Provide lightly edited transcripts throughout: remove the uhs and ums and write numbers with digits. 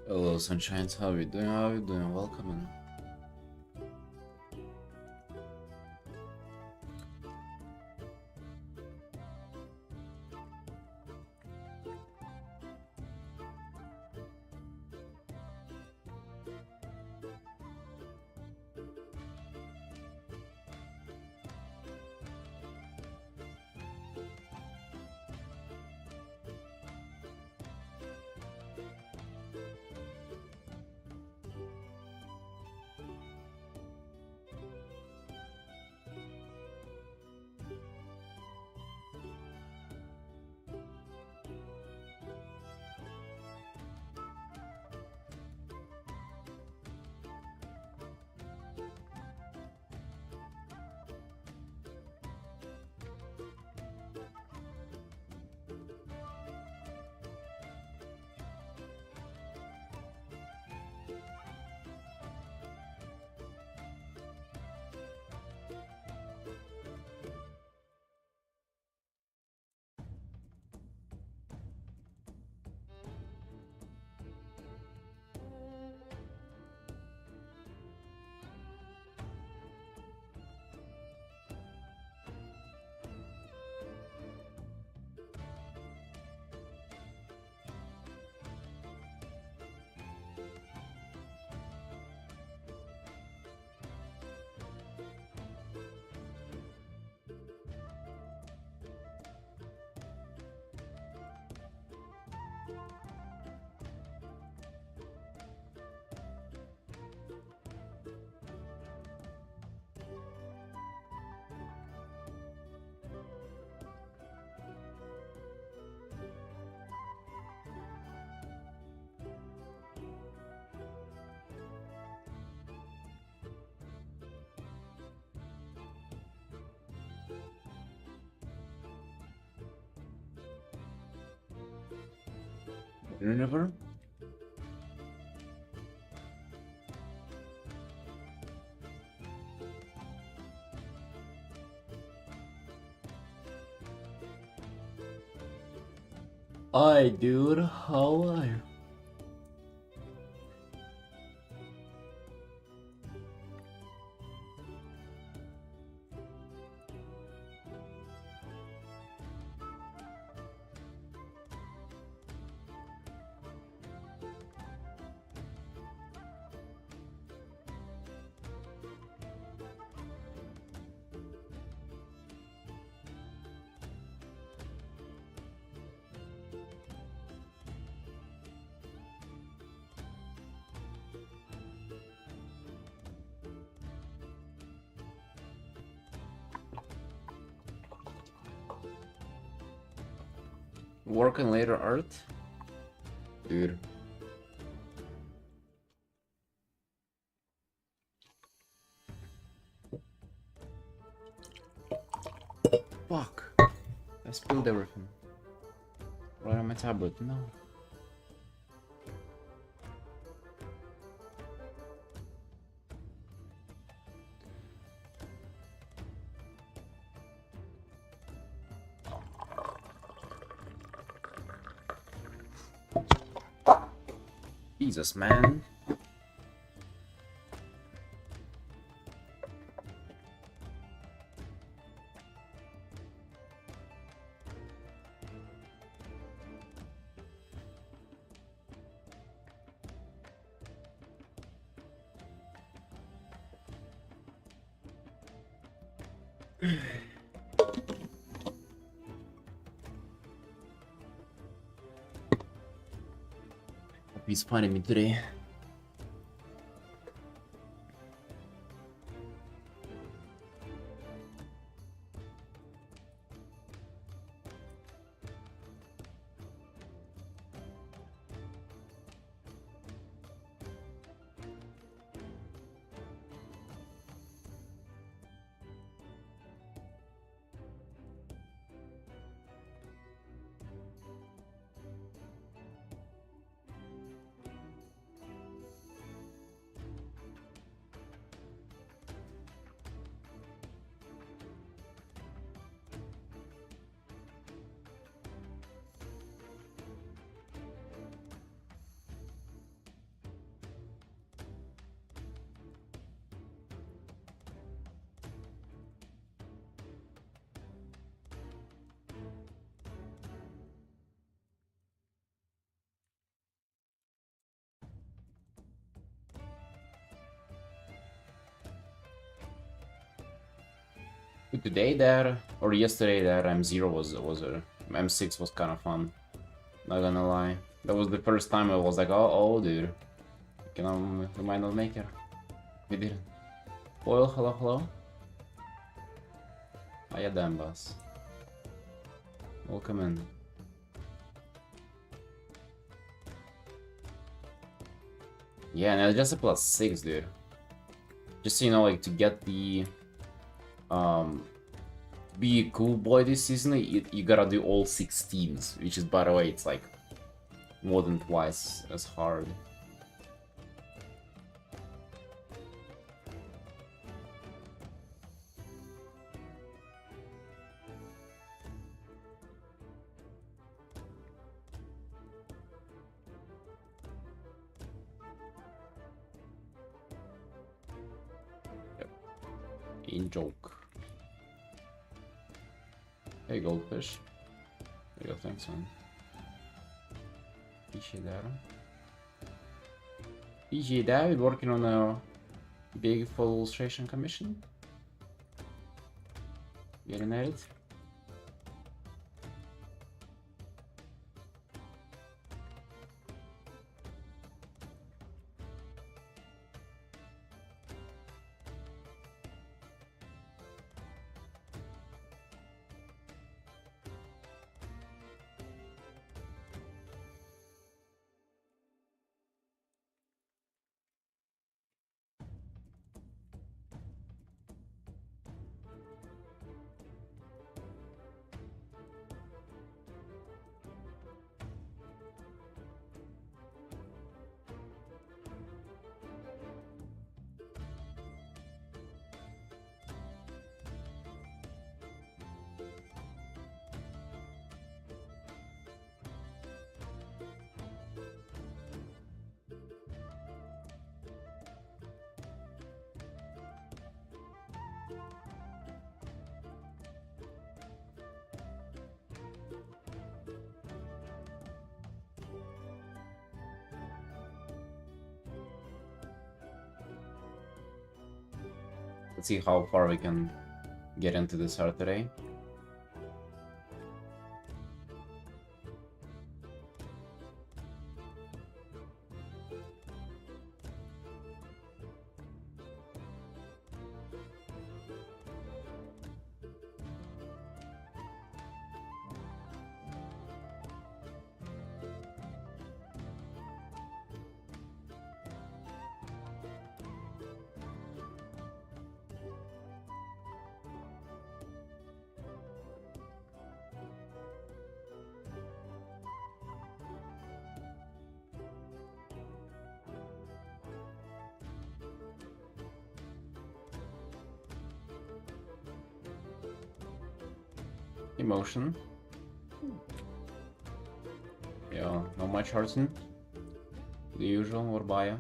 Hello, Sunshines. How are you doing? How are you doing? Welcome in. Never? Hi, dude. How are you? Working later, Art? Dude. Fuck. I spilled everything. Right on my tablet. No. Jesus, man. He's finding me today. Today there, or yesterday there, M0 was M6 was kind of fun. Not gonna lie. That was the first time I was like, oh dude. We might not make it. We didn't. Foil, hello, hello. Hiya, damn boss. Welcome in. Yeah, and it's just a +6, dude. Just so you know, like, to get the be a cool boy this season, you gotta do all 16s, which is, by the way, it's like more than twice as hard. Yep. In joke. Hey, goldfish. There you go, thanks, man. Appreciate that. Appreciate that. We're working on a big full illustration commission. Getting at it. Let's see how far we can get into this art today. Emotion. Yeah, not much Artin. The usual, or bio.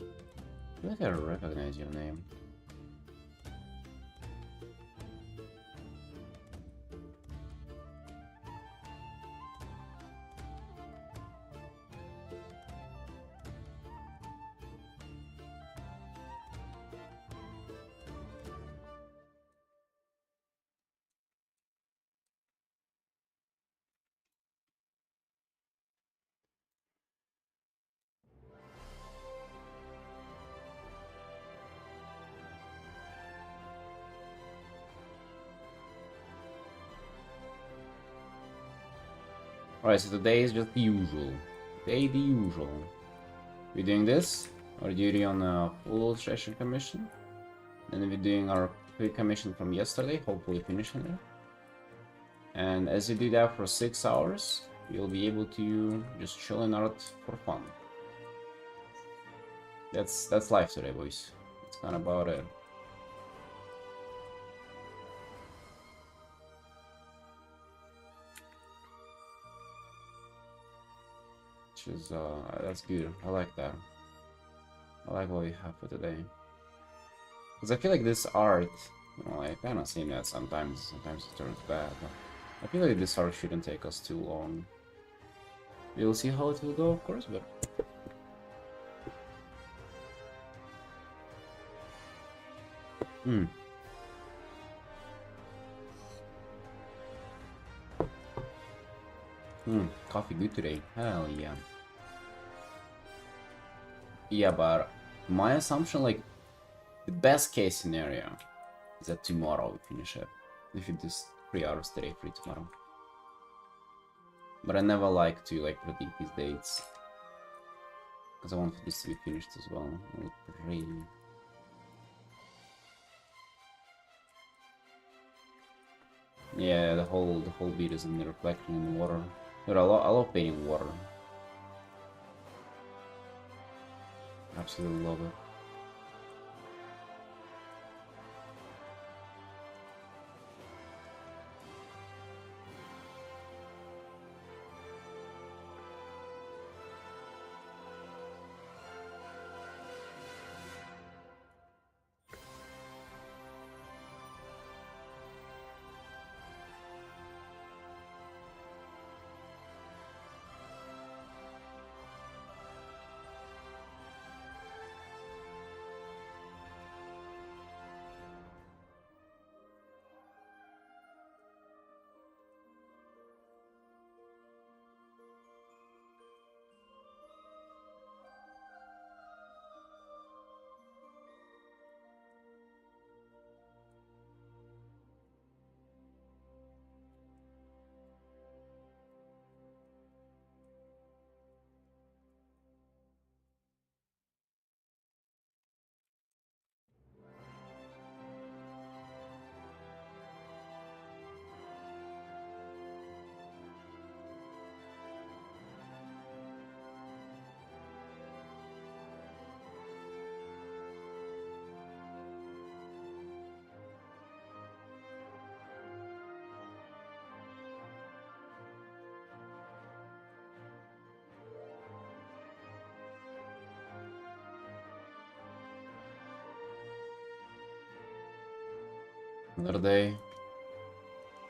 I feel like I recognize your name. Alright, so today is just the usual. Today the usual. We're doing this, our duty on a full illustration commission. Then we're doing our quick commission from yesterday, hopefully finishing it. And as you do that for 6 hours, you'll be able to just chill in art for fun. That's life today, boys. That's kind of about it. Which is, that's good. I like that. I like what we have for today. Because I feel like this art, you know, I kind of seen that sometimes it turns bad. But I feel like this art shouldn't take us too long. We'll see how it will go, of course, but... Hmm. Coffee good today. Hell yeah. Yeah, but my assumption, like, the best case scenario is that tomorrow we finish it. If it is 3 hours today, free tomorrow. But I never like to, like, predict these dates. Because I want this to be finished as well. Yeah, the whole beat is in the reflection in the water. Dude, I love painting water. Absolutely love it.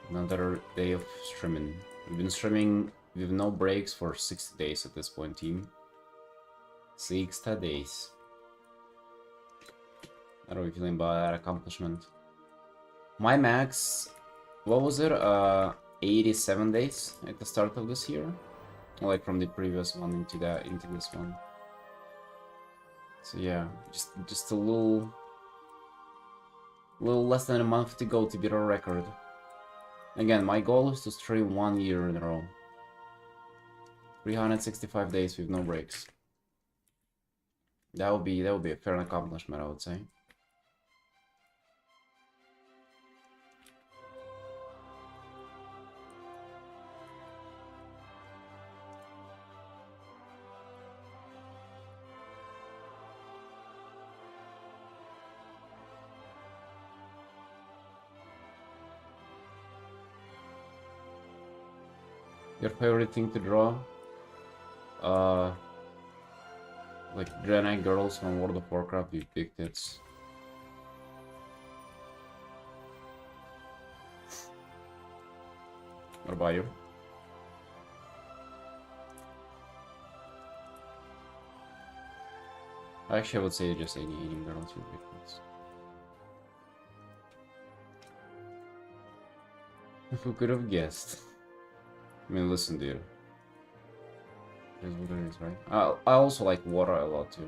Another day of streaming. We've been streaming with no breaks for 60 days at this point, team. 60 days. How are we feeling about that accomplishment? My max, what was it? 87 days at the start of this year, like from the previous one into this one. So yeah, just a little less than a month to go to beat our record. Again, my goal is to stream 1 year in a row. 365 days with no breaks. That would be a fair accomplishment, I would say. Your favorite thing to draw? Like Draenei girls from World of Warcraft with big tits. What about you? Actually, I would say just any Indian girls with big tits. Who could have guessed? I mean, listen, dude. It is what it is, right? I also like water a lot too.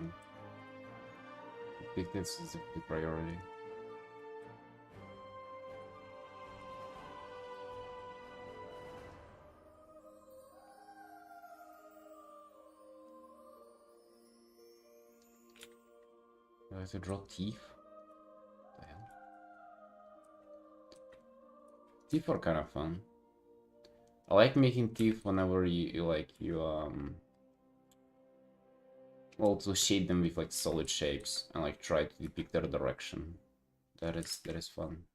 Big tits is the priority. I like to draw teeth. What the hell? Teeth are kind of fun. I like making teeth whenever well, to shape them with like solid shapes and like try to depict their direction. That is fun.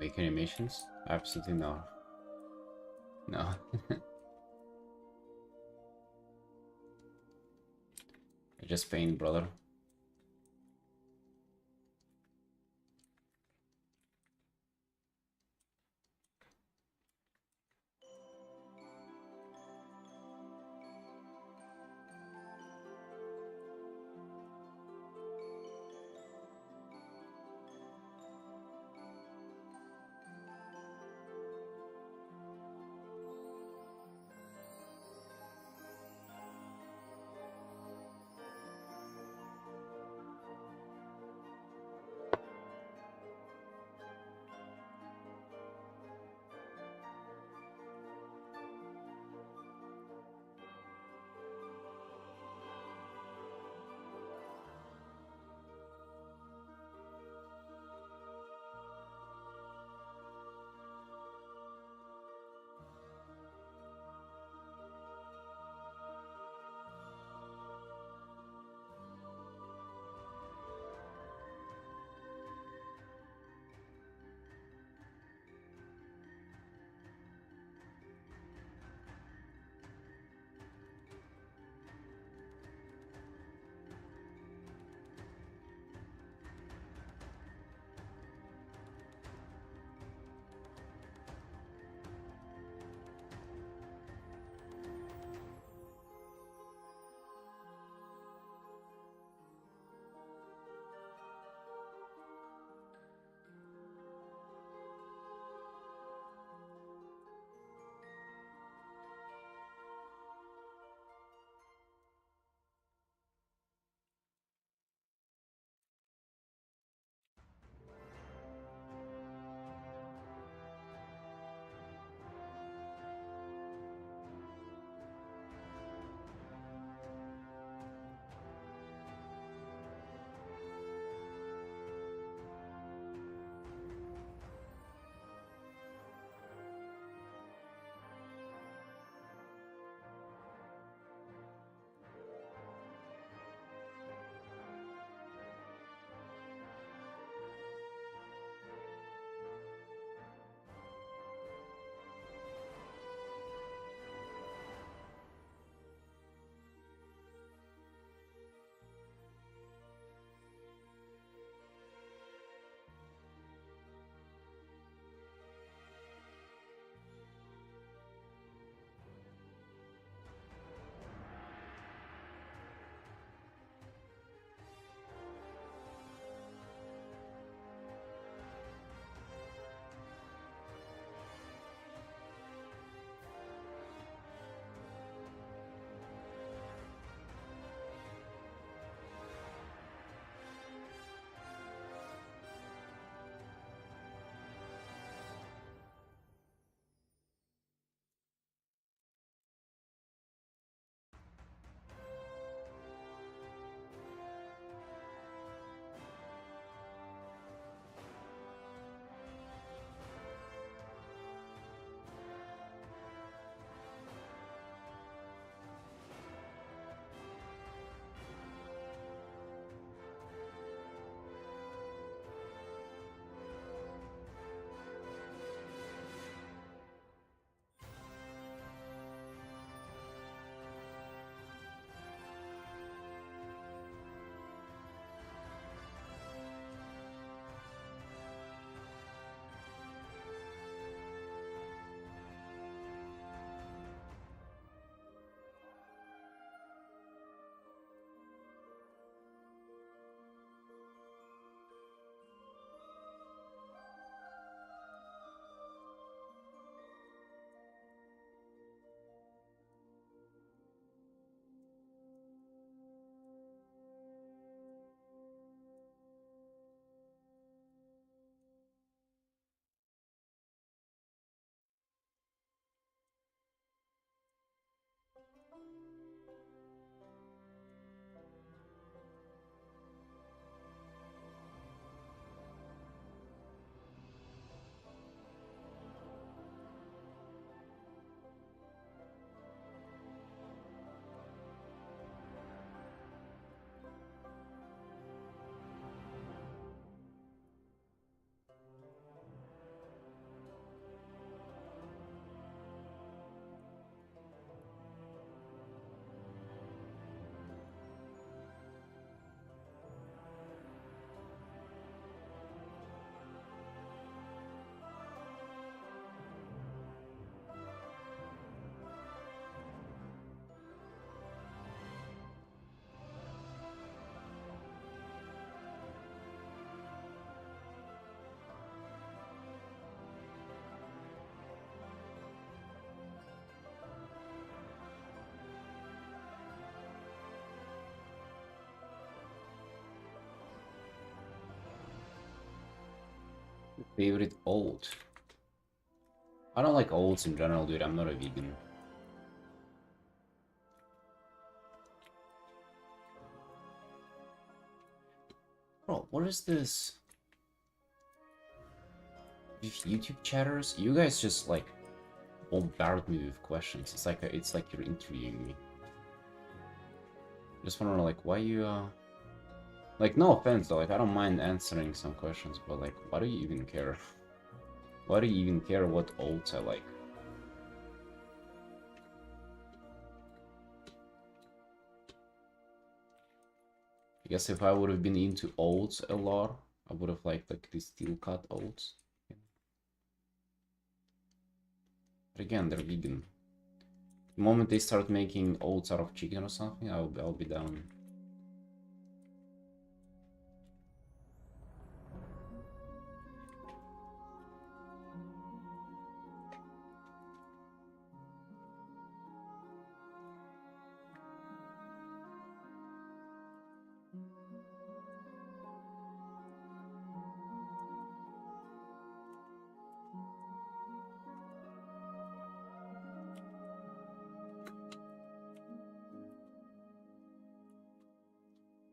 Make any missions? Absolutely no. No. Just pain, brother. Favorite oat? I don't like oats in general, dude. I'm not a vegan. Bro, what is this? With YouTube chatters, you guys just like bombard me with questions. It's like you're interviewing me. Just wanna know, like, why you like, no offense though, like I don't mind answering some questions, but like, why do you even care? Why do you even care what oats I like? I guess if I would have been into oats a lot, I would have liked like the steel cut oats. But again, they're vegan. The moment they start making oats out of chicken or something, I'll be down.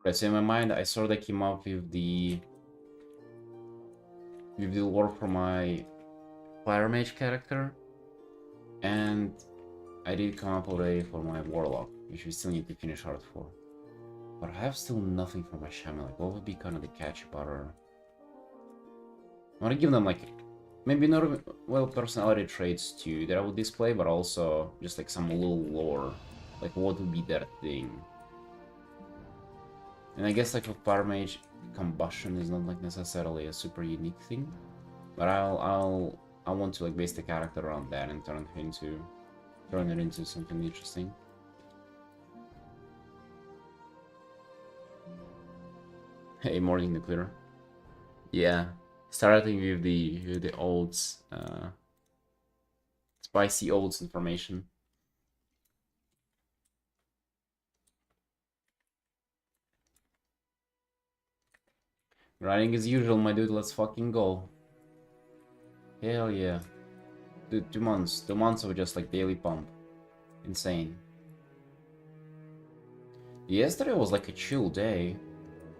Right, so in my mind, I sort of came up with the lore for my Fire Mage character, and I did come up with a for my Warlock, which we still need to finish hard for. But I have still nothing for my Shaman. Like, what would be kind of the catchy butter? I want to give them like maybe not well personality traits too that I would display, but also just like some little lore, like what would be their thing. And I guess like for Fire Mage, combustion is not like necessarily a super unique thing, but I want to like base the character around that and turn it into something interesting. Hey, morning nuclear. Yeah, starting with the oats, spicy oats information. Grinding as usual, my dude. Let's fucking go. Hell yeah. Dude, 2 months. 2 months of just like daily pump. Insane. Yesterday was like a chill day.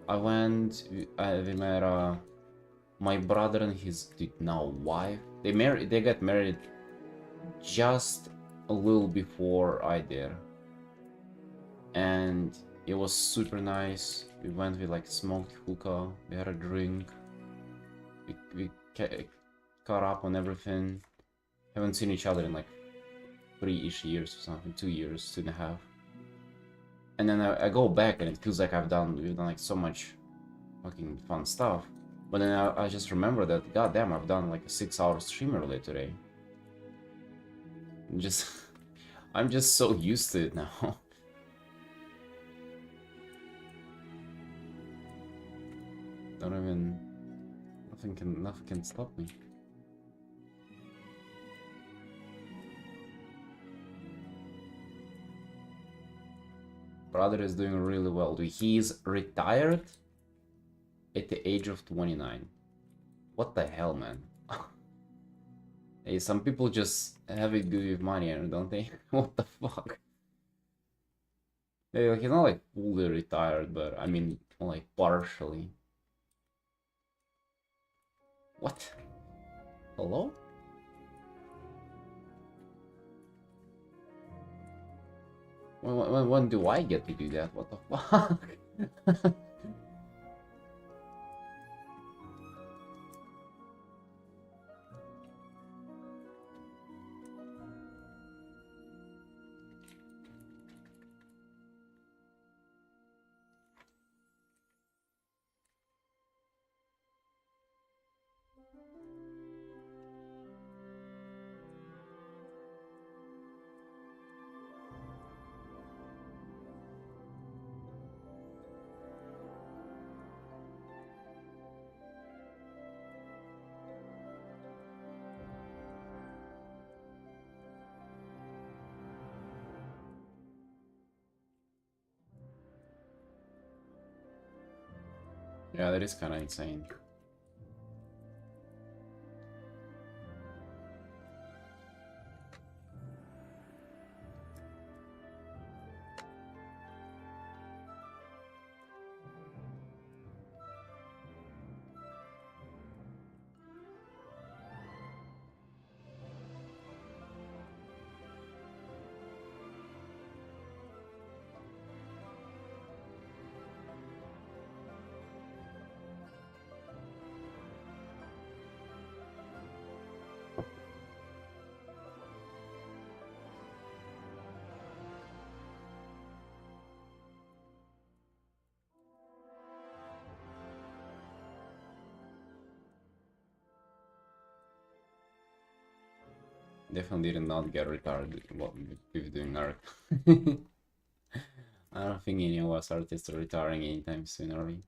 I went, we met my brother and his dude, now wife. They got married just a little before I did. And it was super nice. We went with like smoked hookah, we had a drink. We caught up on everything. Haven't seen each other in like 3-ish years or something, 2 years, 2.5. And then I go back and it feels like we've done like so much fucking fun stuff. But then I just remember that, goddamn, I've done like a 6-hour stream earlier today. I'm just so used to it now. Don't even, nothing can stop me. Brother is doing really well. He's retired at the age of 29. What the hell, man? Hey, some people just have it good with money, don't they? What the fuck? Hey, he's not like fully retired, but I mean, like partially. What? Hello? When do I get to do that? What the fuck? Yeah, that is kind of insane. Definitely did not get retarded with doing art. I don't think any of us artists are retiring anytime soon, are we?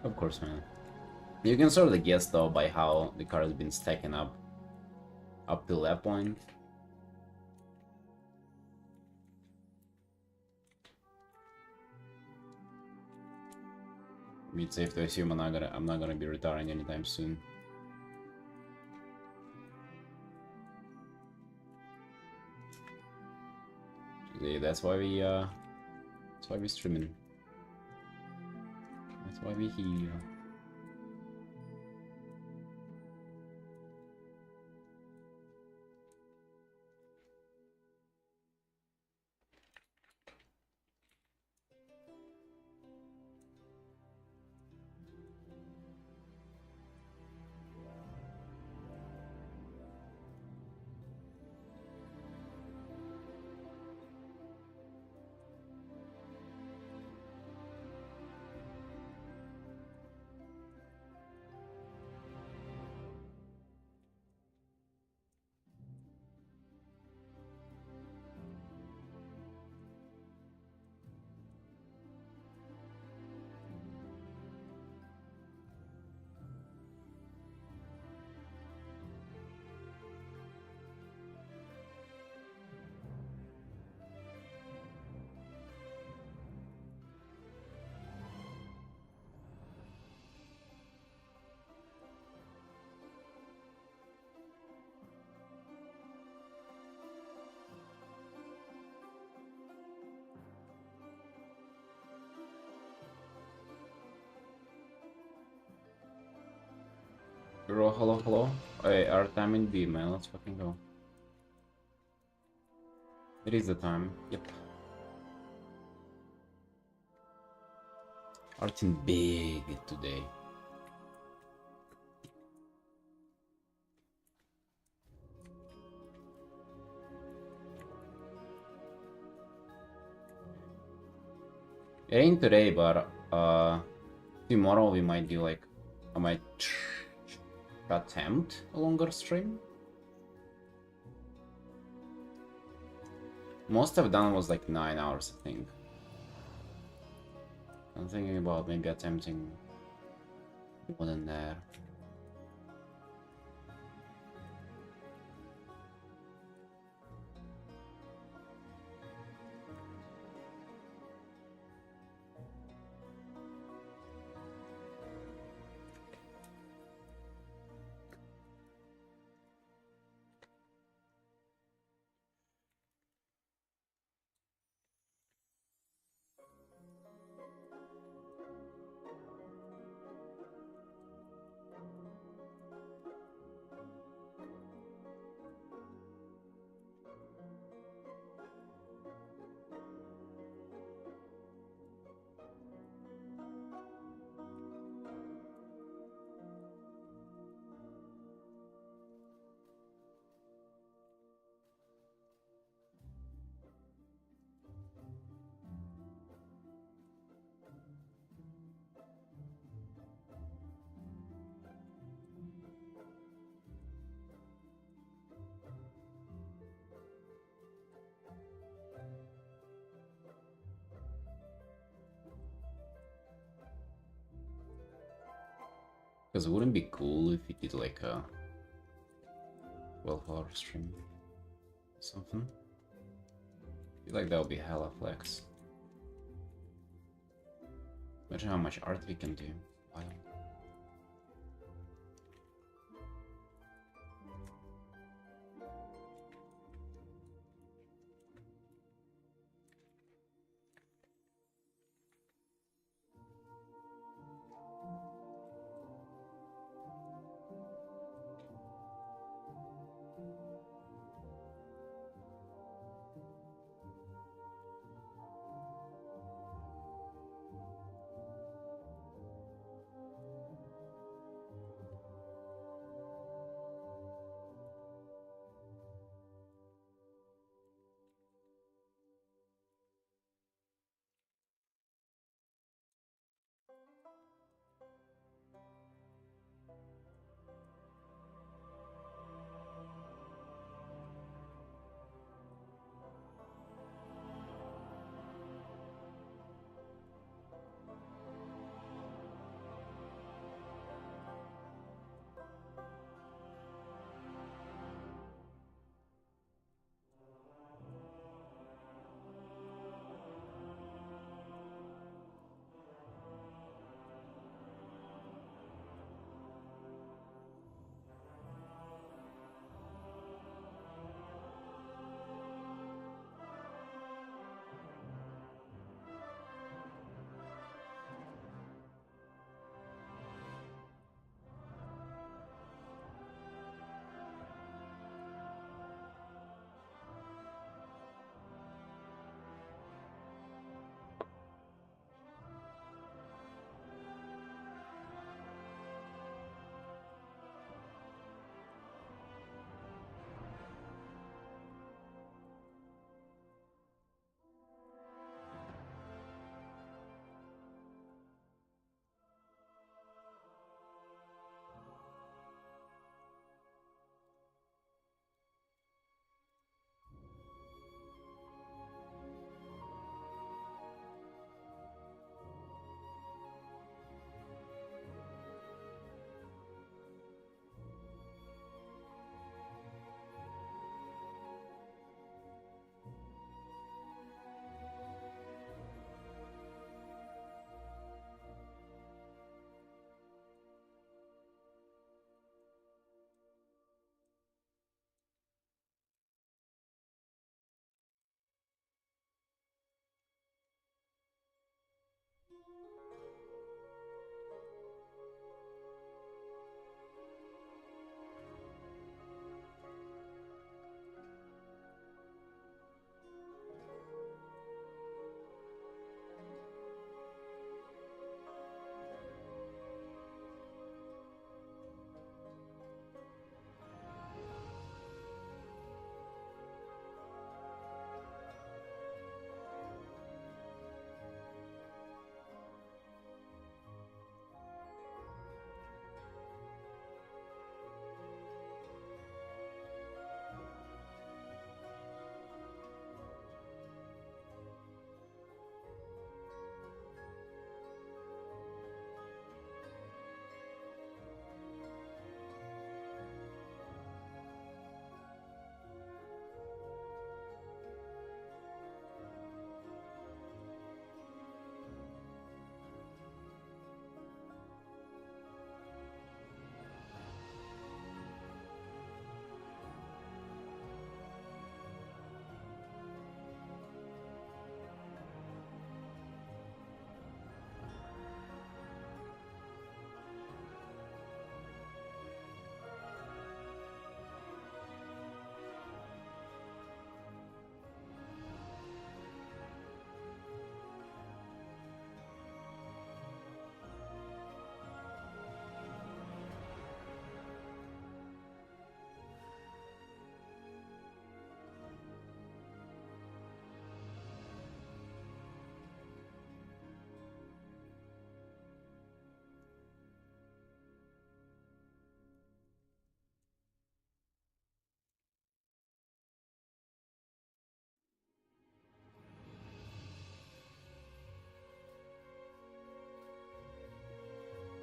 Of course, man. You can sort of guess though by how the card has been stacking up till that point. It's safe to assume I'm not gonna be retiring anytime soon. Yeah, that's why we're streaming. That's why we're here. Bro, hello, hello. Hey, our time in B, man. Let's fucking go. It is the time. Yep. Artin big today. It ain't today, but tomorrow we might do like I might attempt a longer stream. Most I've done was like 9 hours, I think. I'm thinking about maybe attempting more than that. Because wouldn't it be cool if you did like a 12-hour stream? Something? I feel like that would be hella flex. Imagine how much art we can do. Wow.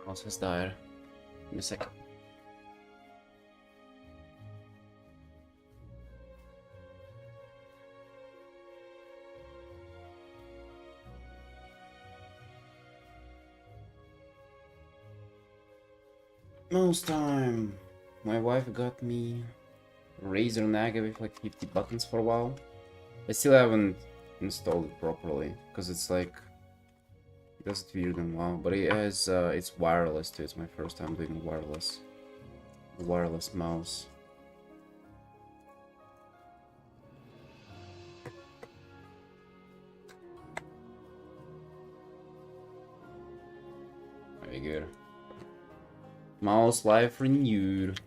Process där. In a second. Most time, my wife got me Razer Naga with like 50 buttons for a while. I still haven't installed it properly because it's like it does it weird and wow, but it has it's wireless too. It's my first time doing wireless mouse. Very good. Mouse life renewed.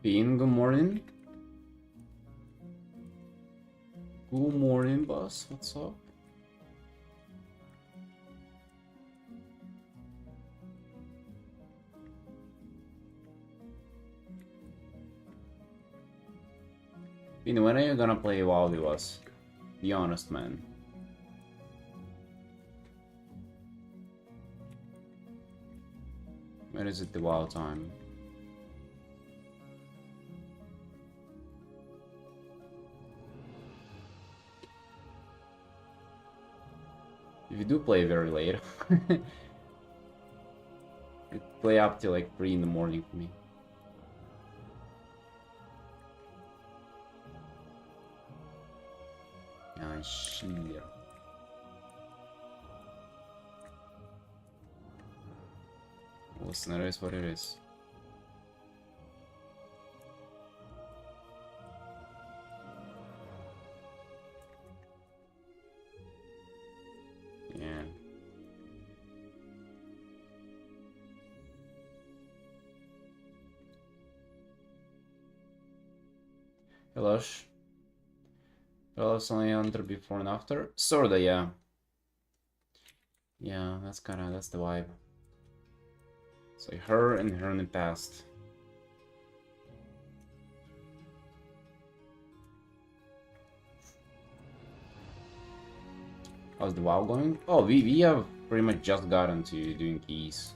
Bean, good morning. Good morning, boss. What's up? Bean, when are you gonna play WoW with us? Be honest, man. When is it the WoW time? If you do play very late, it play up till like 3 in the morning for me. Ah, shit. Listen, it is what it is. Yeah. Hello. Hello, only under before and after. Sorta, yeah. Yeah, that's the vibe. It's like her and her in the past. How's the WoW going? Oh, we have pretty much just gotten to doing keys.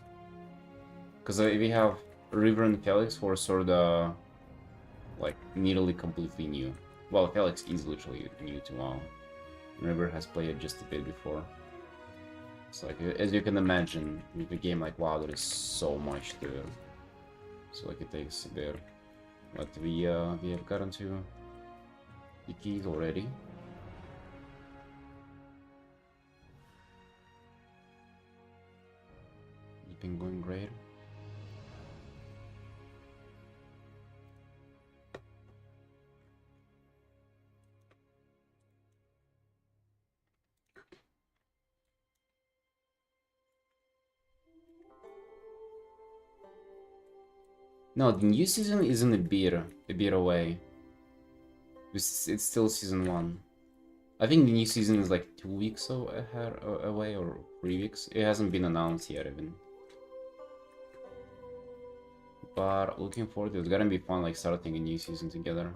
Because we have River and Felix who are sorta like nearly completely new. Well, Felix is literally new to WoW. River has played it just a bit before. It's like, as you can imagine, with a game like WoW, there is so much to it. So like it takes a bit. But we have gotten to the keys already. It's been going great. No, the new season isn't a bit away. It's still season 1. I think the new season is like 2 weeks away or 3 weeks. It hasn't been announced yet even. But looking forward to it. It's gonna be fun like starting a new season together.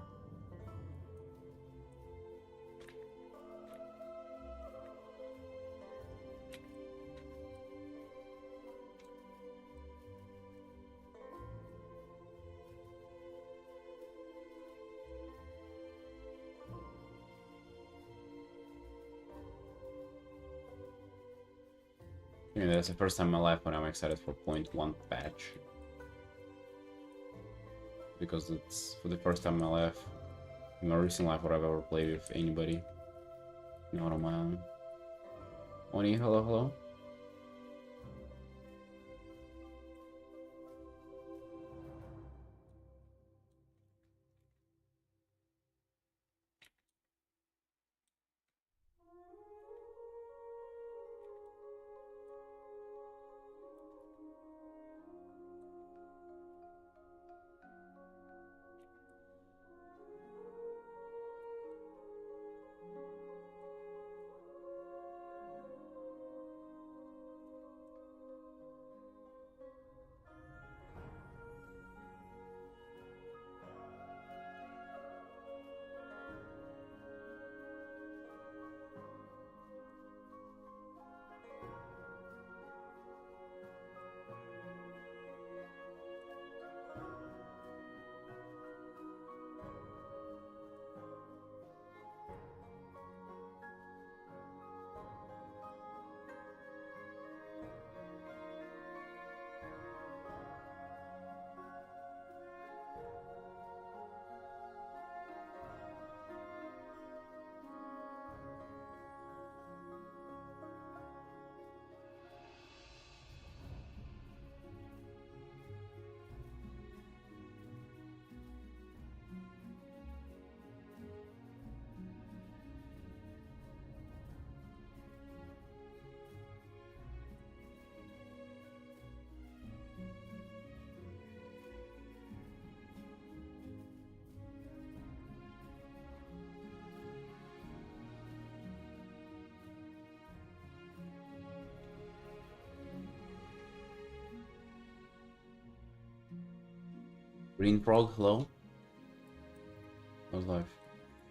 Yeah, that's the first time in my life when I'm excited for point 1 patch. Because it's for the first time in my life, in my recent life, where I've ever played with anybody. Not on my own. Oni, hello, hello. Green frog, hello. How's life?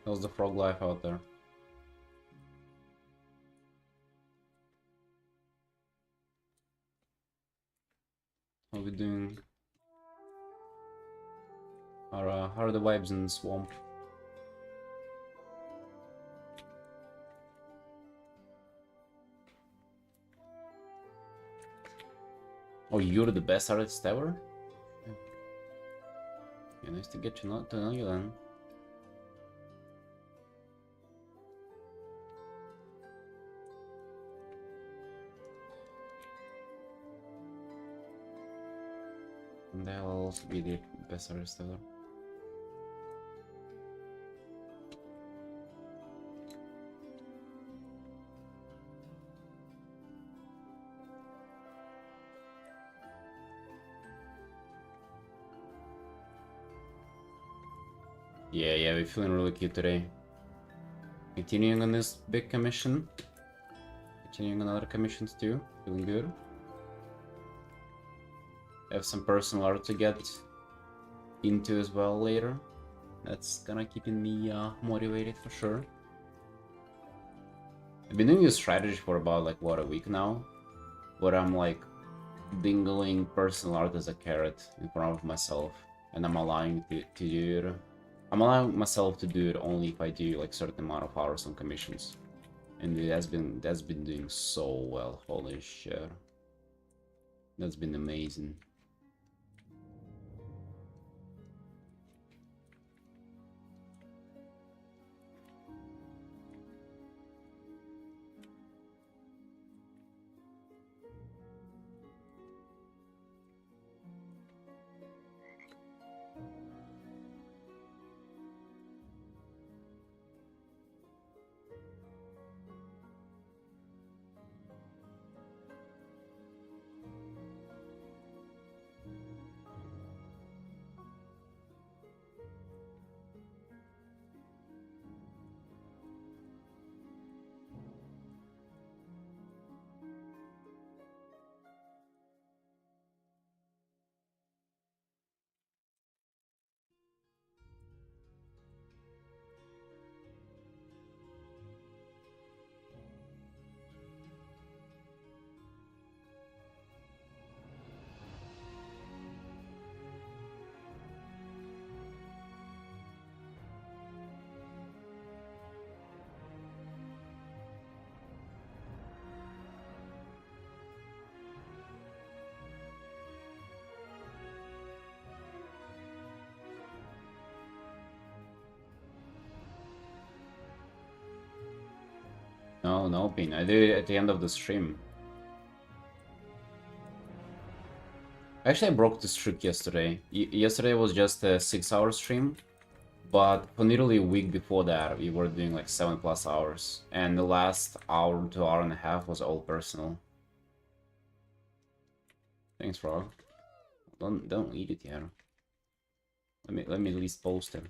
How's the frog life out there? How we doing? How are the vibes in the swamp? Oh, you're the best artist ever? Yeah, nice to get to know you then. And I'll also be the best artist ever. Yeah, we're feeling really cute today. Continuing on this big commission. Continuing on other commissions too. Feeling good. Have some personal art to get into as well later. That's gonna keeping me motivated for sure. I've been doing this strategy for about like what, a week now, where I'm like dingling personal art as a carrot in front of myself, and I'm allowing to do it. I'm allowing myself to do it only if I do like certain amount of hours on commissions, and that's been doing so well. Holy shit, that's been amazing. no pin. I did it at the end of the stream. Actually, I broke the streak yesterday. Yesterday was just a 6-hour stream, but for nearly a week before that, we were doing like 7+ hours, and the last hour to hour and a half was all personal. Thanks, Frog. Don't eat it yet. Let me at least post it.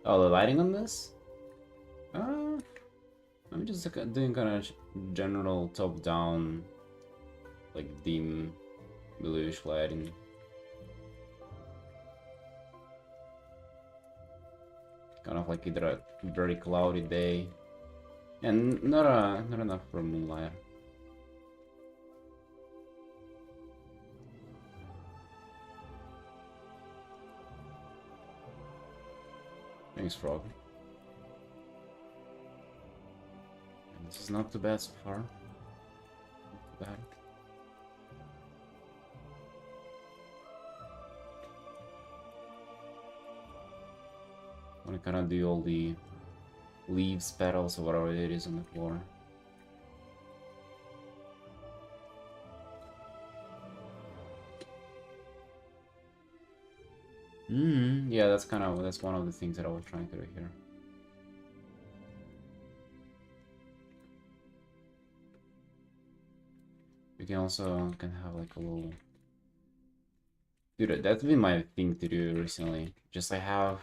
Oh, the lighting on this? I'm just doing kind of general top-down, like dim, bluish lighting. Kind of like either a very cloudy day, and not enough for moonlight. Thanks, Frog. And this is not too bad so far. Not too bad. I'm gonna kind of do all the leaves, petals, or whatever it is on the floor. Yeah, that's one of the things that I was trying to do here. You can also have like a little. Dude, that's been my thing to do recently. Just I have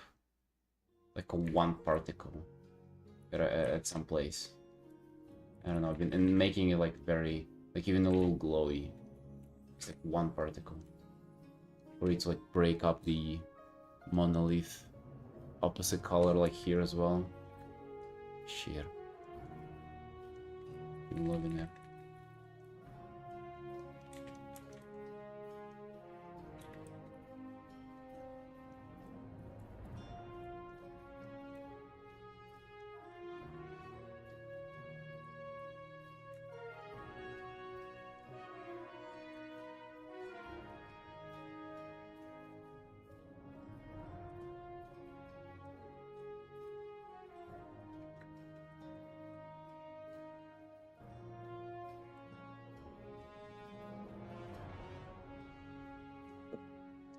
like a one particle at some place. I don't know, and making it like very, like even a little glowy. It's like one particle. For it to like break up the monolith opposite color, like here as well. Shit. I'm loving it.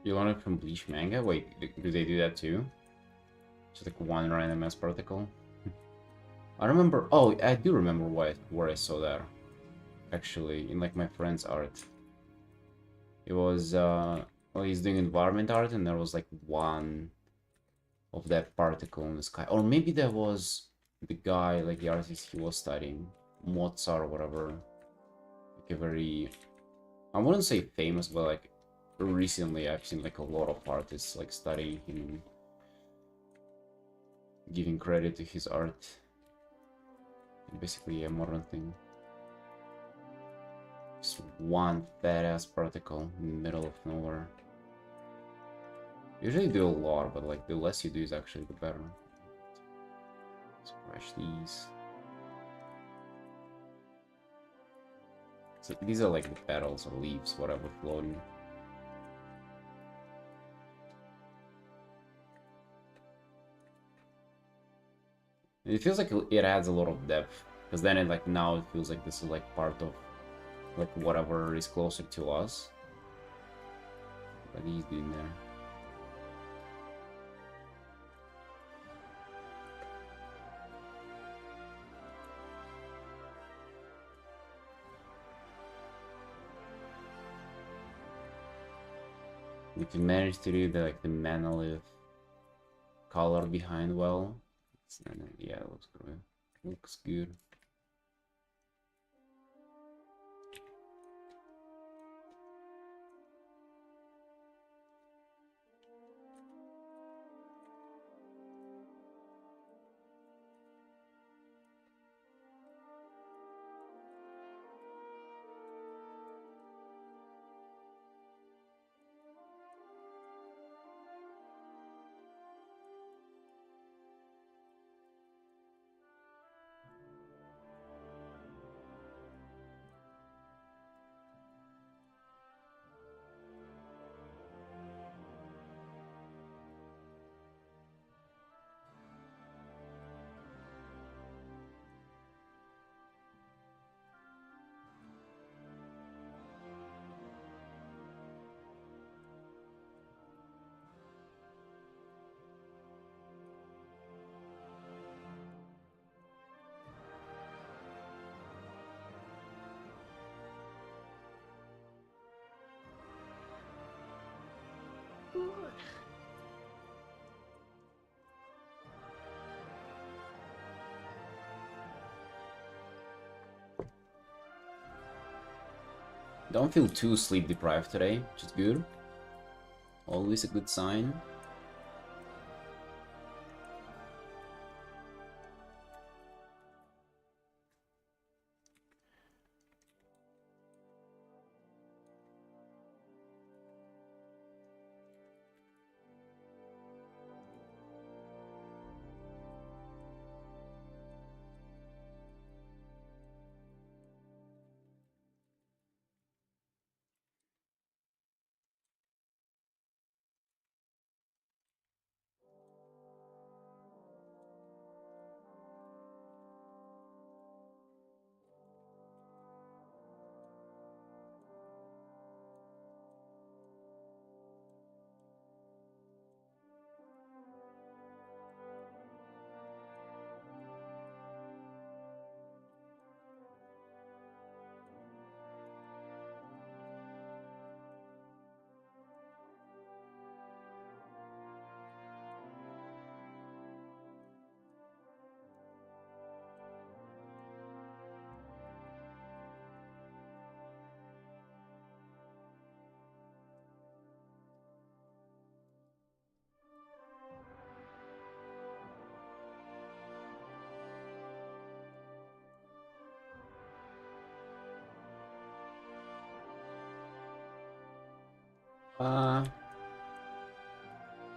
You learn it from Bleach manga? Wait, do they do that too? Just like one random ass particle? I remember. Oh, I do remember where I saw that. Actually, in like my friend's art. It was well, he's doing environment art, and there was like one of that particle in the sky, or maybe that was the guy, like the artist he was studying, Mozart or whatever. Like a very, I wouldn't say famous, but like recently I've seen like a lot of artists like studying him, giving credit to his art. Basically a modern thing. Just one badass particle in the middle of nowhere. Usually do a lot, but like the less you do is actually the better. Let's crush these. So these are like the petals or leaves, whatever, floating. It feels like it adds a lot of depth, because then it like now it feels like this is like part of like whatever is closer to us. But he's doing there. If you manage to do the like the monolith color behind well, yeah, it looks good. Looks good. Don't feel too sleep deprived today, which is good. Always a good sign.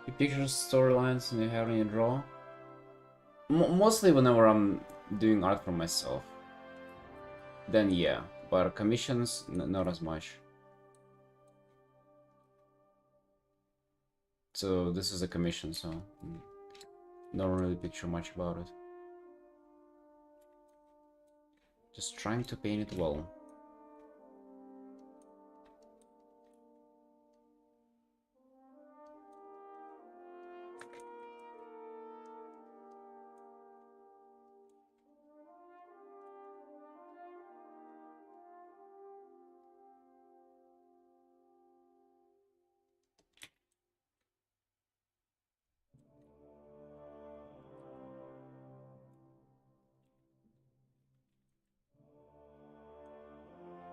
You picture storylines and you have any draw? Mostly whenever I'm doing art for myself. Then yeah, but commissions, not as much. So this is a commission, so don't really picture much about it. Just trying to paint it well.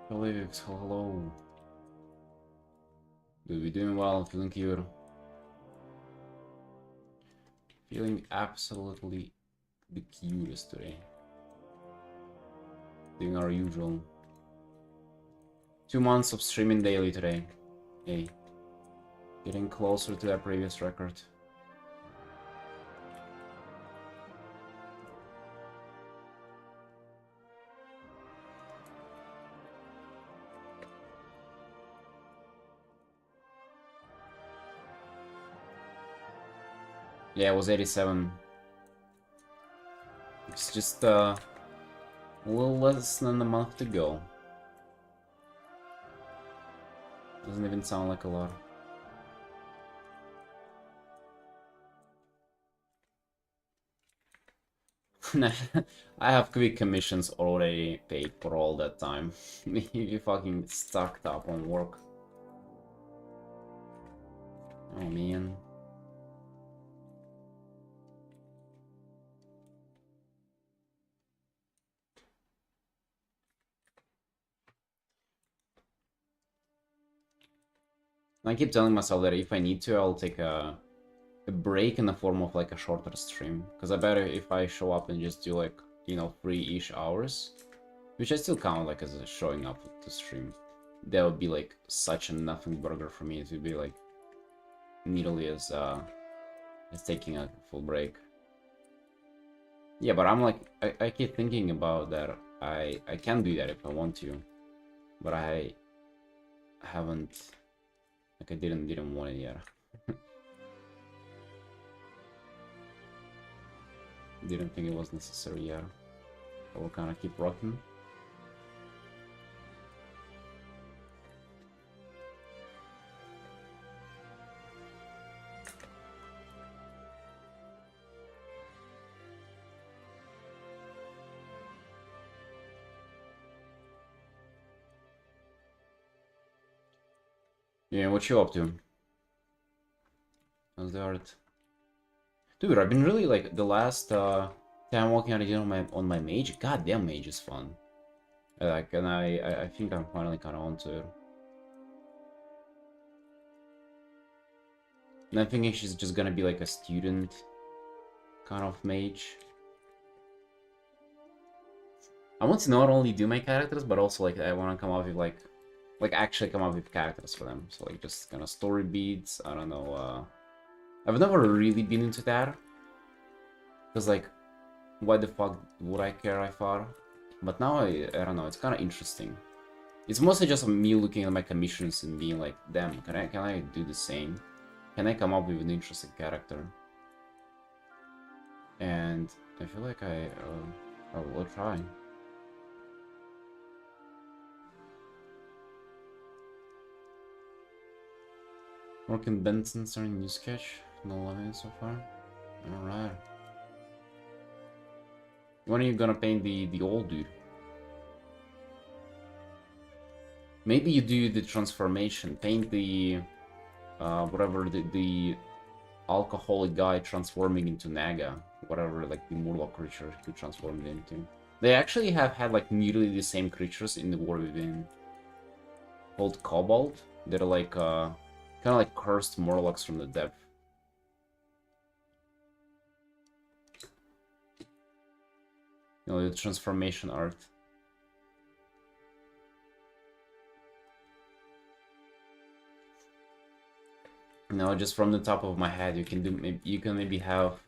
Felix, hello. Dude, we're doing well, feeling cute. Feeling absolutely the cutest today. Doing our usual. 2 months of streaming daily today. Hey. Getting closer to that previous record. Yeah, it was 87. It's just a little less than a month to go. Doesn't even sound like a lot. I have quick commissions already paid for all that time. You fucking stocked up on work. Oh man. I keep telling myself that if I need to, I'll take a break in the form of like a shorter stream. Because I bet if I show up and just do like, you know, 3-ish hours, which I still count like as a showing up to stream, that would be like such a nothing burger for me. It would be like nearly as taking a full break. Yeah, but I'm like, I keep thinking about that. I can do that if I want to, but I haven't, like I didn't want it yet. Didn't think it was necessary yet. I will kind of keep rocking. Yeah, what you up to? How's the art? Dude, I've been really like the last time working on it on my mage. Goddamn, mage is fun. Like, and I think I'm finally kind of onto it. And I think she's just gonna be like a student kind of mage. I want to not only do my characters, but also like I want to come up with like actually come up with characters for them. So like just kind of story beats. I don't know. I've never really been into that. Cause like, why the fuck would I care? I thought, but now I don't know. It's kind of interesting. It's mostly just me looking at my commissions and being like, damn, can I do the same? Can I come up with an interesting character? And I feel like I will try. Working Benson starting new sketch. No loving it so far. Alright. When are you gonna paint the old dude? Maybe you do the transformation. Paint the whatever the alcoholic guy transforming into Naga. Whatever like the Murloc creature could transform it into. They actually have had like nearly the same creatures in the War Within. Called Cobalt. They're like kind of like cursed Morlocks from the depth. You know, the transformation art. Now, just from the top of my head, you can maybe have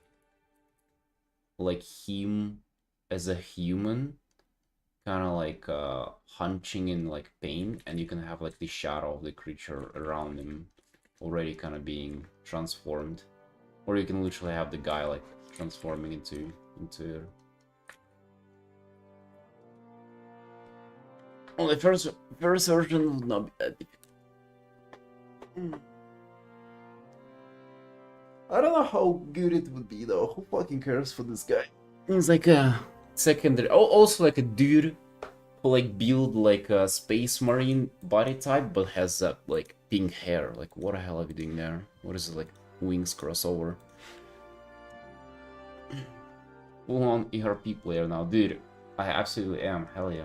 like him as a human, kind of like hunching in like pain, and you can have like the shadow of the creature around him already kind of being transformed, or you can literally have the guy like transforming into only first version would not be that difficult. I don't know how good it would be though. Who fucking cares for this guy? He's like a secondary, also like a dude who like build like a space marine body type, but has like pink hair. Like, what the hell are you doing there? What is it, like wings crossover? Full on ERP player now, dude. I absolutely am. Hell yeah.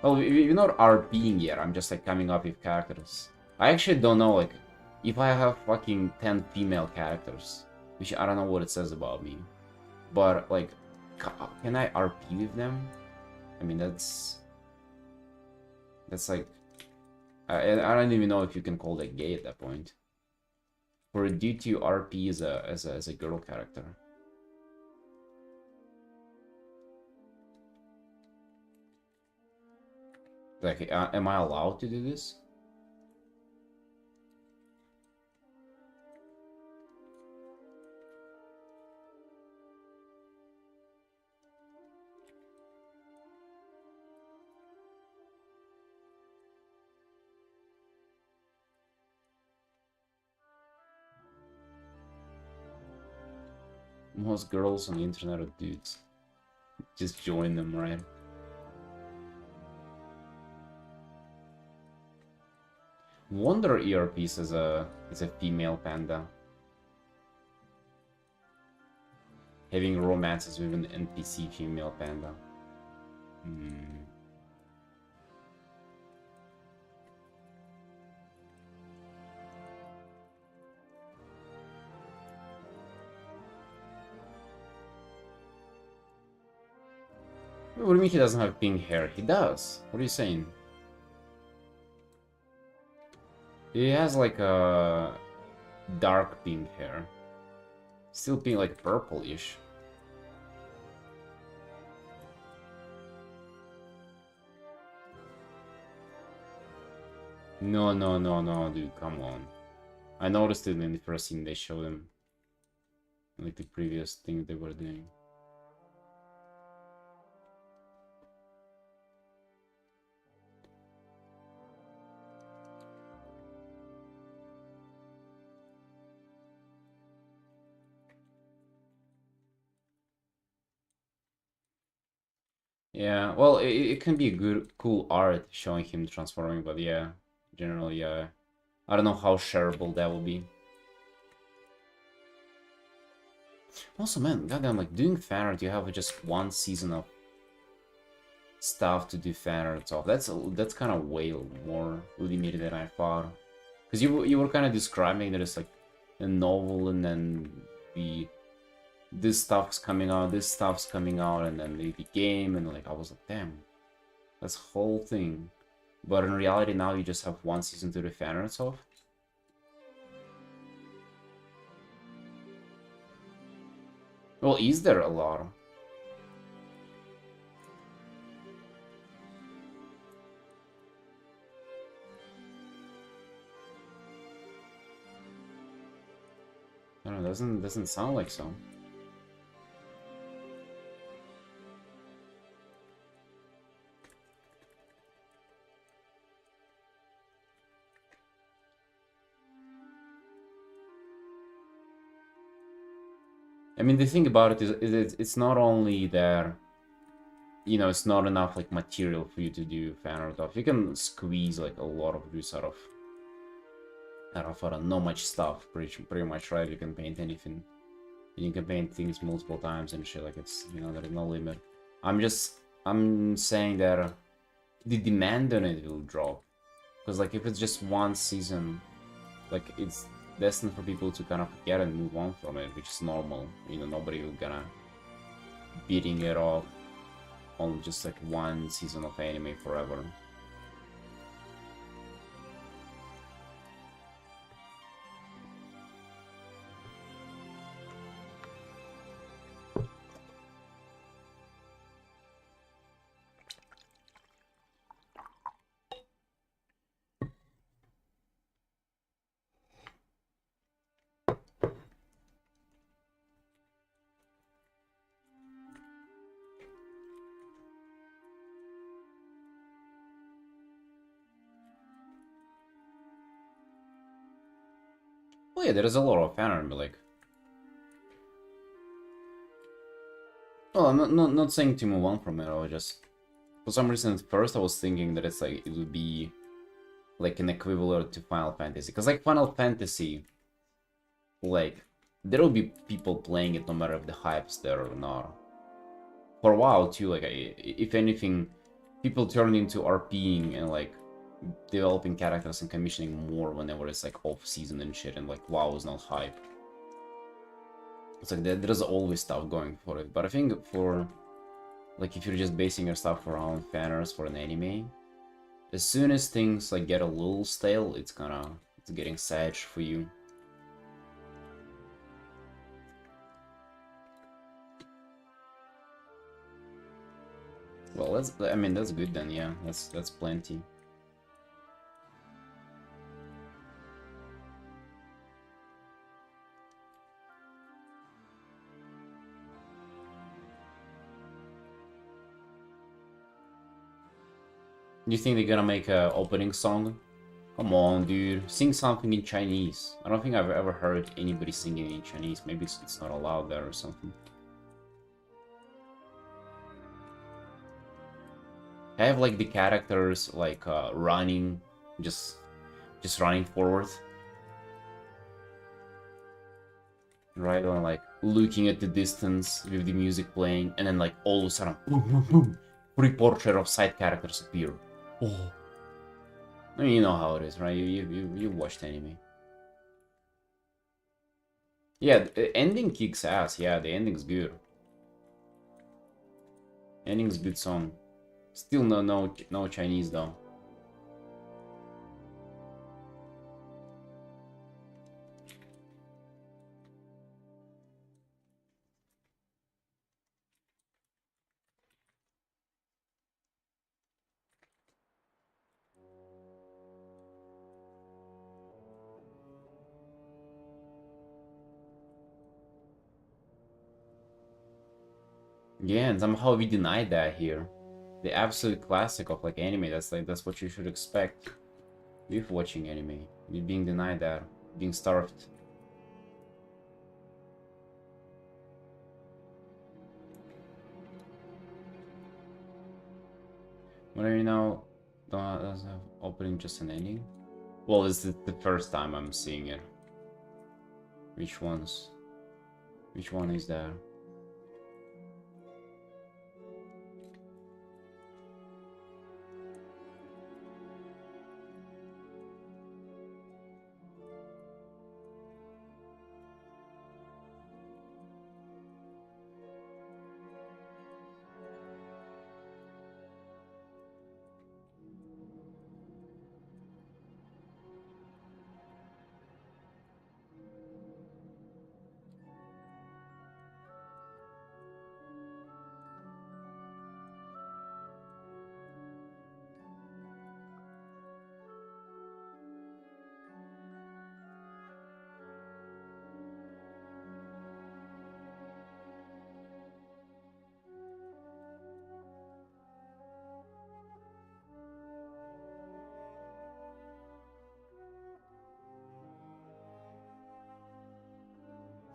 Well, we're not RPing yet. I'm just like coming up with characters. I actually don't know like if I have fucking 10 female characters, which I don't know what it says about me, but like, can I RP with them? I mean, that's like, I don't even know if you can call that gay at that point. For a dude to RP as a girl character. Like, am I allowed to do this? Most girls on the internet are dudes. Just join them, right? Wonder ERPs as a female panda. Having romances with an NPC female panda. What do you mean he doesn't have pink hair? He does. What are you saying? He has like a dark pink hair. Still pink, like purple-ish. No, dude, come on. I noticed it in the first scene they showed him. Like the previous thing they were doing. Yeah, well, it can be a good, cool art showing him transforming, but yeah, generally, yeah. I don't know how shareable that will be. Also, man, goddamn, like doing fan art, you have just one season of stuff to do fan arts of. That's kind of way more limited than I thought. Because you were kind of describing that it's like a novel, and then the this stuff's coming out, this stuff's coming out, and then the game, and like I was like, damn, that's whole thing. But in reality, now you just have one season to do fan arts of. Well, is there a lot? I don't know, doesn't sound like so. I mean, the thing about it is it's not only there, you know, it's not enough like material for you to do fan art of. You can squeeze like a lot of juice out of not much stuff, pretty much, right? You can paint anything. You can paint things multiple times and shit, like it's, you know, there's no limit. I'm saying that the demand on it will drop. Because like if it's just one season, like it's destined for people to kind of forget and move on from it, which is normal. You know, nobody will gonna beating it off on just like one season of anime forever. Oh yeah, there is a lot of fan art, like. Well, I'm not saying to move on from it. I was just, for some reason, at first I was thinking that it's like it would be like an equivalent to Final Fantasy, because like Final Fantasy, like there will be people playing it no matter if the hype's there or not. For a while too, like if anything, people turned into RPing and like developing characters and commissioning more whenever it's like off season and shit, and like WoW is not hype. It's like there's always stuff going for it, but I think for like if you're just basing your stuff around fan arts for an anime, as soon as things like get a little stale, it's getting sad for you. Well, I mean that's good then, yeah. That's plenty. Do you think they're gonna make a opening song? Come on, dude. Sing something in Chinese. I don't think I've ever heard anybody singing in Chinese. Maybe it's not allowed there or something. I have like the characters like running, just running forward. Right, or like looking at the distance with the music playing, and then like all of a sudden, boom, boom, boom, three-portrait of side characters appear. Oh, I mean, you know how it is, right? You watched anime. Yeah, the ending kicks ass. Yeah, the ending's good. Ending's good song. Still no Chinese though. Yeah, and somehow we denied that here. The absolute classic of like anime. That's what you should expect with watching anime. You're being denied that, being starved. What do you know? Does have opening just an ending? Well, it's the first time I'm seeing it. Which ones? Which one is there?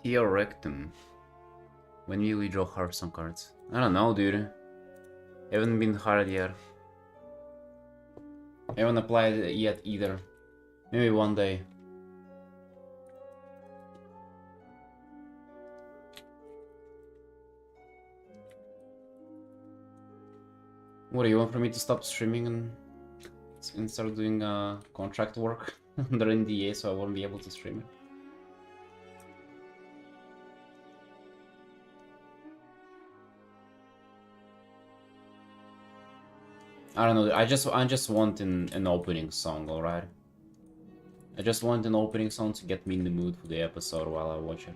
Theorectum. When will we draw Hearthstone cards? I don't know, dude. Haven't been hard yet. Haven't applied it yet either. Maybe one day. What do you want for me to stop streaming and start doing contract work under NDA so I won't be able to stream it? I don't know. I just want an opening song, alright? I just want an opening song to get me in the mood for the episode while I watch it.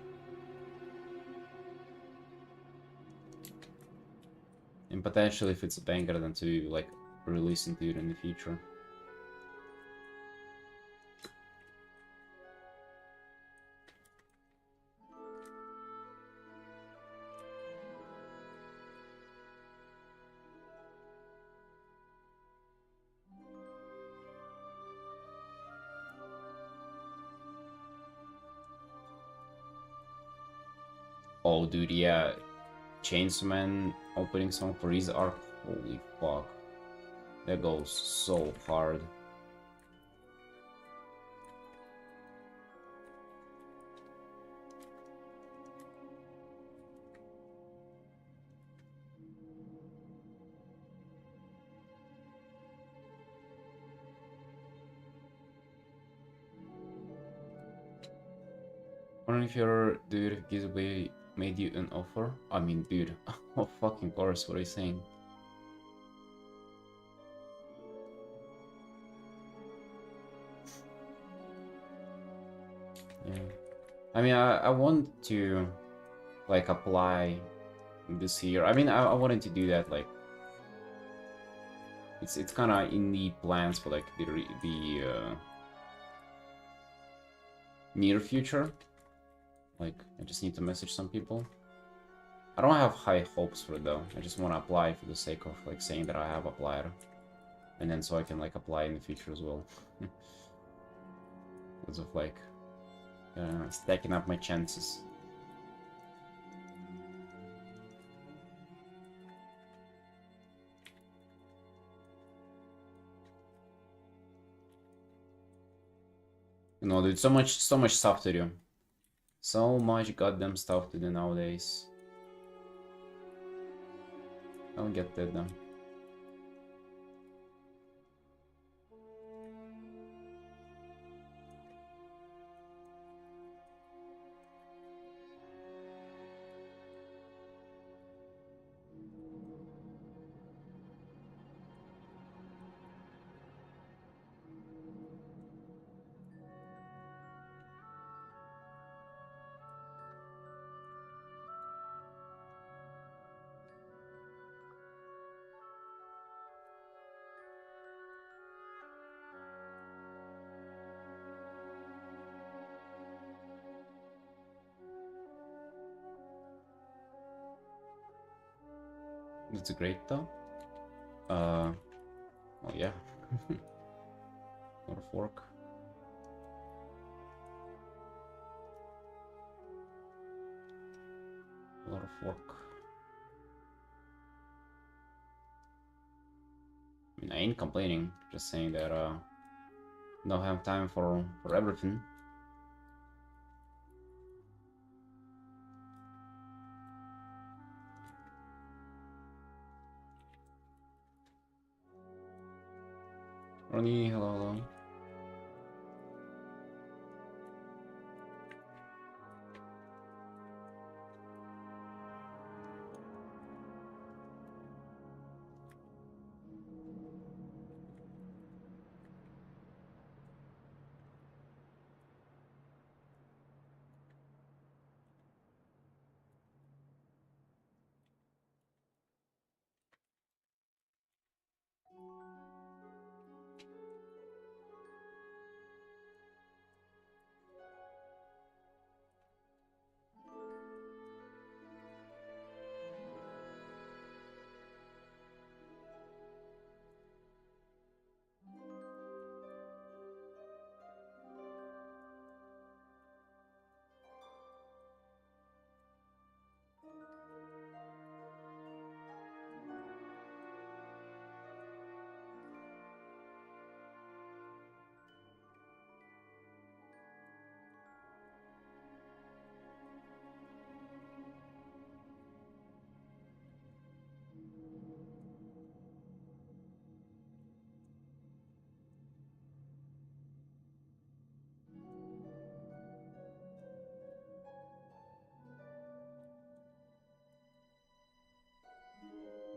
And potentially, if it's a banger, then to like re-listen to it in the future. Oh, dude, yeah. Chainsaw Man opening song for his arc. Holy fuck. That goes so hard. Wondering if your dude giveaway made you an offer? I mean, dude. Oh, fucking course, what are you saying? Yeah. I mean, I want to, like, apply this year. I mean, I wanted to do that, like, it's kind of in the plans for, like, the near future. Like, I just need to message some people. I don't have high hopes for it, though. I just want to apply for the sake of, like, saying that I have applied. And then so I can, like, apply in the future as well. Because of, like, stacking up my chances. No, dude, so much stuff to do. So much goddamn stuff to do nowadays. I'll get that done. That's great though. Oh yeah. Lot of work. A lot of work. I mean, I ain't complaining. Just saying that don't have time for everything. Ronnie, hello, hello.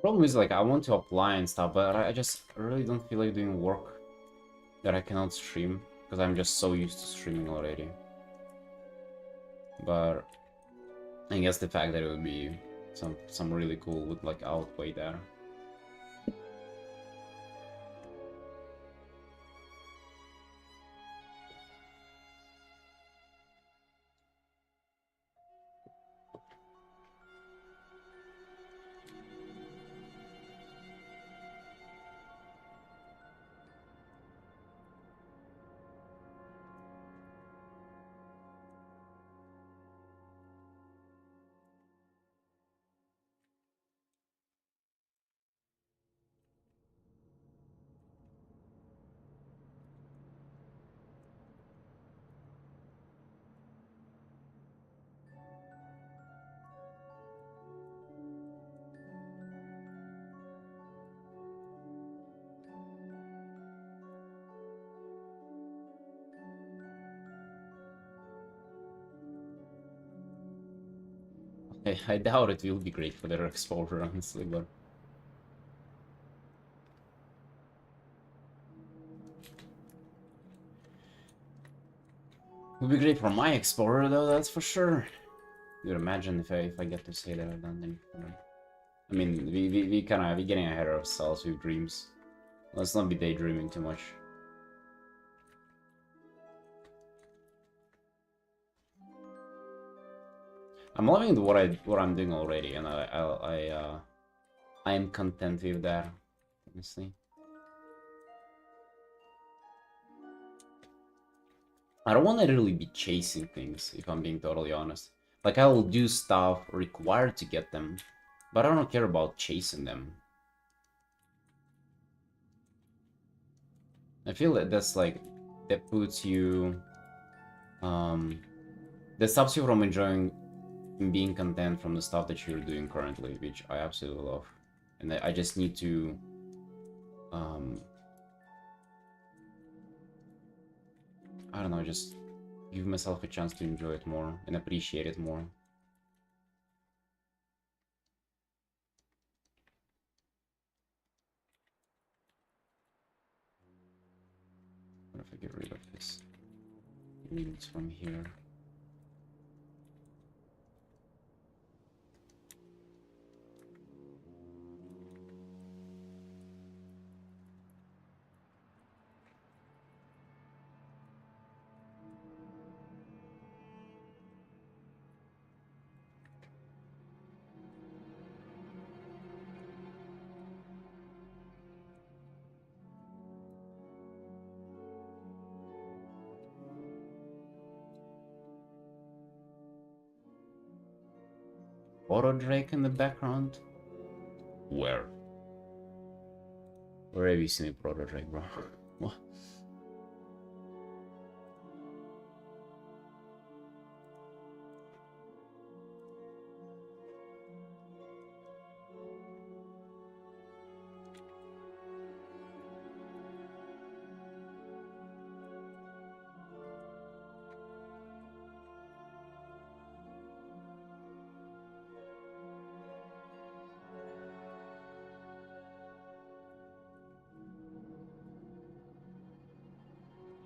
Problem is, like, I want to apply and stuff, but I just really don't feel like doing work that I cannot stream, because I'm just so used to streaming already. But I guess the fact that it would be some really cool would, like, outweigh that. I doubt it will be great for their exposure, honestly, but... It would be great for my exposure, though, that's for sure. You'd imagine if I get to say that I've done anything. I mean, we kind of getting ahead of ourselves with dreams. Let's not be daydreaming too much. I'm loving what I'm doing already, and I am content with that, honestly. I don't want to really be chasing things, if I'm being totally honest. Like, I will do stuff required to get them, but I don't care about chasing them. I feel that that's like, that puts you, that stops you from enjoying being content from the stuff that you're doing currently, which I absolutely love. And I just need to, I don't know, just give myself a chance to enjoy it more and appreciate it more. What if I get rid of this? It's from here. Auto Drake in the background? Where? Where have you seen a Proto Drake, bro? What?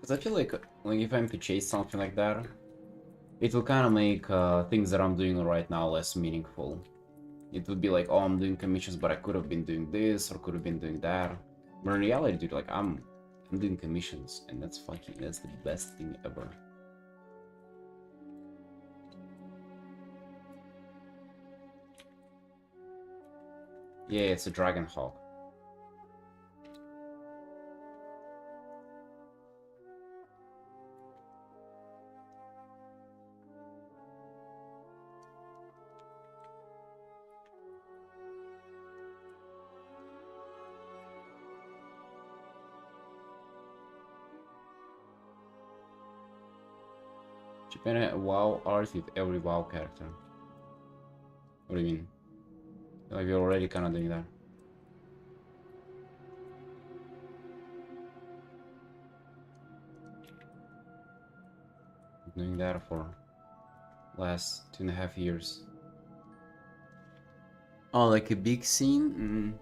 Because I feel like if I'm to chase something like that, it will kind of make things that I'm doing right now less meaningful. It would be like, oh, I'm doing commissions, but I could have been doing this or could have been doing that. But in reality, dude, like I'm doing commissions, and that's the best thing ever. Yeah, it's a dragon hawk. Japan WoW art with every WoW character. What do you mean? Like you're already kind of doing that. Doing that for last 2.5 years. Oh, like a big scene?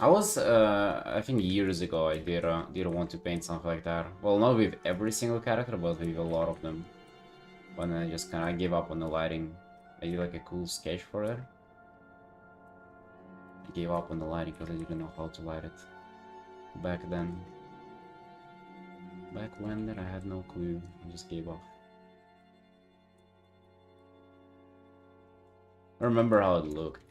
I was, I think years ago I did want to paint something like that. Well, not with every single character, but with a lot of them. But then I just kind of gave up on the lighting. I did like a cool sketch for it. I gave up on the lighting because I didn't know how to light it. Back then. Back when then I had no clue. I just gave up. I remember how it looked.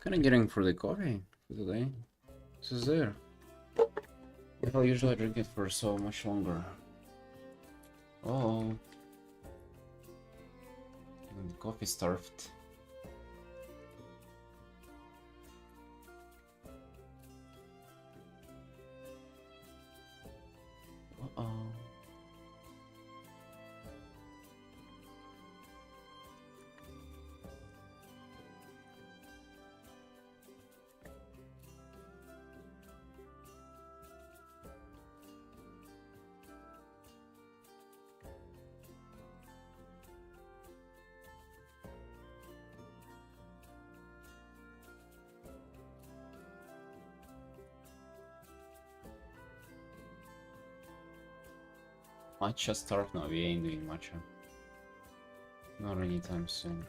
Kind of getting for the coffee. today. This is there. I'll usually drink it for so much longer. Oh. The coffee starved. Uh-oh. Matcha starved? No, we ain't doing matcha. Not anytime soon.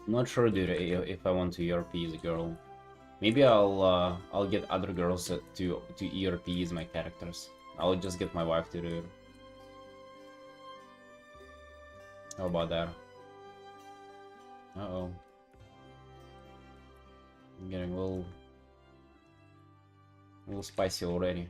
Not sure, dude, if I want to ERP the girl. Maybe I'll get other girls to ERP as my characters. I'll just get my wife to do it. How about that? Uh-oh. I'm getting a little spicy already.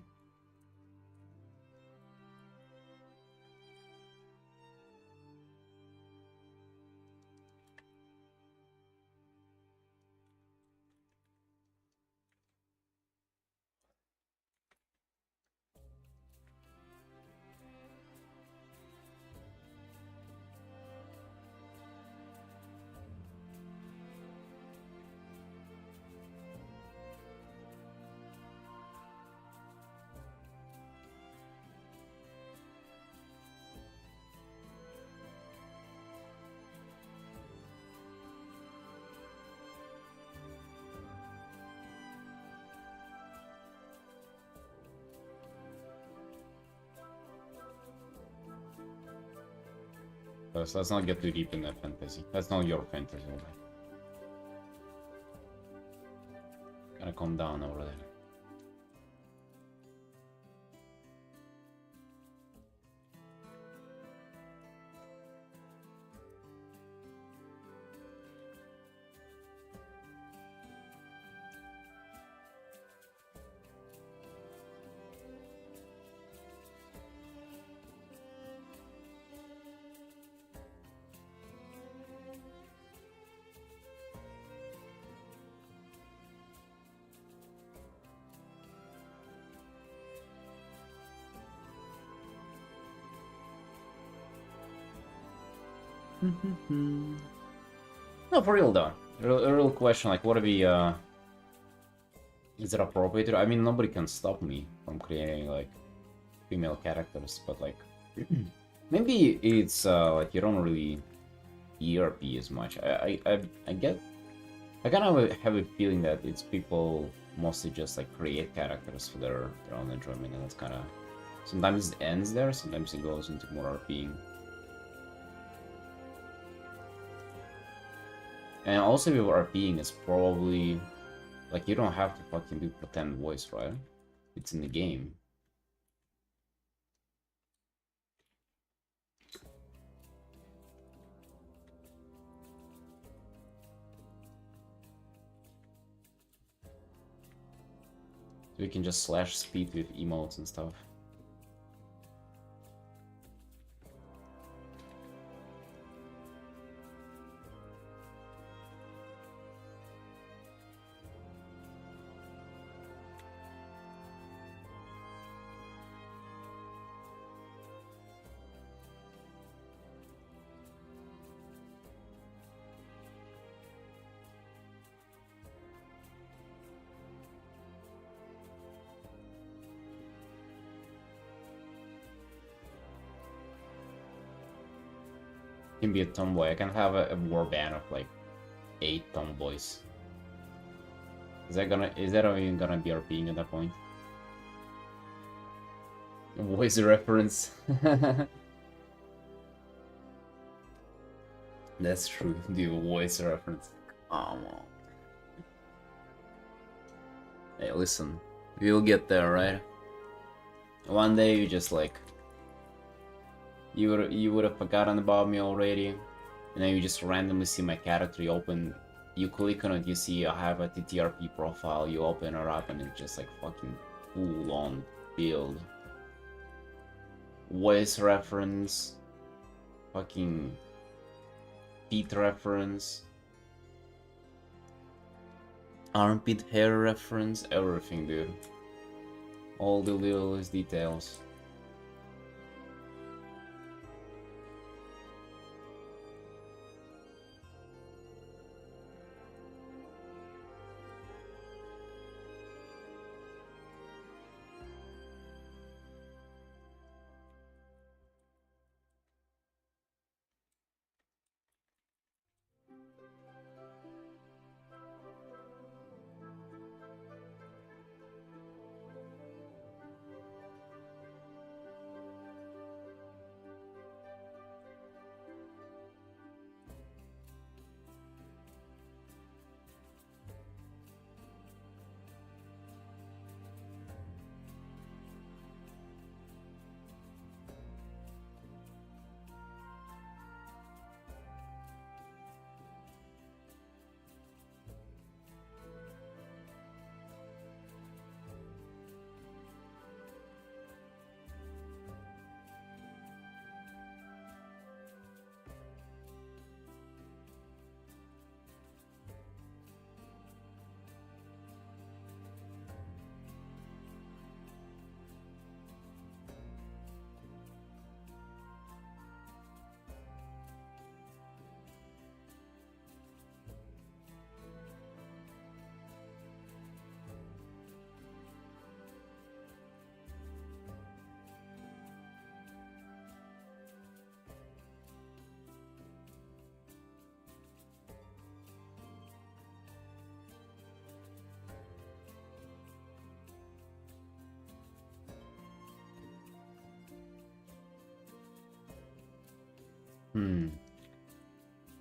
Let's not get too deep in that fantasy. That's not your fantasy. Gotta calm down over there. No, for real though. A real question, like, what are we, is it appropriate? I mean, nobody can stop me from creating, like, female characters, but, like, maybe it's, like, you don't really ERP as much. I get, I kind of have a feeling that it's people mostly just, like, create characters for their own enjoyment, and that's kind of, sometimes it ends there, sometimes it goes into more RPing. And also with RPing, it's probably like you don't have to fucking do pretend voice, right? It's in the game. So you can just slash speed with emotes and stuff. Can be a tomboy. I can have a war band of like 8 tomboys. Is that even gonna be RPing at that point? Voice reference. That's true, the voice reference. Come on. Hey, listen. We'll get there, right? One day you just like you would have forgotten about me already, and then you just randomly see my character. You click on it, you see I have a TTRP profile. You open her up, and it's just like fucking full on build. Voice reference, fucking feet reference, armpit hair reference, everything, dude. All the littlest details.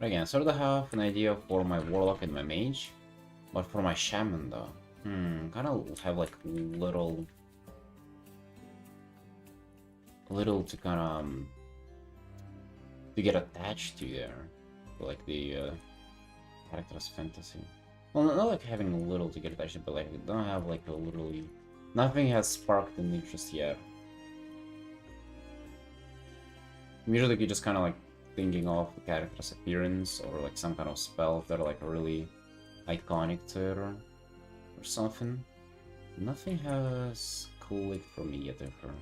Again, sort of have an idea for my warlock and my mage, but for my shaman though, kind of have like little to kind of to get attached to there, like the character's fantasy. Well, not like having a little to get attached to, but like don't have like a literally nothing has sparked an interest yet. Usually you just kind of like thinking of the character's appearance or like some kind of spell that are like really iconic to it or something. Nothing has clicked for me yet ever.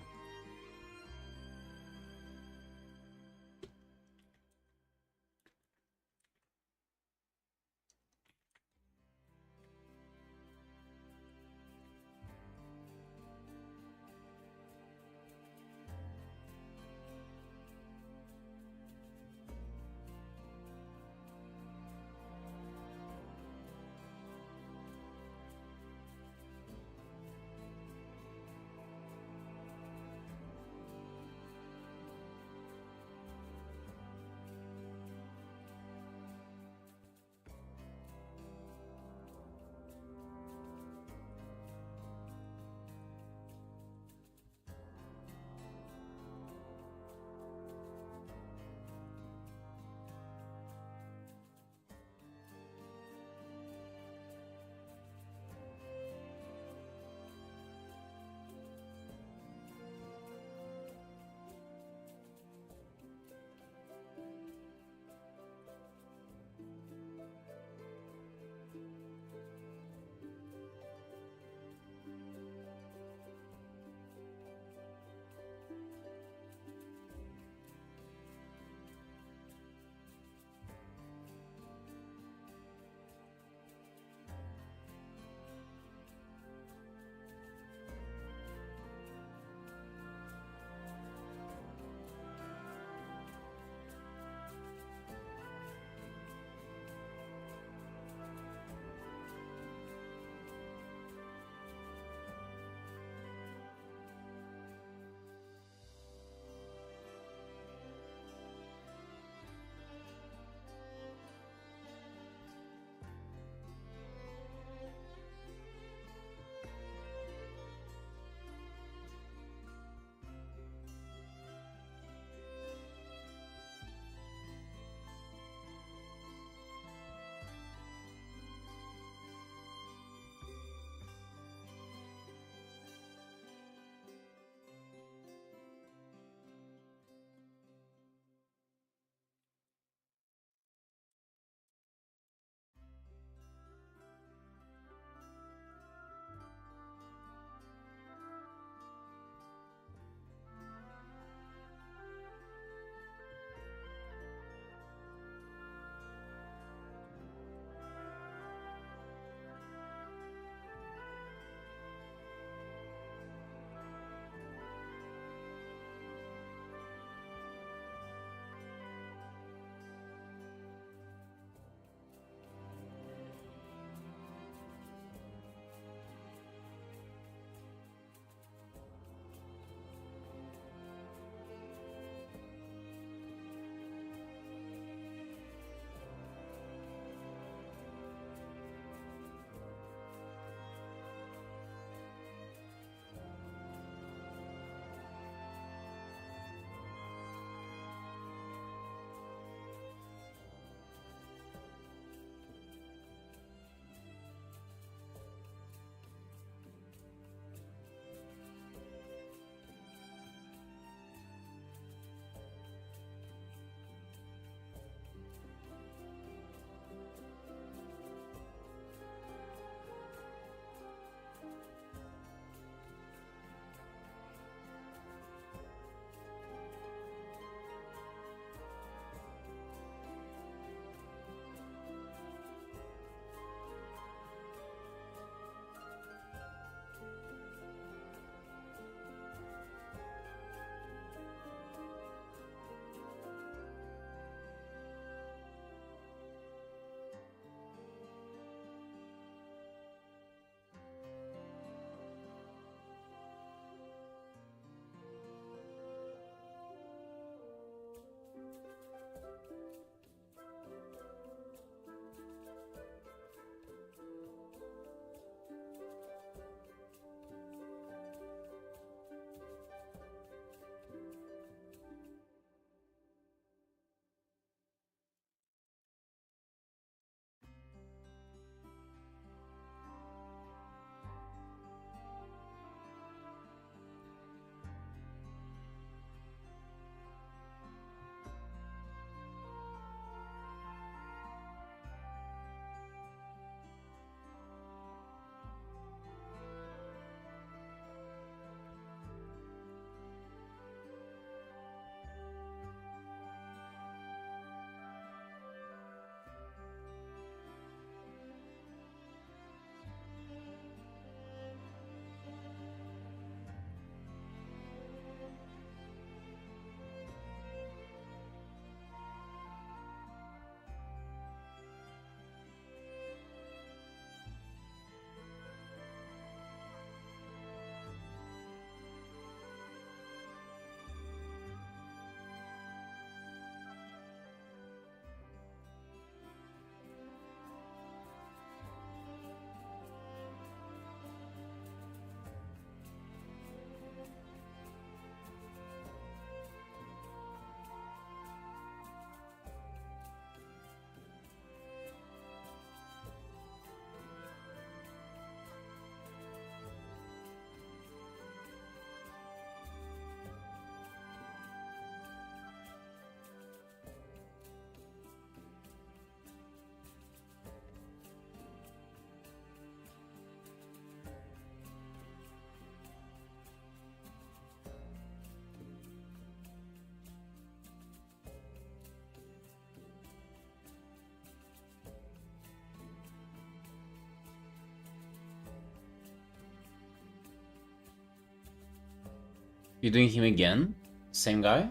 You doing him again? Same guy?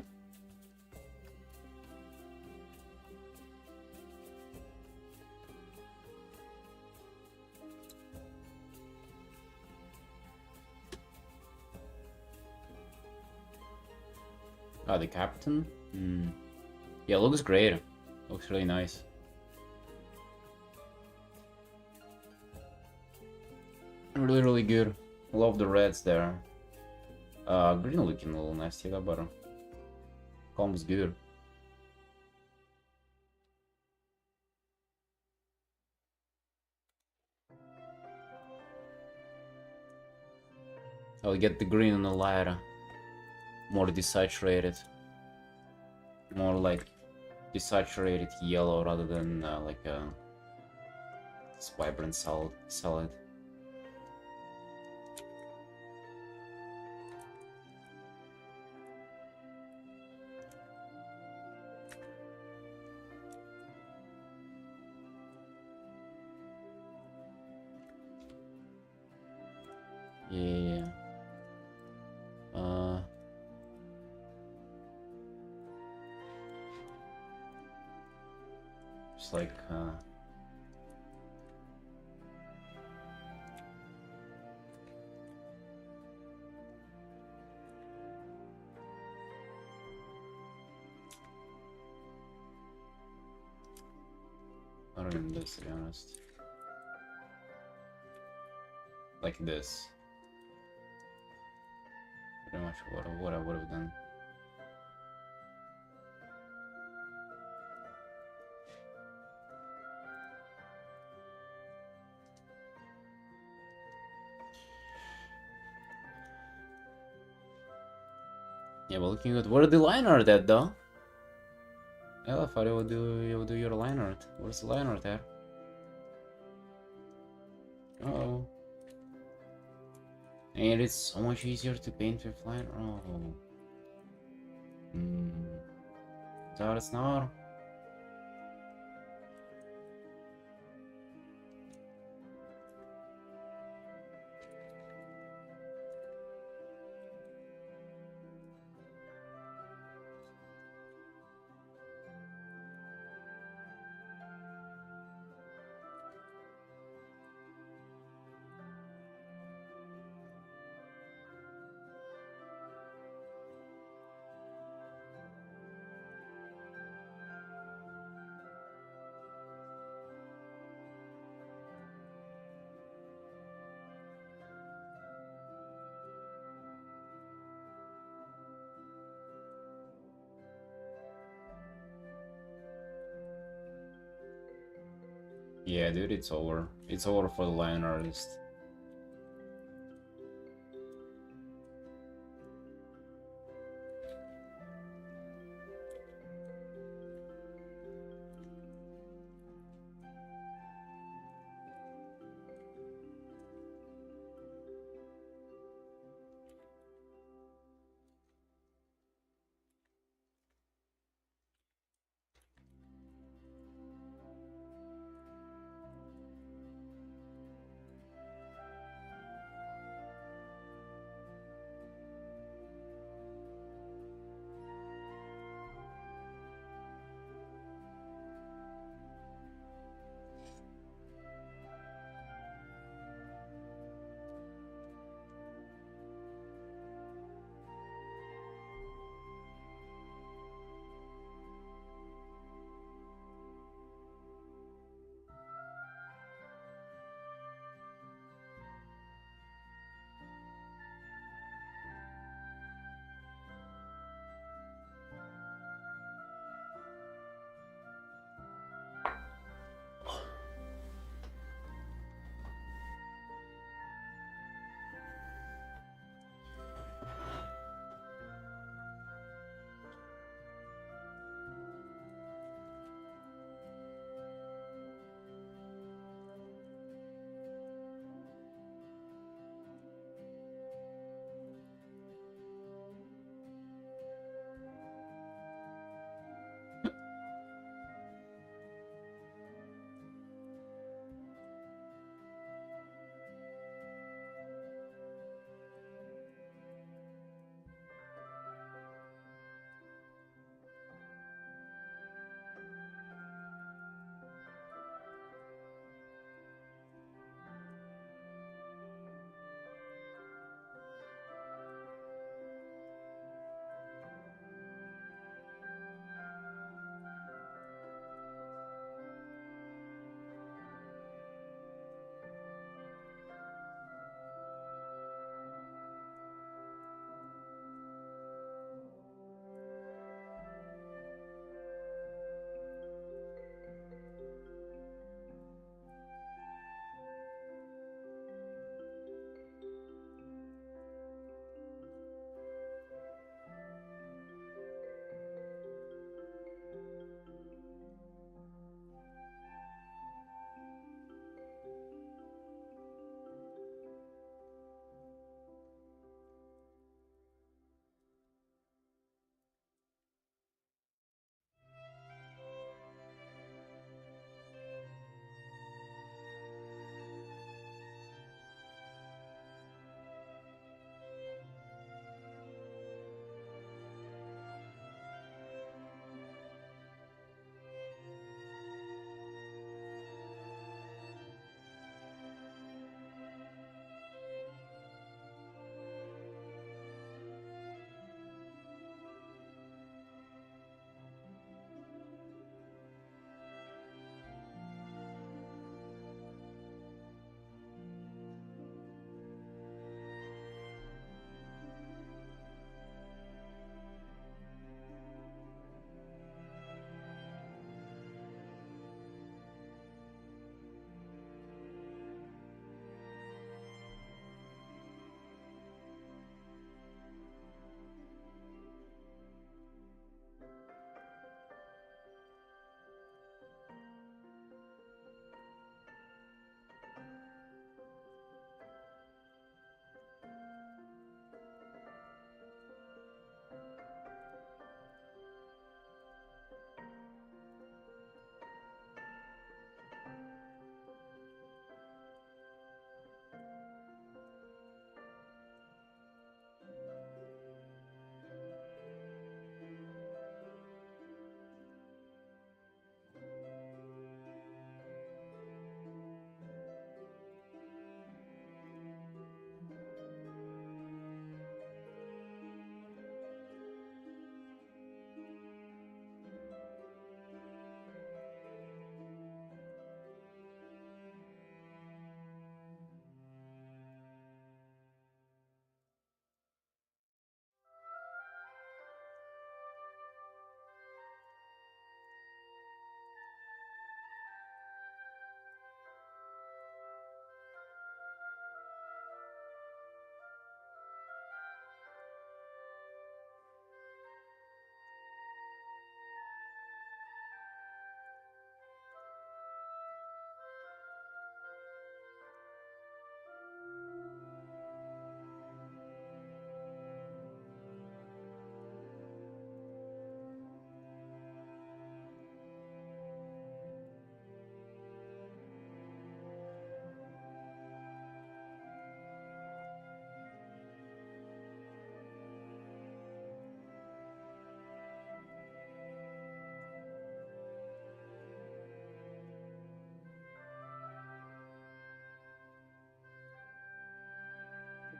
Ah, the captain? Hmm. Yeah, looks great. Looks really nice. Really, really good. Love the reds there. Green looking a little nasty, but comb's good. I'll get the green on the lighter. More desaturated. More like desaturated yellow rather than like a vibrant solid. Yeah. Just like I don't remember this, to be honest. Like this. Pretty much what I would have done. Yeah, but looking good. Where are the line art at though? Yeah, I thought you would do your line art. Where's the line art at? Uh oh. And it's so much easier to paint with line. Oh. That it's not. Yeah, dude, it's over. It's over for the line artist.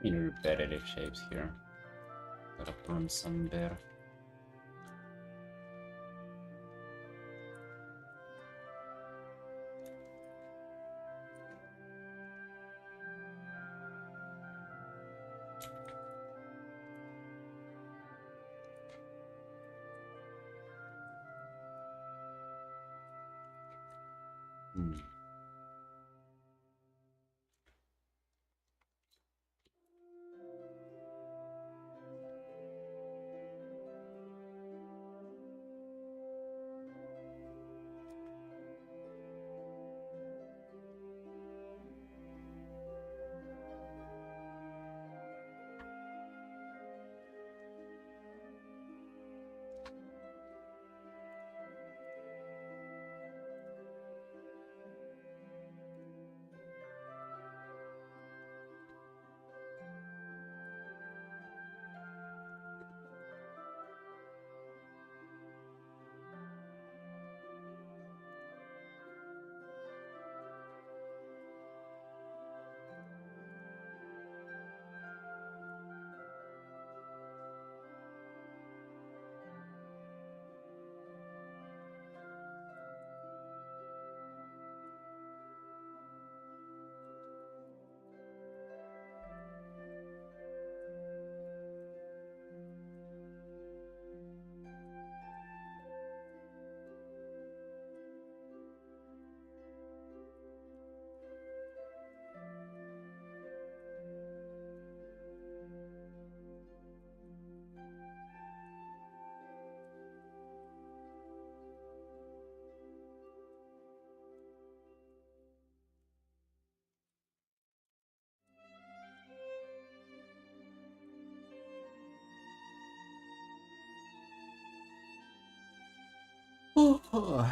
In repetitive shapes here. Gotta burn some bear. Hmm. Oh.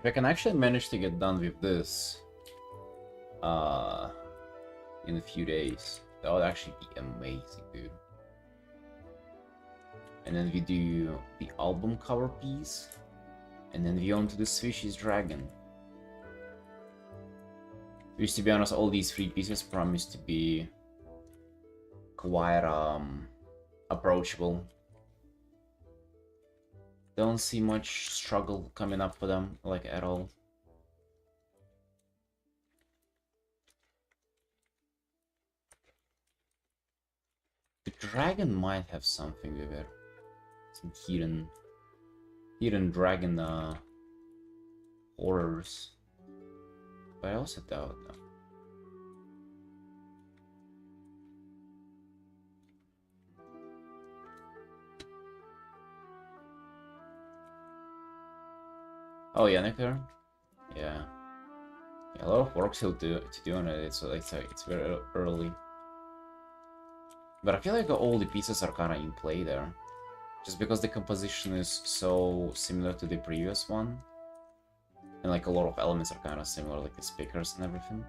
If I can actually manage to get done with this in a few days, that would actually be amazing, dude. And then we do the album cover piece, and then we on to the Swishy's Dragon. Which, to be honest, all these three pieces promise to be quite approachable. Don't see much struggle coming up for them, like, at all. The dragon might have something with it. Some hidden dragon horrors. But I also doubt that. Oh yeah, Nectar? Yeah. Yeah, a lot of work still to do on it, so it's very early. But I feel like all the pieces are kinda in play there. Just because the composition is so similar to the previous one. And like a lot of elements are kinda similar, like the speakers and everything.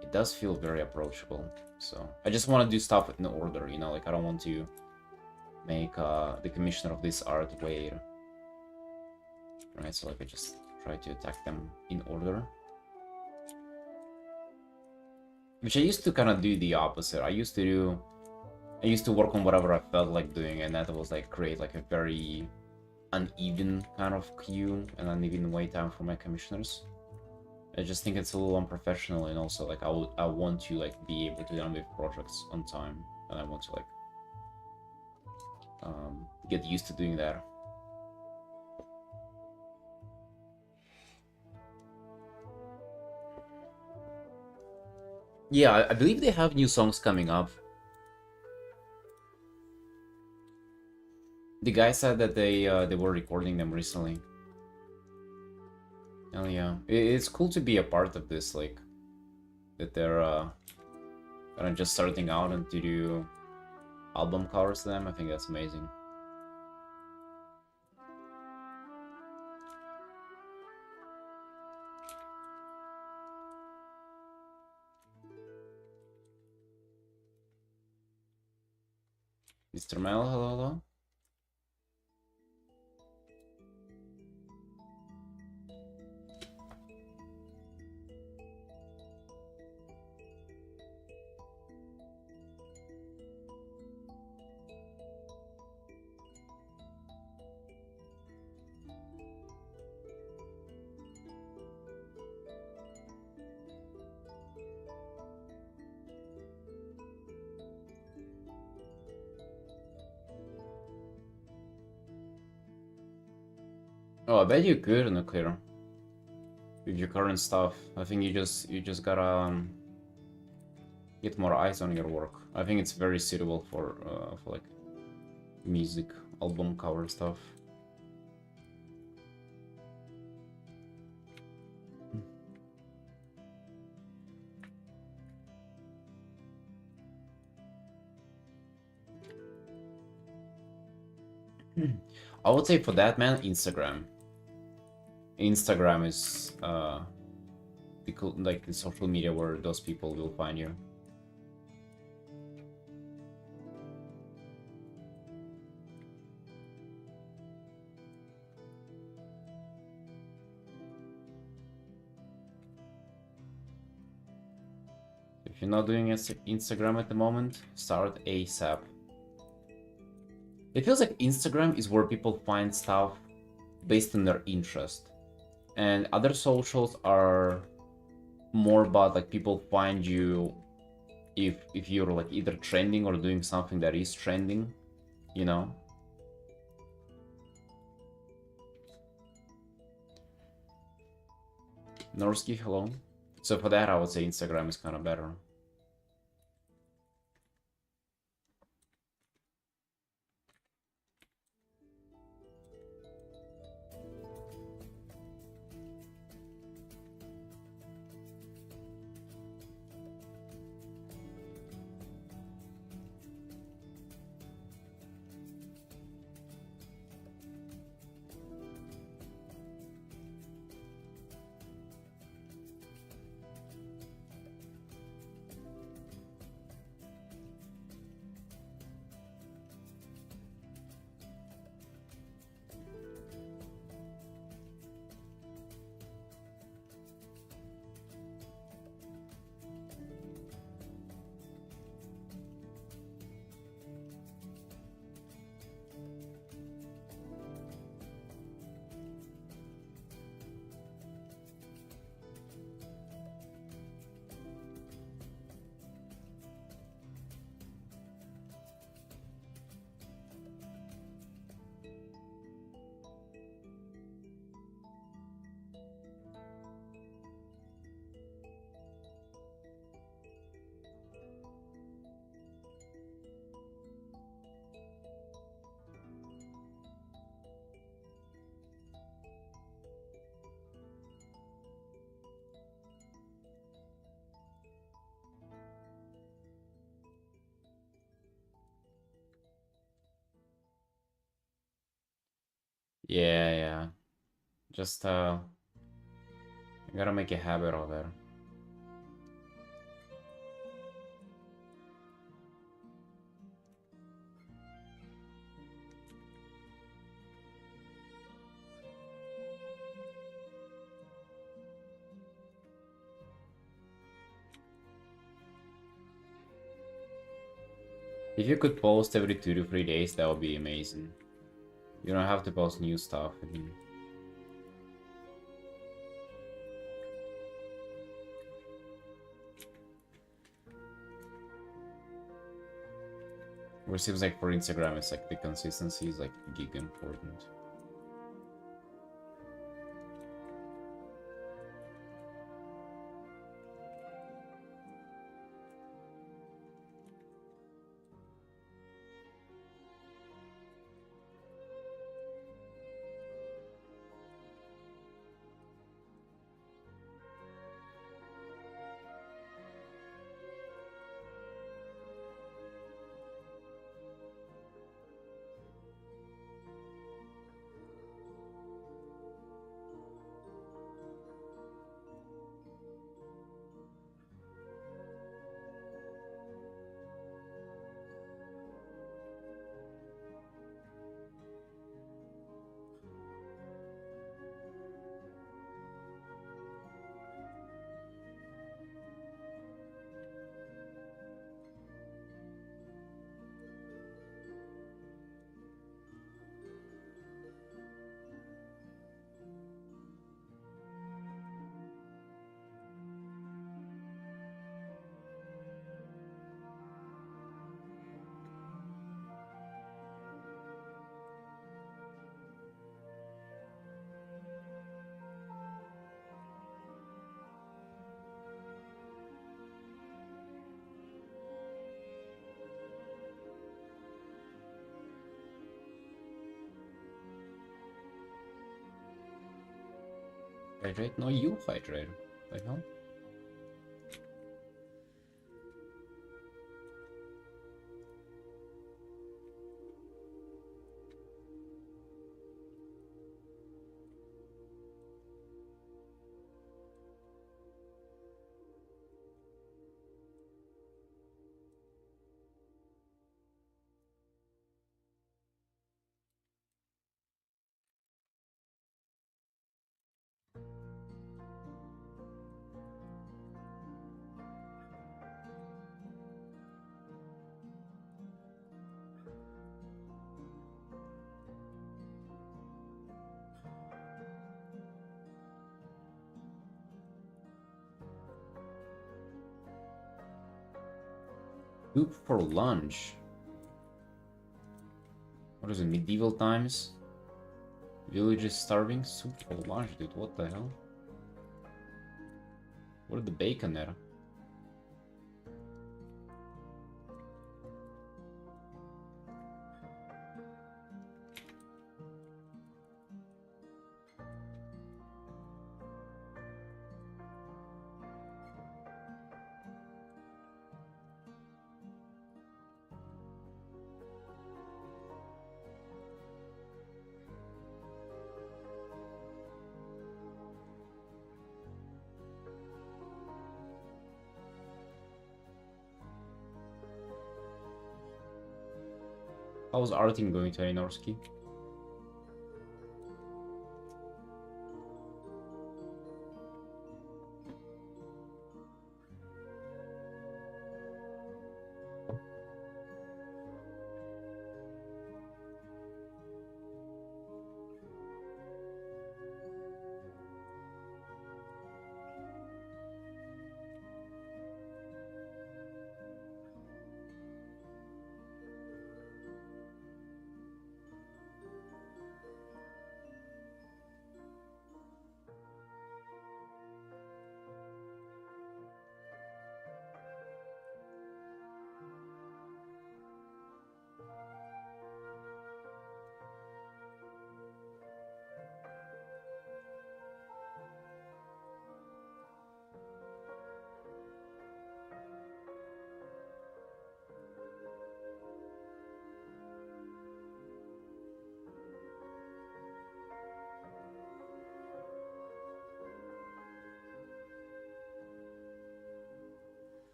It does feel very approachable. So I just wanna do stuff in order, you know, like I don't want to make the commissioner of this art wait. Right, so like I just try to attack them in order. Which I used to kind of do the opposite. I used to work on whatever I felt like doing, and that was like create like a very uneven kind of queue and uneven wait time for my commissioners. I just think it's a little unprofessional, and also like I want to like be able to done with projects on time, and I want to like get used to doing that. Yeah, I believe they have new songs coming up. The guy said that they were recording them recently. Oh yeah, it's cool to be a part of this, like that they're kind of just starting out and to do album covers to them. I think that's amazing. Mr. Mel, hello, hello. Oh, I bet you could, Nuclear. With your current stuff, I think you just gotta get more eyes on your work. I think it's very suitable for like music album cover stuff. I would say for that, man, Instagram. Instagram is like the social media where those people will find you. If you're not doing Instagram at the moment, start ASAP. It feels like Instagram is where people find stuff based on their interest, and other socials are more about like people find you if you're like either trending or doing something that is trending, you know. Norsky, hello. So for that, I would say Instagram is kind of better. Yeah, yeah. Just I gotta make a habit of it. If you could post every 2 to 3 days, that would be amazing. You don't have to post new stuff. I mean, or it seems like for Instagram, it's like the consistency is like gig important. Hydrate? No, you hydrate. Like, huh? Soup for lunch. What is it, medieval times? Villages starving? Soup for lunch, dude, what the hell? What is the bacon there? How's Artin going to Norski?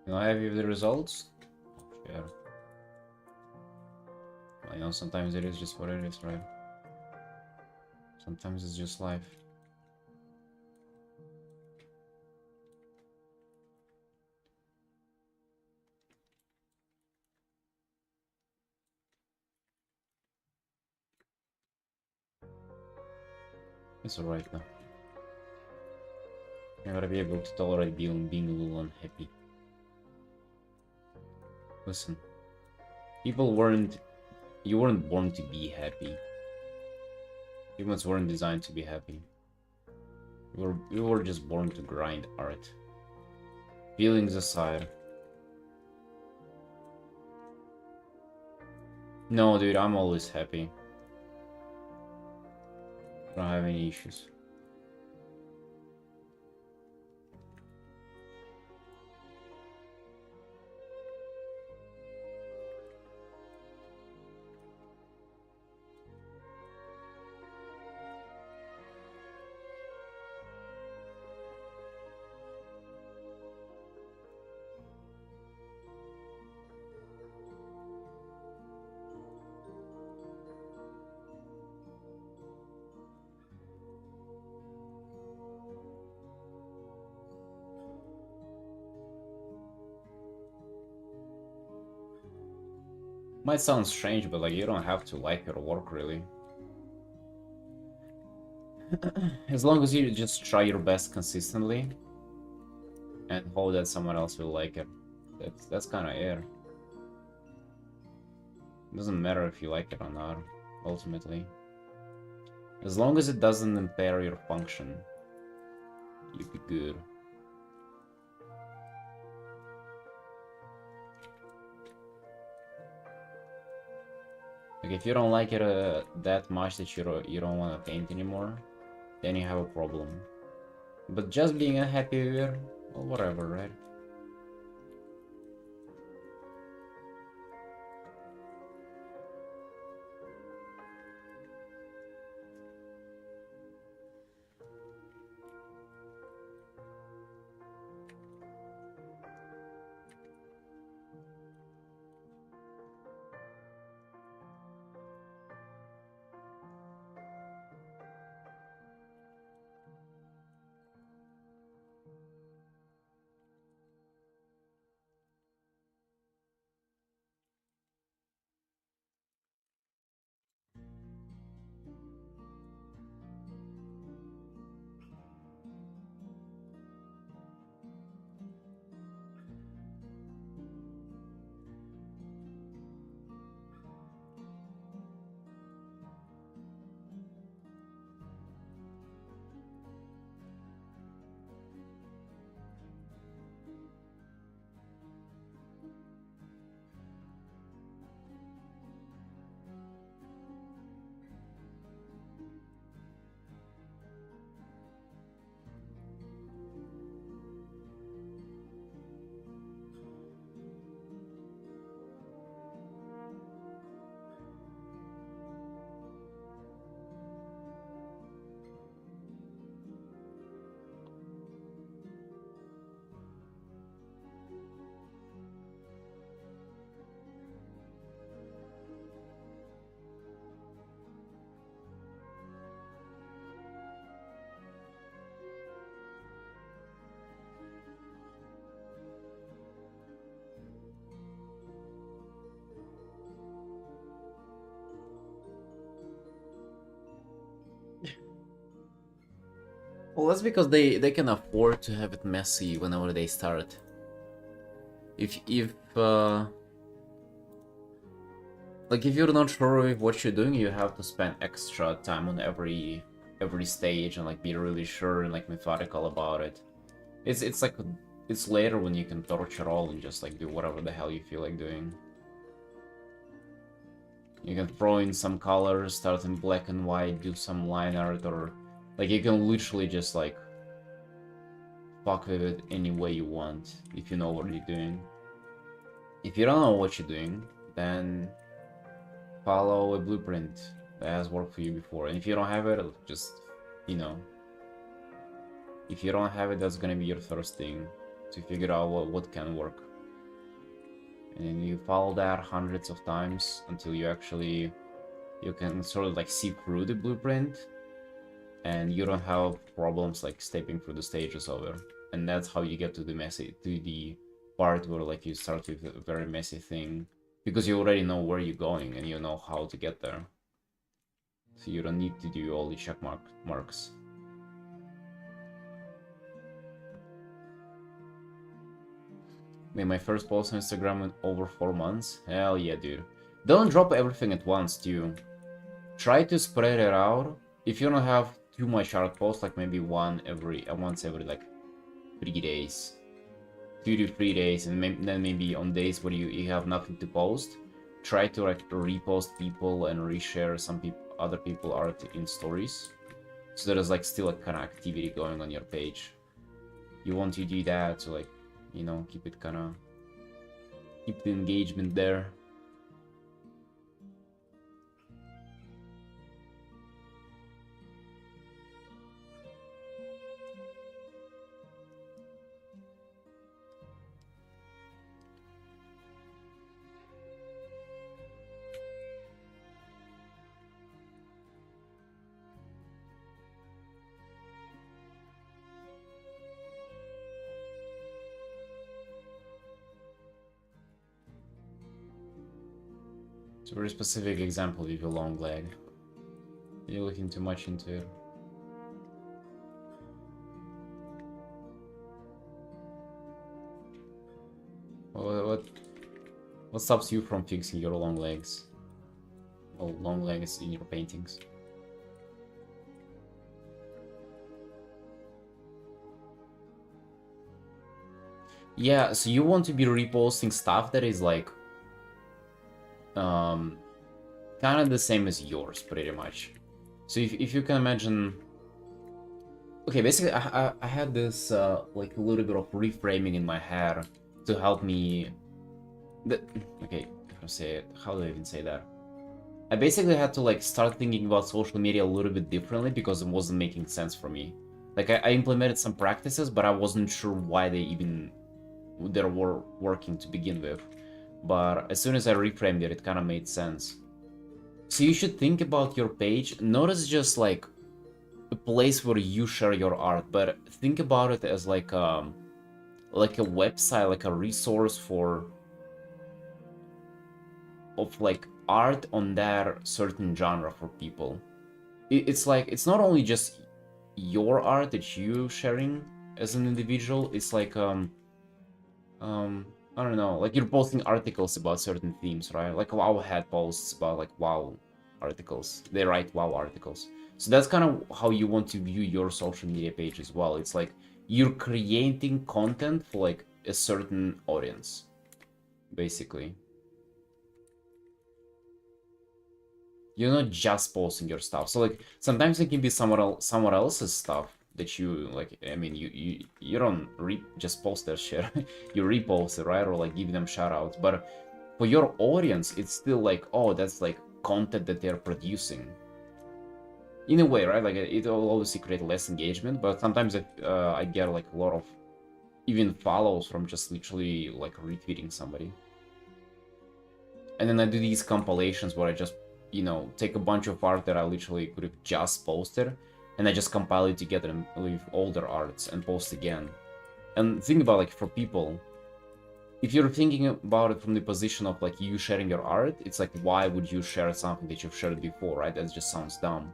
You're not happy with the results? Sure. Well, you know, sometimes it is just what it is, right? Sometimes it's just life. It's alright now. I gotta be able to tolerate being a little unhappy. Listen, people weren't... You weren't born to be happy. Humans weren't designed to be happy. We were just born to grind art. Feelings aside. No, dude, I'm always happy. I don't have any issues. Might sound strange, but like you don't have to like your work really. As long as you just try your best consistently and hope that someone else will like it. That's kind of it. It doesn't matter if you like it or not, ultimately. As long as it doesn't impair your function, you'll be good. Like if you don't like it that much that you don't want to paint anymore, then you have a problem. But just being unhappy with it, well, whatever, right? Well, that's because they can afford to have it messy whenever they start. If like if you're not sure with what you're doing, you have to spend extra time on every stage and like be really sure and like methodical about it. It's like it's later when you can torch it all and just like do whatever the hell you feel like doing. You can throw in some colors, start in black and white, do some line art, or like you can literally just like fuck with it any way you want if you know what you're doing. If you don't know what you're doing, then follow a blueprint that has worked for you before. And if you don't have it, just, you know, if you don't have it, that's gonna be your first thing to figure out what can work. and then you follow that hundreds of times until you can sort of like see through the blueprint, and you don't have problems like stepping through the stages over. And that's how you get to the part where like you start with a very messy thing, because you already know where you're going and you know how to get there. So you don't need to do all the check marks. Made my first post on Instagram in over 4 months. Hell yeah, dude. Don't drop everything at once, too. Try to spread it out. If you don't have too much art posts, like maybe once every like 3 days. 2 to 3 days, and then maybe on days where you have nothing to post, try to like repost people and reshare other people art in stories, so there's like still a kind of activity going on your page. You want to do that to like, you know, keep the engagement there. It's a very specific example with your long leg. You're looking too much into it. What stops you from fixing your long legs? Oh, long legs in your paintings. Yeah, so you want to be reposting stuff that is like kind of the same as yours, pretty much. So if you can imagine, okay, basically I had this like a little bit of reframing in my head to help me. Okay, how do I even say that? I basically had to like start thinking about social media a little bit differently because it wasn't making sense for me. Like I implemented some practices, but I wasn't sure why they were working to begin with. But as soon as I reframed it, it kind of made sense. So you should think about your page not as just like a place where you share your art, but think about it as like a website, like a resource of like art on that certain genre for people. It's like, it's not only just your art that you sharing as an individual, it's like I don't know, like you're posting articles about certain themes, right? Like WoW had posts about like WoW articles. They write WoW articles. So that's kind of how you want to view your social media page as well. It's like you're creating content for like a certain audience, basically. You're not just posting your stuff. So like sometimes it can be someone else's stuff that you like. I mean, you don't just post their shit. You repost it, right? Or like give them shout outs. But for your audience, it's still like, oh, that's like content that they're producing. In a way, right? Like it will obviously create less engagement, but sometimes I get like a lot of even follows from just literally like retweeting somebody. And then I do these compilations where I just, you know, take a bunch of art that I literally could have just posted, and I just compile it together with older arts and post again. And think about, like, for people, if you're thinking about it from the position of like you sharing your art, it's like, why would you share something that you've shared before, right? That just sounds dumb.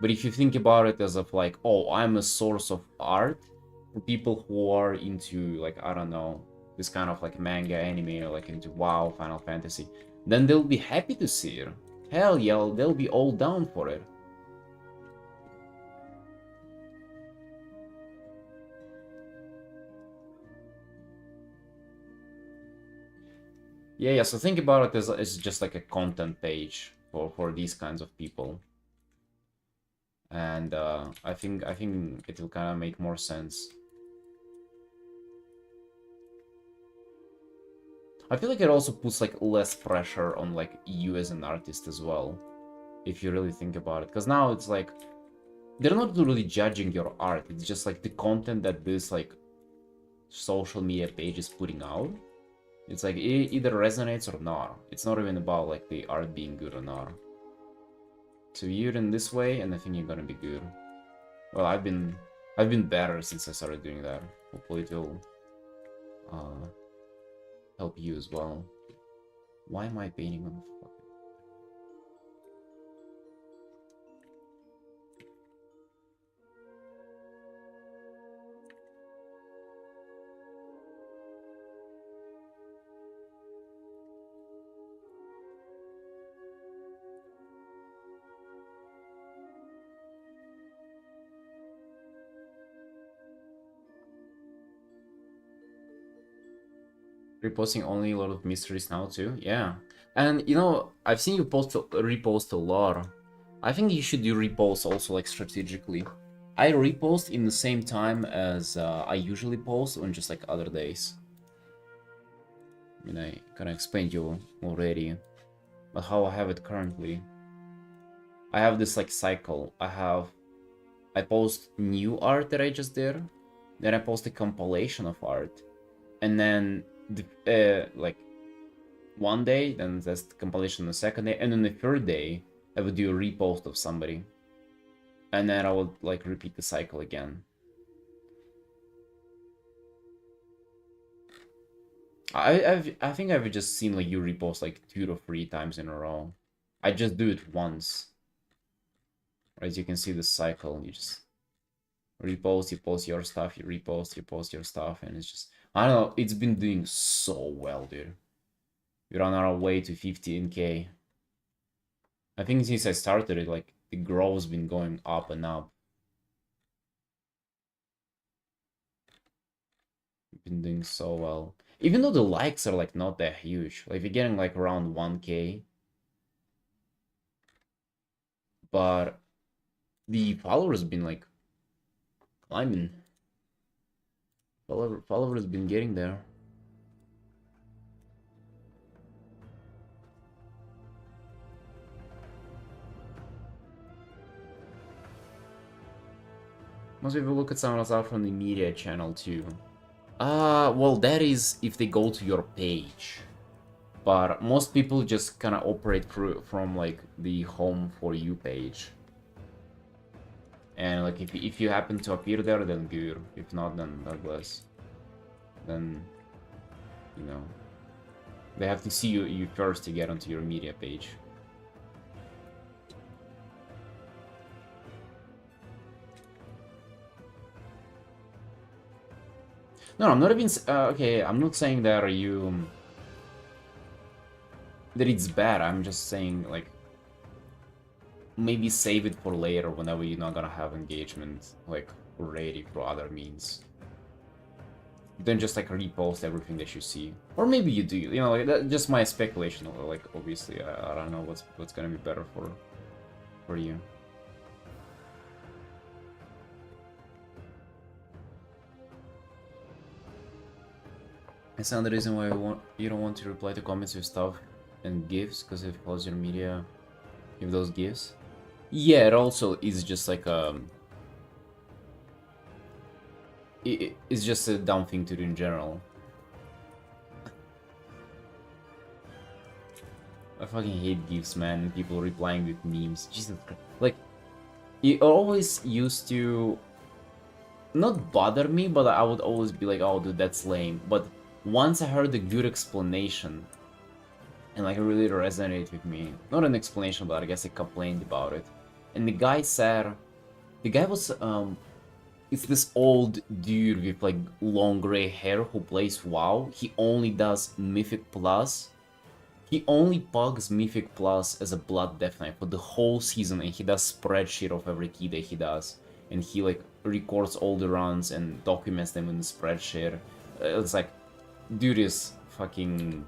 But if you think about it as of like, oh, I'm a source of art for people who are into, like, I don't know, this kind of like manga, anime, or like into WoW, Final Fantasy, then they'll be happy to see it. Hell yeah, they'll be all down for it. Yeah, so think about it as just like a content page for these kinds of people. And I think it will kind of make more sense. I feel like it also puts like less pressure on like you as an artist as well, if you really think about it. Because now it's like, they're not really judging your art, it's just like the content that this like social media page is putting out. It's like it either resonates or not. It's not even about like the art being good or not. So view it in this way, and I think you're gonna be good. Well, I've been better since I started doing that. Hopefully it will help you as well. Why am I painting on the fucking... Reposting only a lot of mysteries now too? Yeah. And you know, I've seen you repost a lot. I think you should do reposts also like strategically. I repost in the same time as I usually post on just like other days. I mean, I kind of explained you already, but how I have it currently. I have this like cycle. I post new art that I just did, then I post a compilation of art, and then like one day, then there's the compilation the second day, and then the third day I would do a repost of somebody, and then I would like repeat the cycle again. I think I've just seen like you repost like 2 to 3 times in a row. I just do it once. As you can see the cycle, you just repost, you post your stuff, you repost, you post your stuff, and it's just, I don't know, it's been doing so well, dude. We're on our way to 15k. I think since I started it, like, the growth's been going up and up. We've been doing so well. Even though the likes are, like, not that huge. Like, we're getting, like, around 1k. But the followers been, like, climbing. Followers been getting there. Most people look at someone else out from the media channel too. Well, that is if they go to your page. But most people just kind of operate from like the home for you page. And like if you happen to appear there, then good. If not, then God bless. Then, you know, they have to see you first to get onto your media page. No, I'm not even... okay, I'm not saying that that it's bad. I'm just saying, like, maybe save it for later whenever you're not gonna have engagement, like, already for other means. Then just, like, repost everything that you see. Or maybe you do, you know, like, that's just my speculation. Like, obviously, I don't know what's gonna be better for you. It's not the reason why you don't want to reply to comments with stuff and GIFs, because it follows your media with those GIFs. Yeah, it also is just like it's just a dumb thing to do in general. I fucking hate GIFs, man, and people replying with memes. Jesus Christ. Like, it always used to not bother me, but I would always be like, oh dude, that's lame. But once I heard a good explanation, and like it really resonated with me. Not an explanation, but I guess I complained about it. And the guy said, the guy was it's this old dude with like long gray hair who plays WoW. He only does Mythic Plus. He only pugs Mythic Plus as a Blood Death Knight for the whole season, and he does spreadsheet of every key that he does. And he like records all the runs and documents them in the spreadsheet. It's like, dude is fucking...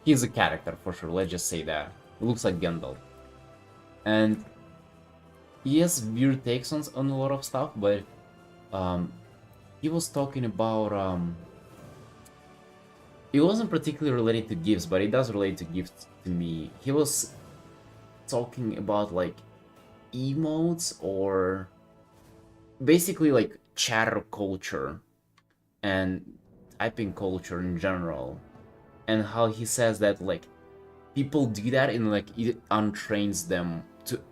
He's a character for sure, let's just say that. He looks like Gandalf. And he has weird takes on a lot of stuff, but he was talking about it wasn't particularly related to gifts, but it does relate to gifts to me. He was talking about like emotes, or basically like chatter culture, and typing culture in general, and how he says that like people do that and like it untrains them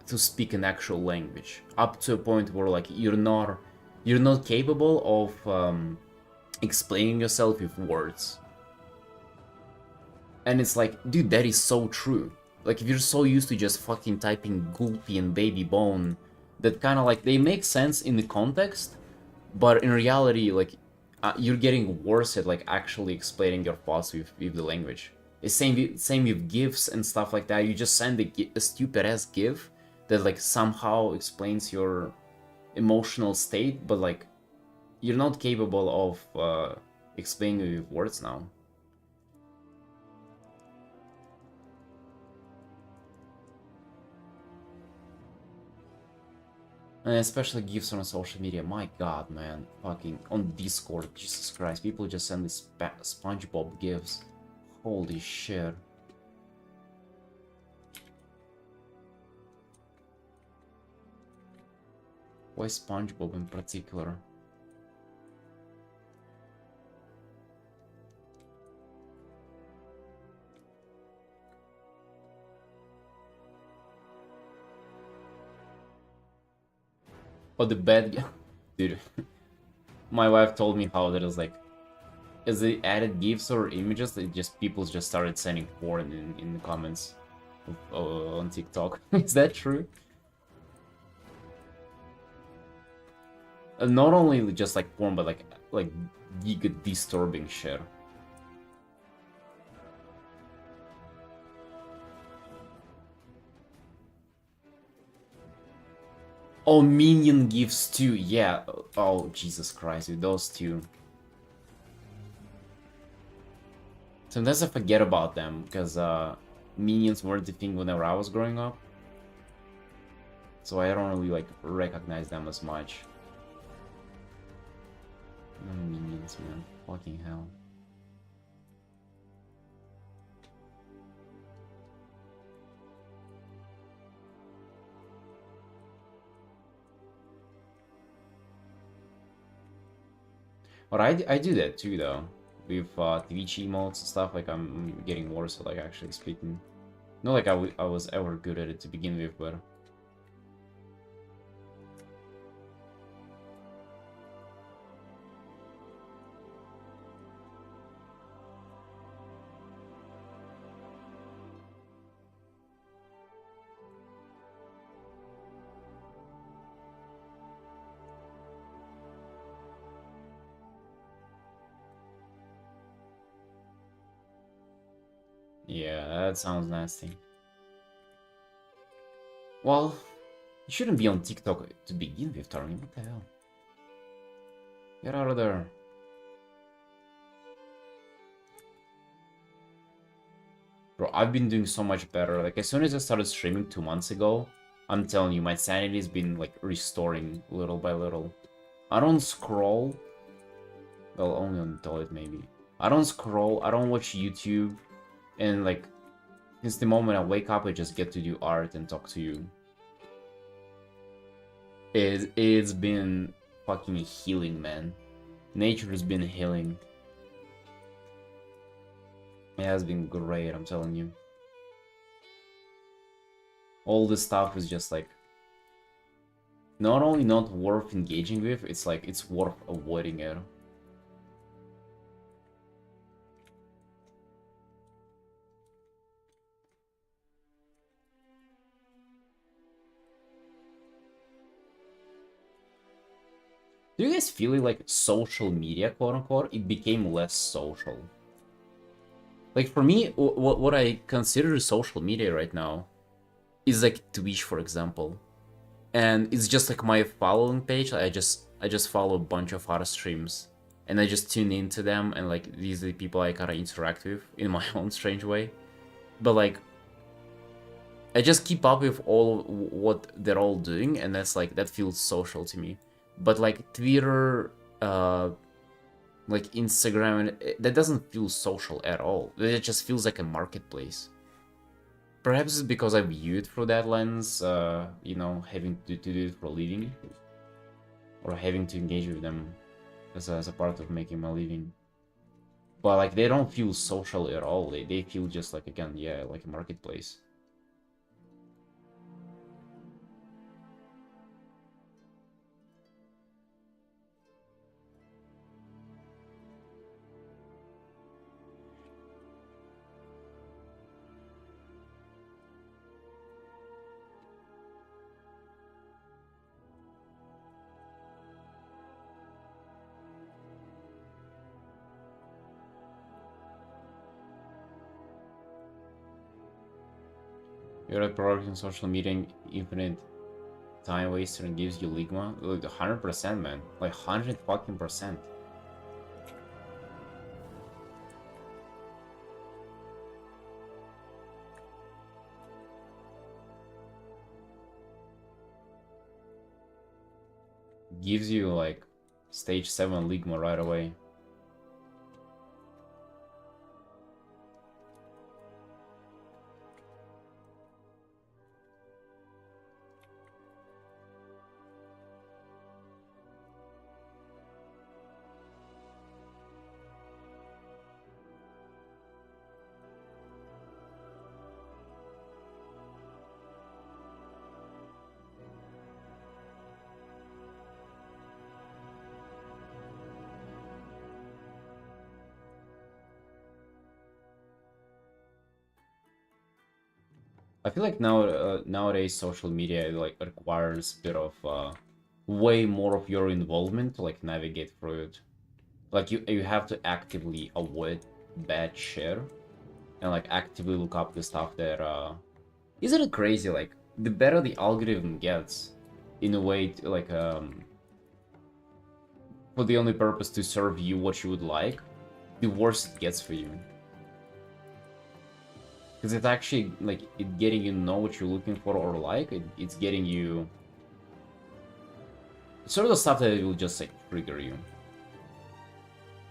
to speak an actual language up to a point where like you're not capable of explaining yourself with words. And it's like, dude, that is so true. Like, if you're so used to just fucking typing Gulpy and Baby Bone, that kind of like, they make sense in the context, but in reality, like, you're getting worse at like actually explaining your thoughts with the language. It's same with GIFs and stuff like that. You just send a stupid ass GIF that like somehow explains your emotional state, but like, you're not capable of explaining it with words now. And especially GIFs on social media. My god, man. Fucking on Discord. Jesus Christ. People just send these SpongeBob GIFs. Holy shit. Why SpongeBob in particular? Oh, the bad... Dude. My wife told me how that is like... As they added GIFs or images, people just started sending porn in the comments on TikTok. Is that true? Not only just like porn, but like disturbing shit. Oh, Minion GIFs too, yeah. Oh, Jesus Christ, dude, those two. Sometimes I forget about them, because Minions weren't the thing whenever I was growing up. So I don't really, like, recognize them as much. Minions, man. Fucking hell. But I do that too, though. With Twitch emotes and stuff, like, I'm getting worse at, like, actually speaking. Not like I was ever good at it to begin with, but... Yeah, that sounds nasty. Well, you shouldn't be on TikTok to begin with, Tony. What the hell? Get out of there. Bro, I've been doing so much better. Like, as soon as I started streaming 2 months ago, I'm telling you, my sanity's been, like, restoring little by little. I don't scroll. Well, only on the toilet, maybe. I don't scroll, I don't watch YouTube. And, like, since the moment I wake up, I just get to do art and talk to you. It's been fucking healing, man. Nature has been healing. It has been great, I'm telling you. All this stuff is just like... not only not worth engaging with, it's like, it's worth avoiding it. Do you guys feel like social media, quote unquote, it became less social? Like, for me, what I consider social media right now is like Twitch, for example. And it's just like my following page. I just follow a bunch of other streams. And I just tune into them, and like, these are the people I kinda interact with in my own strange way. But like, I just keep up with all what they're all doing, and that's like, that feels social to me. But like Twitter, like Instagram, that doesn't feel social at all. It just feels like a marketplace. Perhaps it's because I view it through that lens, you know, having to do it for a living. Or having to engage with them as a part of making my living. But like they don't feel social at all. They feel just like, again, yeah, like a marketplace. You're a product in social media, infinite time waster and gives you Ligma. Like 100%, man. Like 100%. Gives you like stage 7 Ligma right away. I feel like nowadays social media like requires a bit of way more of your involvement to like navigate through it. Like you have to actively avoid bad share and like actively look up the stuff that isn't it crazy, like the better the algorithm gets in a way to, like for the only purpose to serve you what you would like, the worse it gets for you. Because it's actually, like, it getting you know what you're looking for or like, it's getting you... It's sort of the stuff that it will just, like, trigger you.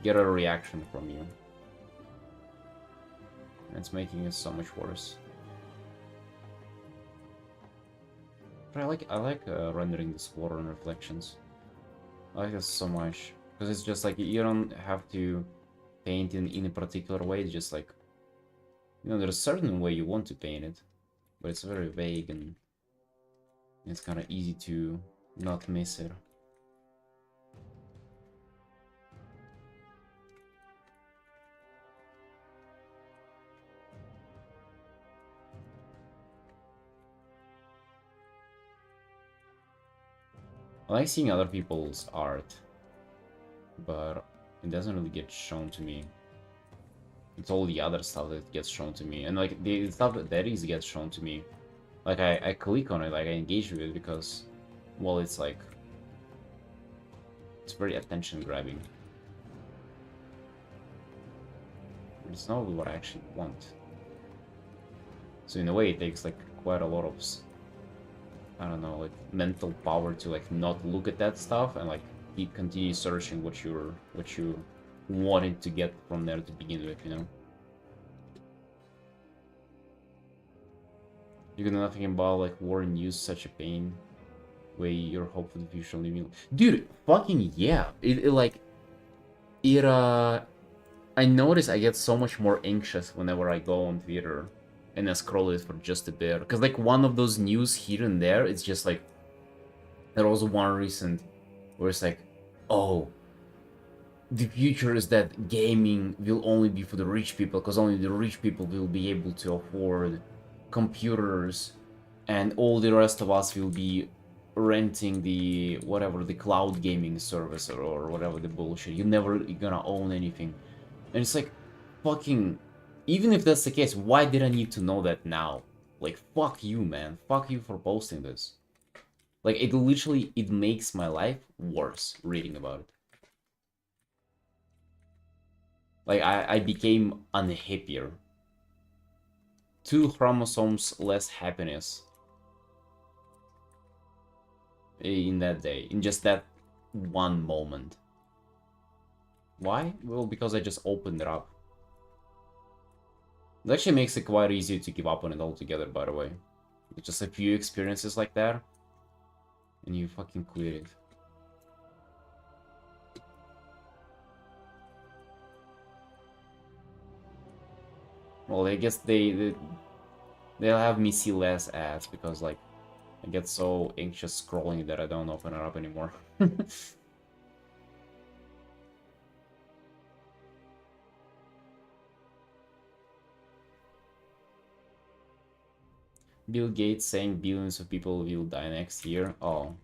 Get a reaction from you. And it's making it so much worse. But I like rendering this water and reflections. I like this so much. Because it's just like, you don't have to paint in a particular way, it's just like... You know, there's a certain way you want to paint it, but it's very vague and it's kind of easy to not miss it. I like seeing other people's art, but it doesn't really get shown to me. It's all the other stuff that gets shown to me, and like the stuff that is gets shown to me, like I click on it, like I engage with it because, well, it's like, it's very attention grabbing. It's not what I actually want. So in a way, it takes like quite a lot of, I don't know, like mental power to like not look at that stuff and like continue searching what you wanted to get from there to begin with, you know. You can do nothing about like war and news, such a pain. Way your hope for the future living. Dude, fucking yeah. I notice I get so much more anxious whenever I go on Twitter and I scroll it for just a bit. Because like one of those news here and there, it's just like, there was one recent where it's like, oh, the future is that gaming will only be for the rich people, because only the rich people will be able to afford computers, and all the rest of us will be renting the whatever, the cloud gaming service or whatever the bullshit. You're never gonna own anything. And it's like, fucking, even if that's the case, why did I need to know that now? Like, fuck you, man. Fuck you for posting this. Like, it literally, it makes my life worse reading about it. Like, I became unhappier. 2 chromosomes less happiness in that day, in just that one moment. Why? Well, because I just opened it up. It actually makes it quite easy to give up on it altogether, by the way. Just a few experiences like that, and you fucking quit it. Well, I guess they'll have me see less ads because like I get so anxious scrolling that I don't open it up anymore. Bill Gates saying billions of people will die next year. Oh,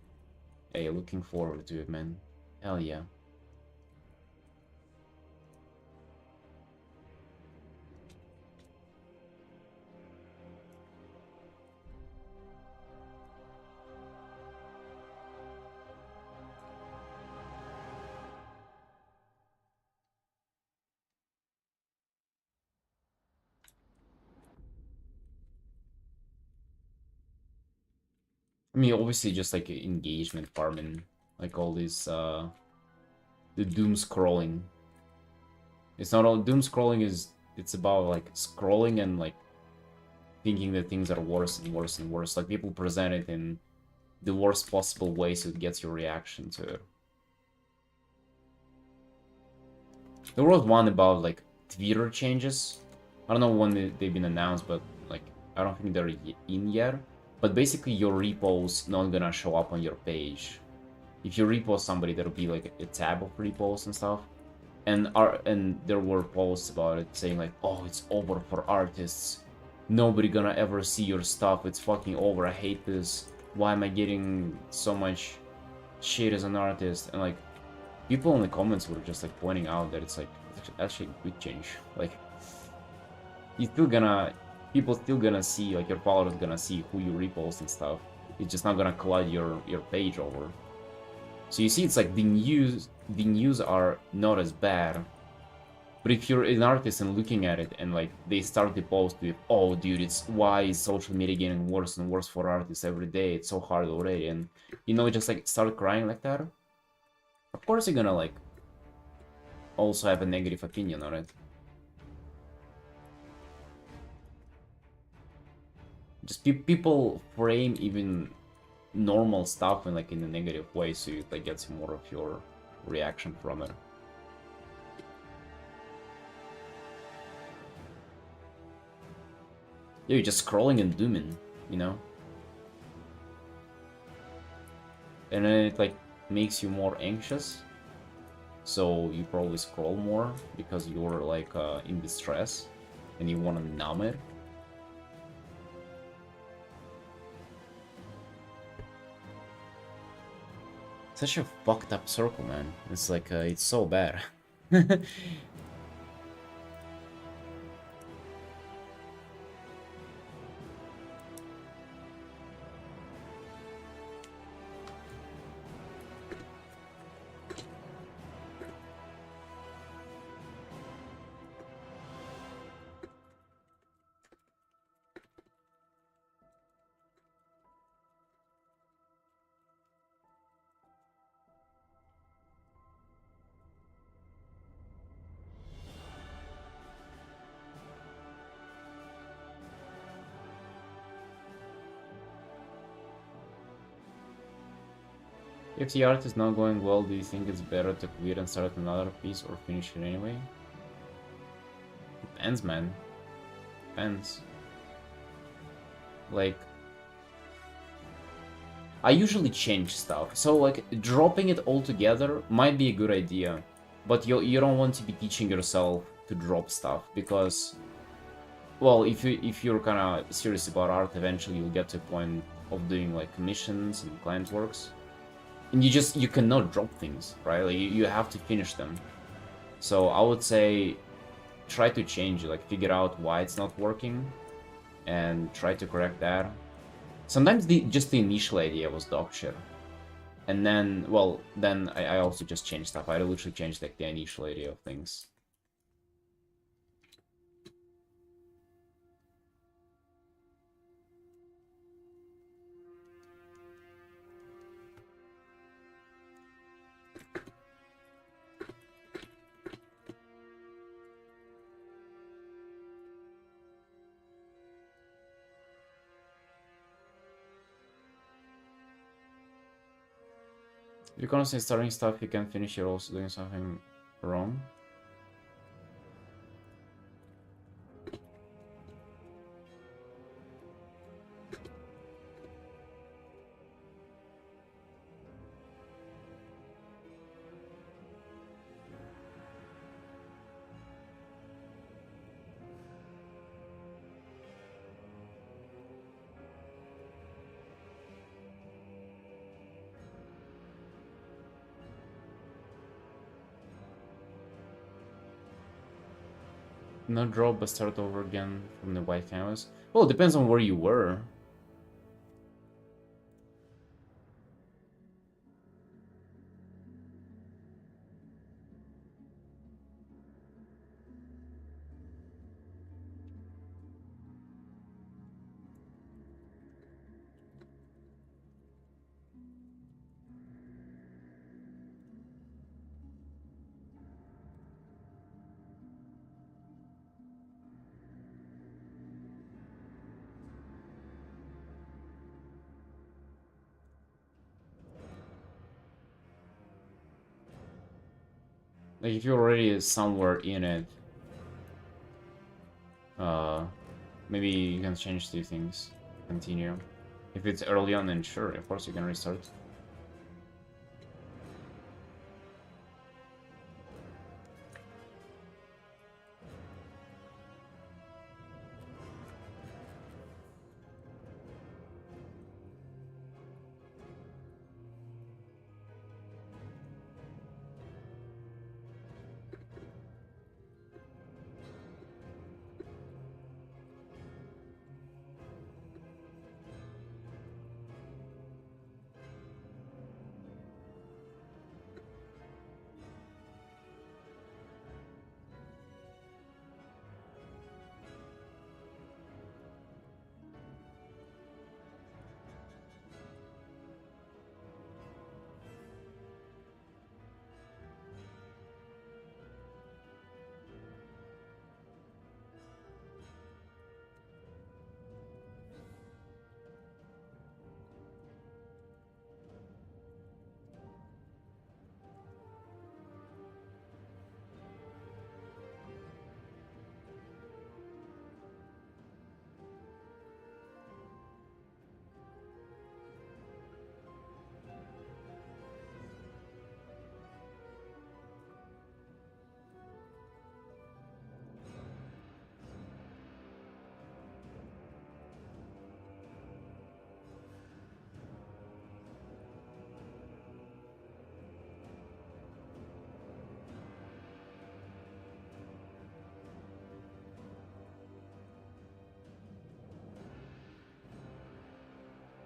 hey, looking forward to it, man. Hell yeah. I mean, obviously, just like engagement farming, like all this, the doom scrolling. It's not all doom scrolling is. It's about like scrolling and like thinking that things are worse and worse and worse. Like people present it in the worst possible way so it gets your reaction to it. There was one about like Twitter changes. I don't know when they've been announced, but like I don't think they're in yet. But basically, your repo's not gonna show up on your page. If you repost somebody, there'll be like a tab of reposts and stuff. And there were posts about it saying like, "Oh, it's over for artists. Nobody gonna ever see your stuff. It's fucking over. I hate this. Why am I getting so much shit as an artist?" And like, people in the comments were just like pointing out that it's like actually a good change. Like, you still gonna people still gonna see, like, your followers gonna see who you repost and stuff. It's just not gonna collide your page over. So you see, it's like the news are not as bad. But if you're an artist and looking at it and like they start the post with, "Oh dude, it's why is social media getting worse and worse for artists every day? It's so hard already," and just like start crying like that, of course you're gonna like also have a negative opinion on it. Just people frame even normal stuff in like in a negative way, so it like gets more of your reaction from it. Yeah, you're just scrolling and dooming, you know? And then it like makes you more anxious. So you probably scroll more because you're like in distress and you want to numb it. Such a fucked up circle, man. It's like, it's so bad. If the art is not going well, do you think it's better to quit and start another piece or finish it anyway? Depends, man. Depends. Like, I usually change stuff, so like dropping it altogether might be a good idea, but you don't want to be teaching yourself to drop stuff because, well, if you're kind of serious about art, eventually you'll get to a point of doing like commissions and client works, and you cannot drop things, right? Like you have to finish them. So I would say try to change it, like figure out why it's not working, and try to correct that. Sometimes just the initial idea was dog shit. And then, well, then I also just changed stuff. I literally changed like the initial idea of things. If you're constantly starting stuff you can't finish, you're also doing something wrong. No drop, but start over again from the white canvas. Well, it depends on where you were. Like, if you're already somewhere in it, uh, maybe you can change two things. Continue. If it's early on, then sure, of course you can restart.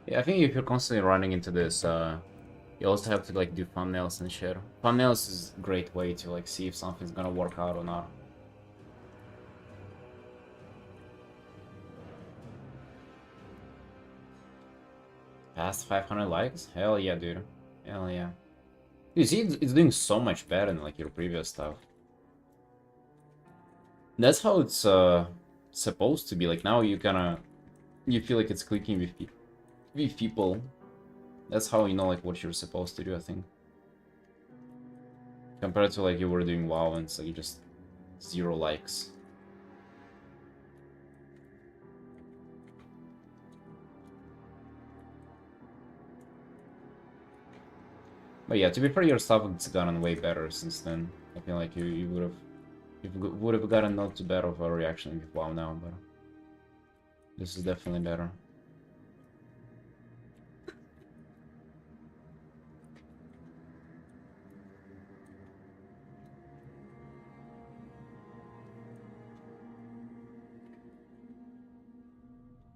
Yeah, I think if you're constantly running into this, you also have to like do thumbnails and shit. Thumbnails is a great way to like see if something's gonna work out or not. Past 500 likes? Hell yeah, dude. Hell yeah. You see, it's doing so much better than like your previous stuff. That's how it's supposed to be. Like now you feel like it's clicking with people. That's how you know like what you're supposed to do, I think. Compared to like you were doing WoW and it's like just 0 likes. But yeah, to be fair, your stuff has gotten way better since then. I feel like you would have gotten not too bad of a reaction with WoW now, but this is definitely better.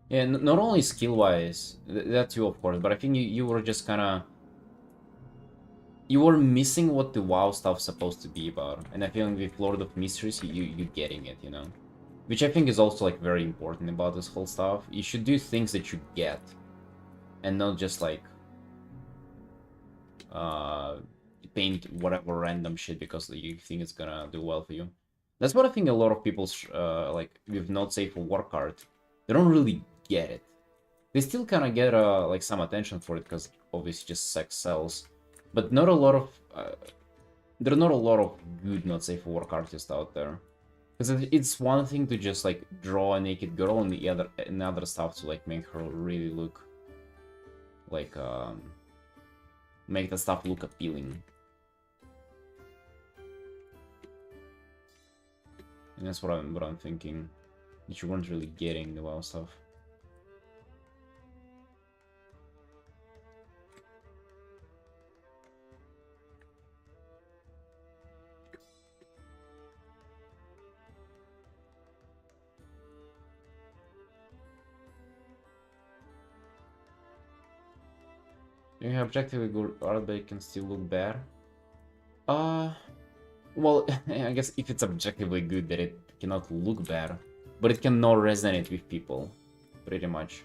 Yeah, not only skill-wise, that too, of course, but I think you were just kind of... You were missing what the WoW stuff's supposed to be about, and I feel like with Lord of Mysteries, you getting it, you know? Which I think is also, like, very important about this whole stuff. You should do things that you get, and not just, like, uh, paint whatever random shit because you think it's gonna do well for you. That's what I think a lot of people, like, with not safe for war card, they don't really get it. They still kind of get, like, some attention for it because obviously just sex sells. But not a lot of, there are not a lot of good not safe for work artists out there. Because it's one thing to just, like, draw a naked girl and the other stuff to, like, make her really look, like, make the stuff look appealing. And that's what I'm thinking. That you weren't really getting the WoW stuff. You have objectively good art, but it can still look bad. Well, I guess if it's objectively good, that it cannot look bad, but it cannot resonate with people, pretty much.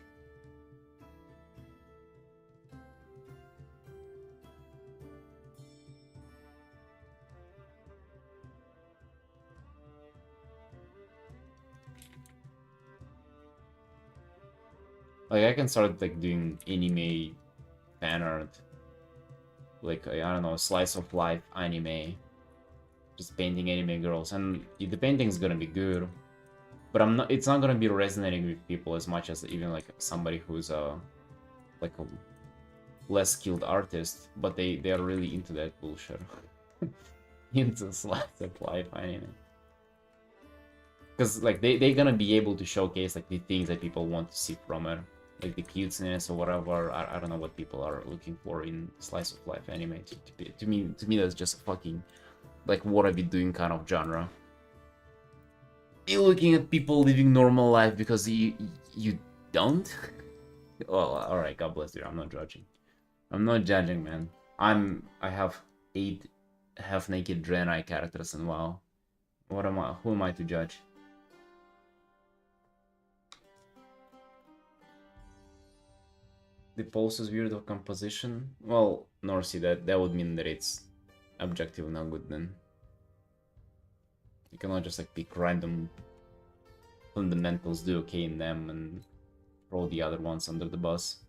Like, I can start, like, doing anime fan art. Like, I don't know, slice of life anime. Just painting anime girls, and the painting's gonna be good. But it's not gonna be resonating with people as much as even, like, somebody who's, like, a less skilled artist, but they are really into that bullshit. Into slice of life anime. Because, like, they're gonna be able to showcase, like, the things that people want to see from it. Like, the cuteness or whatever. I don't know what people are looking for in slice of life anime. To me, that's just fucking, like, what I've been doing kind of genre. You're looking at people living normal life because you don't? Well, alright, God bless you. I'm not judging. I'm not judging, man. I have 8 half-naked Draenei characters in WoW. What am I? Who am I to judge? The pulse is weird of composition. Well, Norsi, that would mean that it's objectively not good then. You cannot just, like, pick random fundamentals, do okay in them, and throw the other ones under the bus.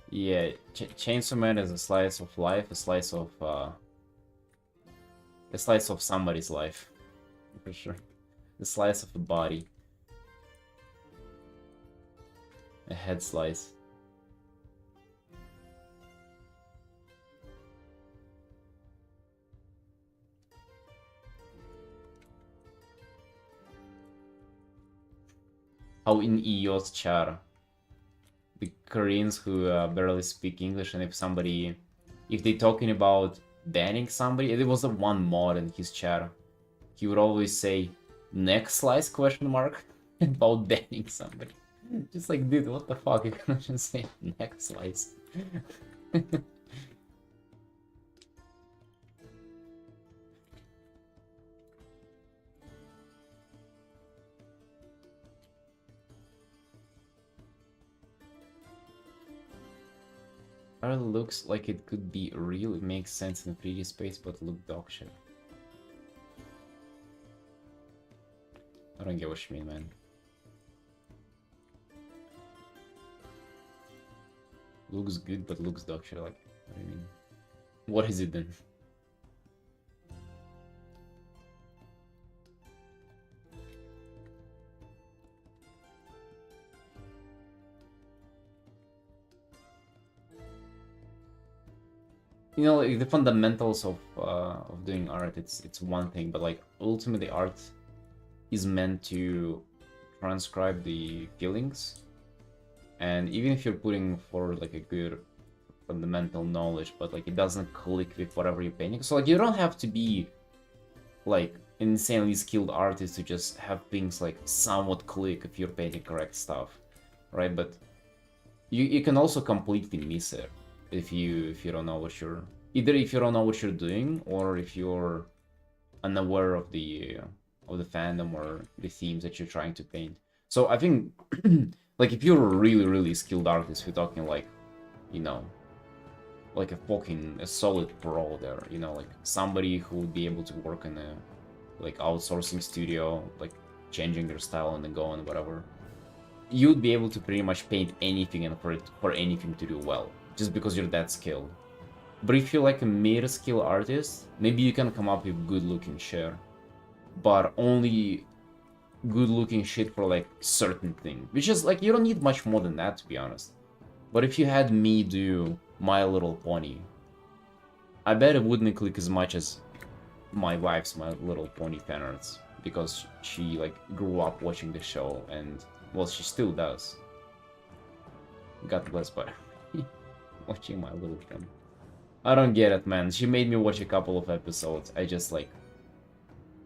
Yeah, Chainsaw Man is a slice of life, a slice of somebody's life, for sure. The slice of a body. A head slice. How in EOS chat, the Koreans who barely speak English, and if they talking about banning somebody, there was a one mod in his chat. He would always say, "Next slice?" question mark about banning somebody. Just like, dude, what the fuck? You can just say next slice. Art looks like it could be real. It makes sense in 3D space, but look dog shit. I don't get what you mean, man. Looks good, but looks dog shit. Like, what do you mean? What is it then? You know, like, the fundamentals of doing art, it's one thing, but, like, ultimately art is meant to transcribe the feelings. And even if you're putting forward, like, a good fundamental knowledge, but, like, it doesn't click with whatever you're painting. So, like, you don't have to be, like, an insanely skilled artist to just have things, like, somewhat click if you're painting correct stuff, right? But you can also completely miss it if you don't know what you're... Either if you don't know what you're doing, or if you're unaware of the fandom or the themes that you're trying to paint. So I think, like, if you're a really skilled artist, we're talking, like, you know, like a solid pro there, you know, like somebody who would be able to work in a, like, outsourcing studio, like, changing their style and then go and whatever. You'd be able to pretty much paint anything and for anything to do well, just because you're that skilled. But if you're, like, a mid-skill artist, maybe you can come up with good-looking shit, but only good-looking shit for, like, certain thing, which is, like, you don't need much more than that, to be honest. But if you had me do My Little Pony, I bet it wouldn't click as much as my wife's My Little Pony fan arts, because she, like, grew up watching the show, and, well, she still does. God bless, but watching My Little Pony. I don't get it, man. She made me watch a couple of episodes. I just, like,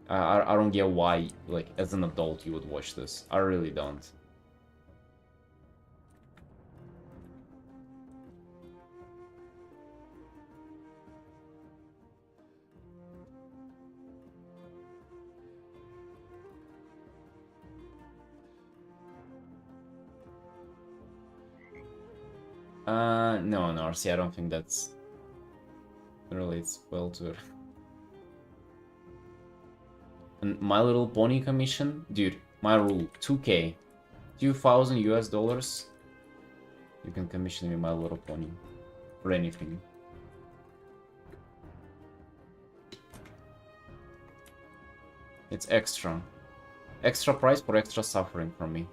I don't get why, like, as an adult you would watch this. I really don't. No, RC, I don't think that's relates well to it. And My Little Pony commission? Dude, my rule, 2K. 2,000 US dollars. You can commission me My Little Pony. For anything. It's extra. Extra price for extra suffering from me.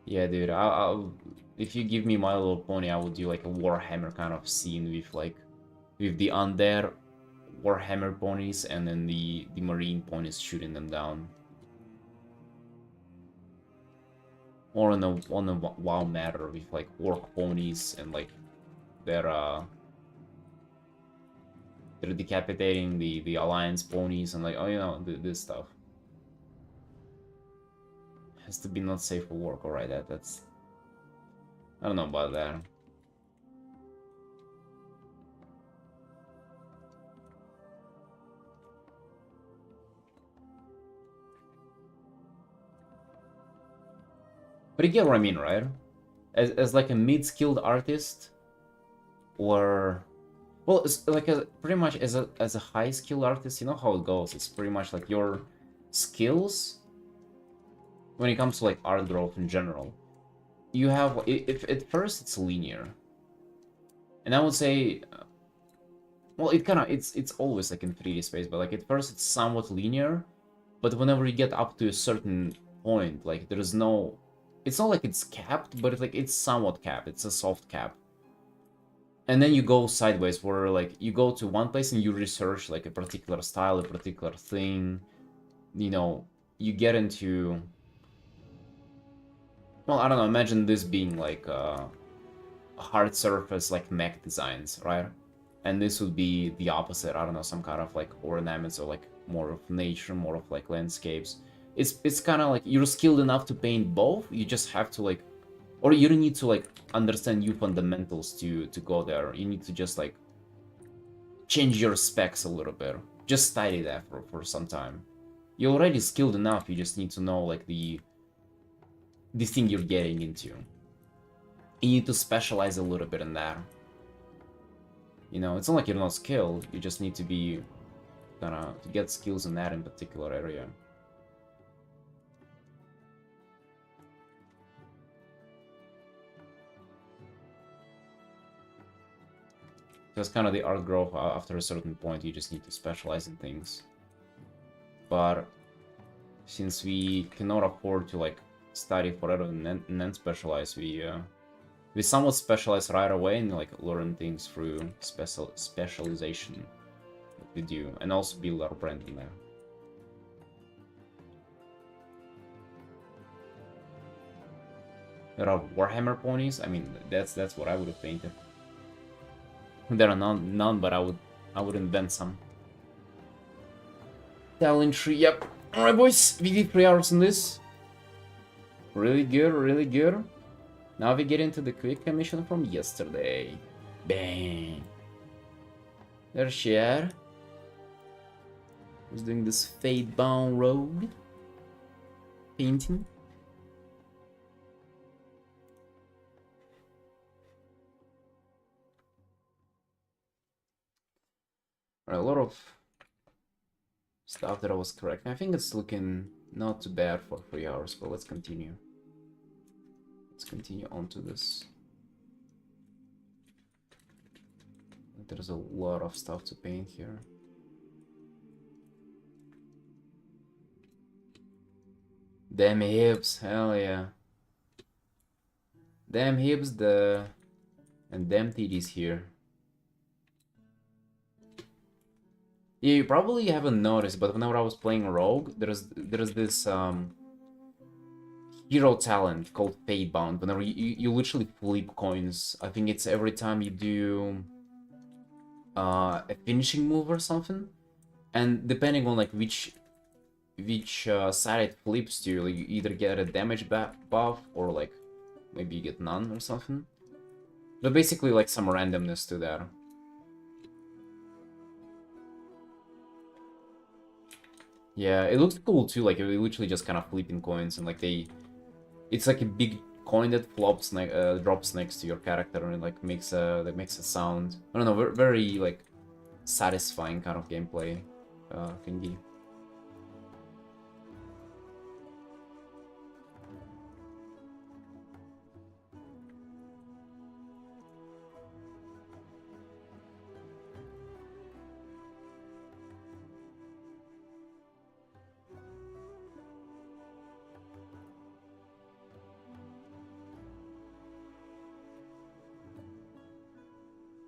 Yeah, dude, if you give me My Little Pony, I would do like a Warhammer kind of scene with like, with the undead Warhammer ponies and then the Marine ponies shooting them down. Or on a WoW matter with like Orc ponies and like they're decapitating the Alliance ponies and like, oh, you know, this stuff. Has to be not safe for work, alright, that's... I don't know about that. But you get what I mean, right? As like a mid-skilled artist, or... Well, it's like pretty much as a high-skilled artist, you know how it goes. It's pretty much like your skills, when it comes to like art growth in general, you have, if at first it's linear, and I would say, well, it's always like in 3D space, but like at first it's somewhat linear, but whenever you get up to a certain point, like there's no, it's not like it's capped, but it's somewhat capped. It's a soft cap. And then you go sideways, where like you go to one place and you research like a particular style, a particular thing, you know, you get into, well, I don't know, imagine this being like hard surface, like mech designs, right? And this would be the opposite, I don't know, some kind of like ornaments or like more of nature, more of like landscapes. It's kind of like you're skilled enough to paint both, you just have to like, or you don't need to like understand new fundamentals to go there. You need to just like change your specs a little bit. Just study that for some time. You're already skilled enough, you just need to know like the thing you're getting into. You need to specialize a little bit in that. You know, it's not like you're not skilled, you just need to be to get skills in that in particular area. That's kind of the art growth. After a certain point, you just need to specialize in things. But since we cannot afford to like study forever and then specialize, we somewhat specialize right away and like learn things through specialization that we do, and also build our brand in there. There are Warhammer ponies. I mean, that's what I would have painted. There are none, but I would invent some. Talent tree, yep. Alright, boys, we did 3 hours in this. Really good, really good. Now we get into the quick commission from yesterday. Bang. There's Cher. Who's doing this Fade-bound road painting. A lot of stuff that I was correct. I think it's looking not too bad for 3 hours, but let's continue. Let's continue on to this. There's a lot of stuff to paint here. Damn hips, hell yeah. Damn hips, and damn titties here. Yeah, you probably haven't noticed, but whenever I was playing Rogue, there's this hero talent called Fade-bound. Whenever you literally flip coins, I think it's every time you do a finishing move or something, and depending on like which side it flips to, like, you either get a damage buff or like maybe you get none or something. But basically like some randomness to that. Yeah, it looks cool too. Like, it literally just kind of flipping coins, and like it's like a big coin that flops, drops next to your character, and it like makes a sound. I don't know, very, very like satisfying kind of gameplay thingy.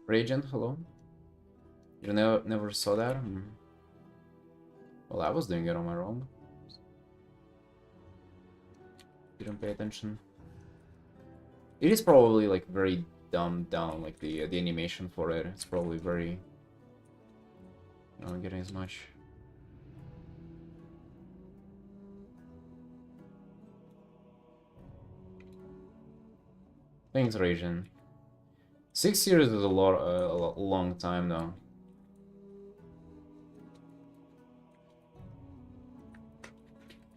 Ragent, hello. You never saw that? Hmm. Well, I was doing it on my own. Didn't pay attention. It is probably like very dumbed down, like the animation for it. It's probably very not getting as much. Thanks, Raging. 6 years is a long time though.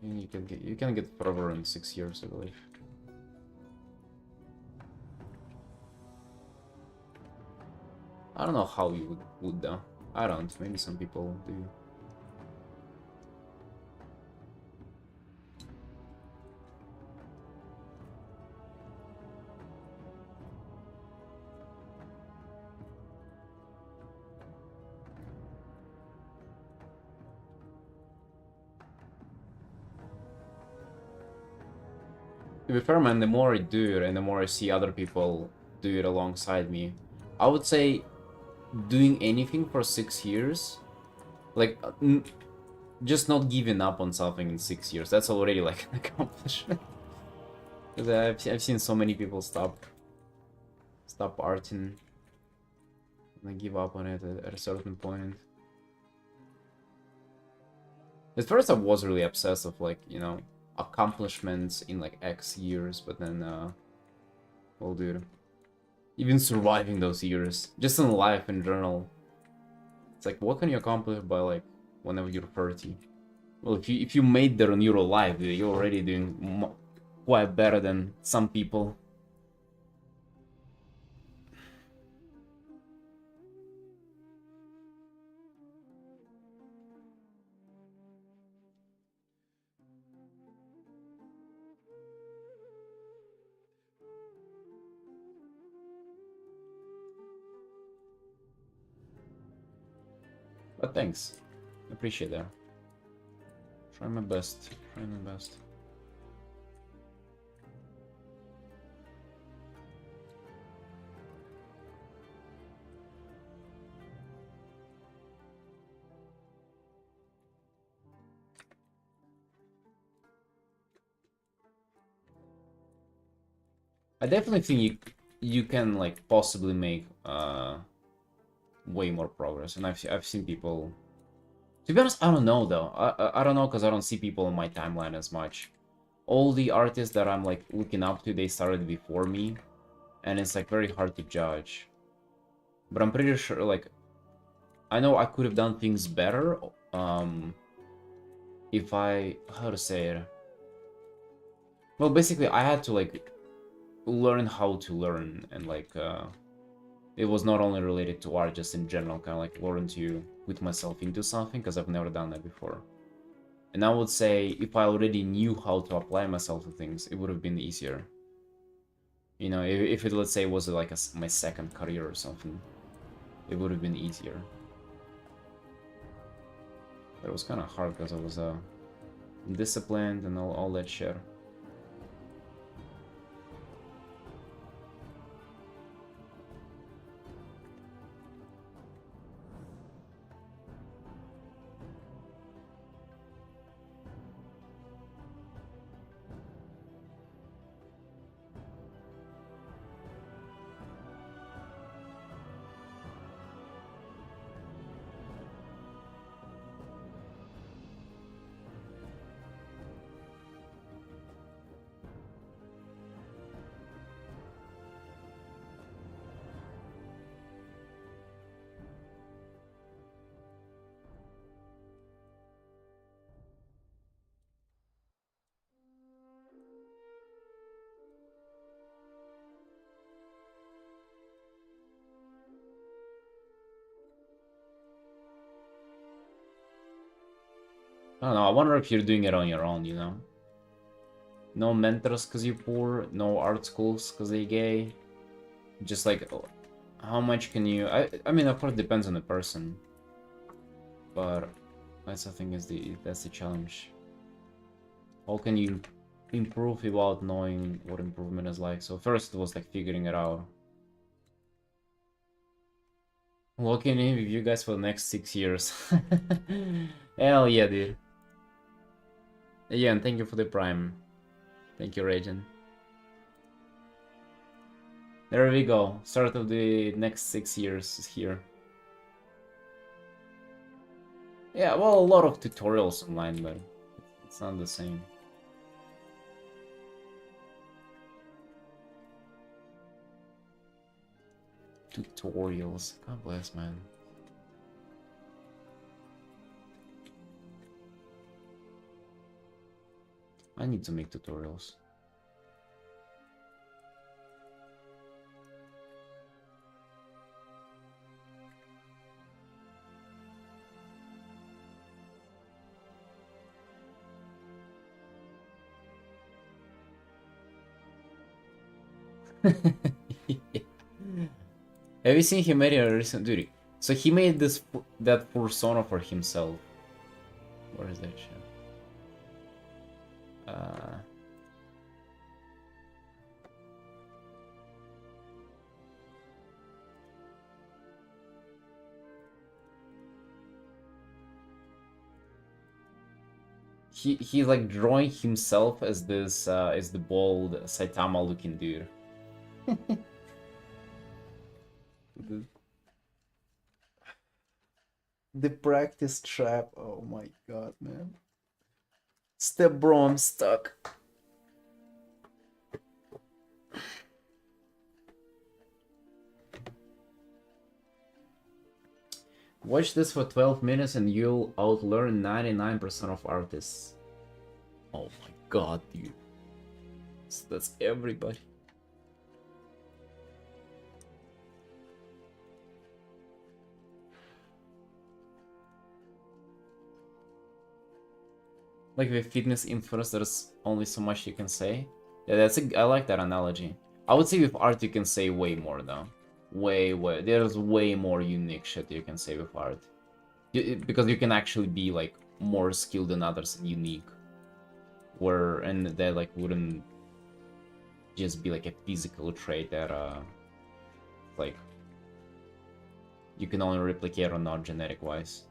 You can get further in 6 years, I believe. I don't know how you would though. I don't. Maybe some people do. To be fair, man, the more I do it and the more I see other people do it alongside me, I would say doing anything for 6 years, like just not giving up on something in 6 years, that's already like an accomplishment. Because I've seen so many people stop Artin and give up on it at a certain point. At first I was really obsessed with like, accomplishments in like X years, but then, well, dude, even surviving those years, just in life in general, it's like, what can you accomplish by like whenever you're 30? Well, if you made there in your life, you're already doing quite better than some people. But thanks, I appreciate that. Try my best. Try my best. I definitely think you can like possibly make way more progress, and I've seen people. To be honest, I don't know though. I don't know because I don't see people on my timeline as much. All the artists that I'm like looking up to, they started before me, and it's like very hard to judge. But I'm pretty sure like I know I could have done things better. If how to say it. Well, basically, I had to like learn how to learn, and like it was not only related to art, just in general, kind of like learn to put myself into something because I've never done that before. And I would say if I already knew how to apply myself to things, it would have been easier. If it, let's say, was like my second career or something, it would have been easier. But it was kind of hard because I was disciplined and all that shit. I don't know, I wonder if you're doing it on your own, you know? No mentors cause you're poor, no art schools cause they're gay. Just like, how much can you... I mean, of course, it depends on the person. But that's the thing, that's the challenge. How can you improve without knowing what improvement is like? So first it was like figuring it out. Locking in with you guys for the next 6 years. Hell yeah, dude. Yeah, and thank you for the prime. Thank you, Ragin. There we go. Start of the next 6 years is here. Yeah, well, a lot of tutorials online, but it's not the same. Tutorials. God bless, man. I need to make tutorials. Have you seen him made a recent duty? So he made that persona for himself. Where is that shit? He's like drawing himself as this as the bald Saitama looking dude. The practice trap. Oh my god, man. Step bro, I'm stuck. Watch this for 12 minutes and you'll outlearn 99% of artists. Oh my god, dude. So that's everybody. Like with fitness influence, there's only so much you can say. Yeah, I like that analogy. I would say with art you can say way more though. Way. There's way more unique shit you can say with art. Because you can actually be like more skilled than others and unique. And that like wouldn't just be like a physical trait that like you can only replicate or not genetic wise.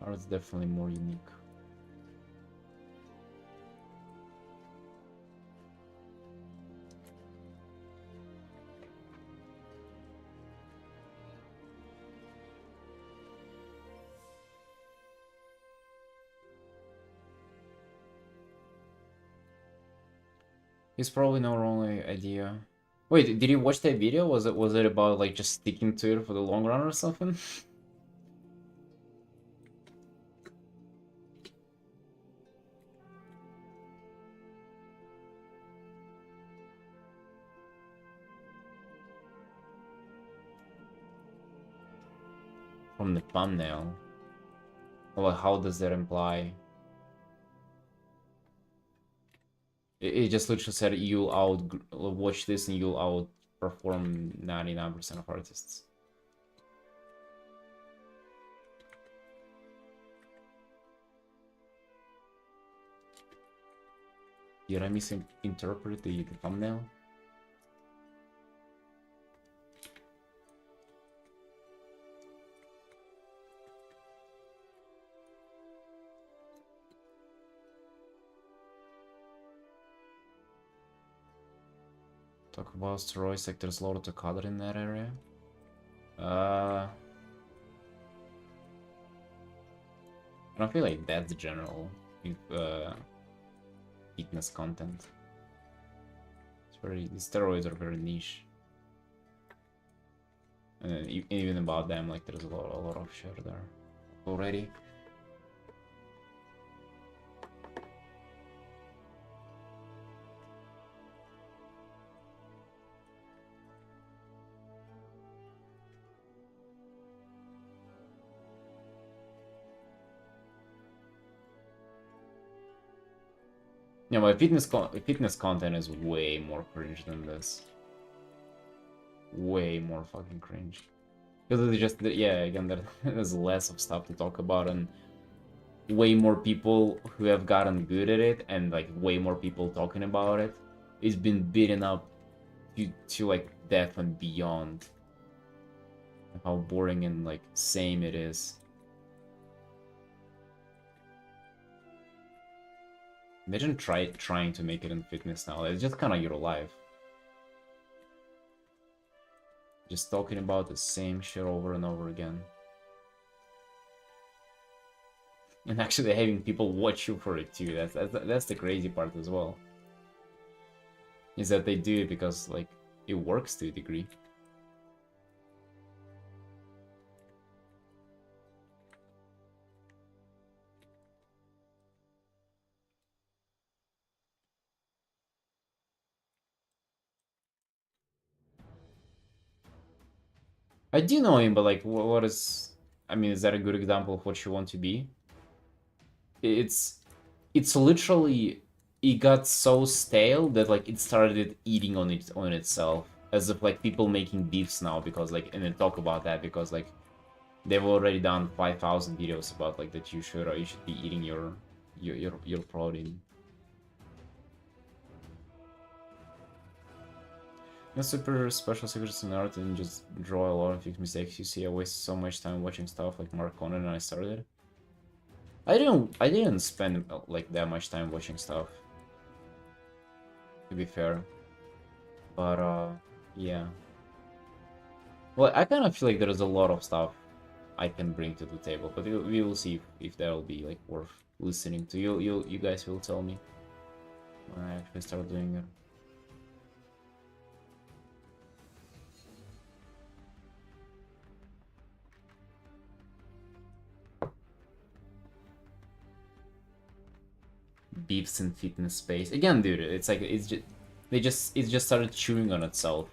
Art's definitely more unique. It's probably not only idea. Wait, did you watch that video? Was it about like just sticking to it for the long run or something? From the thumbnail. Well, how does that imply? It just literally said you'll watch this and you'll outperform 99% of artists. Did I misinterpret the thumbnail? Talk about steroids, like there's a lot of color in that area. I don't feel like that's general fitness content. The steroids are very niche. And even about them, like there's a lot of shit there already. Yeah, my fitness content is way more cringe than this. Way more fucking cringe. Because it's just, yeah, again, there's less of stuff to talk about, and way more people who have gotten good at it, and like way more people talking about it. It's been beaten up to like death and beyond. How boring and like same it is. Imagine trying to make it in fitness now. It's just kind of your life. Just talking about the same shit over and over again. And actually having people watch you for it too. That's the crazy part as well. Is that they do it because like it works to a degree. I do know him, but like, what is? I mean, is that a good example of what you want to be? It's, it's literally, it got so stale that like it started eating on itself, as if like people making beefs now because like, and they talk about that because like they've already done 5,000 videos about like that you should be eating your protein. No super special secrets in art and just draw a lot and fix mistakes you see. I waste so much time watching stuff like Mark Conan and I started. I didn't spend like that much time watching stuff, to be fair. But yeah. Well, I kind of feel like there's a lot of stuff I can bring to the table, but we will see if that'll be like worth listening to. You guys will tell me when I actually start doing it. Beefs in fitness space again, dude. It's like it just started chewing on itself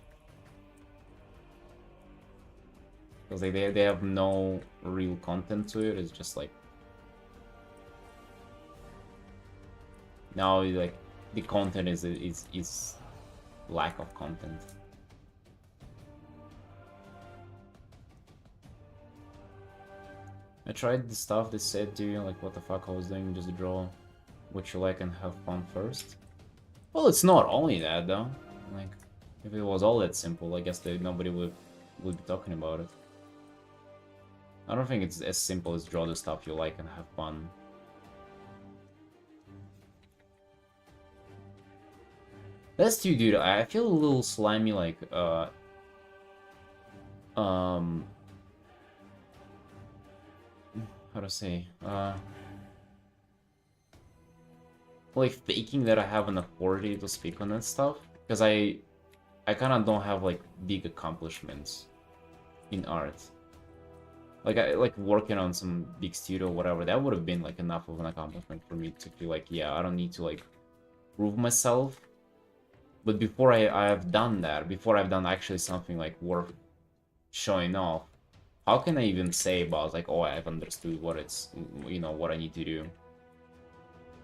because like they have no real content to it. It's just like now like the content is lack of content. I tried the stuff they said to you, like what the fuck I was doing, just draw what you like and have fun first. Well, it's not only that though. Like, if it was all that simple, I guess nobody would be talking about it. I don't think it's as simple as draw the stuff you like and have fun. That's too, dude. I feel a little slimy, like, how to say, like faking that I have an authority to speak on that stuff, because I kind of don't have like big accomplishments in art. Like like working on some big studio or whatever, that would have been like enough of an accomplishment for me to feel like, yeah, I don't need to like prove myself. But before I have done that, before I've done actually something like worth showing off, how can I even say about like, oh, I've understood what it's, you know, what I need to do?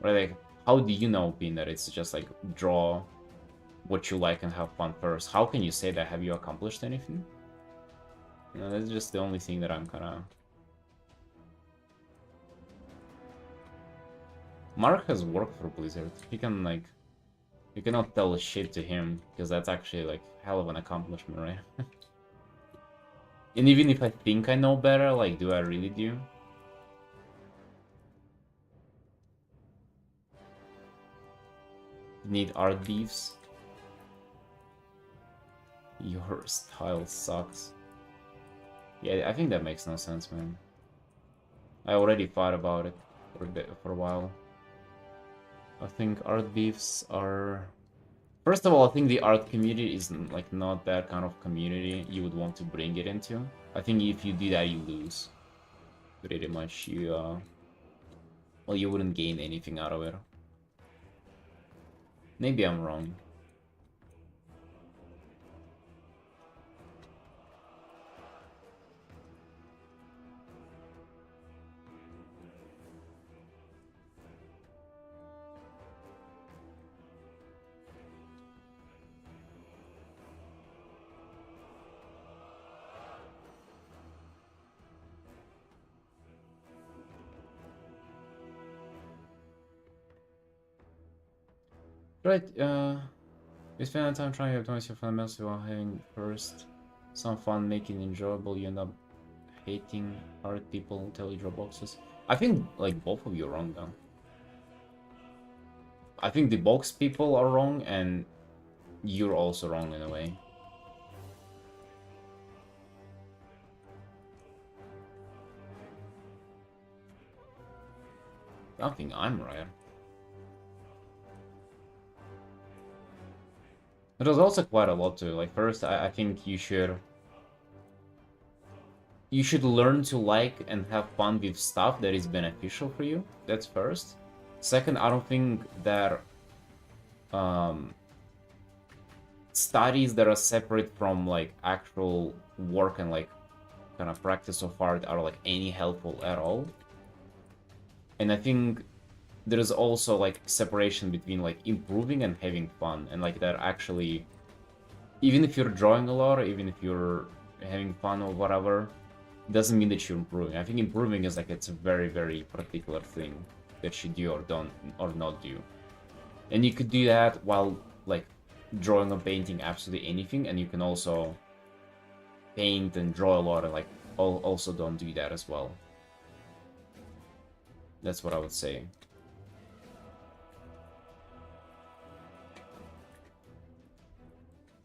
Right? Like, how do you know, being that it's just like draw what you like and have fun first? How can you say that? Have you accomplished anything? You know, that's just the only thing that I'm kind of... Mark has worked for Blizzard. He can like, you cannot tell shit to him because that's actually like hell of an accomplishment, right? And even if I think I know better, like, do I really do? Need art beefs? Your style sucks. Yeah, I think that makes no sense, man. I already thought about it for a while. I think art beefs are... First of all, I think the art community is like not that kind of community you would want to bring it into. I think if you do that, you lose. Pretty much, well, you wouldn't gain anything out of it. Maybe I'm wrong. Right, you spend time trying to optimize your fundamentals while having first some fun, making it enjoyable. You end up hating hard people until you drop boxes. I think, like, both of you are wrong, though. I think the box people are wrong, and you're also wrong in a way. I don't think I'm right. There's also quite a lot to, like, first, I think you should learn to like and have fun with stuff that is beneficial for you. That's first. Second, I don't think that studies that are separate from like actual work and like kind of practice of art are like any helpful at all. And I think there's also like separation between like improving and having fun, and like that actually, even if you're drawing a lot, or even if you're having fun or whatever, doesn't mean that you're improving. I think improving is like, it's a very, very particular thing that you do or don't or not do. And you could do that while like drawing or painting absolutely anything, and you can also paint and draw a lot and like also don't do that as well. That's what I would say.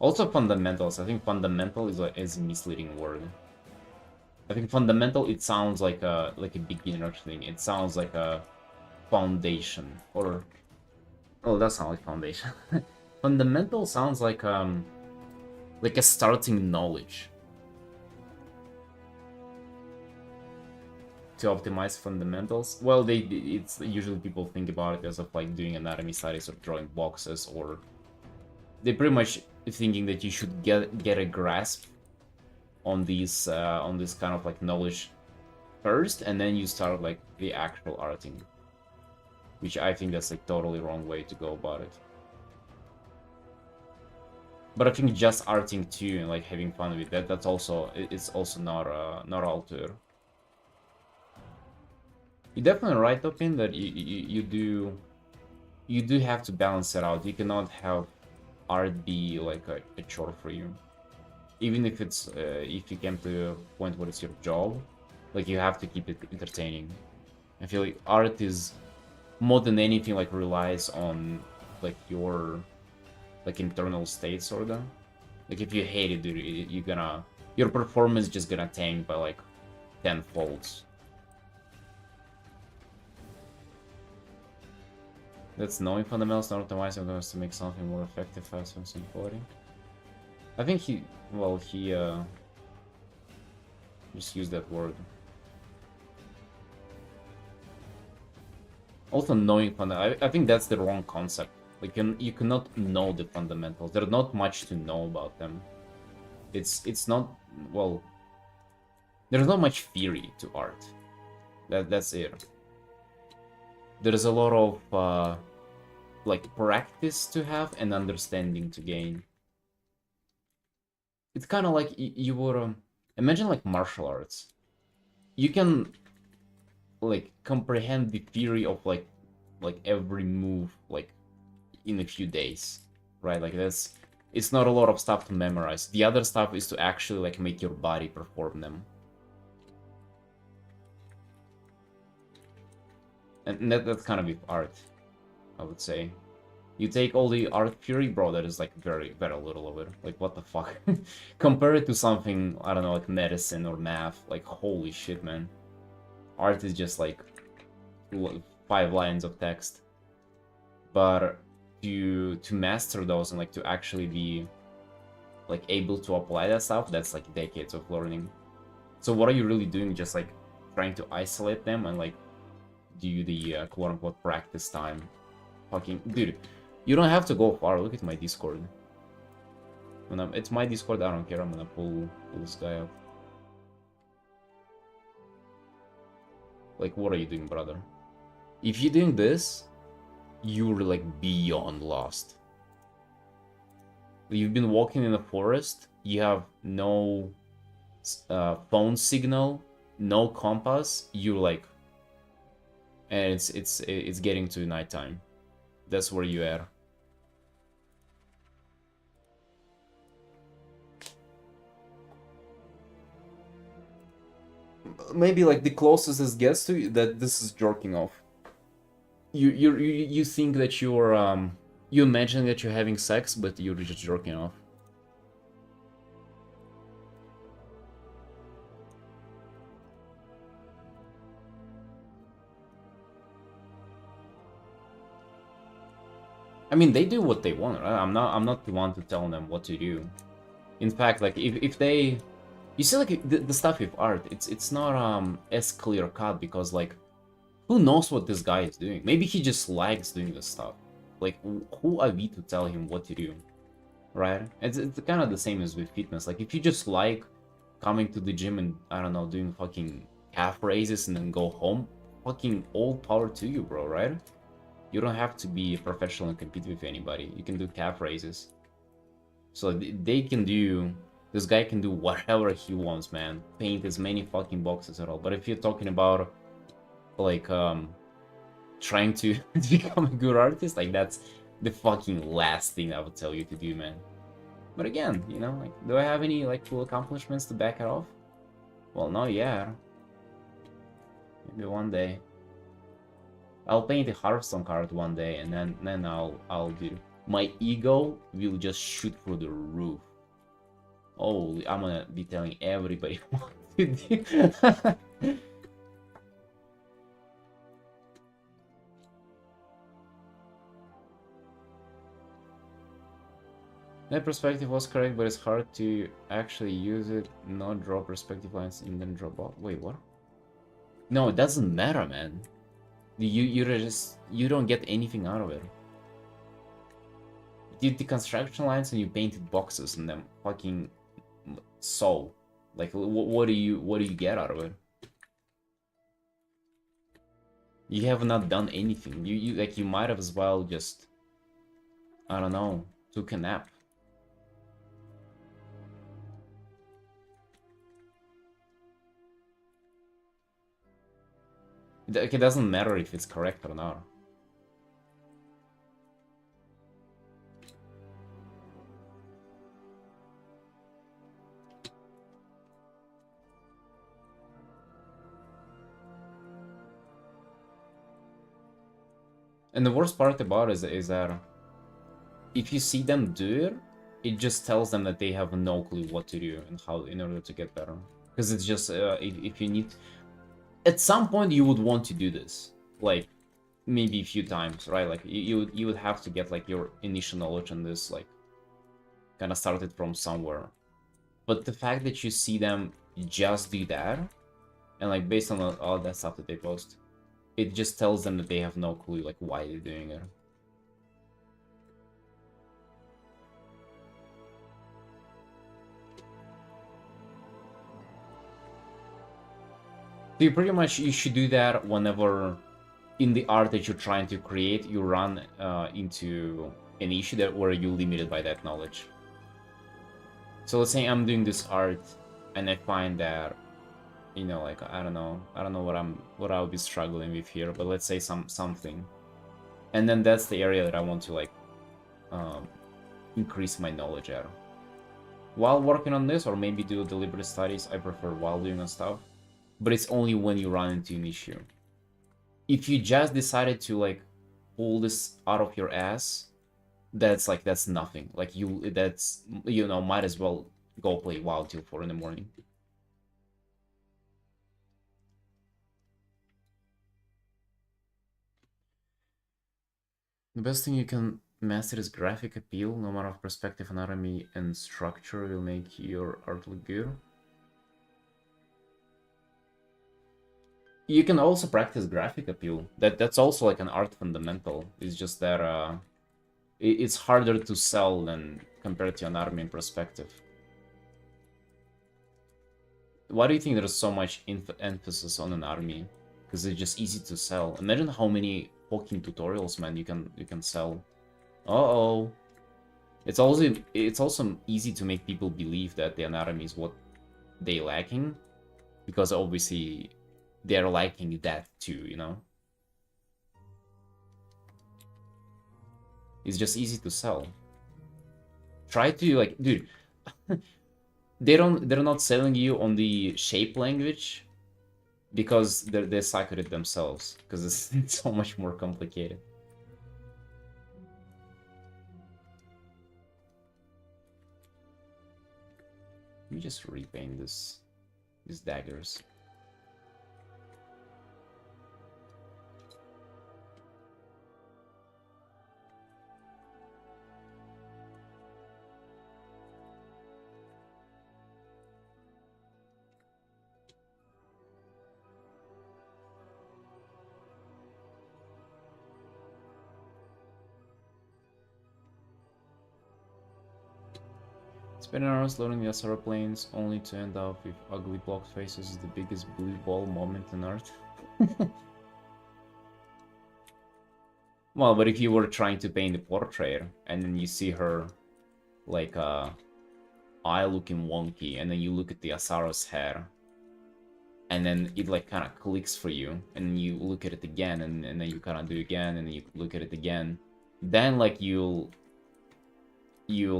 Also fundamentals. I think fundamental is a misleading word. I think fundamental, it sounds like a beginner thing. It sounds like a foundation, or oh, that sounds like foundation. Fundamental sounds like a starting knowledge. To optimize fundamentals, well, it's usually people think about it as of like doing anatomy studies or drawing boxes, or they're pretty much thinking that you should get a grasp on these on this kind of like knowledge first, and then you start like the actual arting, which I think that's like totally wrong way to go about it. But I think just arting too and like having fun with that, it's also not all to. You're definitely right, Topin, that you do have to balance it out. You cannot have art be like a chore for you. Even if it's if you came to a point where it's your job, like you have to keep it entertaining. I feel like art is more than anything like relies on like your like internal state sorta. Like if you hate it, dude, your performance is just gonna tank by like 10 folds. That's knowing fundamentals, not optimizing those to make something more effective, faster, and simpler. I think he just used that word. Also, knowing fundamentals, I think that's the wrong concept. Like, you cannot know the fundamentals. There's not much to know about them. It's not, well, there's not much theory to art. That's it. There's a lot of like practice to have and understanding to gain. It's kind of like you would imagine like martial arts. You can like comprehend the theory of like every move like in a few days, right? Like it's not a lot of stuff to memorize. The other stuff is to actually like make your body perform them. And that's kind of with art, I would say. You take all the art theory, bro, that is like very, very little of it. Like, what the fuck? Compare it to something, I don't know, like medicine or math. Like, holy shit, man. Art is just like 5 lines of text. But to master those and like to actually be like able to apply that stuff, that's like decades of learning. So what are you really doing? Just like trying to isolate them and like do the quote-unquote practice time. Fucking dude, you don't have to go far. Look at my Discord. It's my Discord, I don't care. I'm gonna pull this guy up. Like, what are you doing, brother? If you're doing this, you're like beyond lost. You've been walking in a forest, you have no phone signal, no compass, you're like, and it's getting to nighttime. That's where you are. maybe like the closest this gets to that this is jerking off. You think that you're you imagine that you're having sex, but you're just jerking off. I mean, they do what they want, right? I'm not the one to tell them what to do. In fact, like if they, you see, like the stuff with art, it's not as clear cut because like, who knows what this guy is doing? Maybe he just likes doing this stuff. Like, who are we to tell him what to do, right? It's kind of the same as with fitness. Like, if you just like coming to the gym and I don't know, doing fucking calf raises and then go home, fucking all power to you, bro, right? You don't have to be a professional and compete with anybody. You can do calf raises. So they can do, this guy can do whatever he wants, man. Paint as many fucking boxes at all. But if you're talking about like trying to become a good artist, like that's the fucking last thing I would tell you to do, man. But again, you know, like, do I have any like cool accomplishments to back it off? Well, no, yeah. Maybe one day. I'll paint a Hearthstone card one day, and then I'll do. My ego will just shoot through the roof. Oh, I'm gonna be telling everybody what to do. That perspective was correct, but it's hard to actually use it, not draw perspective lines, and then draw ball. Wait, what? No, it doesn't matter, man. You don't get anything out of it. You did the construction lines and you painted boxes and then fucking so, like, what do you get out of it? You have not done anything. You like, you might have as well just, I don't know, took a nap. It doesn't matter if it's correct or not. And the worst part about it is that if you see them do it, it just tells them that they have no clue what to do and how in order to get better. Because it's just if you need, at some point you would want to do this, like maybe a few times, right? Like you would have to get like your initial knowledge on this, like kind of started from somewhere. But the fact that you see them just do that, and like based on all that stuff that they post, it just tells them that they have no clue like why they're doing it. So you should do that whenever in the art that you're trying to create, you run into an issue that where you're limited by that knowledge. So let's say I'm doing this art and I find that, you know, like I don't know what I'll be struggling with here, but let's say something. And then that's the area that I want to like increase my knowledge at. While working on this, or maybe do deliberate studies, I prefer while doing on stuff. But it's only when you run into an issue. If you just decided to like pull this out of your ass, that's nothing. Like that's, you know, might as well go play WoW till 4 in the morning. The best thing you can master is graphic appeal. No matter of perspective, anatomy, and structure will make your art look good. You can also practice graphic appeal. That's also like an art fundamental. It's just that it's harder to sell than compared to anatomy and perspective. Why do you think there's so much emphasis on anatomy? Because it's just easy to sell. Imagine how many fucking tutorials, man, you can sell. Uh-oh. It's also easy to make people believe that the anatomy is what they're lacking, because obviously they're liking that too, you know? It's just easy to sell. Try to, like, dude, they're not selling you on the shape language Because they cycled it themselves, because it's so much more complicated. Let me just repaint these daggers. Spending hours loading the SR planes only to end up with ugly blocked faces is the biggest blue ball moment in art. Well, but if you were trying to paint the portrait and then you see her like eye looking wonky, and then you look at the Asaro's hair, and then it like kind of clicks for you, and you look at it again, and then you kind of do it again, and then you look at it again, then like you'll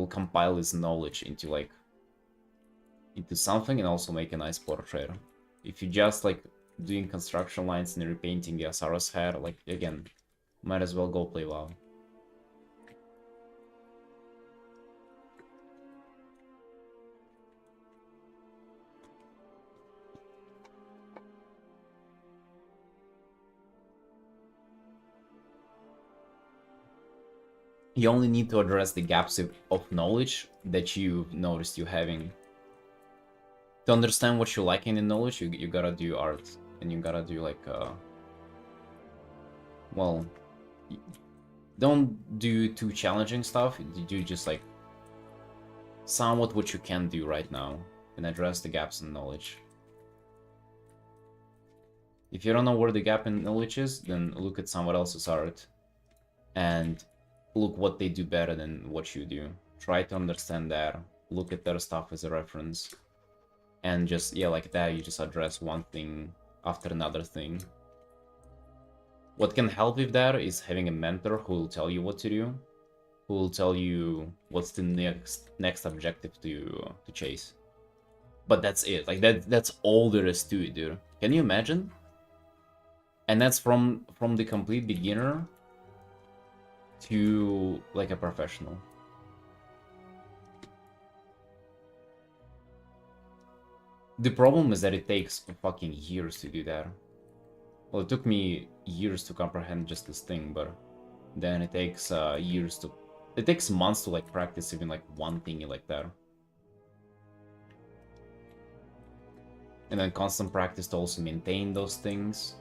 compile this knowledge into like into something and also make a nice portrait. If you just like doing construction lines and repainting the Asaro's hair, like again, might as well go play WoW. You only need to address the gaps of knowledge that you've noticed you having. To understand what you like in the knowledge, you gotta do art, and you gotta do like well, don't do too challenging stuff. You do just like somewhat what you can do right now and address the gaps in knowledge. If you don't know where the gap in knowledge is, then look at someone else's art and look what they do better than what you do. Try to understand that. Look at their stuff as a reference. And just, yeah, like that, you just address one thing after another thing. What can help with that is having a mentor who will tell you what to do, who will tell you what's the next objective to chase. But that's it. Like that's all there is to it, dude. Can you imagine? And that's from the complete beginner to like a professional. The problem is that it takes fucking years to do that. Well, it took me years to comprehend just this thing, but then it takes years to... It takes months to like practice even like one thingy like that. And then constant practice to also maintain those things.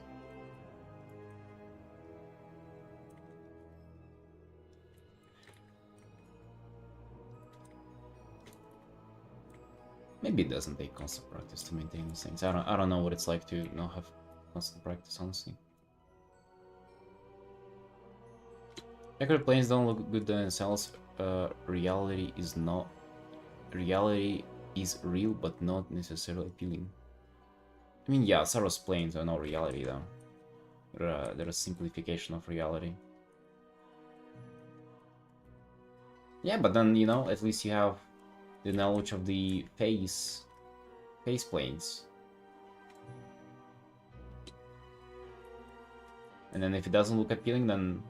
Maybe it doesn't take constant practice to maintain these things. I don't know what it's like to not have constant practice, honestly. Accurate planes don't look good themselves. Reality is real, but not necessarily appealing. I mean, yeah, Saros planes are not reality, though. They're a simplification of reality. Yeah, but then, you know, at least you have the knowledge of the face planes. And then if it doesn't look appealing, then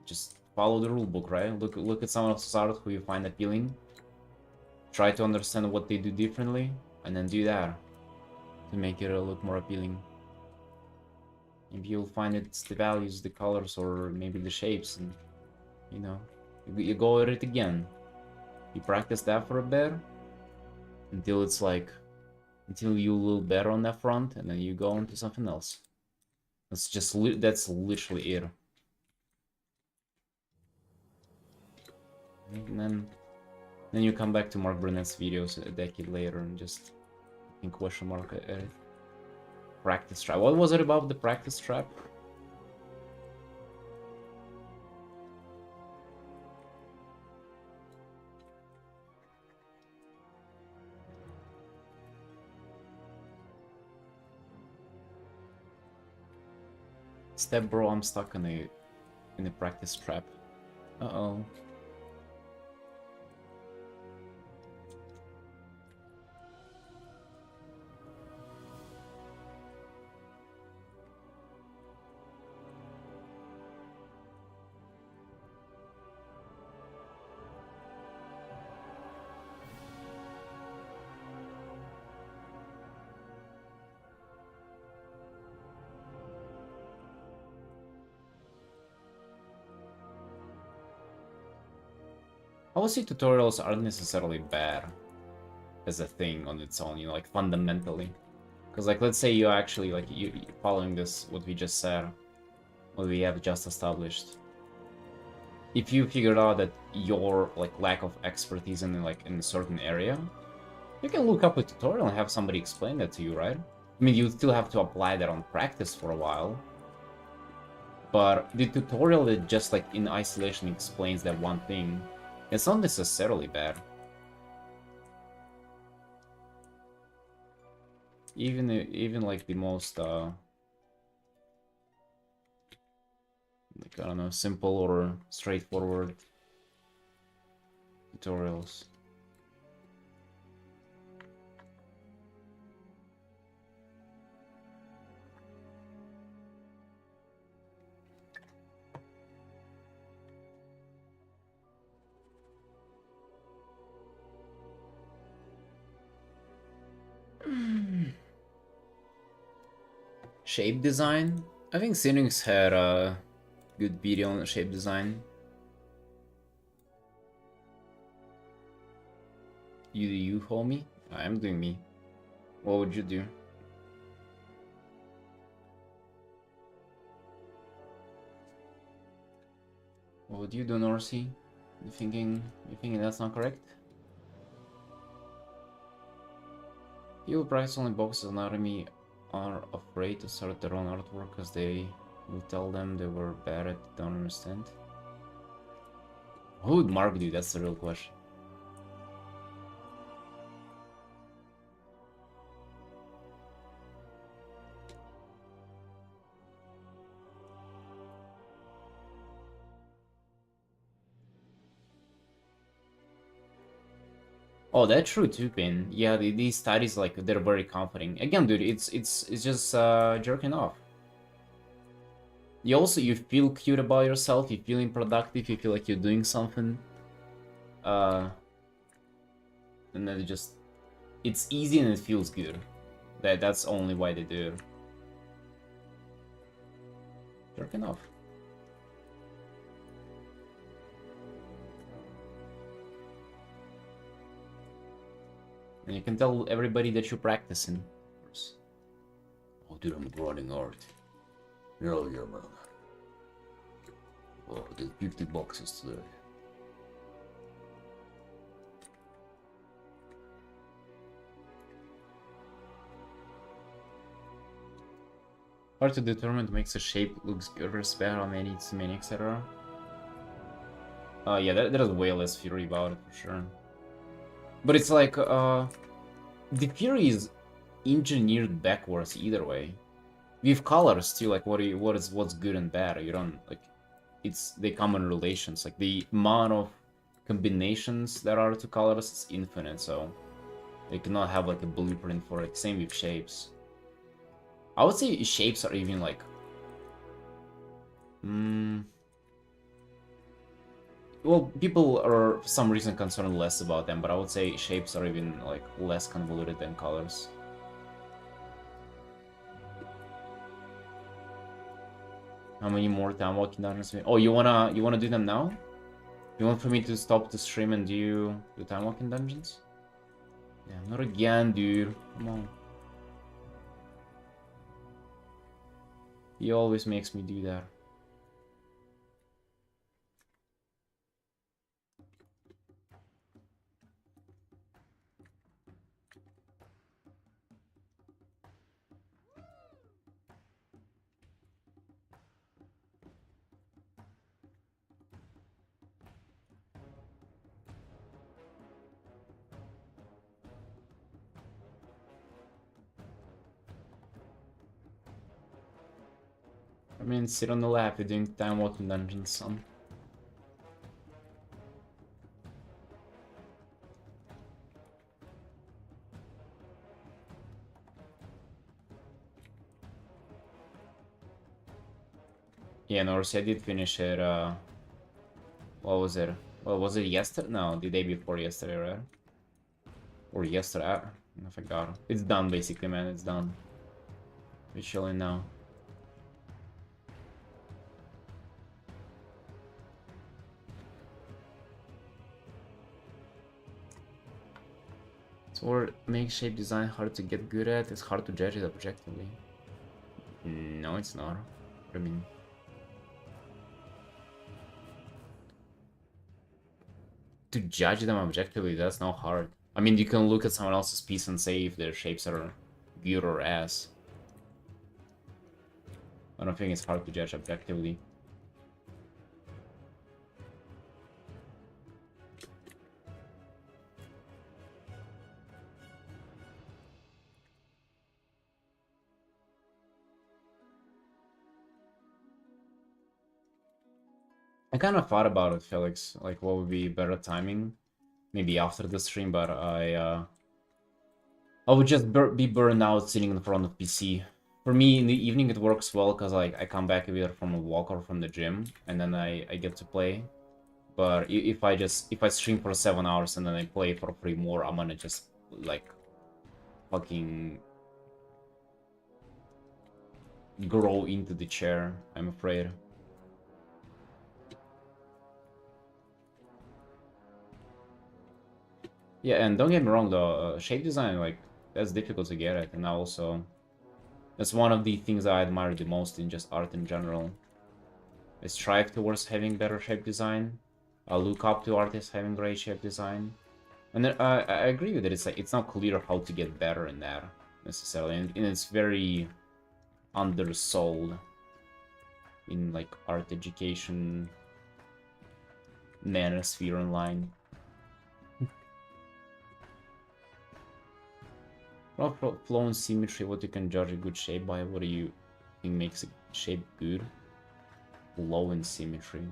just follow the rulebook, right? Look at someone else's art who you find appealing. Try to understand what they do differently, and then do that to make it look more appealing. Maybe you'll find it's the values, the colors, or maybe the shapes, and you know, you go at it again. You practice that for a bit until it's like, until you a little better on that front, and then you go on to something else. That's literally it. And then you come back to Mark Burnett's videos a decade later and just in question mark at it. Practice trap. What was it about the practice trap? Step bro, I'm stuck in a practice trap. Uh-oh. I would say tutorials aren't necessarily bad as a thing on its own, you know, like fundamentally. Because like, let's say you actually like you following this, what we just said, what we have just established. If you figured out that your like lack of expertise in like in a certain area, you can look up a tutorial and have somebody explain that to you, right? I mean, you still have to apply that on practice for a while. But the tutorial that just like in isolation explains that one thing, it's not necessarily bad. Even like the most like, I don't know, simple or straightforward tutorials. Shape design? I think Sinux had a good video on shape design. You do you, homie? I'm doing me. What would you do? What would you do, Norsi? You thinking that's not correct? People practice only boxes and army are afraid to start their own artwork because they will tell them they were bad at it, don't understand. Who would Mark do? That's the real question. Oh, that's true too, Pin. Yeah, these studies like they're very comforting. Again, dude, it's just jerking off. You feel cute about yourself, you feeling productive, you feel like you're doing something. And then it's easy and it feels good. That's only why they do it. Jerking off. And you can tell everybody that you're practicing, of course. Oh, dude, I'm grinding art. Hell yeah, man. Oh, I did 50 boxes today. Hard to determine what makes a shape looks good versus bad, how many it's many, etc. Yeah, there's way less theory about it for sure. But it's like, the theory is engineered backwards either way. With colors too, like what's good and bad. You don't like, it's the common relations. Like the amount of combinations there are to colors is infinite, so you cannot have like a blueprint for it. Same with shapes. I would say shapes are even like, well, people are for some reason concerned less about them, but I would say shapes are even like less convoluted than colors. How many more time walking dungeons? Oh, you wanna do them now? You want for me to stop the stream and do the time walking dungeons? Yeah, not again, dude. Come on. He always makes me do that. I mean, sit on the lap, you're doing time walking dungeons, son. Yeah, no, I did finish it, what was it? Well, was it yesterday? No, the day before yesterday, right? Or yesterday, I forgot. It's done, basically, man, it's done. We're chilling now. Or make shape design hard to get good at, it's hard to judge it objectively. No, it's not. I mean... To judge them objectively, that's not hard. I mean, you can look at someone else's piece and say if their shapes are good or ass. I don't think it's hard to judge objectively. I kind of thought about it, Felix, like what would be better timing, maybe after the stream, but I would just be burned out sitting in front of PC. For me, in the evening it works well because like I come back either from a walk or from the gym, and then I get to play. But if I stream for 7 hours and then I play for 3 more, I'm gonna just like fucking grow into the chair, I'm afraid. Yeah, and don't get me wrong though, shape design, like, that's difficult to get at, and also, that's one of the things I admire the most in just art in general. I strive towards having better shape design, I look up to artists having great shape design, and then, I agree with it, it's like, it's not clear how to get better in that, necessarily, and it's very undersold in, like, art education manosphere online. Flow and symmetry, what you can judge a good shape by? What do you think makes a shape good? Flow and symmetry.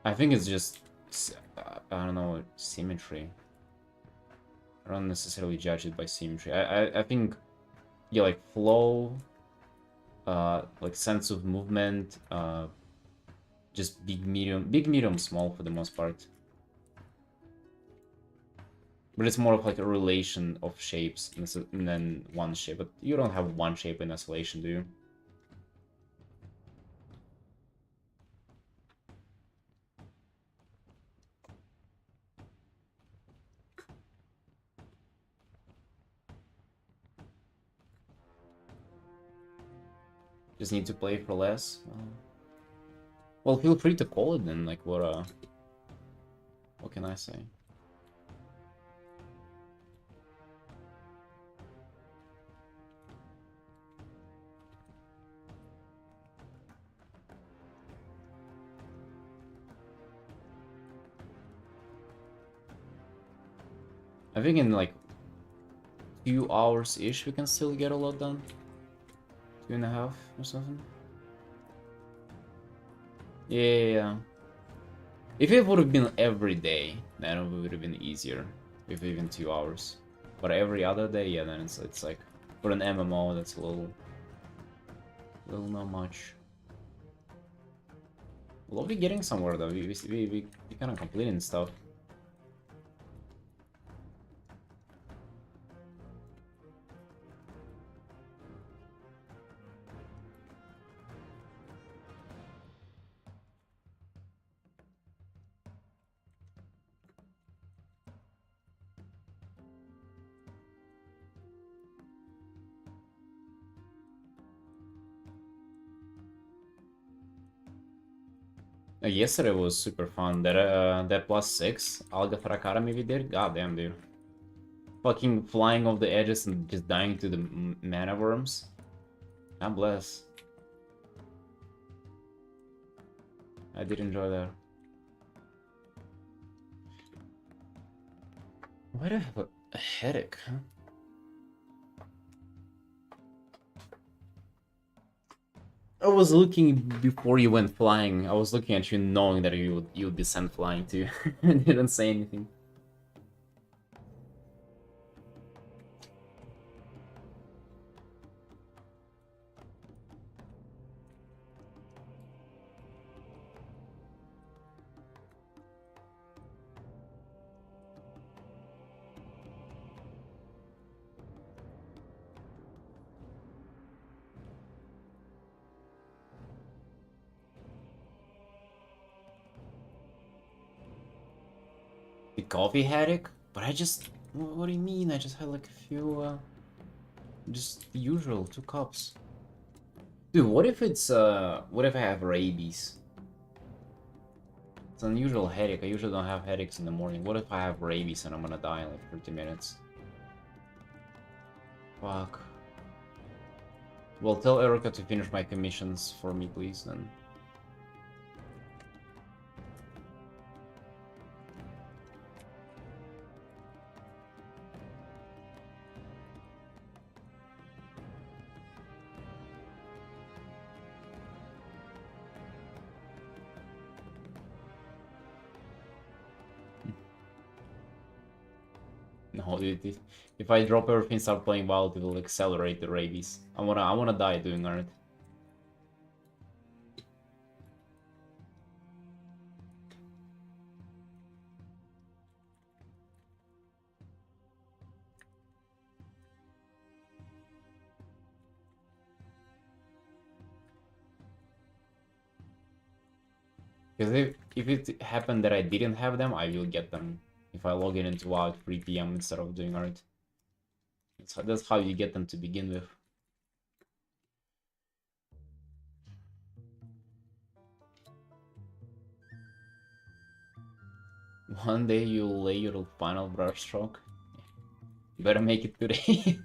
I think it's just, I don't know, symmetry. I don't necessarily judge it by symmetry. I think, yeah, like flow, like sense of movement, just big, medium, small for the most part. But it's more of like a relation of shapes than one shape. But you don't have one shape in isolation, do you? Just need to play for less? Well, feel free to call it then, like what can I say? I think in like 2 hours-ish we can still get a lot done. 2.5 or something. Yeah. If it would have been every day, then it would have been easier. With even 2 hours. But every other day, yeah, then it's like for an MMO that's a little not much. We'll be getting somewhere though. We kind of completing stuff. Yesterday was super fun. That +6 Algathar Academy we did. God damn, dude. Fucking flying off the edges and just dying to the mana worms. God bless. I did enjoy that. Why do I have a headache, huh? I was looking before you went flying. I was looking at you knowing that you would be sent flying too. I didn't say anything. The coffee headache? But I just What do you mean? I just had like a few, just the usual, 2 cups. Dude, what if it's, what if I have rabies? It's an unusual headache. I usually don't have headaches in the morning. What if I have rabies and I'm gonna die in like 30 minutes? Fuck. Well, tell Erica to finish my commissions for me, please, then. No, dude, if I drop everything and start playing wild, it will accelerate the rabies. I wanna die doing art. Because if it happened that I didn't have them, I will get them. If I log in into WoW at 3 PM instead of doing art. That's how you get them to begin with. One day you'll lay your final brushstroke. You better make it today.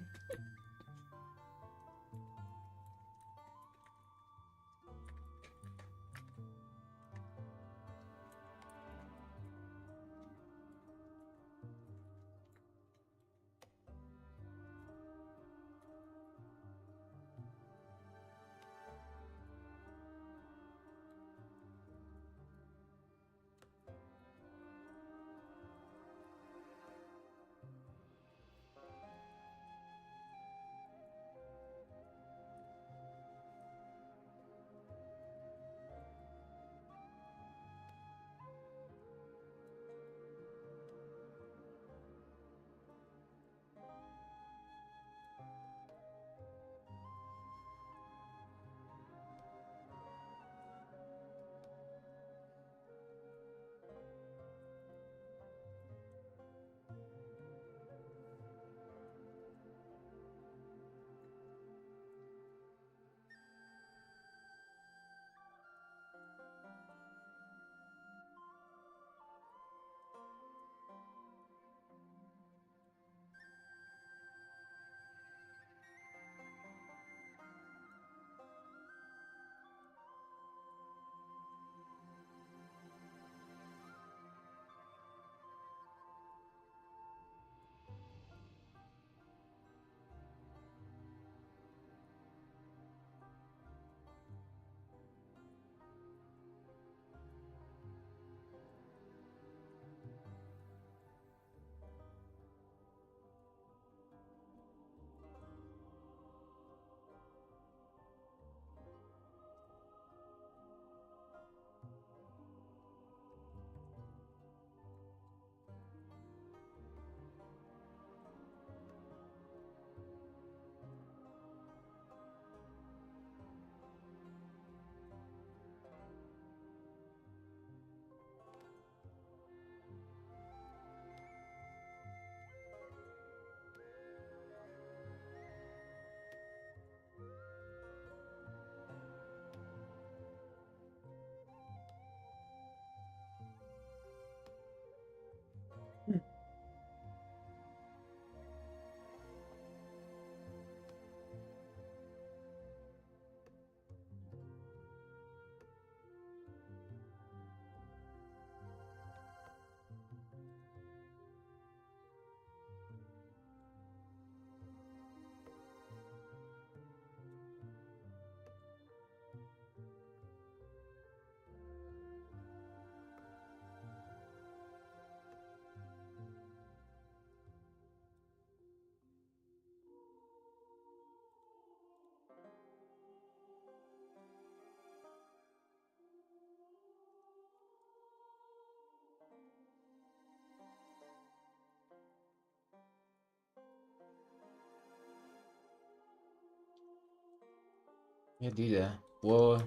Yeah, do that. Well,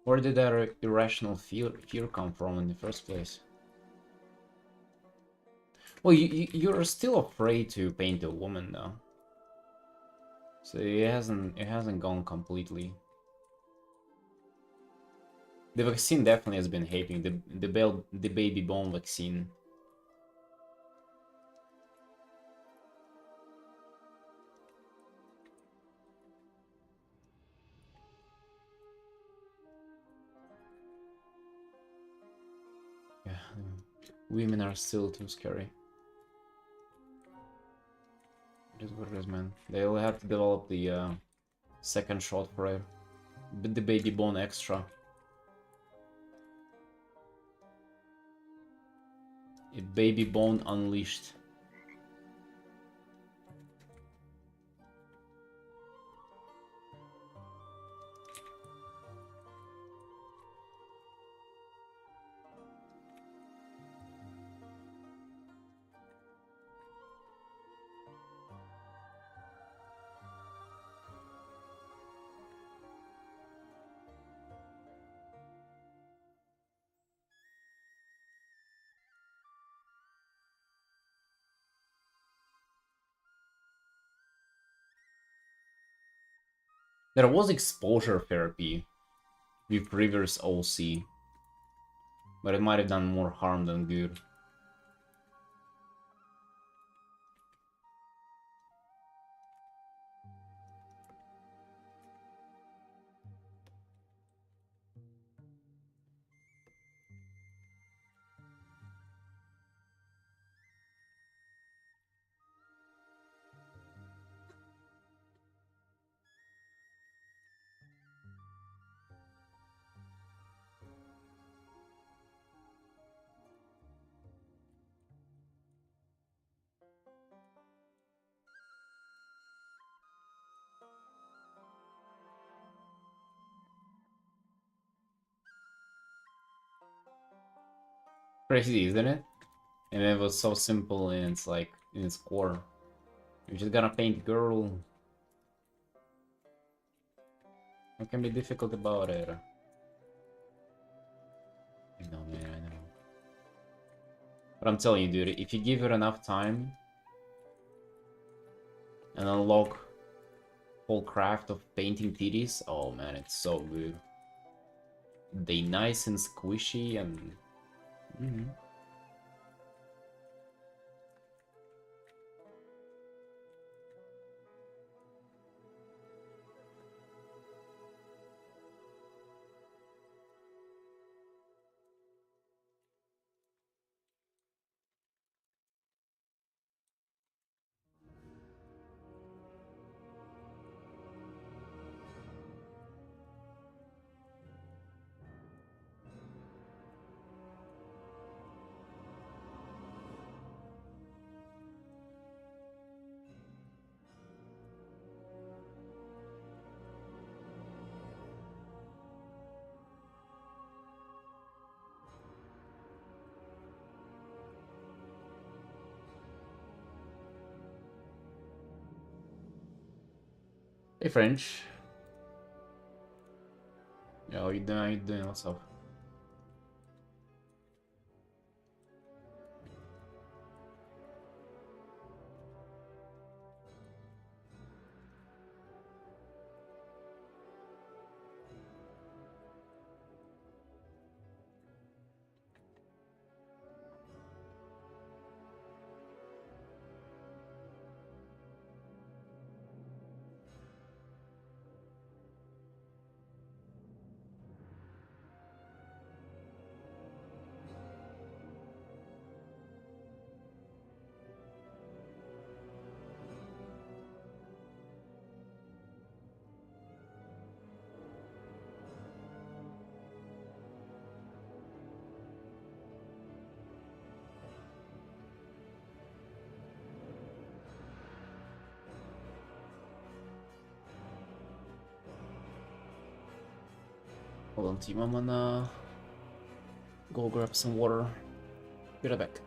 where did that irrational fear come from in the first place? Well, you're still afraid to paint a woman though. So it hasn't gone completely. The vaccine definitely has been helping the baby bone vaccine. Yeah, women are still too scary. It is what it is, man. They'll have to develop the second shot for it. The baby bone extra. A baby bone unleashed. There was exposure therapy with reverse OC, but it might have done more harm than good. Crazy, isn't it? And it was so simple in its like in its core. You're just gonna paint girl. What can be difficult about it? I know, man, I know. But I'm telling you, dude, if you give it enough time and unlock whole craft of painting titties, oh man, it's so good. They nice and squishy and... Hey, French. Yeah, how you doing? How you doing? What's up? Hold on, team. I'm gonna go grab some water. Be right back.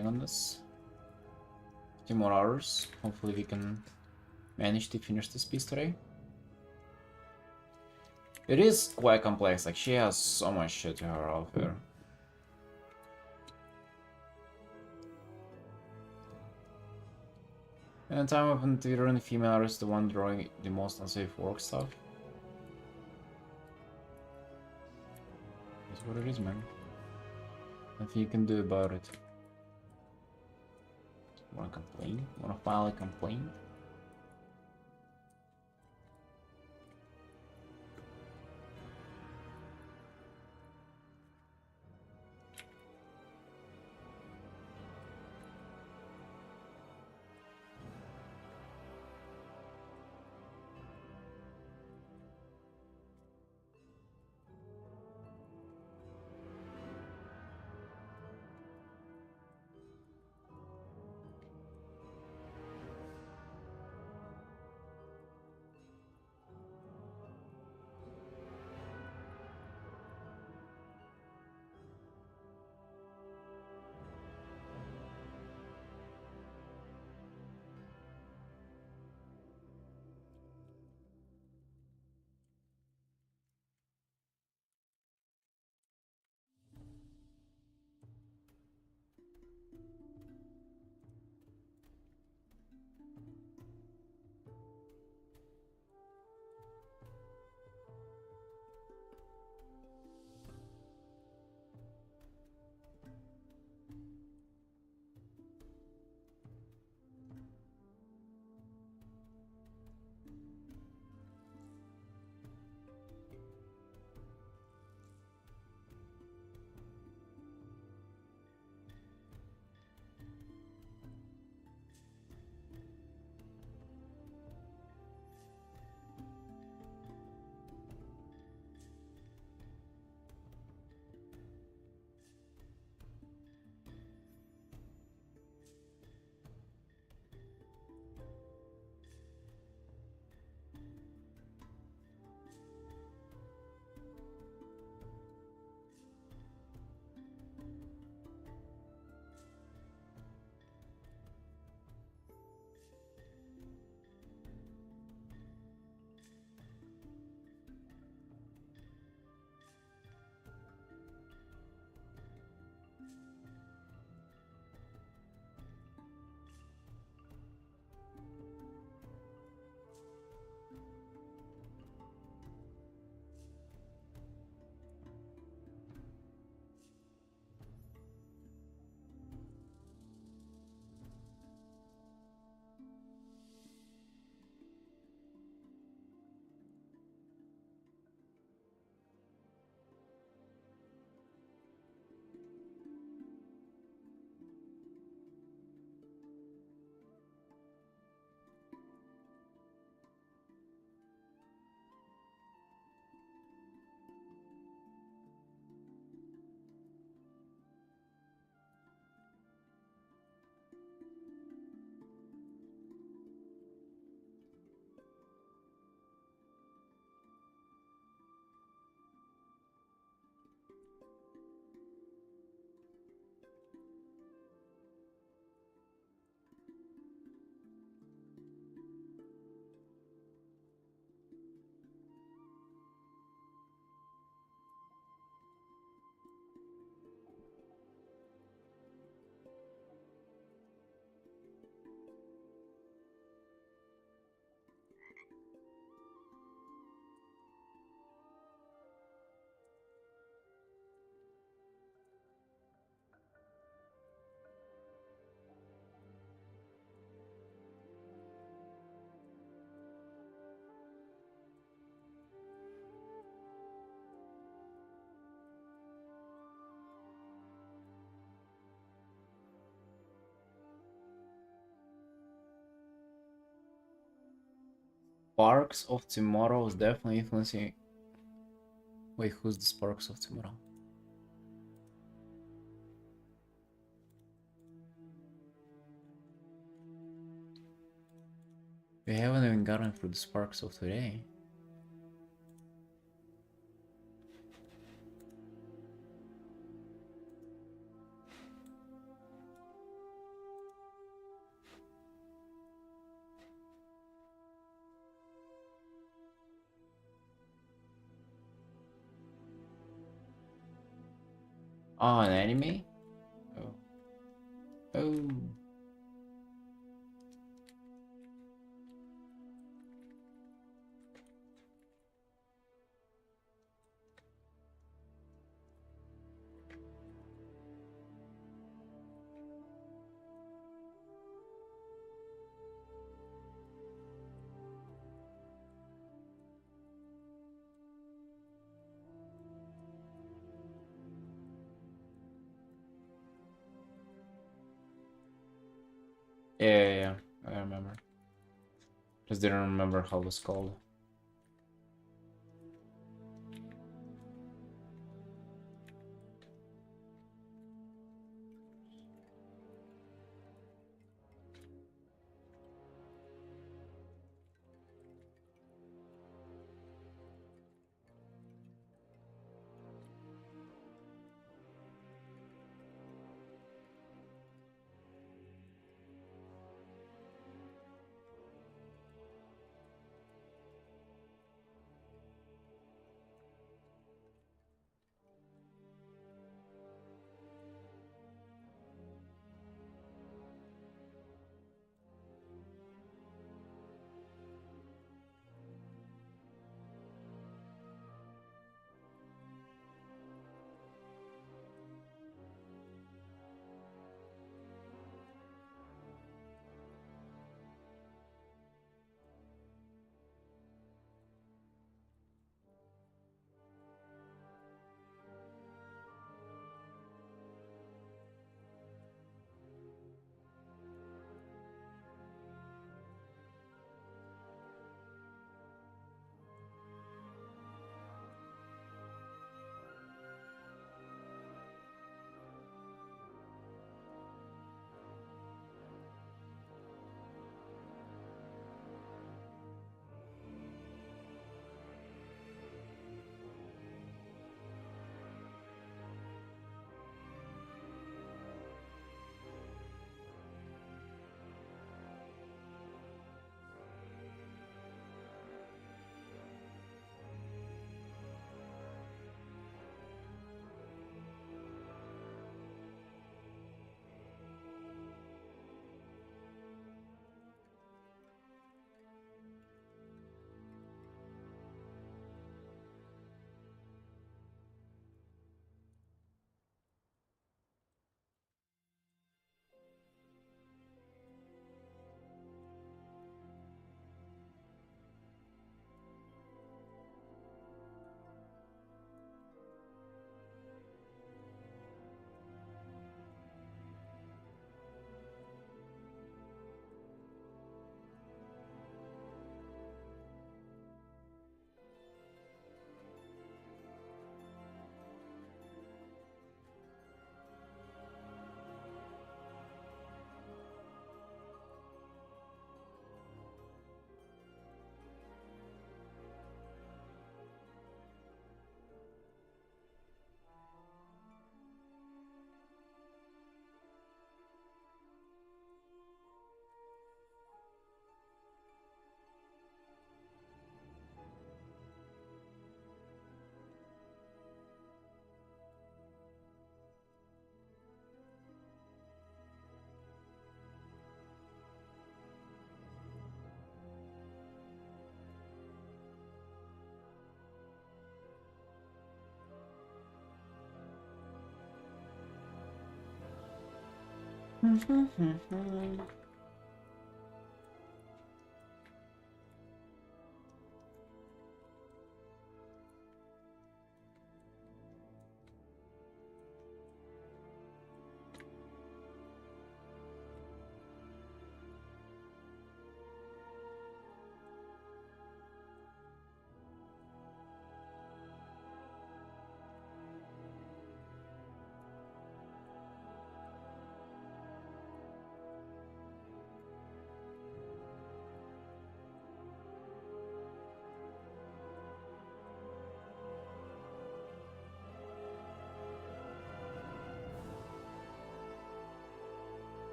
working on this. 2 more hours. Hopefully we can manage to finish this piece today. It is quite complex, like she has so much shit to her out here. And time of entering female is the one drawing the most unsafe work stuff. That's what it is, man. Nothing you can do about it. Wanna complain? Wanna file a complaint? Sparks of Tomorrow is definitely influencing. Wait, who's the Sparks of Tomorrow? We haven't even gotten through the Sparks of today. Oh, an anime? Oh. Oh. Yeah, I remember. Just didn't remember how it was called.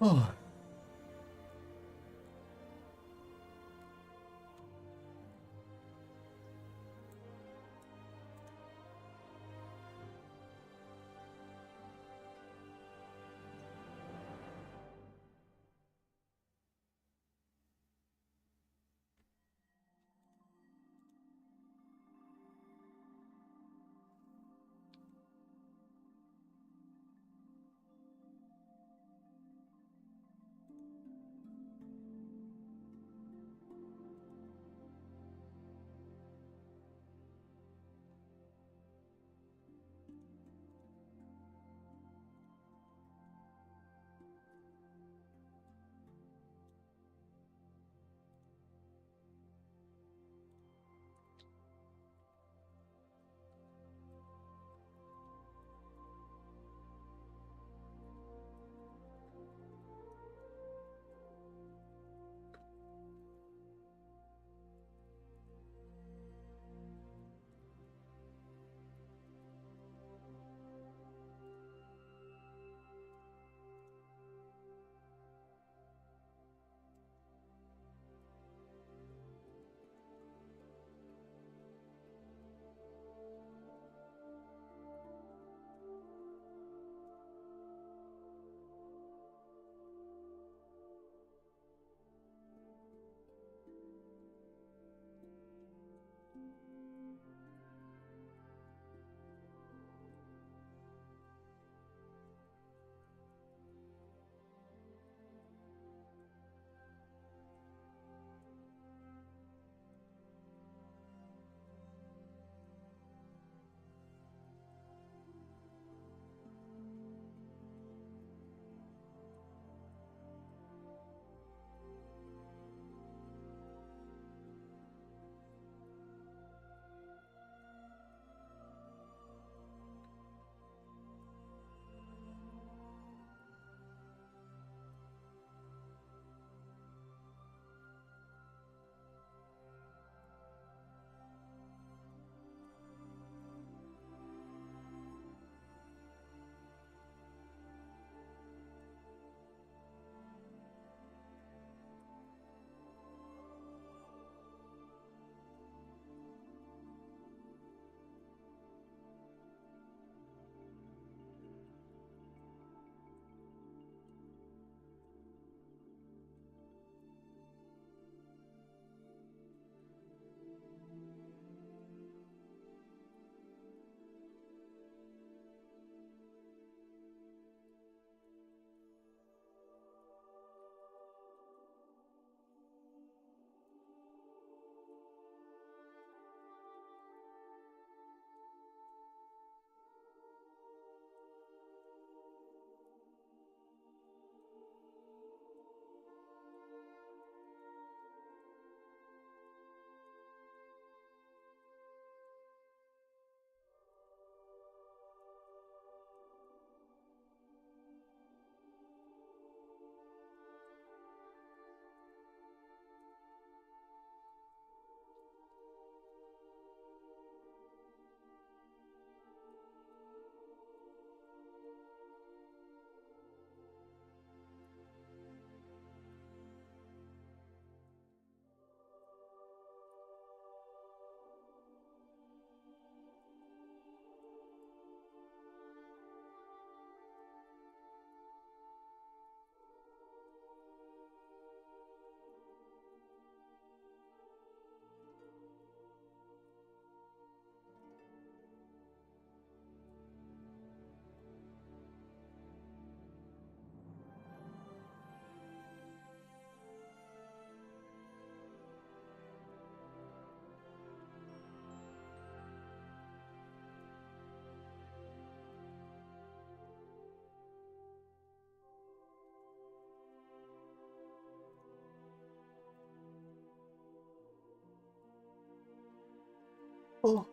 Oh. Oh.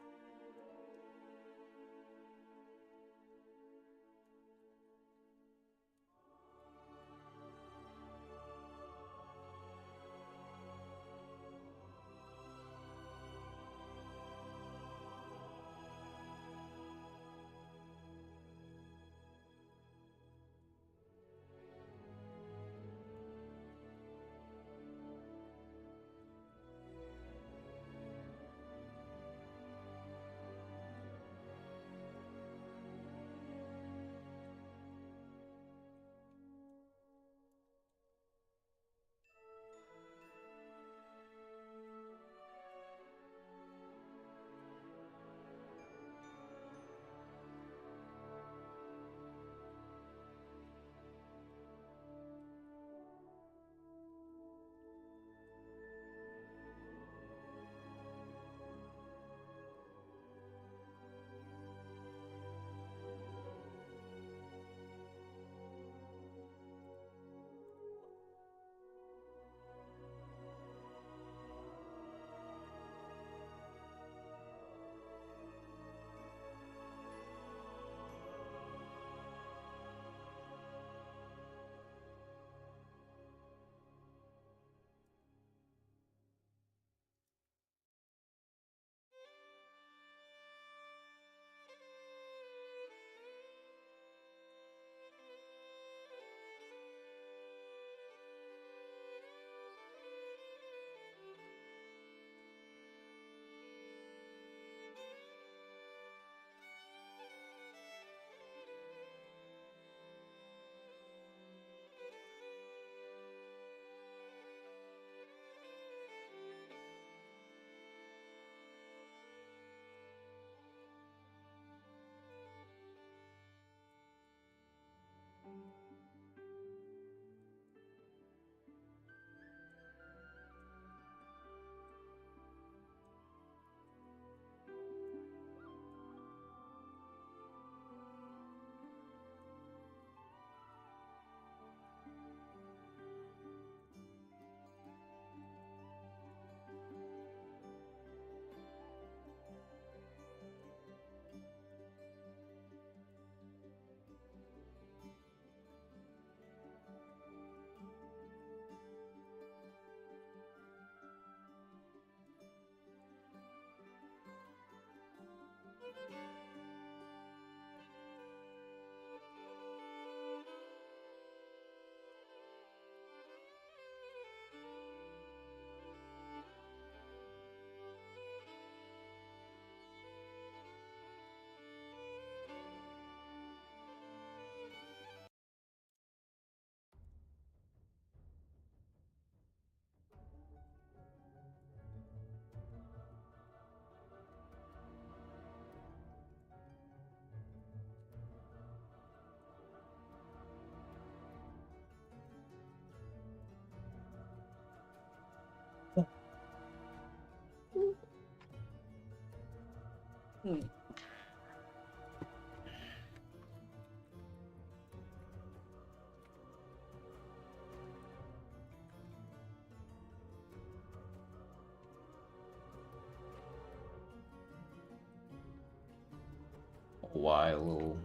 While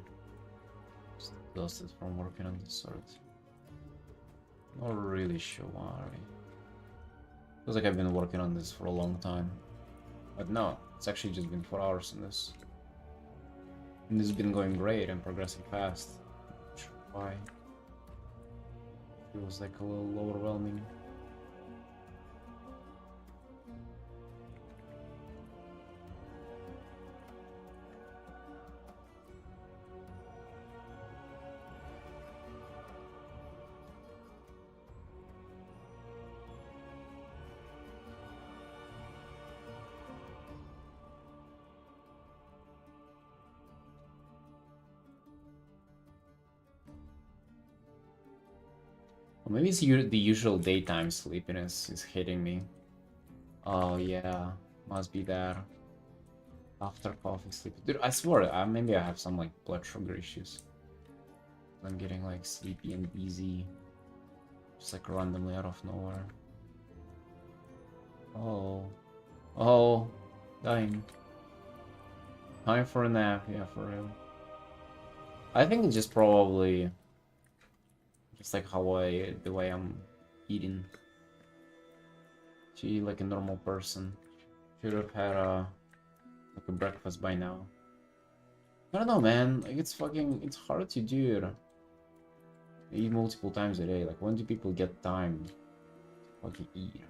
exhausted from working on this sort. Not really sure why. Feels like I've been working on this for a long time. But no, it's actually just been 4 hours on this. And this has been going great and progressing fast. Not sure why. Feels like a little overwhelming. Or maybe it's the usual daytime sleepiness is hitting me. Oh yeah, must be there. After coffee sleep. Dude, I swear, maybe I have some like blood sugar issues. I'm getting like sleepy and easy. Just like randomly out of nowhere. Oh. Oh. Dying. Time for a nap, yeah, for real. I think it's just probably just like the way I'm eating. She like a normal person. Should have had like a breakfast by now. I don't know, man. Like it's hard to do. I eat multiple times a day. Like when do people get time to fucking eat?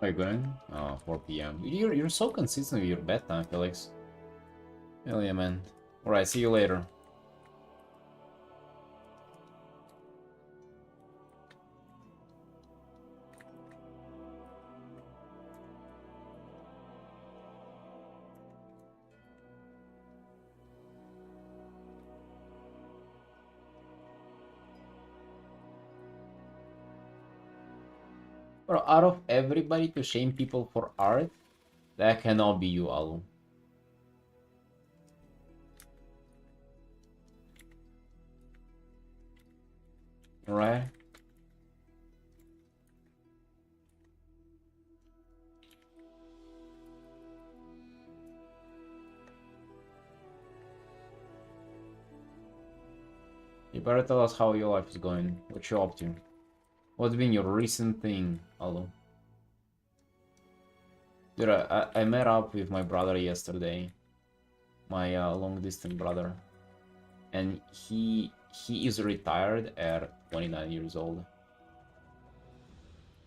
Are you going? Oh, 4 p.m. You're so consistent with your bedtime, Felix. Hell yeah, man. Alright, see you later. Bro, out of everybody to shame people for art, that cannot be you, Alu. Alright? You better tell us how your life is going. What you up to? What's been your recent thing, Alu? Dude, I met up with my brother yesterday. My long distance brother. And he is retired at 29 years old.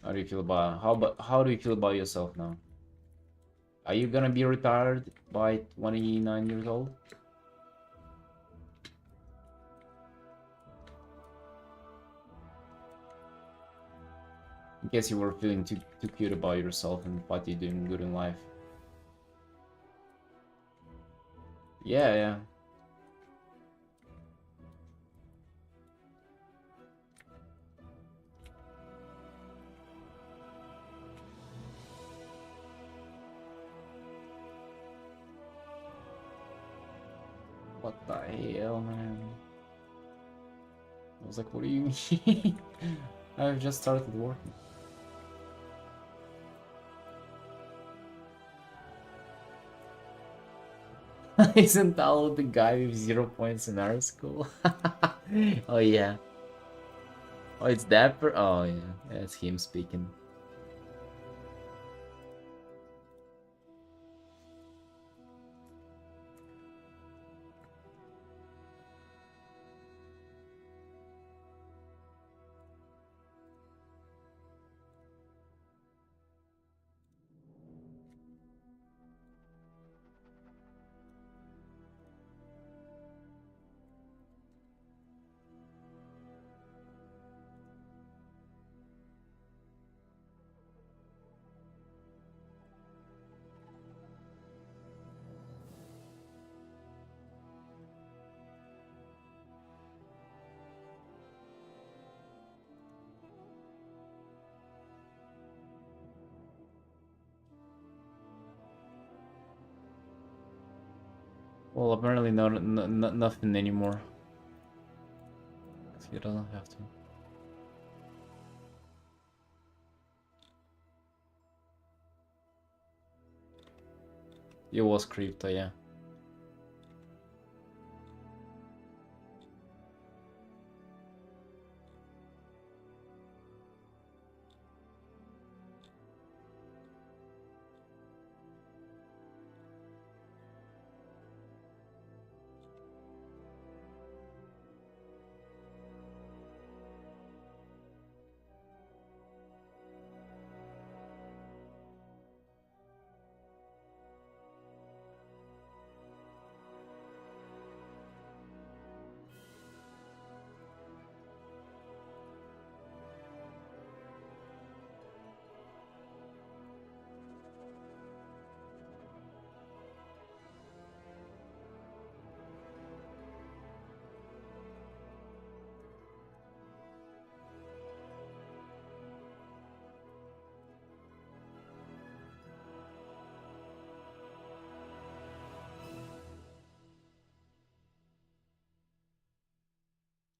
How do you feel about how do you feel about yourself now? Are you gonna be retired by 29 years old? In case you were feeling too cute about yourself and what you're doing good in life. Yeah, yeah. What the hell, man? I was like, what do you mean? I've just started working. Isn't Talo the guy with 0 points in our school? Oh yeah. Oh, it's that oh yeah, that's him speaking. Well, apparently nothing anymore. He doesn't have to. It was crypto, yeah.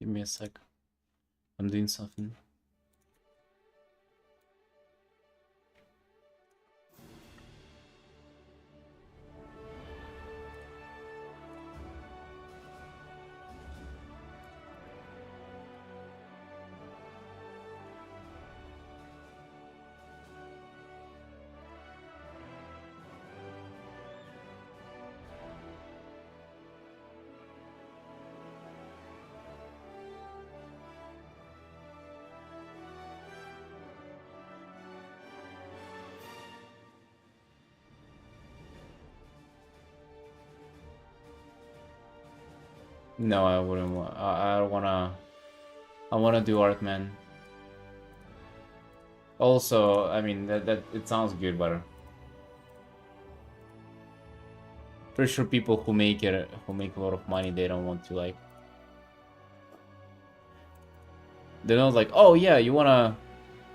Give me a sec. I'm doing something. No, I wouldn't. I wanna. I wanna do art, man. Also, I mean that it sounds good, but pretty sure people who make a lot of money, they don't want to like. They're not like, oh yeah, you wanna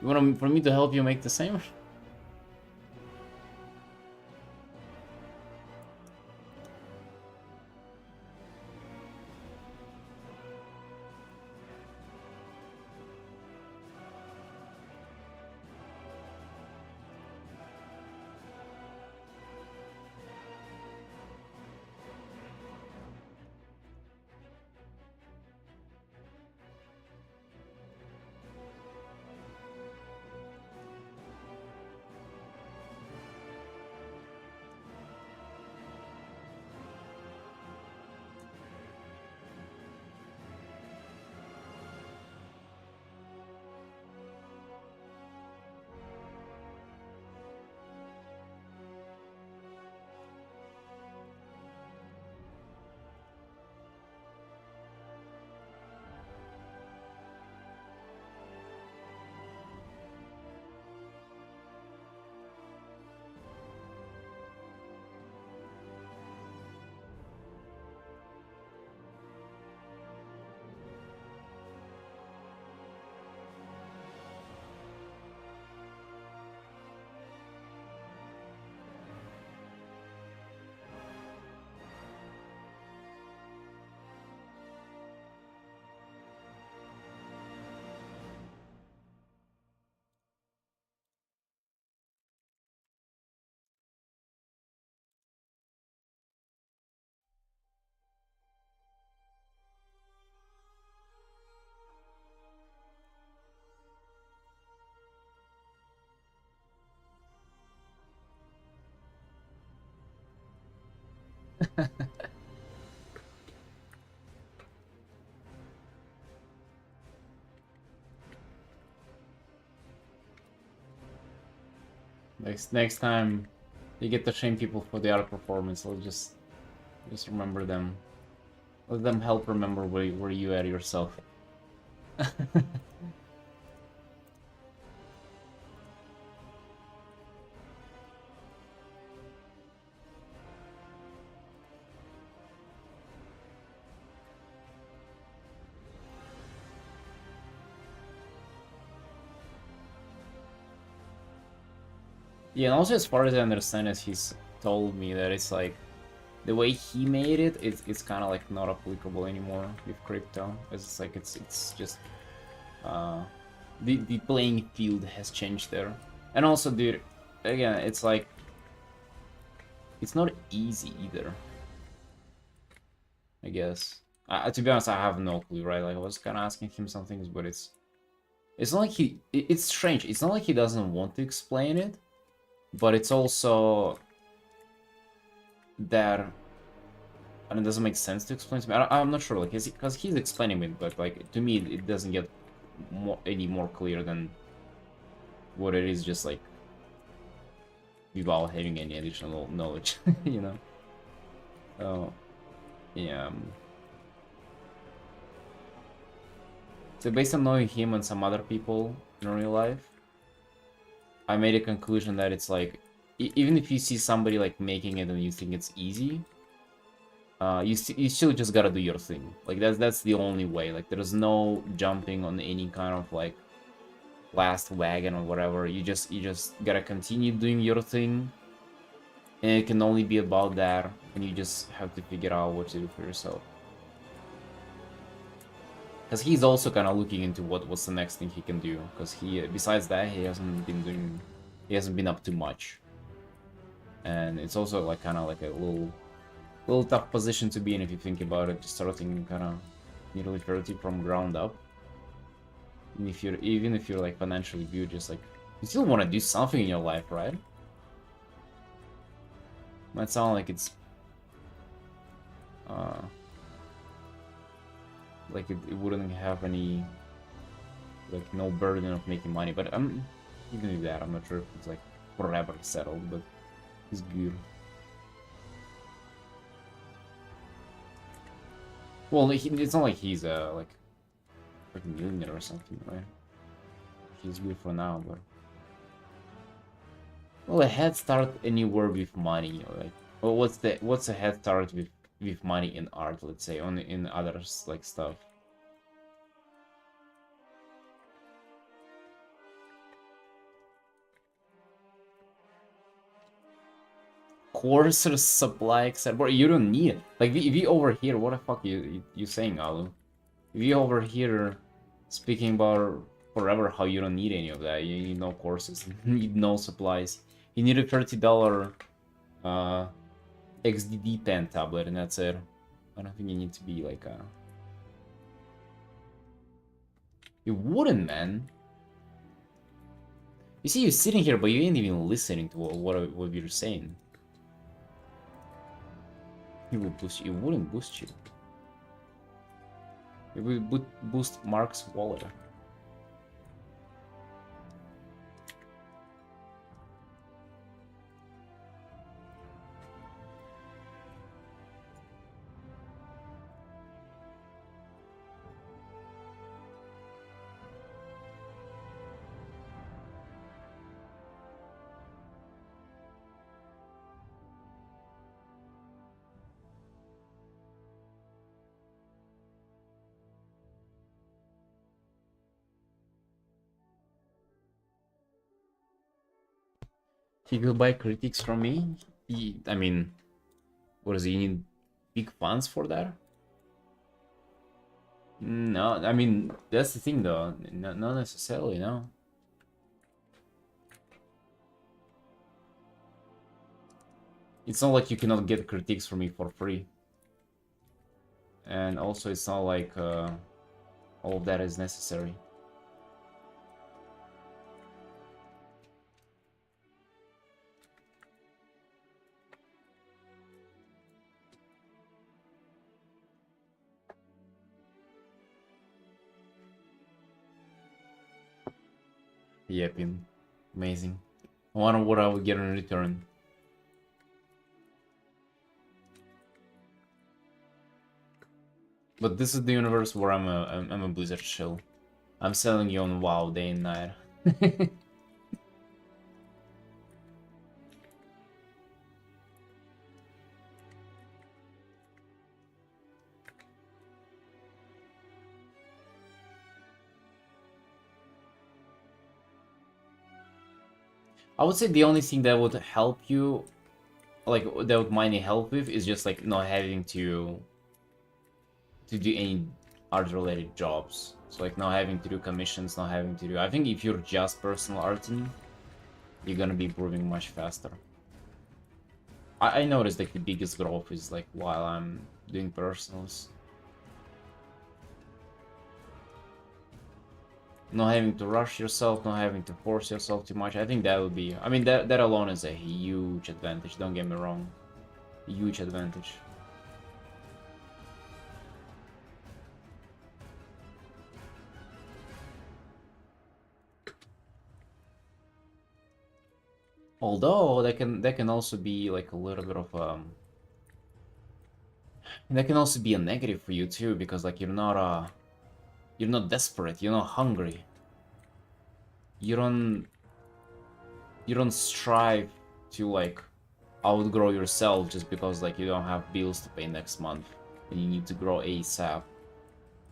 for me to help you make the same. Next time you get to shame people for the art performance, I'll just remember them. Let them help remember where you at yourself. Yeah, and also as far as I understand it, he's told me that it's like the way he made it, it's kind of like not applicable anymore with crypto. It's like it's just uh, the playing field has changed there, and also, dude, again, it's like it's not easy either. I guess. To be honest, I have no clue, right? Like I was kind of asking him some things, but it's not like it's strange. It's not like he doesn't want to explain it, but it's also that. And it doesn't make sense to explain to me. I'm not sure, like, because he's explaining it, but like to me, it doesn't get any more clear than what it is, just like without having any additional knowledge, you know. Oh, yeah. So based on knowing him and some other people in real life, I made a conclusion that it's like, even if you see somebody like making it and you think it's easy, you still just gotta do your thing. Like that's the only way. Like there's no jumping on any kind of like last wagon or whatever. You just gotta continue doing your thing, and it can only be about that. And you just have to figure out what to do for yourself. Because he's also kind of looking into what's the next thing he can do. Because besides that, he hasn't been up to much. And it's also like kind of like a little tough position to be in if you think about it, just starting kind of nearly 30 from ground up. And even if you're like financially good, just like you still want to do something in your life, right? Might sound like it's like it wouldn't have any like no burden of making money, but even with that, I'm not sure if it's like forever settled, but it's good. Well, it's not like he's like a millionaire or something, right? He's good for now, but well, a head start anywhere with money, like well, what's a head start with money in art? Let's say on in others like stuff. Courser supply, etc. Bro, you don't need it. Like we over here, what the fuck you saying, Alu? We over here speaking about forever how you don't need any of that. You need no courses, you need no supplies. You need a $30 XDD 10 tablet, and that's it. I don't think you need to be like a. You wouldn't, man. You see, you're sitting here, but you ain't even listening to what you're saying. He would boost you. It wouldn't boost you. It would boost Mark's wallet. He will buy critics from me. I mean, what does he need? Big funds for that? No, I mean that's the thing though. Not necessarily, no. It's not like you cannot get critiques from me for free. And also, it's not like all of that is necessary. Yeah, Pim. Amazing. I wonder what I would get in return. But this is the universe where I'm a Blizzard shill. I'm selling you on WoW day and night. I would say the only thing that would help you, like that would money help with, is just like not having to do any art-related jobs. So like not having to do commissions, not having to do. I think if you're just personal arting, you're gonna be improving much faster. I noticed like the biggest growth is like while I'm doing personals. Not having to rush yourself, not having to force yourself too much. I think that would be. I mean, that alone is a huge advantage. Don't get me wrong, huge advantage. Although that can also be like a little bit of that can also be a negative for you too, because like you're not desperate, you're not hungry. You don't strive to like outgrow yourself just because like you don't have bills to pay next month and you need to grow ASAP.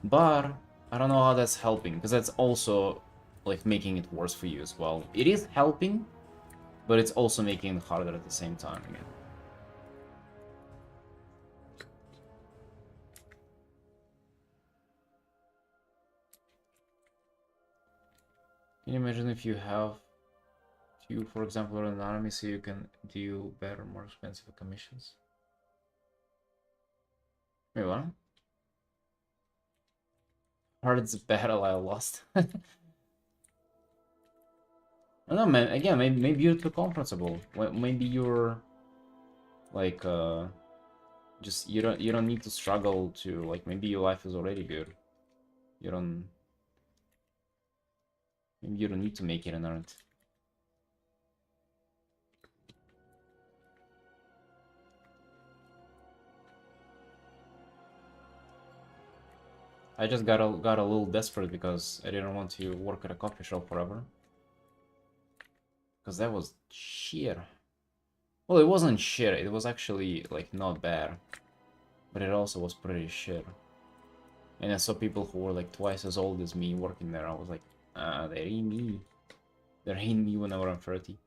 But I don't know how that's helping, because that's also like making it worse for you as well. It is helping, but it's also making it harder at the same time again. Can you imagine if you have two, for example, an army, so you can do better, more expensive commissions? Wait, what? Hard's battle I lost. I don't know, man. Again, maybe you're too comfortable. Maybe you're like just you don't need to struggle to like. Maybe your life is already good. You don't. Maybe you don't need to make it an art. I just got a little desperate because I didn't want to work at a coffee shop forever. Because that was shit. Well, it wasn't shit. It was actually like not bad, but it also was pretty shit. And I saw people who were like twice as old as me working there. I was like, they ain't me. They ain't me whenever I'm 30.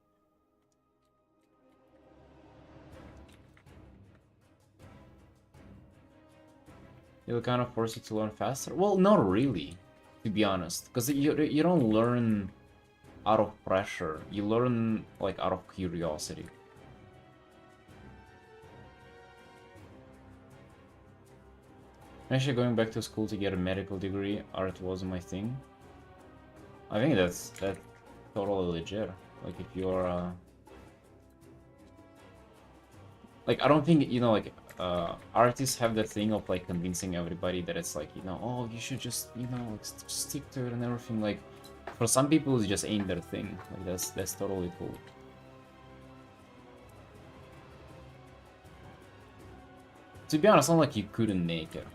It'll kind of force you to learn faster. Well, not really, to be honest, because you don't learn out of pressure. You learn like out of curiosity. Actually, going back to school to get a medical degree, art wasn't my thing. I think that's totally legit. Like if you're like I don't think like artists have that thing of like convincing everybody that it's like oh you should just like stick to it and everything. Like for some people it just ain't their thing. Like that's totally cool. To be honest, not like you couldn't make it,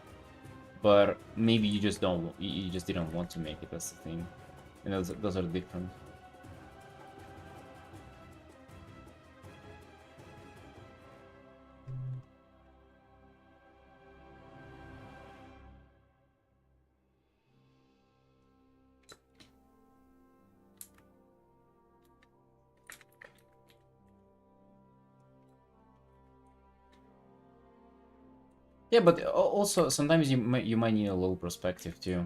but maybe you just you just didn't want to make it. That's the thing, and those are different. Yeah, but also sometimes you might need a little perspective too.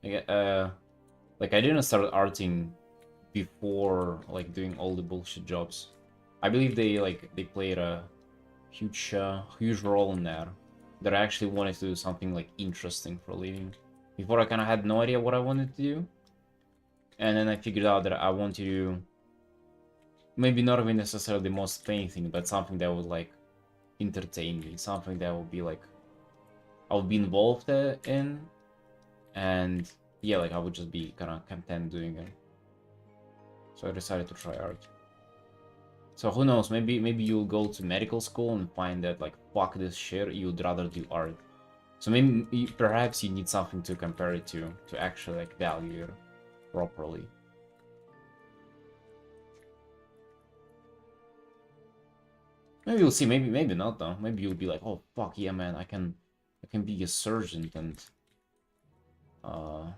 Like I didn't start arting before like doing all the bullshit jobs. I believe they played a huge role in that. That I actually wanted to do something like interesting for a living. Before I kind of had no idea what I wanted to do, and then I figured out that I want to do maybe not even necessarily the most paying thing, but something that would like entertain me, something that would be like I would be involved in, and yeah, like I would just be kind of content doing it. So I decided to try art. So who knows, maybe you'll go to medical school and find that like fuck this shit, you'd rather do art. So maybe perhaps you need something to compare it to actually like value it properly. Maybe you'll see, maybe not though. Maybe you'll be like, oh fuck yeah man, I can be a surgeon and oh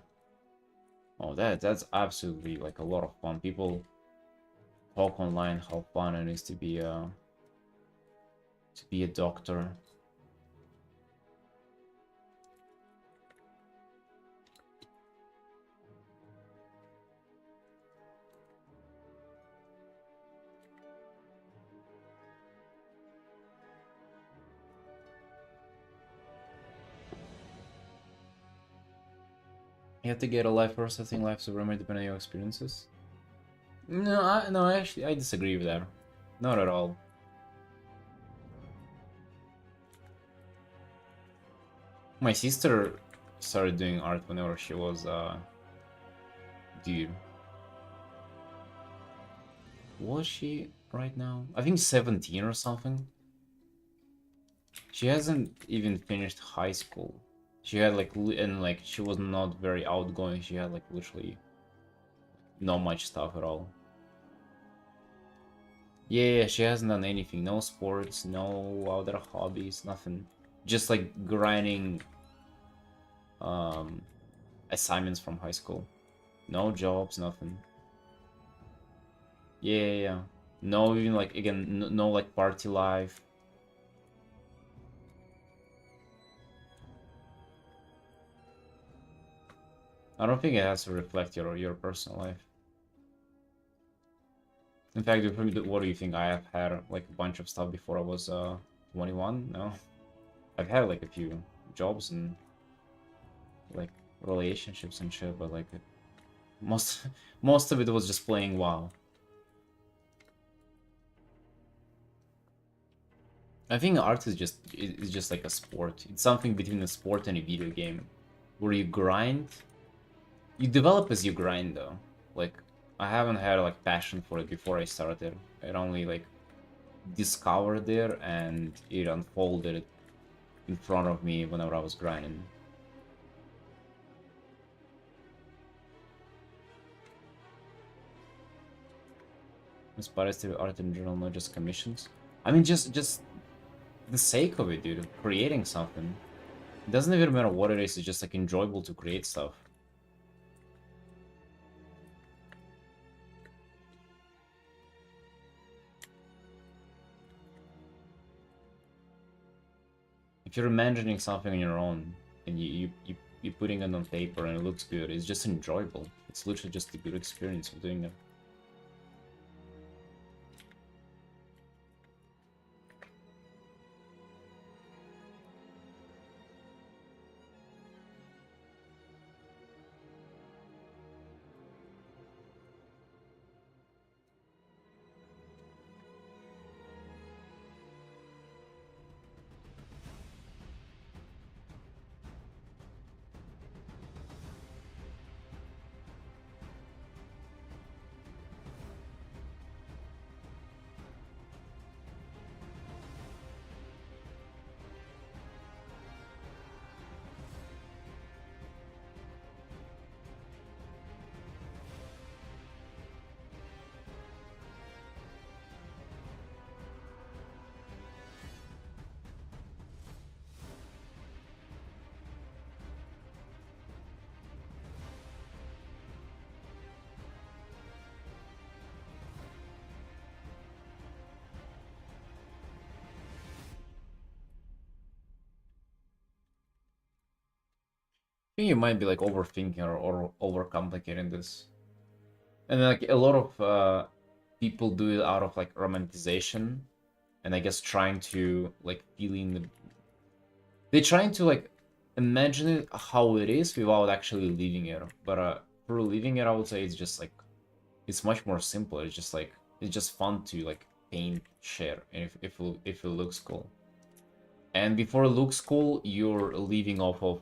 that's absolutely like a lot of fun. People talk online how fun it is to be a doctor. You have to get a life first. I think life's a remedy depending on your experiences. No, actually, I disagree with that. Not at all. My sister started doing art whenever she was, dude. Was she right now? I think 17 or something. She hasn't even finished high school. She had like, and like, she was not very outgoing. She had like literally not much stuff at all. Yeah, she hasn't done anything. No sports, no other hobbies, nothing. Just like grinding assignments from high school. No jobs, nothing. Yeah. No, even like, again, no like party life. I don't think it has to reflect your personal life. In fact, what do you think? I have had like a bunch of stuff before I was 21. No, I've had like a few jobs and like relationships and shit, but like most most of it was just playing WoW. I think art is just like a sport. It's something between a sport and a video game, where you grind. You develop as you grind, though. Like I haven't had like passion for it before I started. It only like discovered it and it unfolded in front of me whenever I was grinding. Inspires to art in general, not just commissions. I mean, just the sake of it, dude. Creating something. It doesn't even matter what it is. It's just like enjoyable to create stuff. If you're imagining something on your own and you're putting it on paper and it looks good, it's just enjoyable. It's literally just a good experience of doing it. I think you might be like overthinking or overcomplicating this. And like a lot of people do it out of like romanticization, and I guess trying to like feel in the. They're trying to like imagine it how it is without actually living it. But for living it, I would say it's just like it's much more simple. It's just like it's just fun to like paint, share, and if it looks cool. And before it looks cool, you're living off of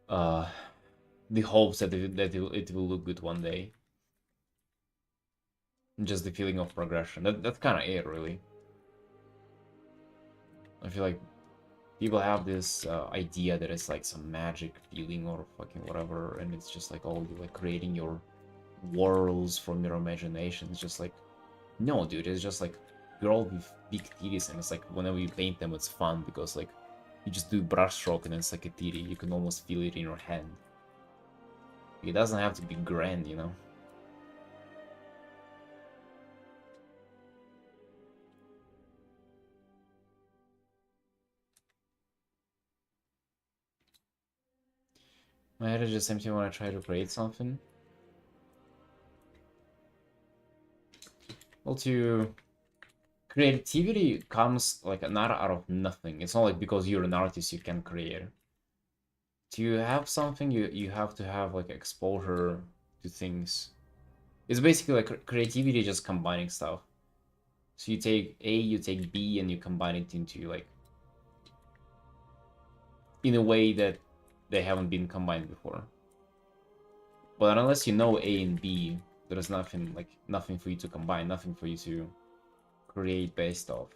uh the hopes that it will look good one day. Just the feeling of progression. That's kind of it, really. I feel like people have this idea that it's like some magic feeling or fucking whatever, and it's just like, oh, you're like creating your worlds from your imagination. It's just like, no, dude, it's just like girl with big titties, and it's like whenever you paint them, it's fun because like you just do brush stroke and it's like a titty. You can almost feel it in your hand. It doesn't have to be grand, you know. My head is just empty when I try to create something. Well, to creativity comes like not out of nothing. It's not like because you're an artist you can create. To have something, you have to have like exposure to things. It's basically like creativity, just combining stuff. So you take A, you take B, and you combine it into like in a way that they haven't been combined before. But unless you know A and B, there's nothing for you to combine, nothing for you to create based off.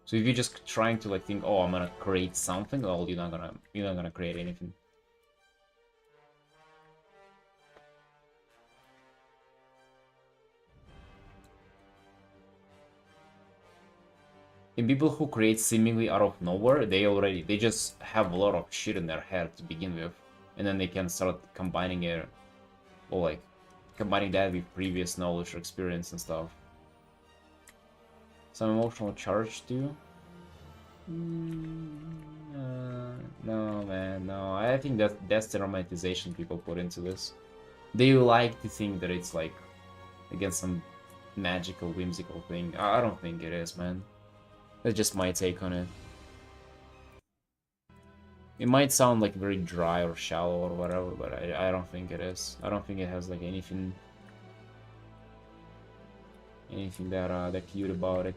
So if you're just trying to like think, oh, I'm gonna create something, well, you're not gonna create anything. And people who create seemingly out of nowhere, they just have a lot of shit in their head to begin with, and then they can start combining it, or like combining that with previous knowledge or experience and stuff. Some emotional charge too. No, man, no. I think that's the romanticization people put into this. They like to think that it's like against some magical, whimsical thing. I don't think it is, man. That's just my take on it. It might sound like very dry or shallow or whatever, but I don't think it is. I don't think it has like anything that cute about it.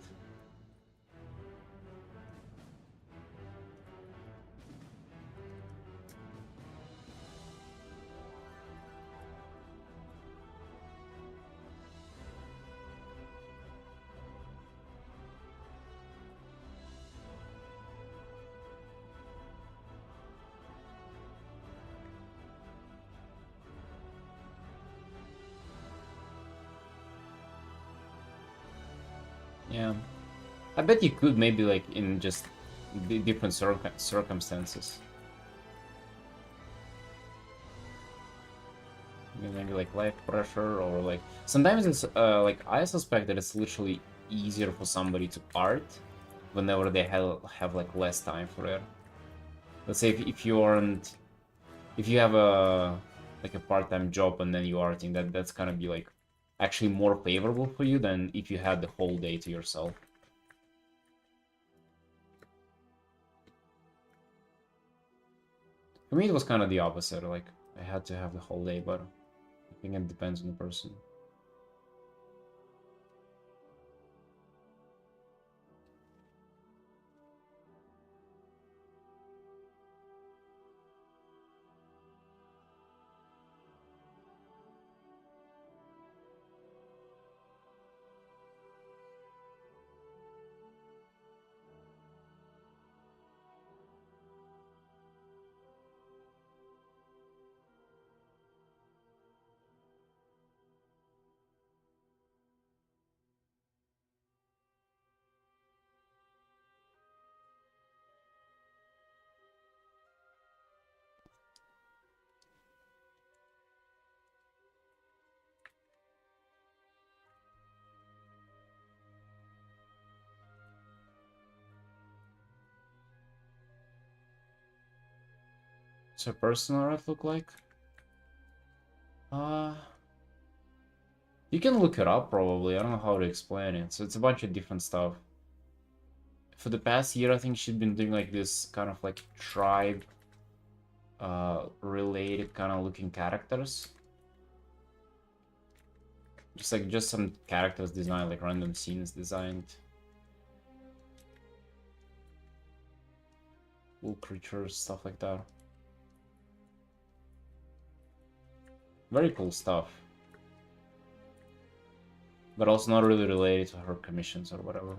Yeah. I bet you could maybe like in just different circumstances. Maybe like life pressure or like sometimes it's like I suspect that it's literally easier for somebody to art whenever they have like less time for it. Let's say if you aren't if you have a like a part-time job and then you arting, that's gonna be like actually more favorable for you than if you had the whole day to yourself. For me, it was kind of the opposite. Like I had to have the whole day, but I think it depends on the person. What's a personal art look like? Uh, you can look it up probably. I don't know how to explain it. So it's a bunch of different stuff. For the past year, I think she's been doing like this kind of like tribe related kind of looking characters. Just some characters designed, like random scenes designed. Little creatures, stuff like that. Very cool stuff. But also not really related to her commissions or whatever.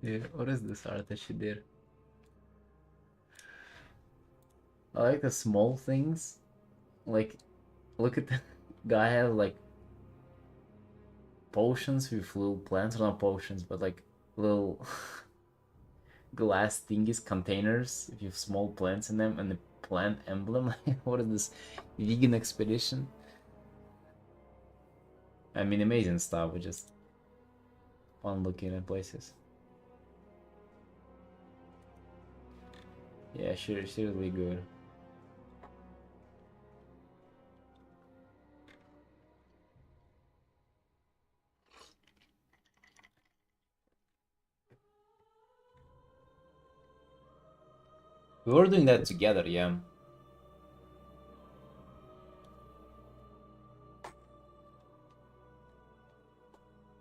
Dude, what is this art that she did? I like the small things. Like, look at the guy have like potions with little plants, or not potions, but like little glass thingies, containers with small plants in them, and the plant emblem. What is this vegan expedition? I mean, amazing stuff, but just fun looking at places. Yeah, sure, seriously good. We were doing that together, yeah.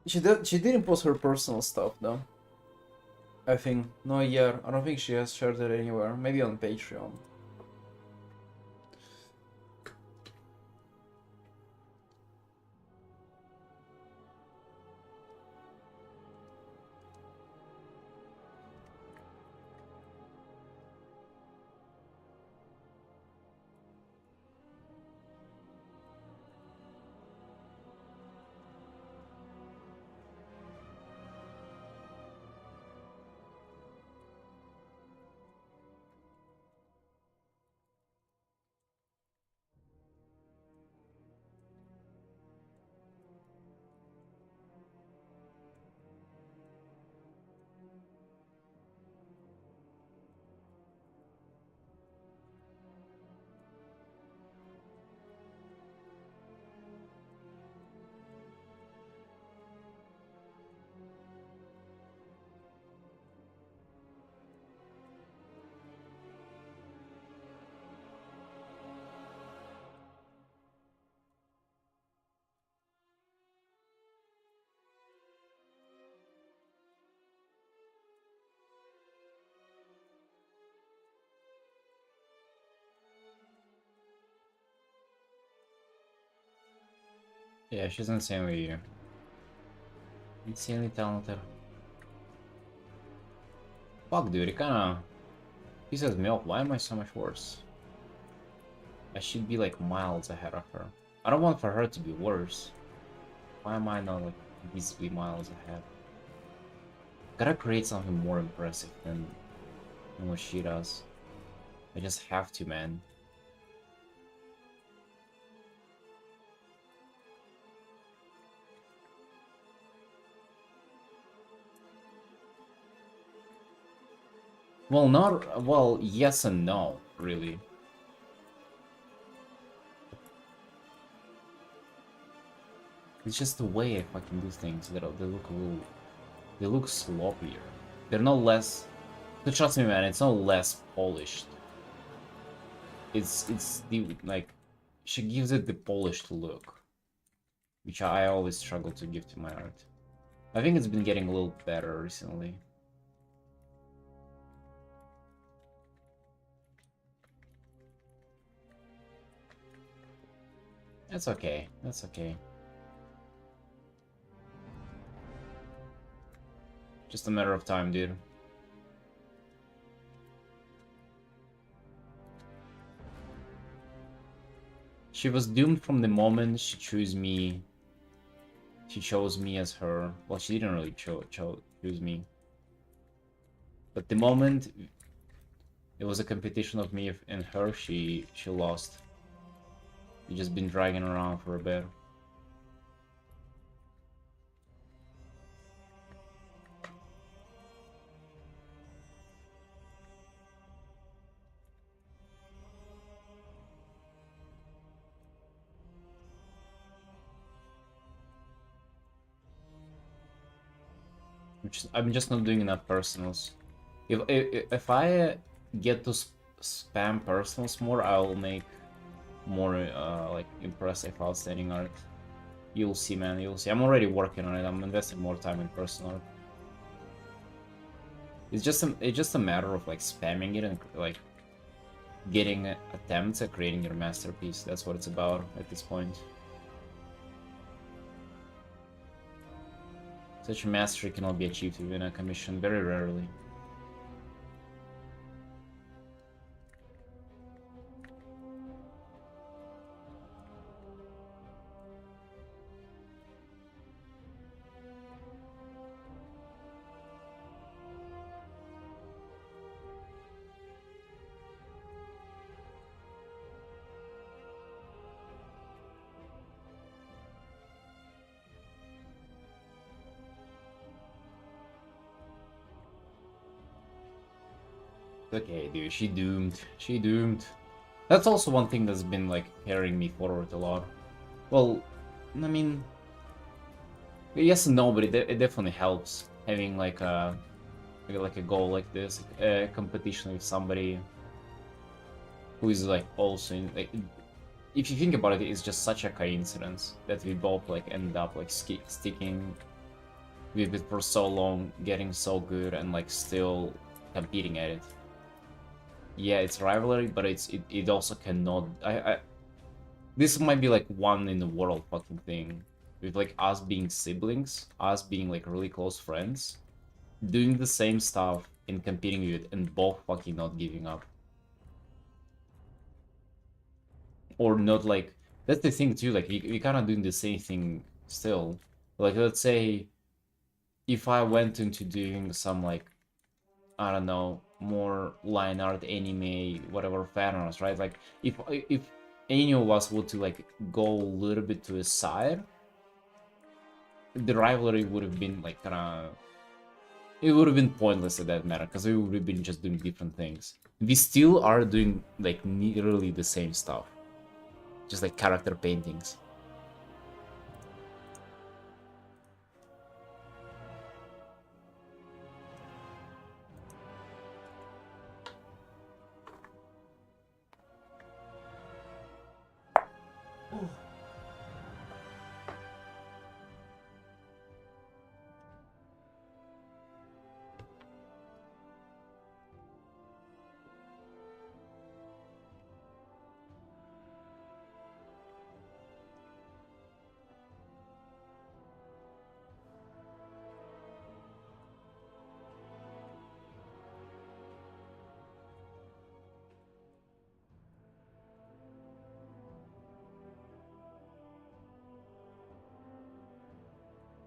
She didn't post her personal stuff though. I think. No, yeah, I don't think she has shared it anywhere. Maybe on Patreon. Yeah, she's insanely talented. Fuck, dude, it kinda pisses me off. Why am I so much worse? I should be like miles ahead of her. I don't want for her to be worse. Why am I not like visibly miles ahead? Gotta create something more impressive than what she does. I just have to, man. Well, not well, yes and no, really. It's just the way I fucking do things that they look a little, they look sloppier. They're no less. So trust me, man, it's no less polished. It's the like, she gives it the polished look, which I always struggle to give to my art. I think it's been getting a little better recently. That's okay. That's okay. Just a matter of time, dude. She was doomed from the moment she chose me. She chose me as her. Well, she didn't really choose me. But the moment it was a competition of me and her, she lost. We just been dragging around for a bit. I'm just not doing enough personals. If I get to spam personals more, I'll make more like impressive, outstanding art. You'll see, man. You'll see. I'm already working on it. I'm investing more time in personal art. It's just a matter of like spamming it and like getting attempts at creating your masterpiece. That's what it's about at this point. Such mastery cannot be achieved within a commission, very rarely. Okay, dude, she doomed. She doomed. That's also one thing that's been like carrying me forward a lot. Well, I mean, yes and no, but it definitely helps having like a goal like this, a competition with somebody who is like also in, like, if you think about it, it's just such a coincidence that we both like ended up like sticking with it for so long, getting so good, and like still competing at it. Yeah, it's rivalry, but it also cannot. This might be like one in the world fucking thing, with like us being siblings, us being like really close friends, doing the same stuff and competing with it, and both fucking not giving up. Or not like, that's the thing too, like we kind of doing the same thing still. Like let's say if I went into doing some like, I don't know, more line art, anime, whatever fan arts, right? Like if any of us were to like go a little bit to a side, the rivalry would have been like kind of, it would have been pointless at that matter, because we would have been just doing different things. We still are doing like nearly the same stuff, just like character paintings.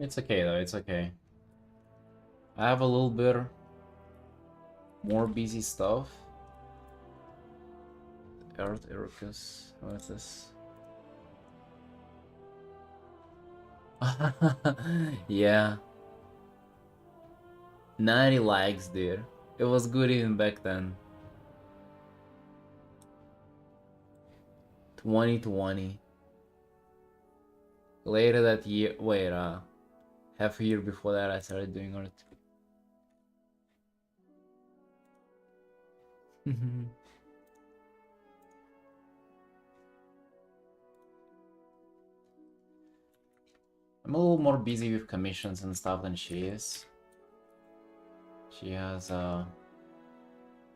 It's okay though, it's okay. I have a little bit more busy stuff. Earth Ericus, what is this? Yeah. 90 likes, dude. It was good even back then. 2020. Later that year, wait, half a year before that I started doing art. I'm a little more busy with commissions and stuff than she is. She has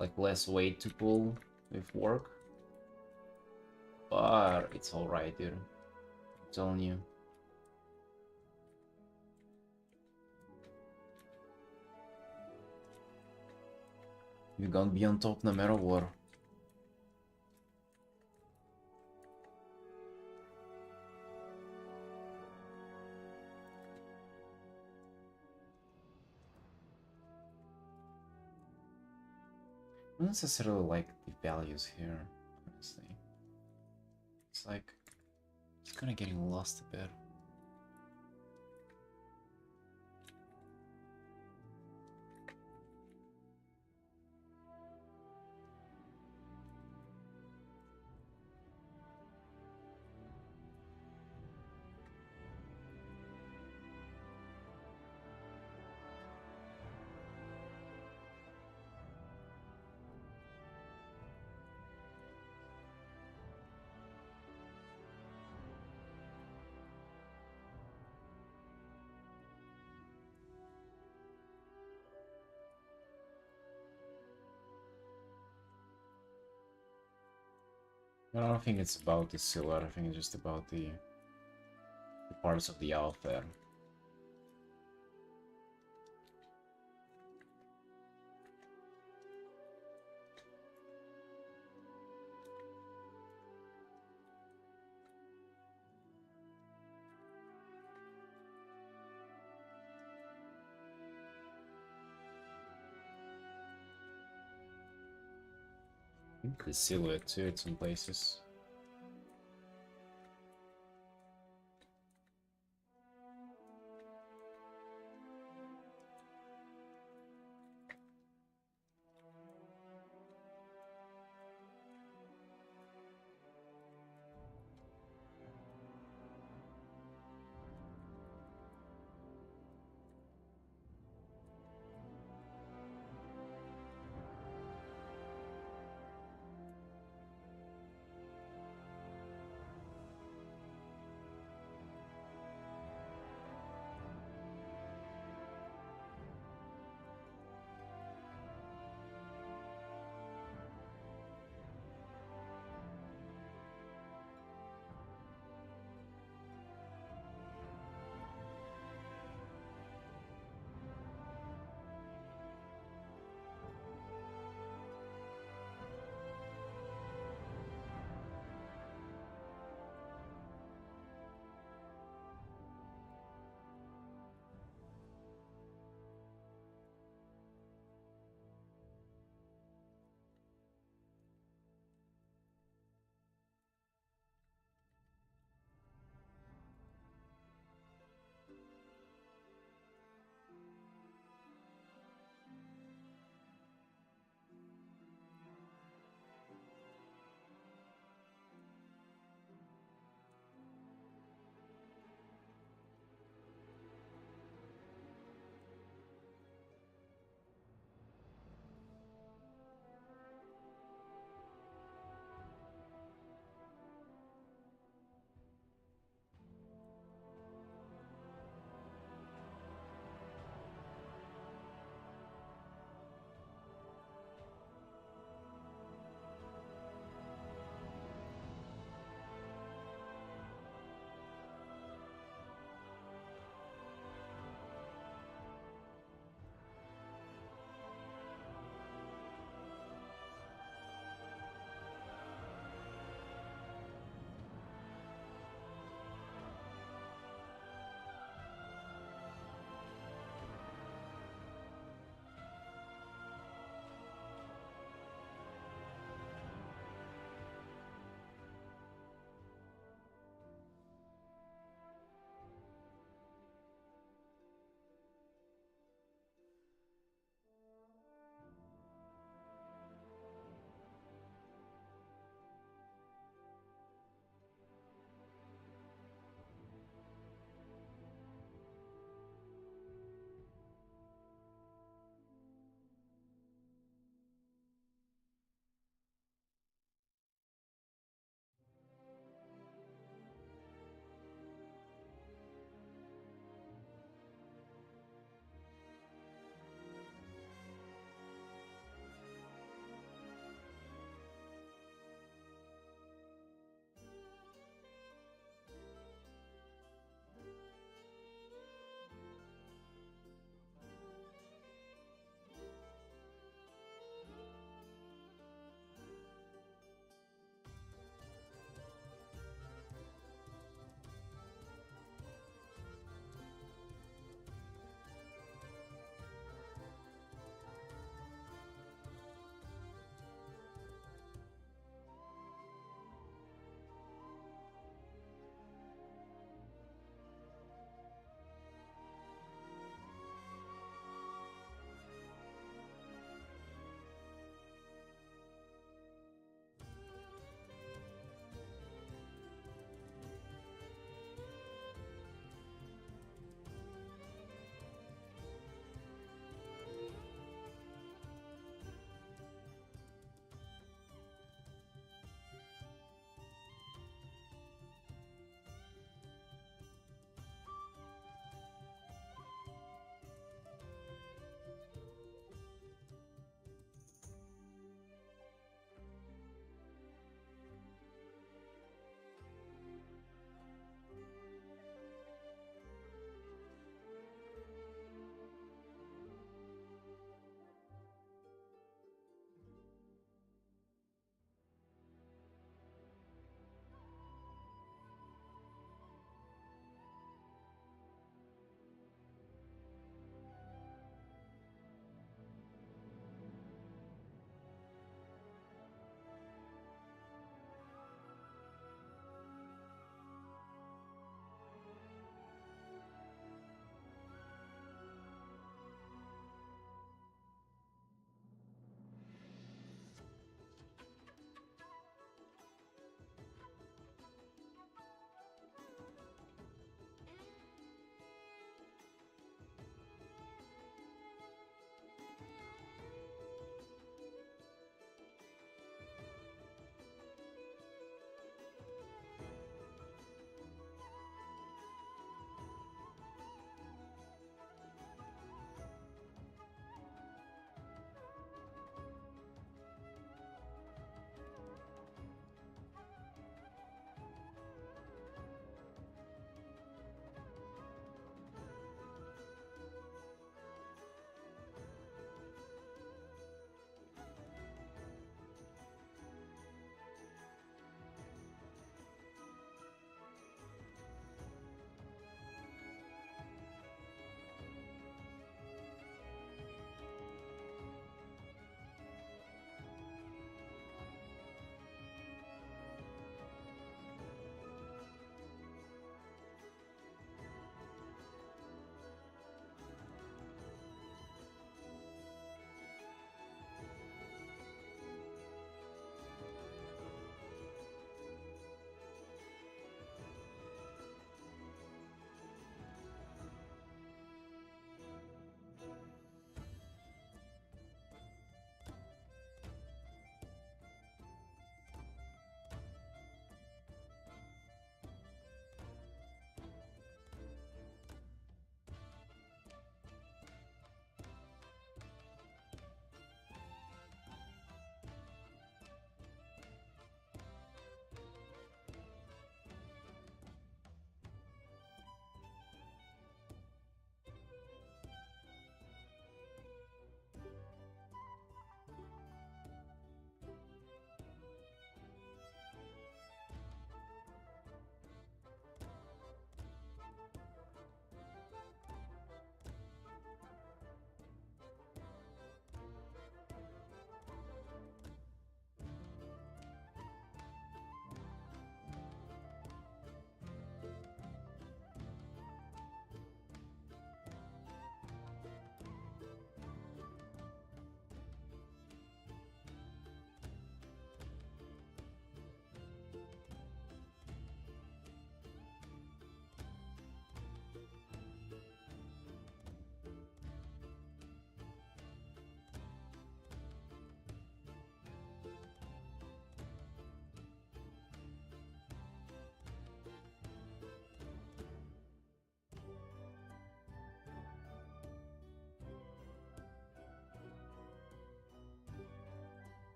like less weight to pull with work. But it's alright, dude. I'm telling you. You're gonna be on top no matter what. I don't necessarily like the values here, honestly. It's like, it's kinda getting lost a bit. I don't think it's about the silhouette, I think it's just about the parts of the outfit. I think the silhouette too in some places.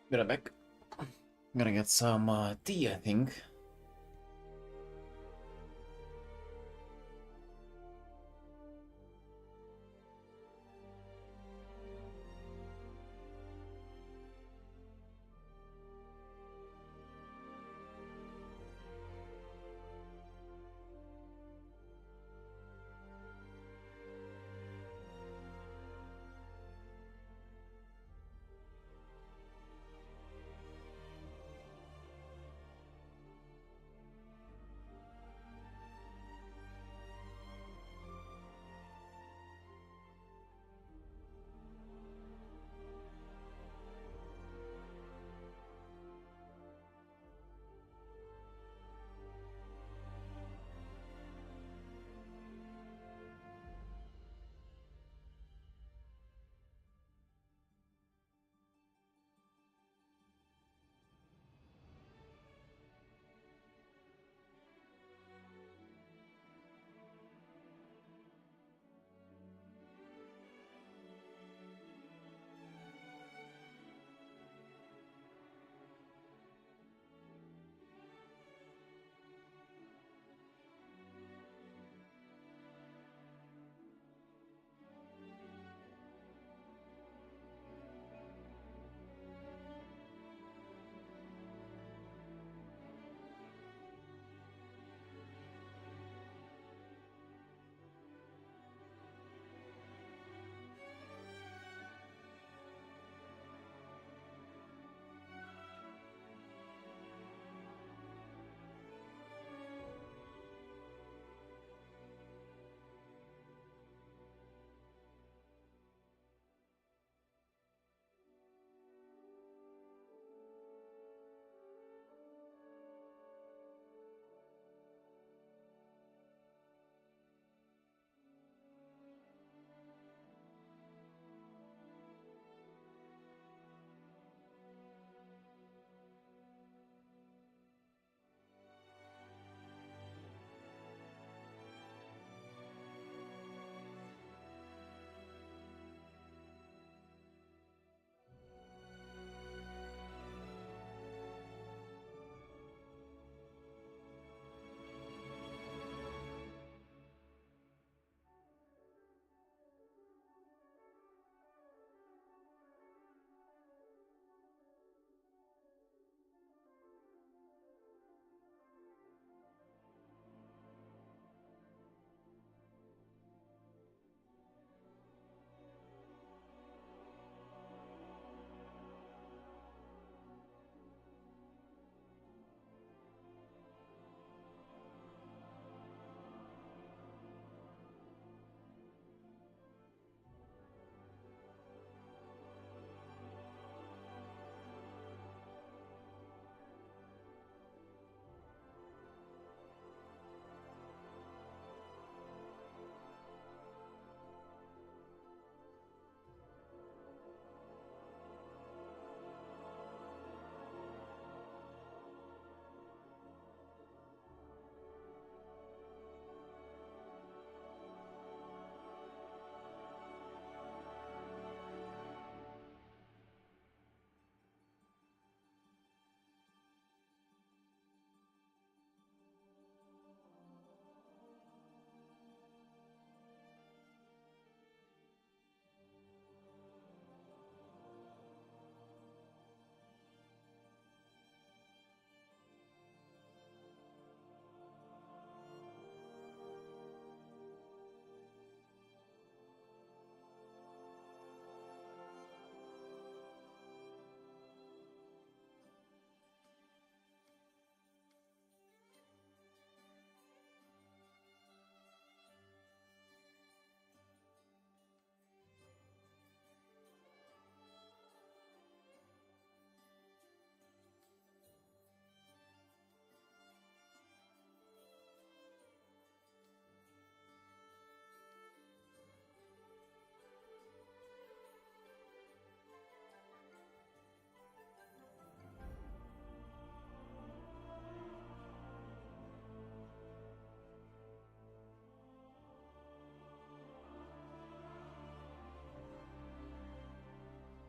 Be right back. I'm gonna get some tea, I think.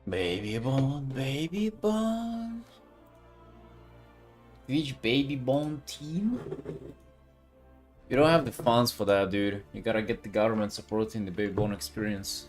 Baby Bond, Baby Bond. Which Baby Bond team? You don't have the funds for that, dude. You gotta get the government supporting the Baby Bond experience.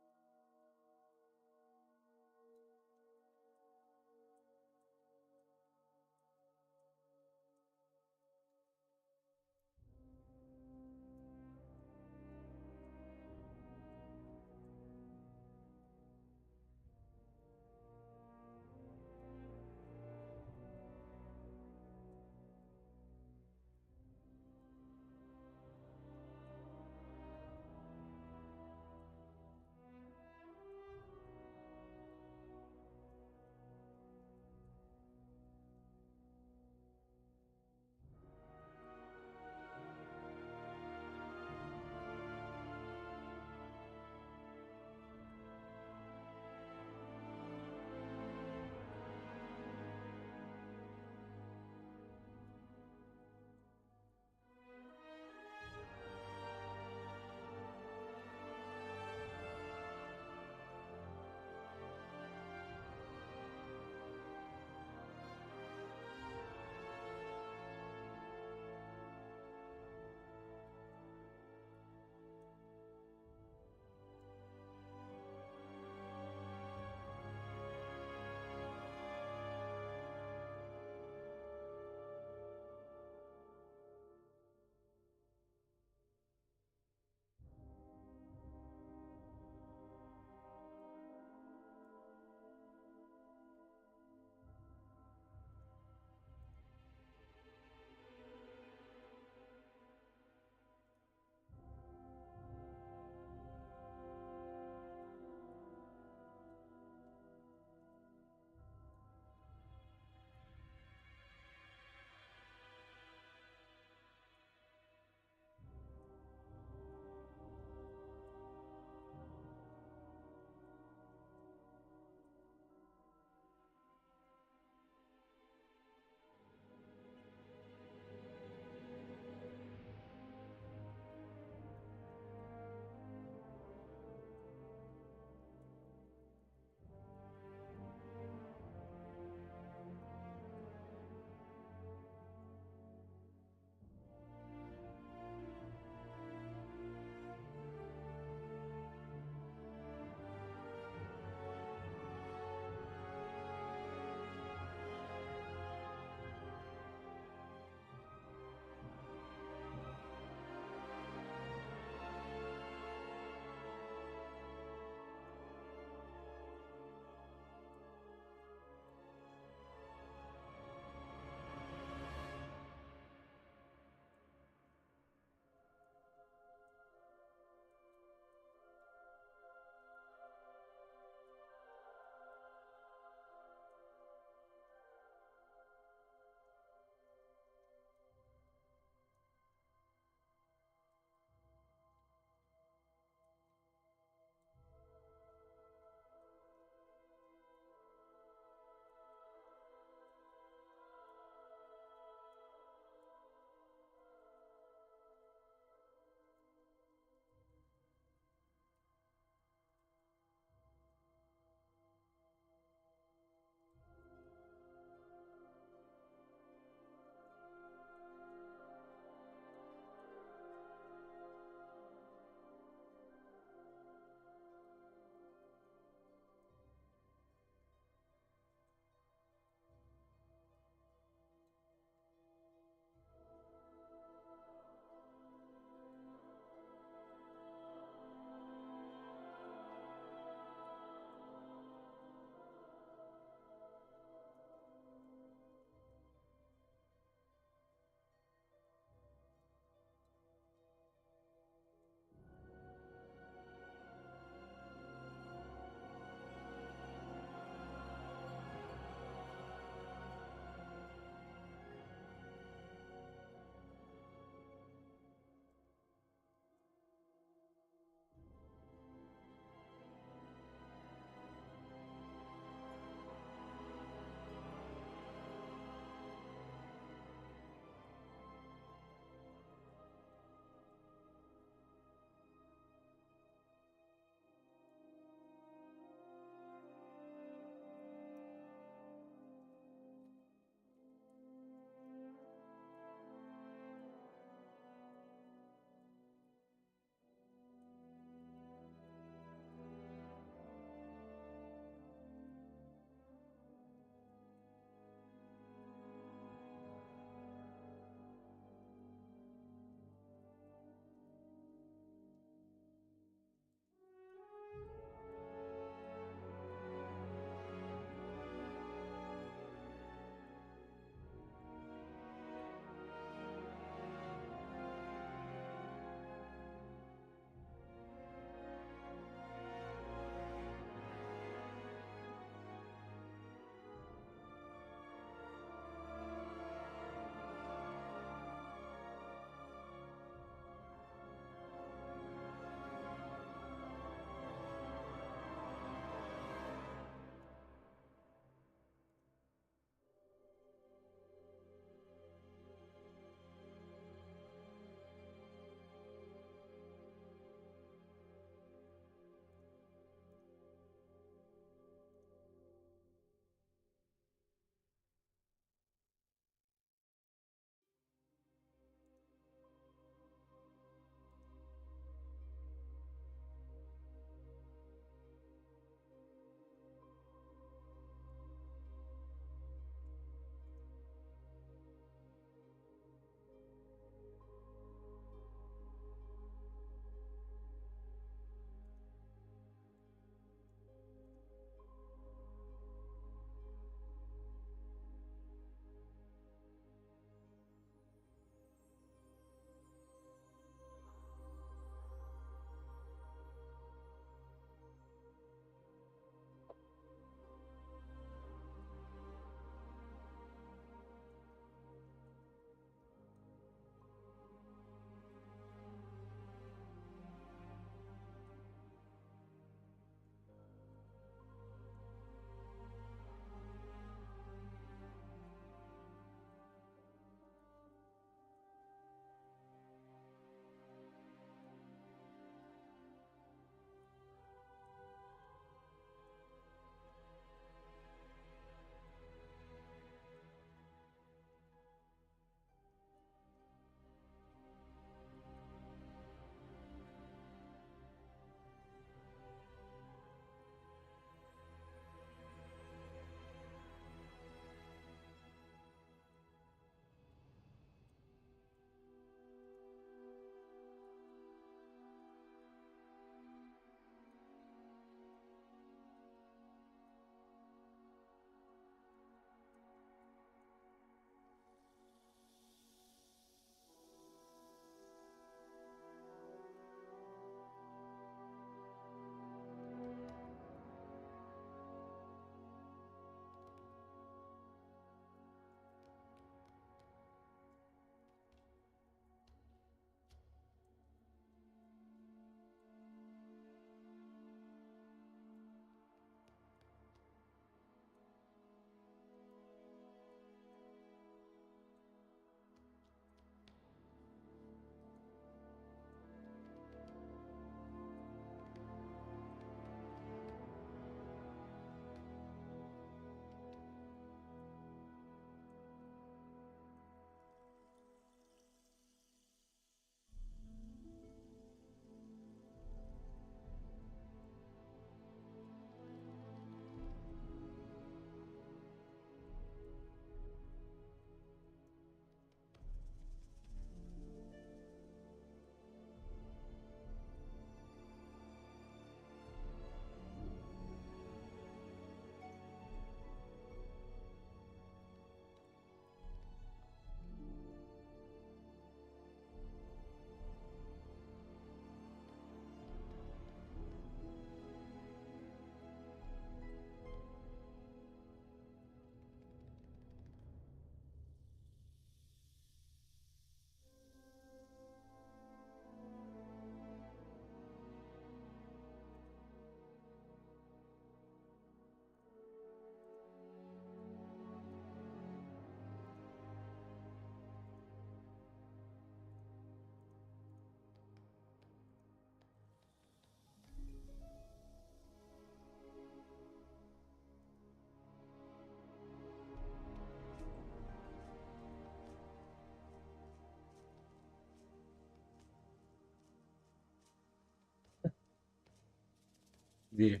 The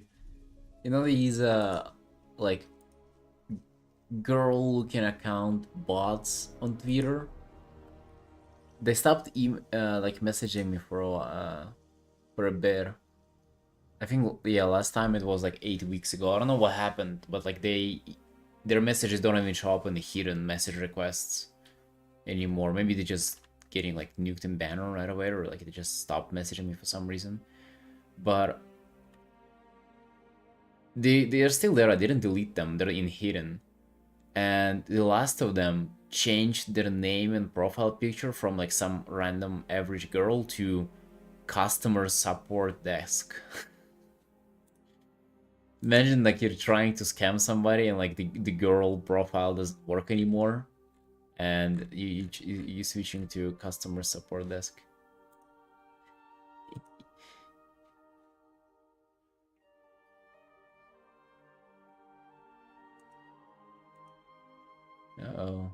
you know these like girl looking account bots on Twitter? They stopped like messaging me for a bit. I think yeah, last time it was like 8 weeks ago. I don't know what happened, but like their messages don't even show up in the hidden message requests anymore. Maybe they just getting like nuked and banned right away, or like they just stopped messaging me for some reason. But they are still there. I didn't delete them. They're in hidden. And the last of them changed their name and profile picture from like some random average girl to customer support desk. Imagine like you're trying to scam somebody and like the girl profile doesn't work anymore, and you switching to customer support desk. Uh-oh.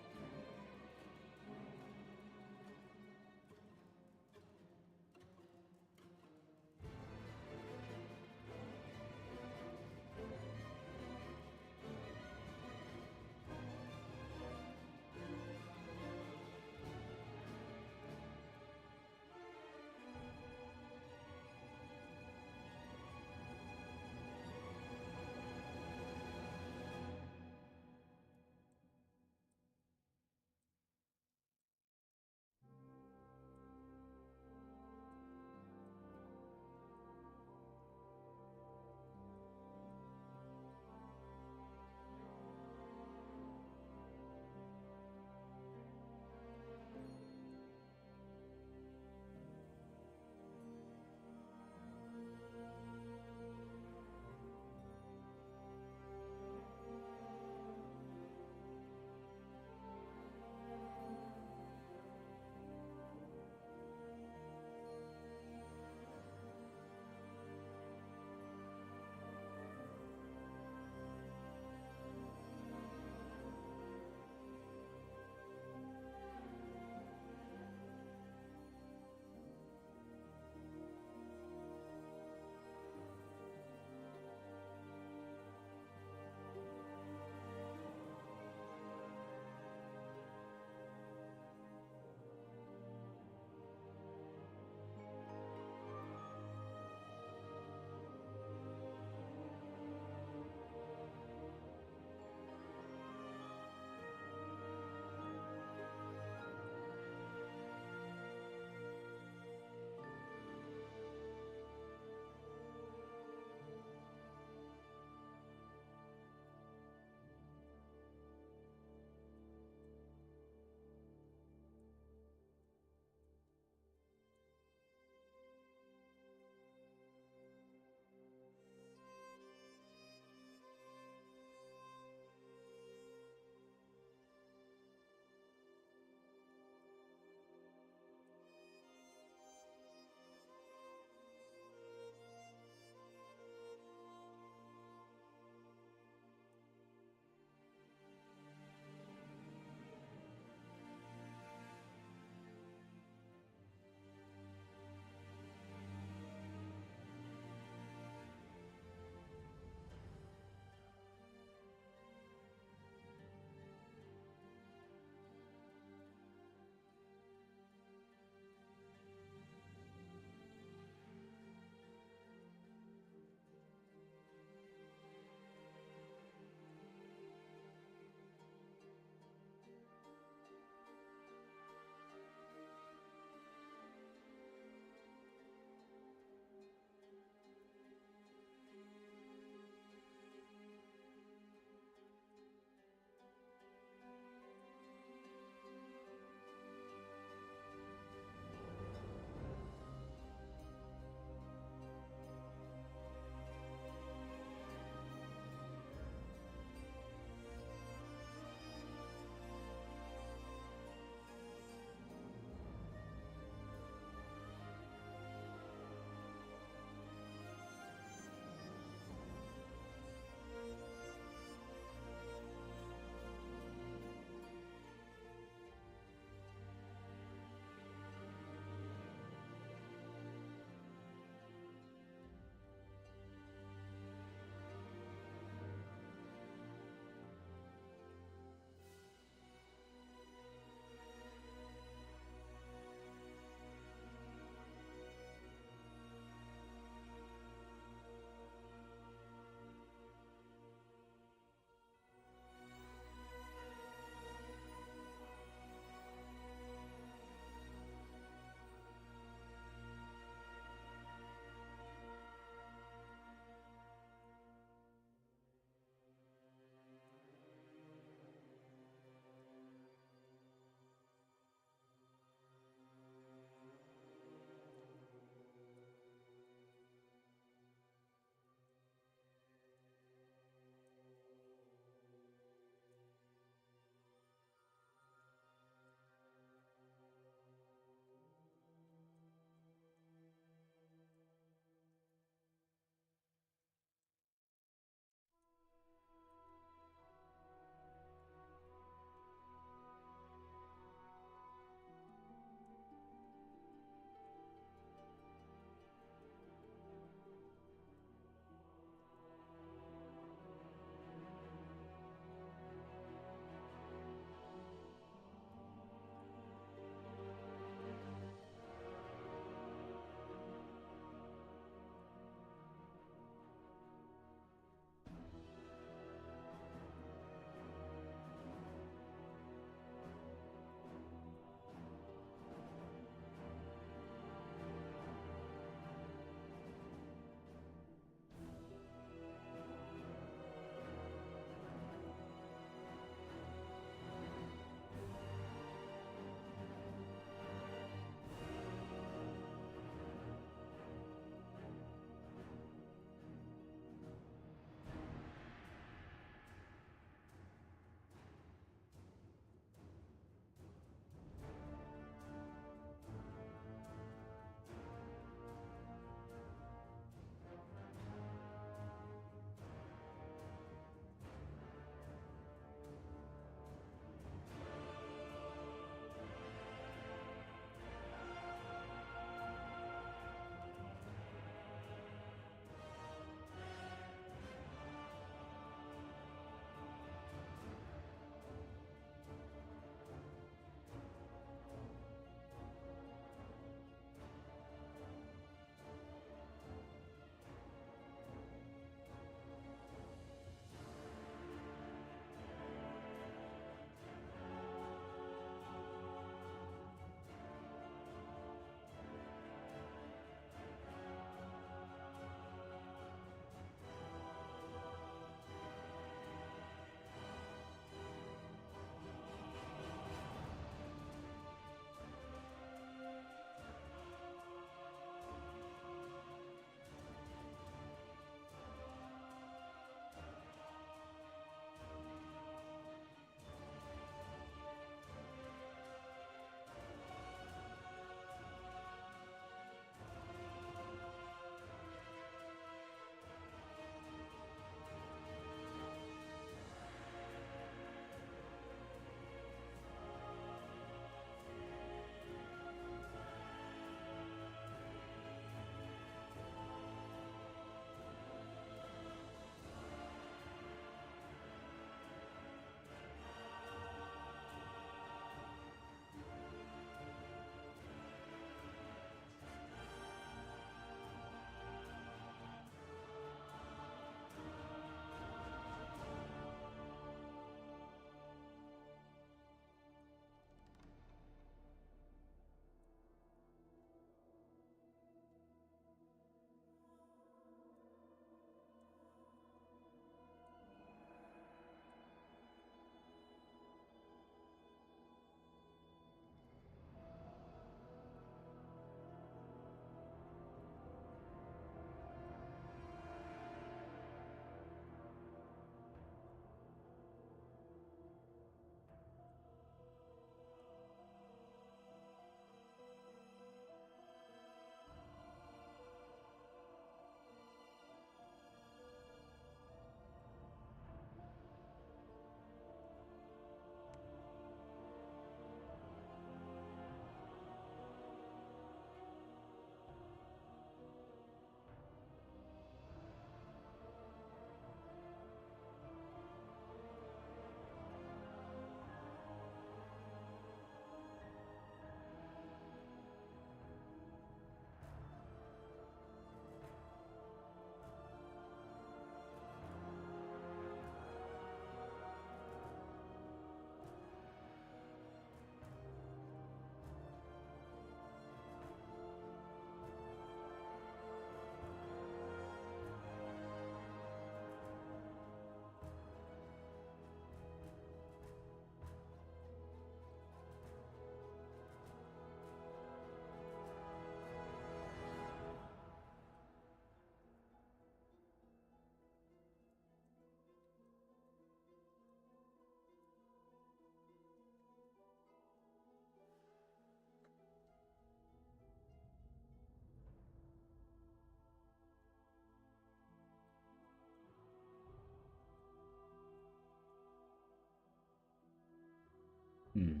Hmm.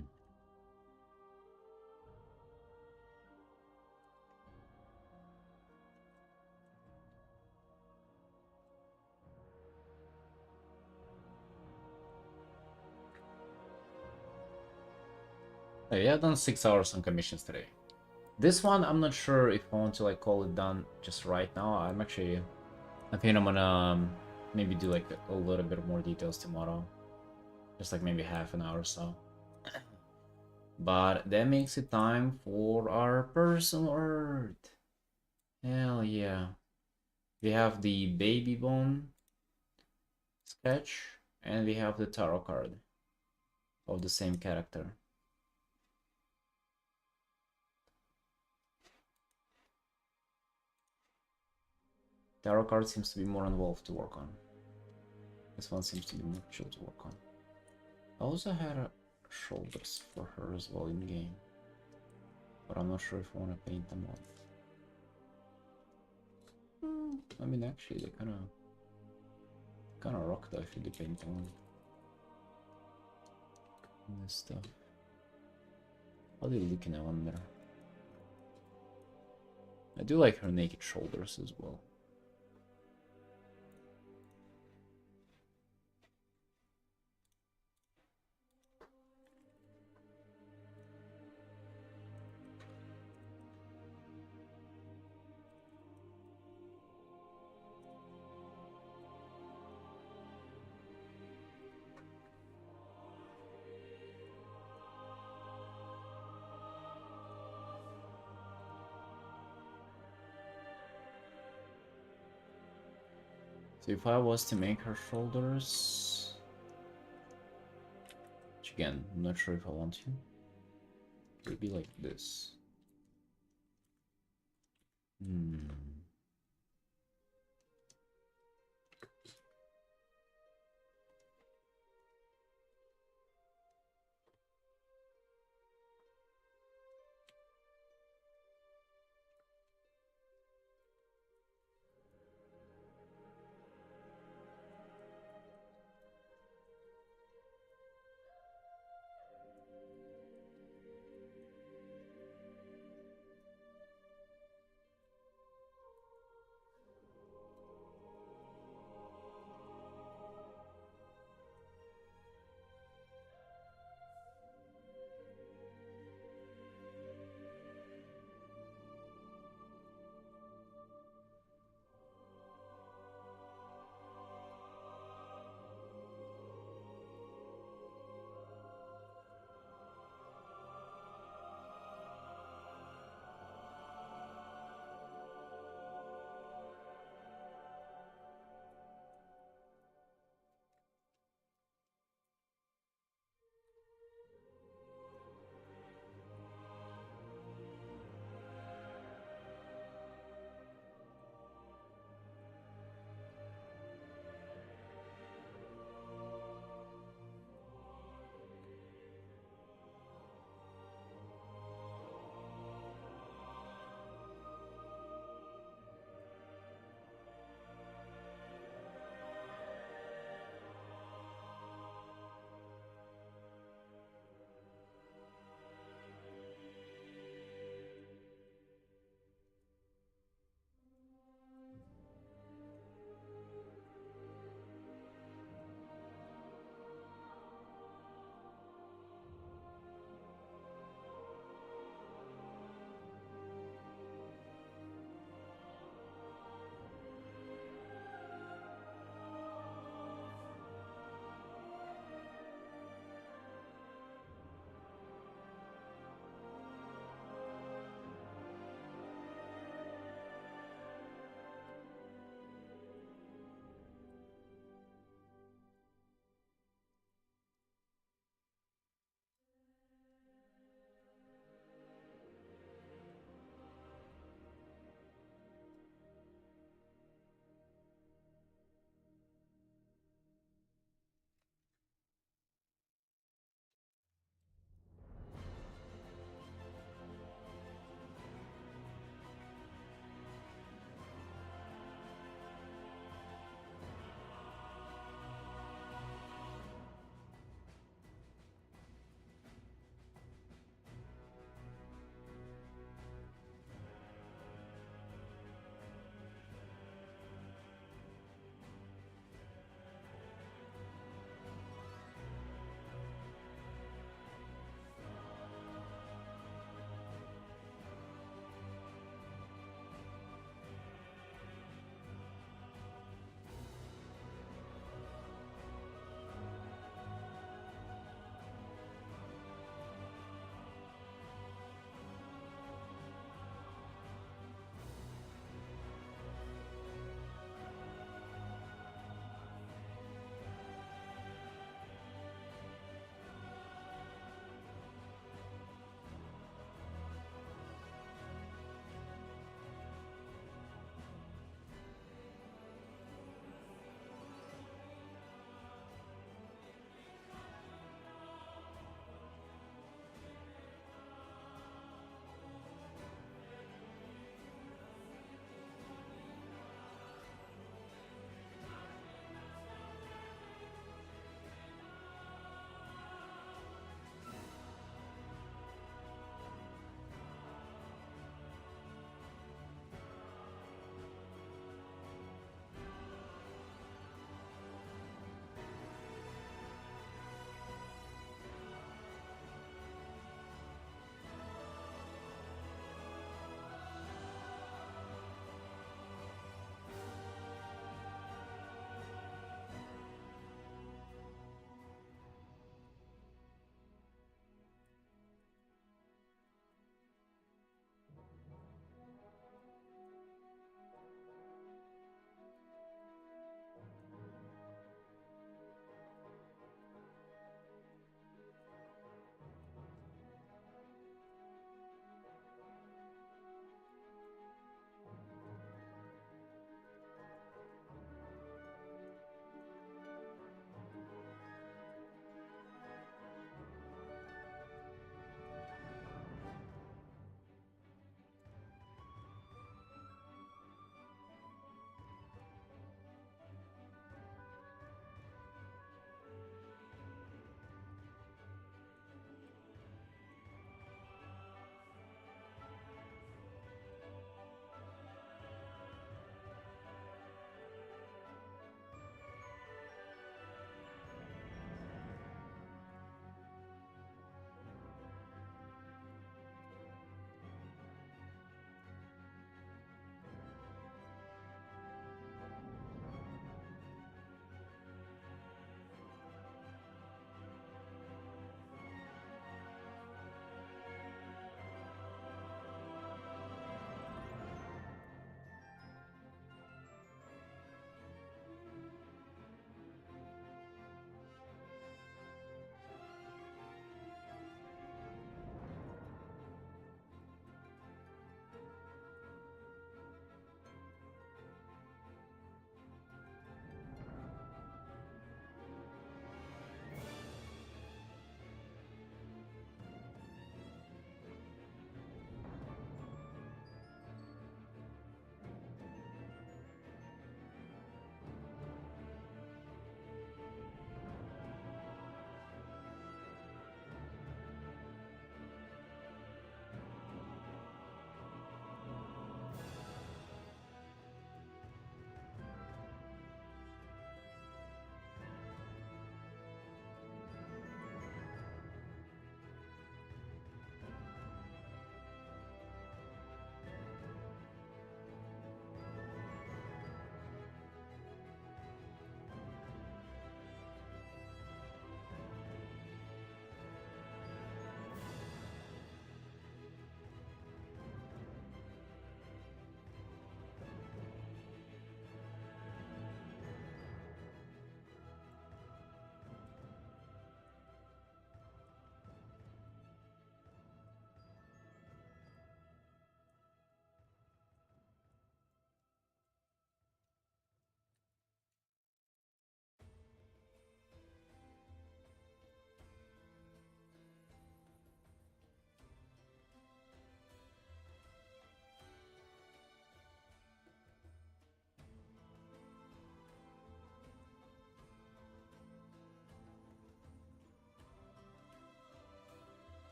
Oh, yeah, I've done 6 hours on commissions today. This one, I'm not sure if I want to like call it done just right now. I think I'm gonna maybe do like a little bit more details tomorrow. Just like maybe half an hour or so. But that makes it time for our personal art. Hell yeah. We have the baby bone sketch and we have the tarot card of the same character. Tarot card seems to be more involved to work on. This one seems to be more chill to work on. I also had shoulders for her as well in game, but I'm not sure if I want to paint them on. I mean, actually, they kind of rock though if you do paint them on. And this stuff. How are they looking, I wonder? I do like her naked shoulders as well. So if I was to make her shoulders, which again, I'm not sure if I want to, it would be like this. Hmm.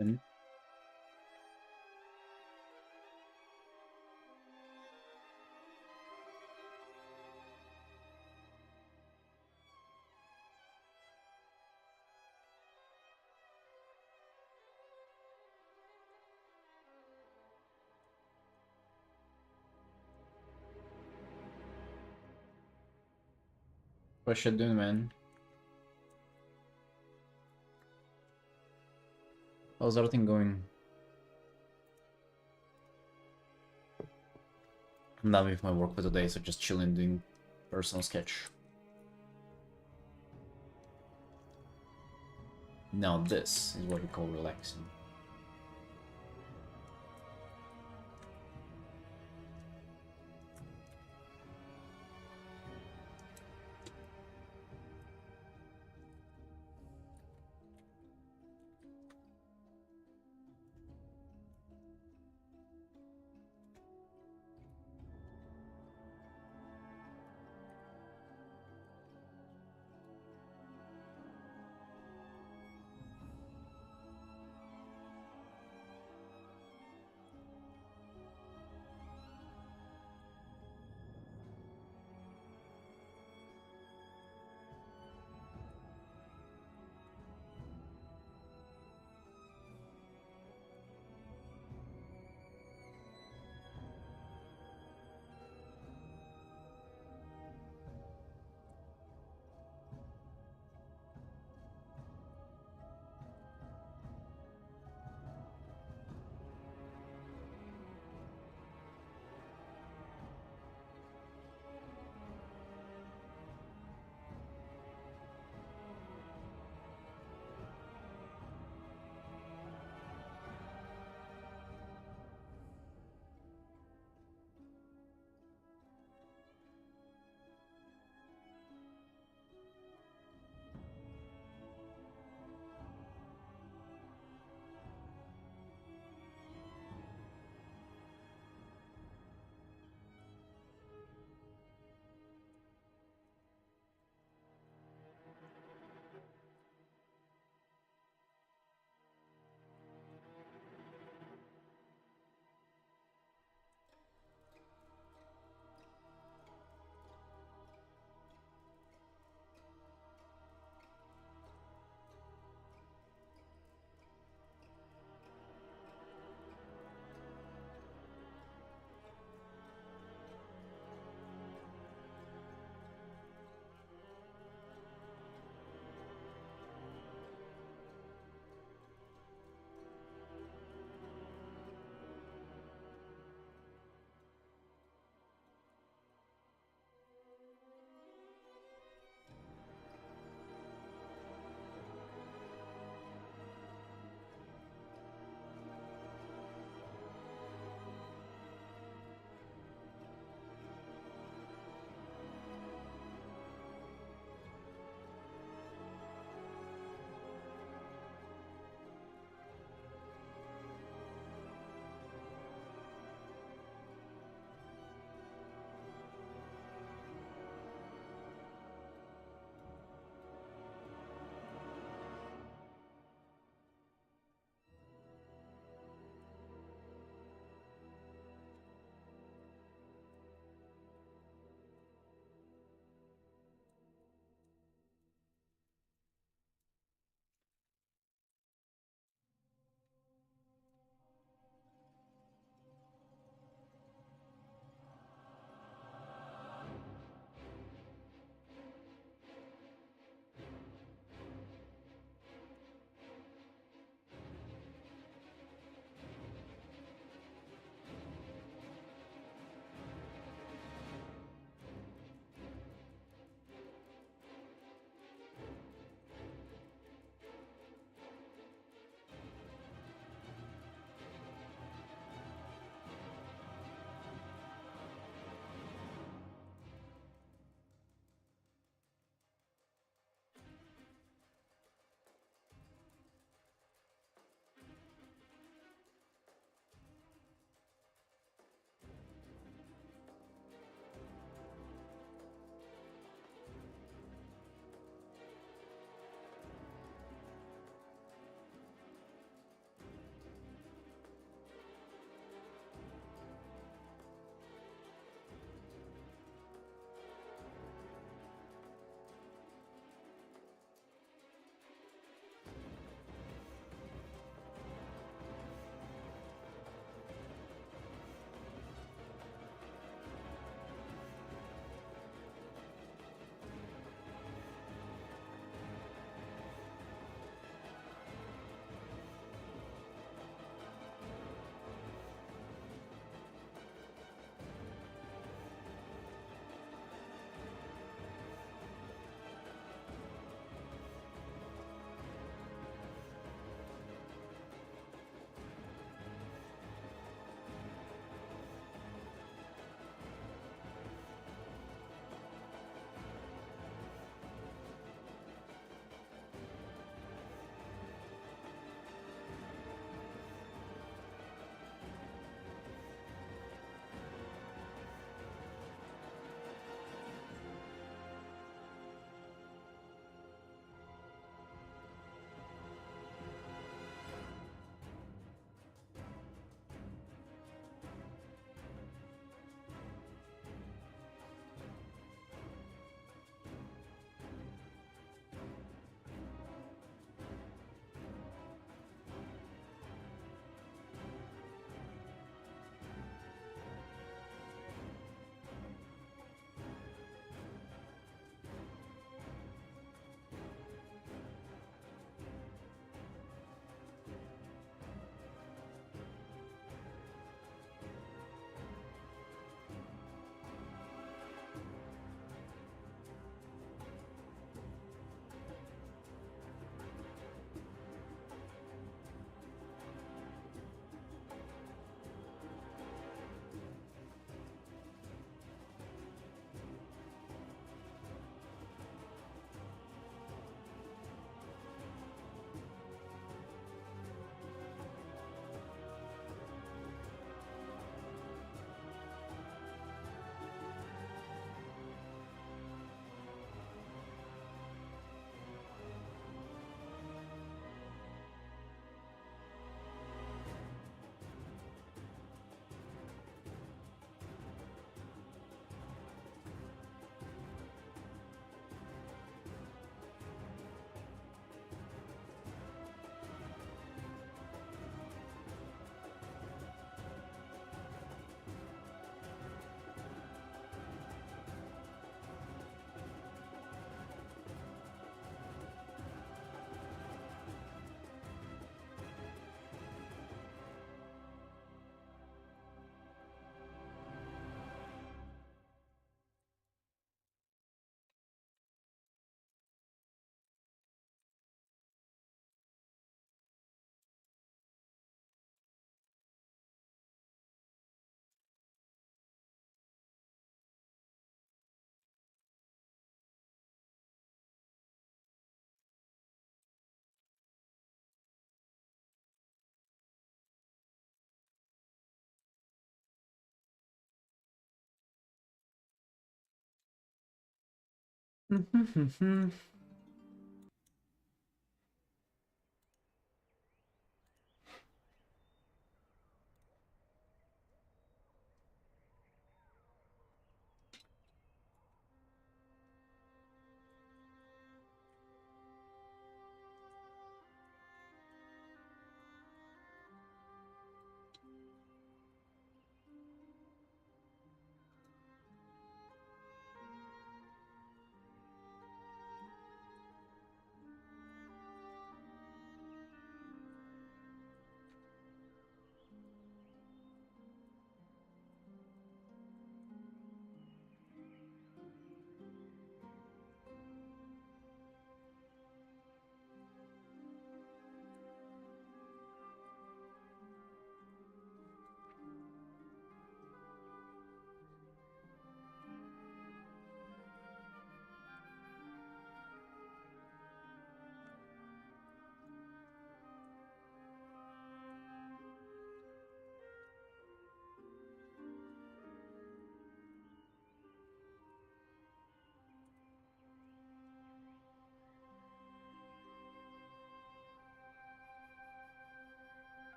And what's shit doing, man? How's everything going? I'm done with my work for today, so just chilling doing personal sketch. Now this is what you call relaxing.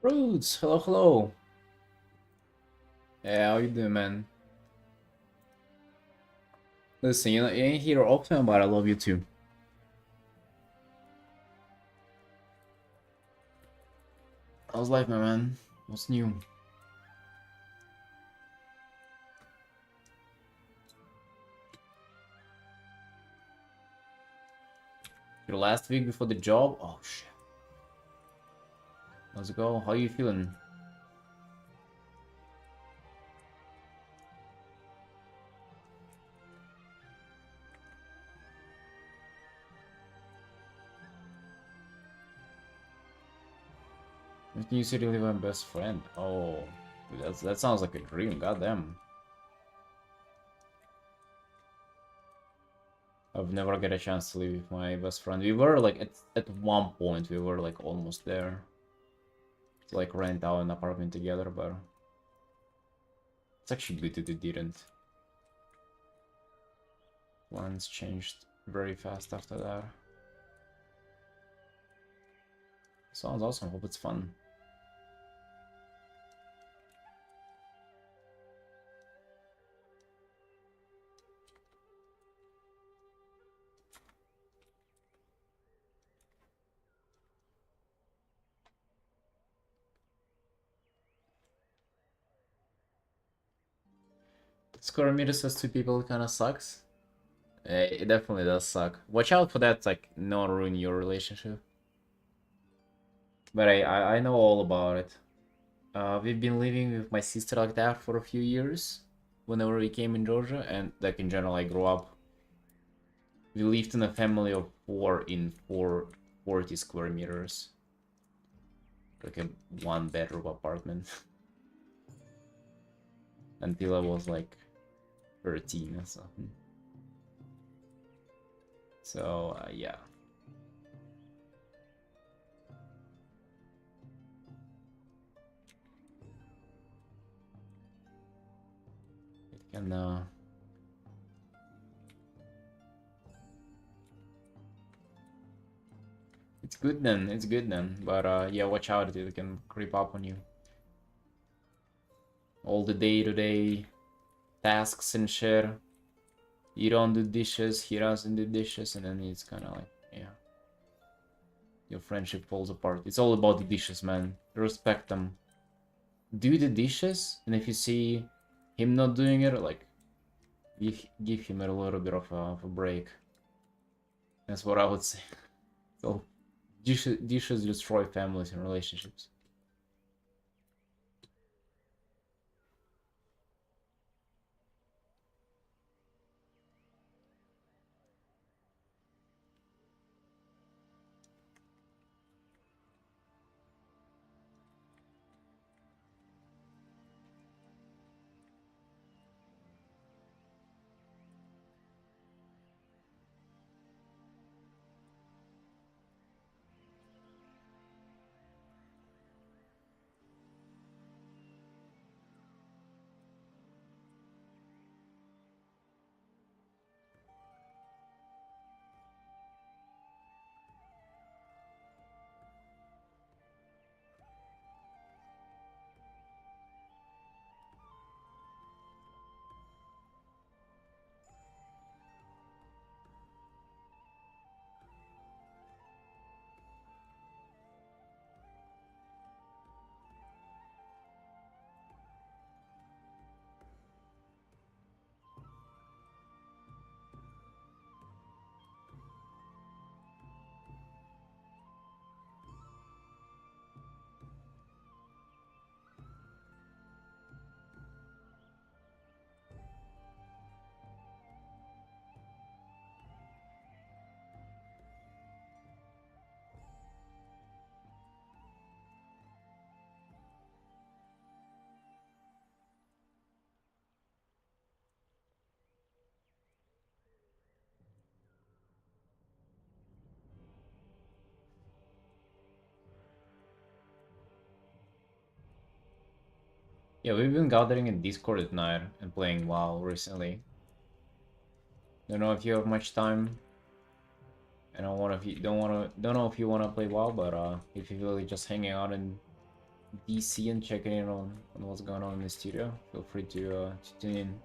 Roots, hello, hello. Yeah, how you doing, man? Listen, you ain't here often, but I love you too. How's life, my man? What's new? Your last week before the job? Oh shit. Let's go. How you feeling? With new city, live my best friend. Oh, that sounds like a dream. Goddamn. I've never get a chance to live with my best friend. We were like at one point we were like almost there. To like rent out an apartment together, but it's actually good that we didn't. Plans changed very fast after that. Sounds awesome. Hope it's fun. Square meters as two people kind of sucks. It definitely does suck. Watch out for that, like, not ruin your relationship. But I know all about it. We've been living with my sister like that for a few years. Whenever we came in Georgia, and like in general, I grew up. We lived in a family of 4 in 40 square meters. Like a 1-bedroom apartment. Until I was like 13 or something. So, yeah. can it's good then, but yeah, watch out, it can creep up on you. All the day-to-day tasks and shit. You don't do dishes, he doesn't do dishes, and then it's kind of like, yeah. Your friendship falls apart. It's all about the dishes, man. Respect them. Do the dishes, and if you see him not doing it, like, give him a little bit of a break. That's what I would say. So, dishes destroy families and relationships. Yeah, we've been gathering in Discord at night and playing WoW recently. Don't know if you have much time. I don't know if you wanna play WoW, but if you feel like just hanging out in DC and checking in on what's going on in the studio, feel free to tune in.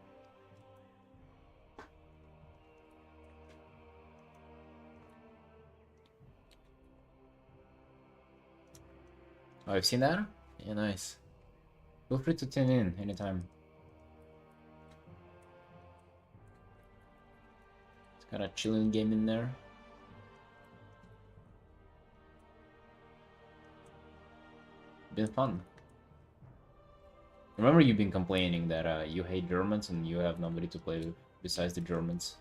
Oh, you've seen that? Yeah, nice. Feel free to tune in anytime. It's kind of chilling game in there. Been fun. Remember you've been complaining that you hate Germans and you have nobody to play with besides the Germans.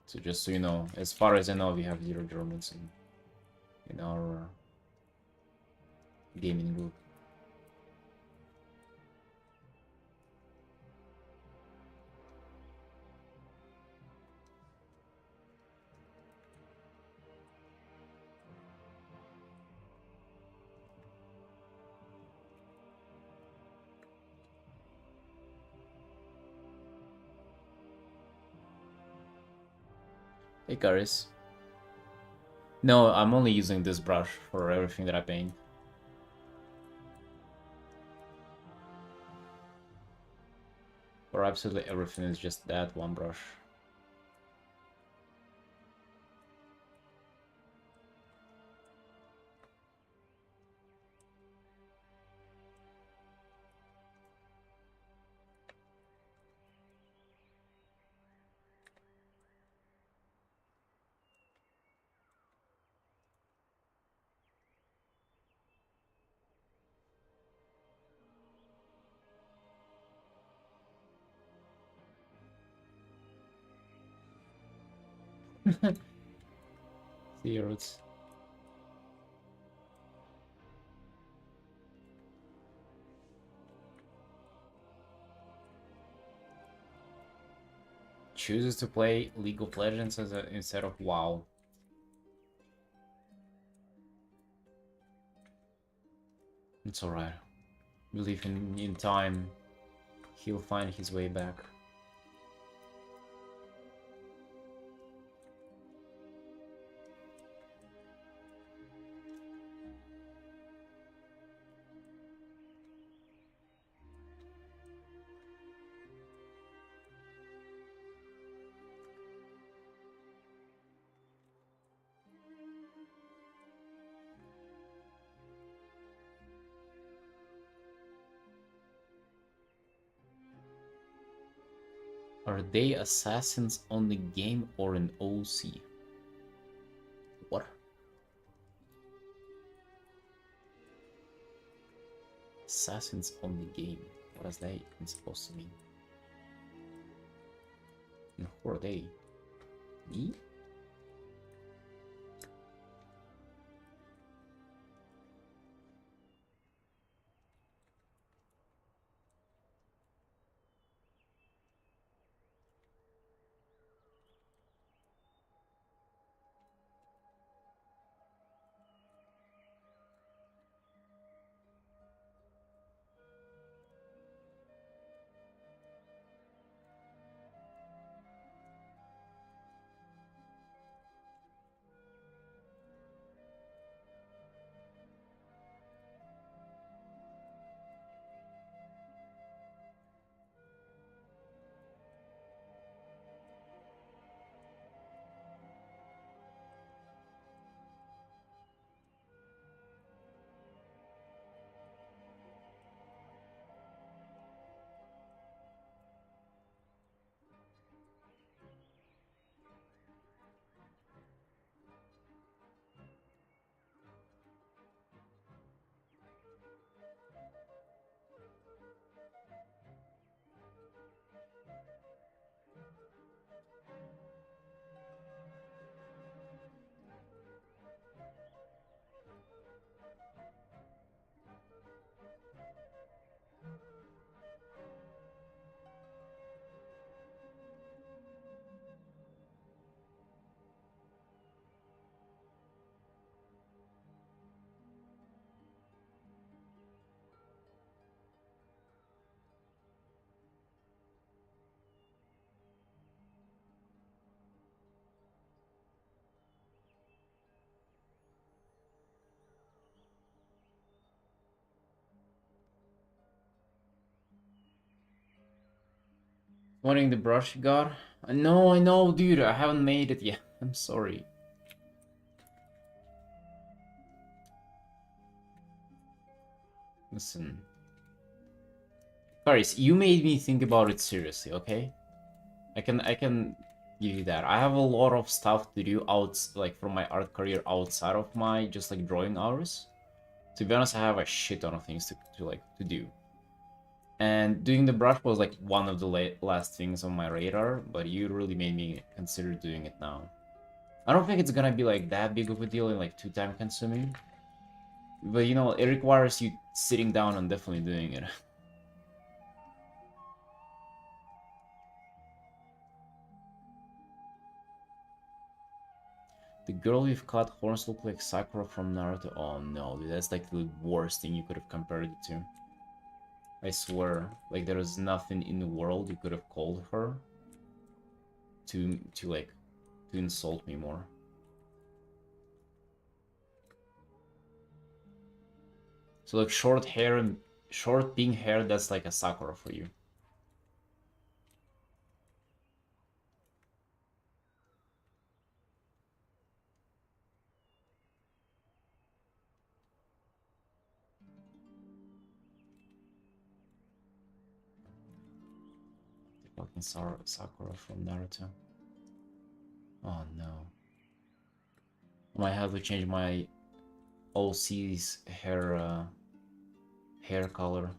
So just so you know, as far as I know, we have 0 Germans in our gaming group. Hey, Caris. No, I'm only using this brush for everything that I paint. For absolutely everything is just that one brush. Zeros. Chooses to play League of Legends instead of WoW. It's alright. believe in time he'll find his way back. Are they assassins on the game or an OC? What? Assassins on the game. What is that even supposed to mean? And who are they? Me? Wanting the brush you got? No, I know, dude. I haven't made it yet. I'm sorry. Listen. Paris, you made me think about it seriously, okay? I can give you that. I have a lot of stuff to do like from my art career outside of my just like drawing hours. To be honest, I have a shit ton of things to do. And doing the brush was like one of the last things on my radar, but you really made me consider doing it now. I don't think it's gonna be like that big of a deal and like too time consuming. But you know, it requires you sitting down and definitely doing it. The girl with cut horns look like Sakura from Naruto. Oh no, dude, that's like the worst thing you could have compared it to. I swear, like there is nothing in the world you could have called her to insult me more. So like short hair and short pink hair, that's like a Sakura for you. The fucking Sakura from Naruto. Oh no. I might have to change my OC's hair color.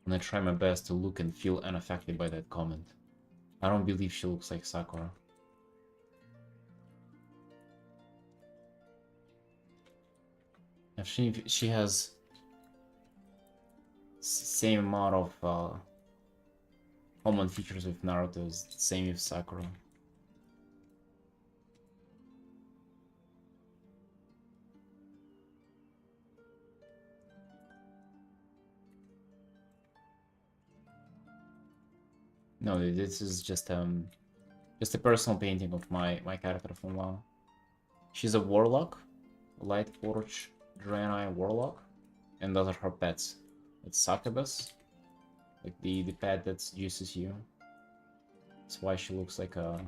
And I try my best to look and feel unaffected by that comment. I don't believe she looks like Sakura. If she has same amount of common features with Naruto as same with Sakura. No, this is just a personal painting of my character from WoW. She's a warlock, a light forge Draenei warlock, and those are her pets. It's Succubus, like the pet that uses you. That's why she looks like a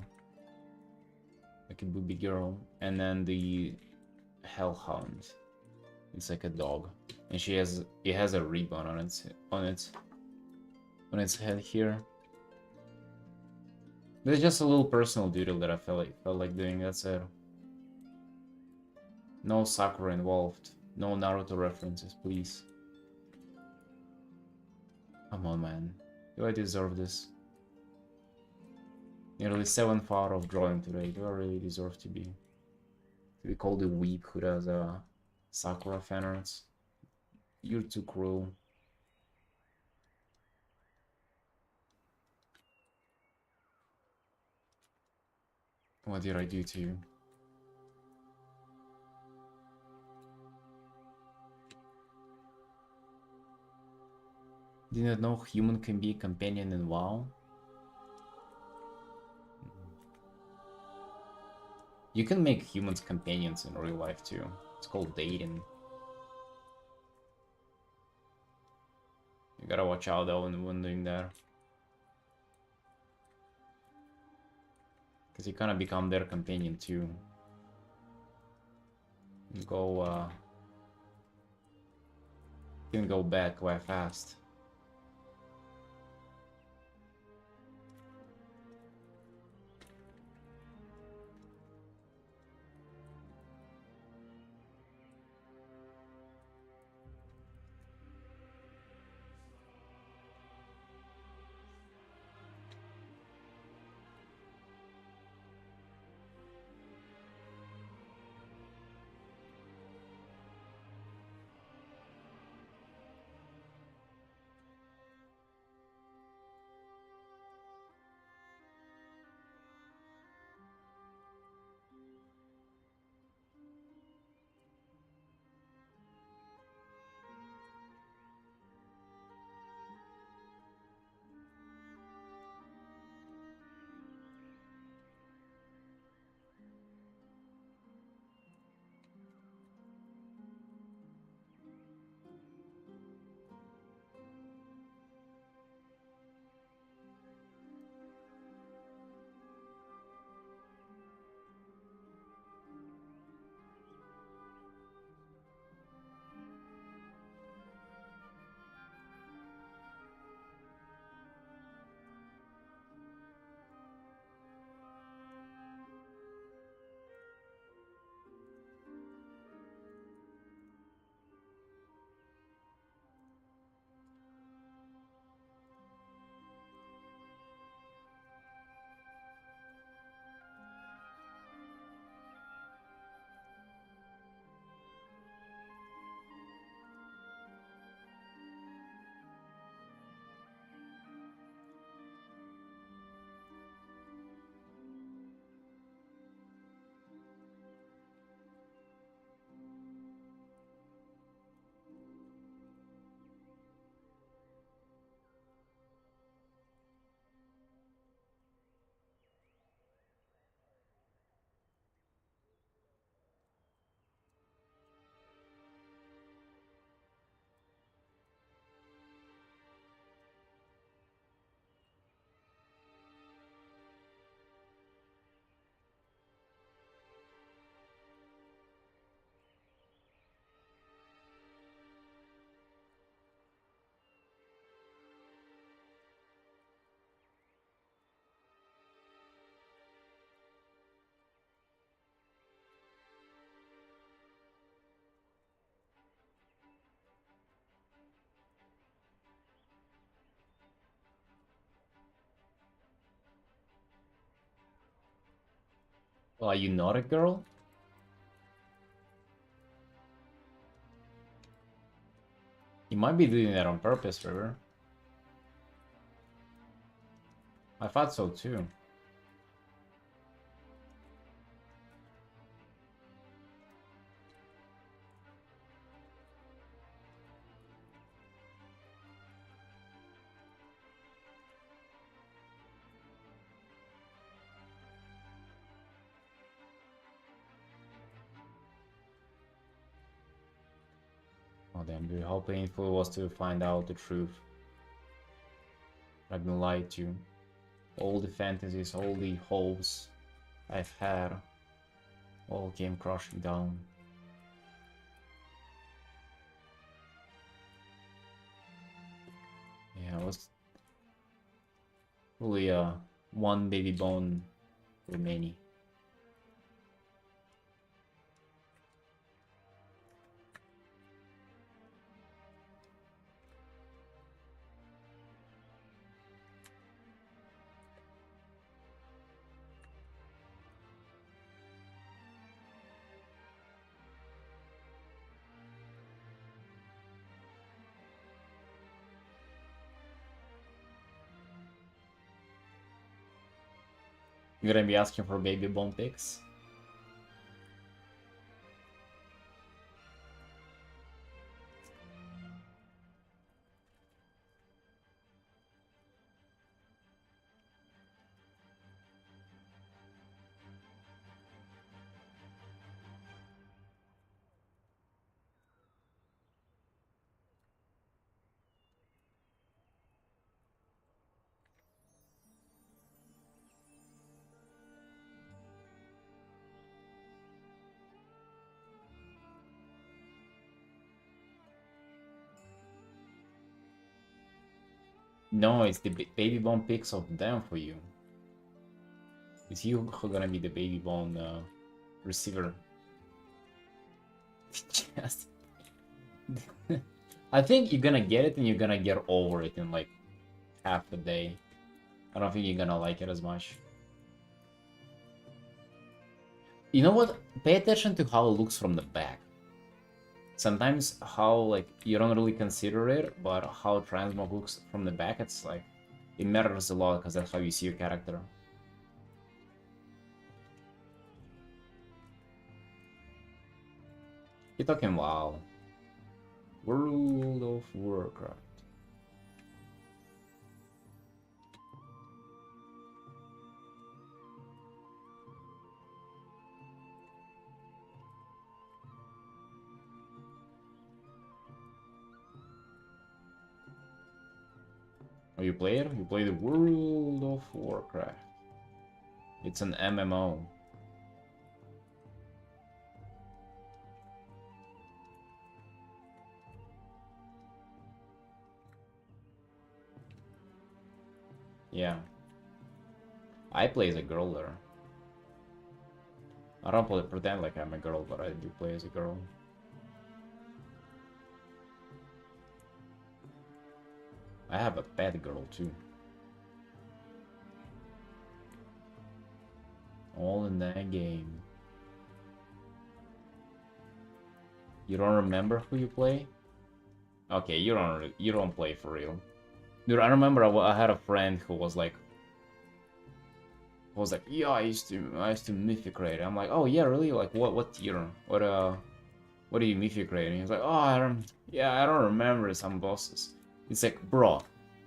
booby girl. And then the Hellhound, it's like a dog, and it has a ribbon on its head here. There's just a little personal doodle that I felt like doing. That's it. No Sakura involved. No Naruto references, please. Come on, man. Do I deserve this? Nearly 7th hour of drawing today. Do I really deserve to be called a weeb who does Sakura fan arts? You're too cruel. What did I do to you? Did not know human can be a companion in WoW? You can make humans companions in real life too. It's called dating. You gotta watch out though when doing that. Because you kind of become their companion too. You can go back quite fast. Well, are you not a girl? You might be doing that on purpose, River. I thought so too. Oh damn, dude, how painful it was to find out the truth. I've been lied to. All the fantasies, all the hopes I've had, all came crashing down. Yeah, it was really one baby bone remaining. You're gonna be asking for baby bone pics? No, it's the baby bone pics of them for you. It's you who gonna be the baby bone receiver. Just... I think you're gonna get it and you're gonna get over it in like half a day. I don't think you're gonna like it as much. You know what? Pay attention to how it looks from the back. Sometimes how like you don't really consider it, but how transmog looks from the back, it's like it matters a lot because that's how you see your character. You're talking WoW. World of Warcraft. Oh, you play it? You play the World of Warcraft. It's an MMO. Yeah. I play as a girl there. I don't pretend like I'm a girl, but I do play as a girl. I have a pet girl too. All in that game. You don't remember who you play? Okay, you don't play for real. Dude, I remember I had a friend who was like, yeah, I used to mythic raid. I'm like, oh yeah, really? Like what tier? What do you mythic raid? And he's like, oh, I don't remember some bosses. It's like, bro,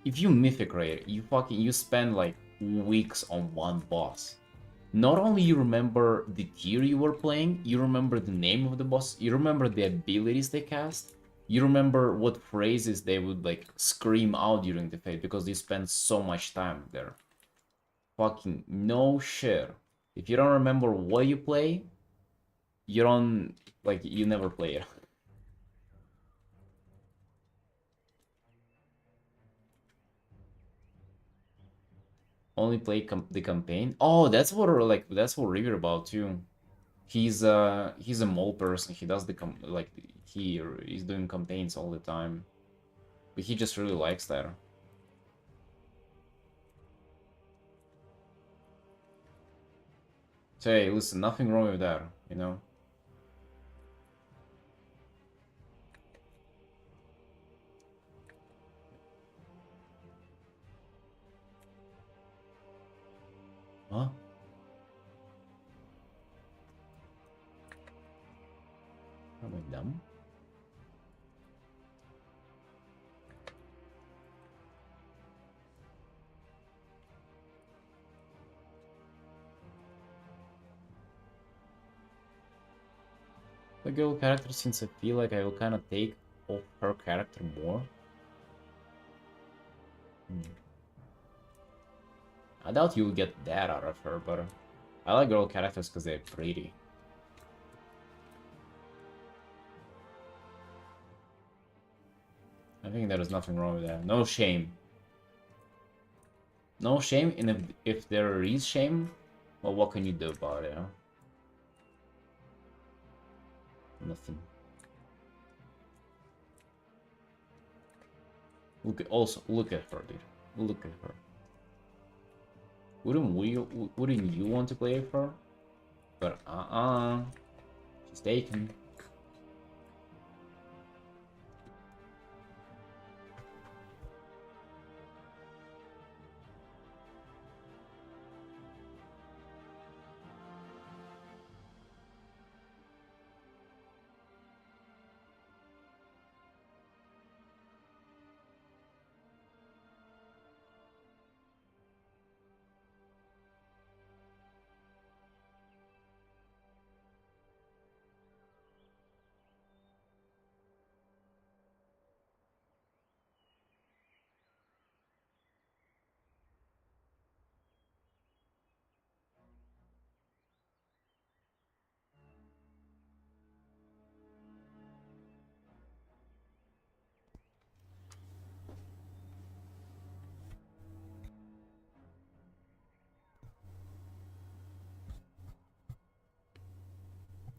if you mythic raid, you spend like weeks on one boss. Not only you remember the tier you were playing, you remember the name of the boss, you remember the abilities they cast, you remember what phrases they would like scream out during the fight because you spend so much time there. Fucking no shit. If you don't remember what you play, you don't, like, you never play it. Only play the campaign? Oh, that's what that's what River about too. He's a mole person. He does he's doing campaigns all the time. But he just really likes that. So hey, listen, nothing wrong with that, you know? Huh? Am I dumb? The girl character, since I feel like I will kind of take off her character more. I doubt you'll get that out of her, but I like girl characters because they're pretty. I think there is nothing wrong with that. No shame. No shame, and if there is shame, well, what can you do about it, huh? Nothing. Look at her, dude. Look at her. Wouldn't you want to play with her? But she's taken.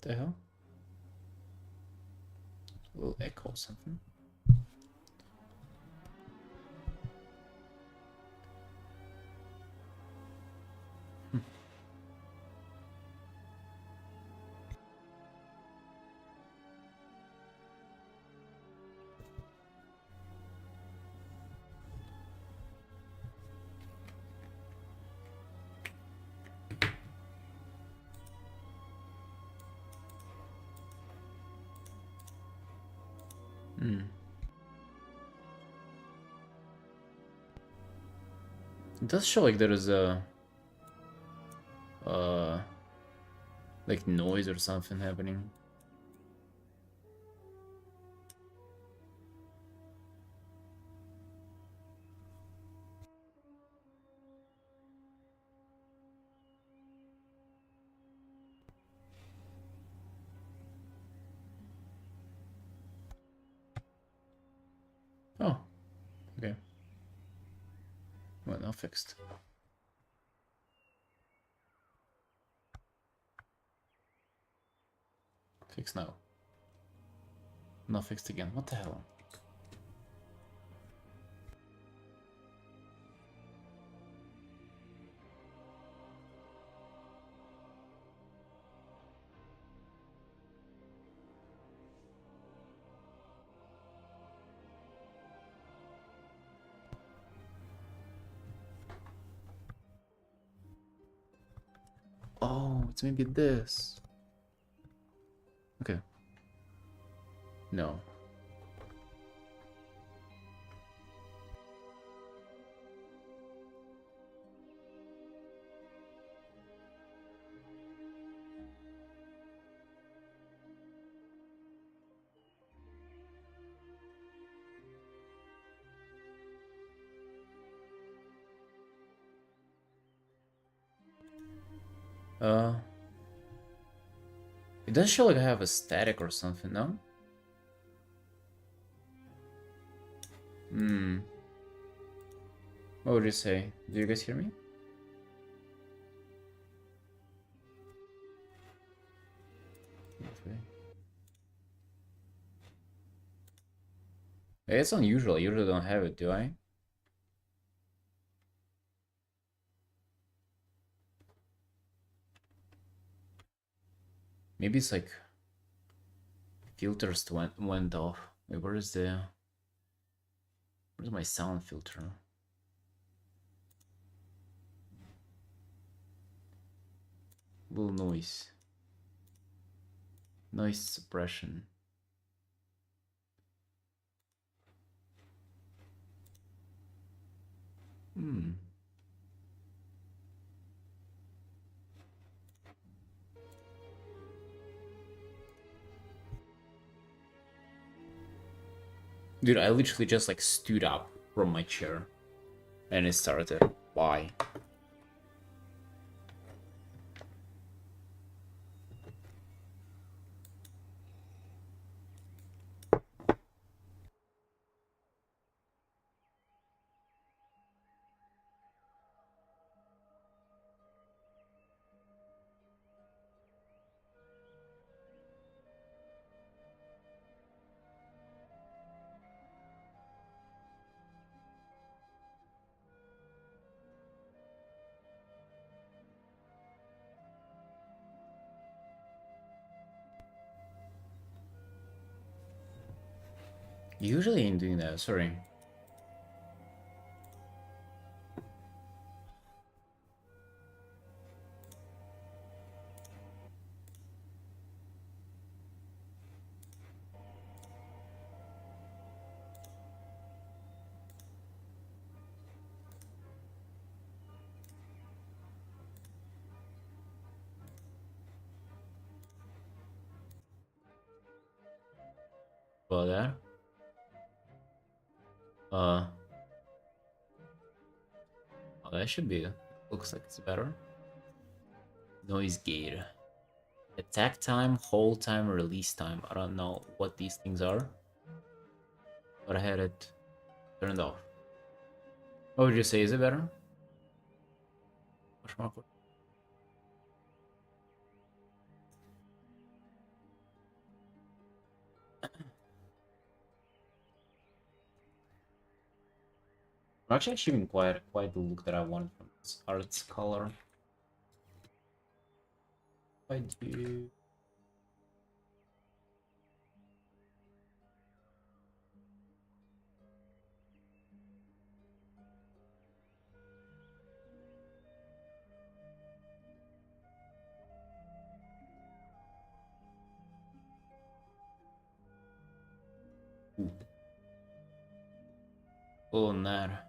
The hell? A little echo or something. It does show like there is a like noise or something happening. Oh, okay. Well, now fixed. Fixed now. Not fixed again. What the hell? Oh, it's maybe this. Okay. No. It does show like I have a static or something, no? What would you say? Do you guys hear me? Okay. Hey, it's unusual. I usually don't have it, do I? Maybe it's like filters went off. Wait, where's my sound filter? Little noise. Noise suppression. Dude, I literally just like stood up from my chair and it started. Why? Usually ain't doing that, sorry. About that. Oh, that should be. Looks like it's better. Noise gate. Attack time, hold time, release time. I don't know what these things are, but I had it turned off. What would you say? Is it better? Question mark? I'm actually achieving quite the look that I wanted from this art's color. I do. Ooh. Oh, nada.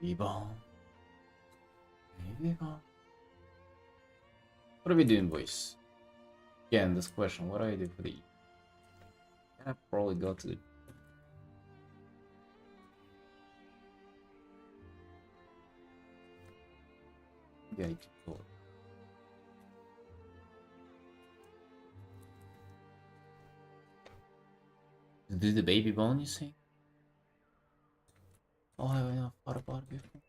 Baby bone. Baby bone. What are we doing, boys? Again, this question, what do I do for the evening? I probably go to the... Yeah, I need to go. Do the baby bone, you see? Oh, I haven't thought about it before.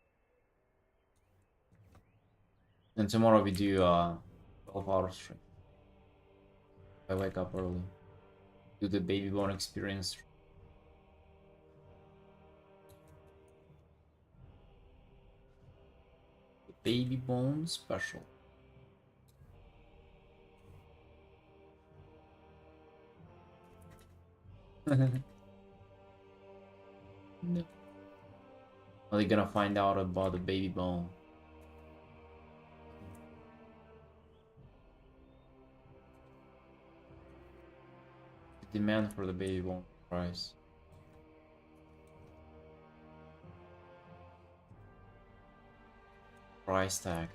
And tomorrow we do 12 hours straight. I wake up early. Do the baby bone experience. The baby bone special. No. Are they gonna find out about the baby bone? The demand for the baby bone price. Price tag.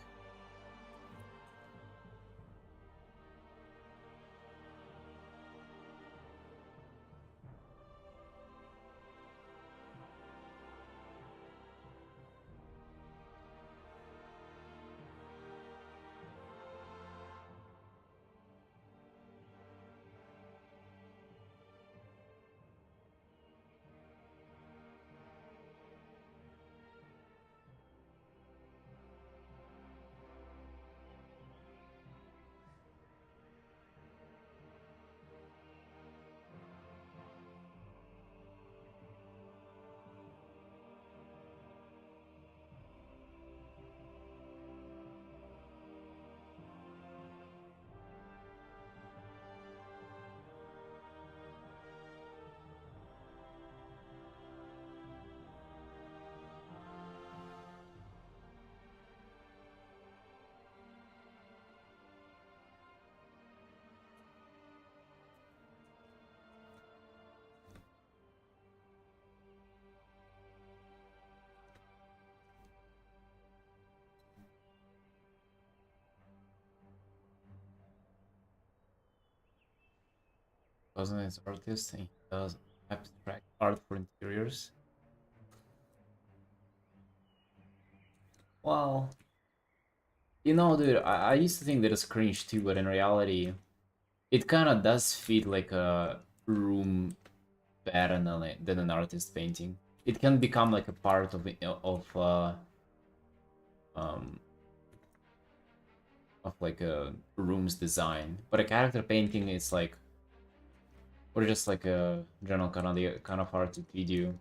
Doesn't it artist and he does abstract art for interiors? Well, you know, dude, I used to think that it's cringe too, but in reality, it kind of does feel like a room better than an artist painting. It can become like a part of um of like a room's design, but a character painting is like, or just like a general kind of art that we do.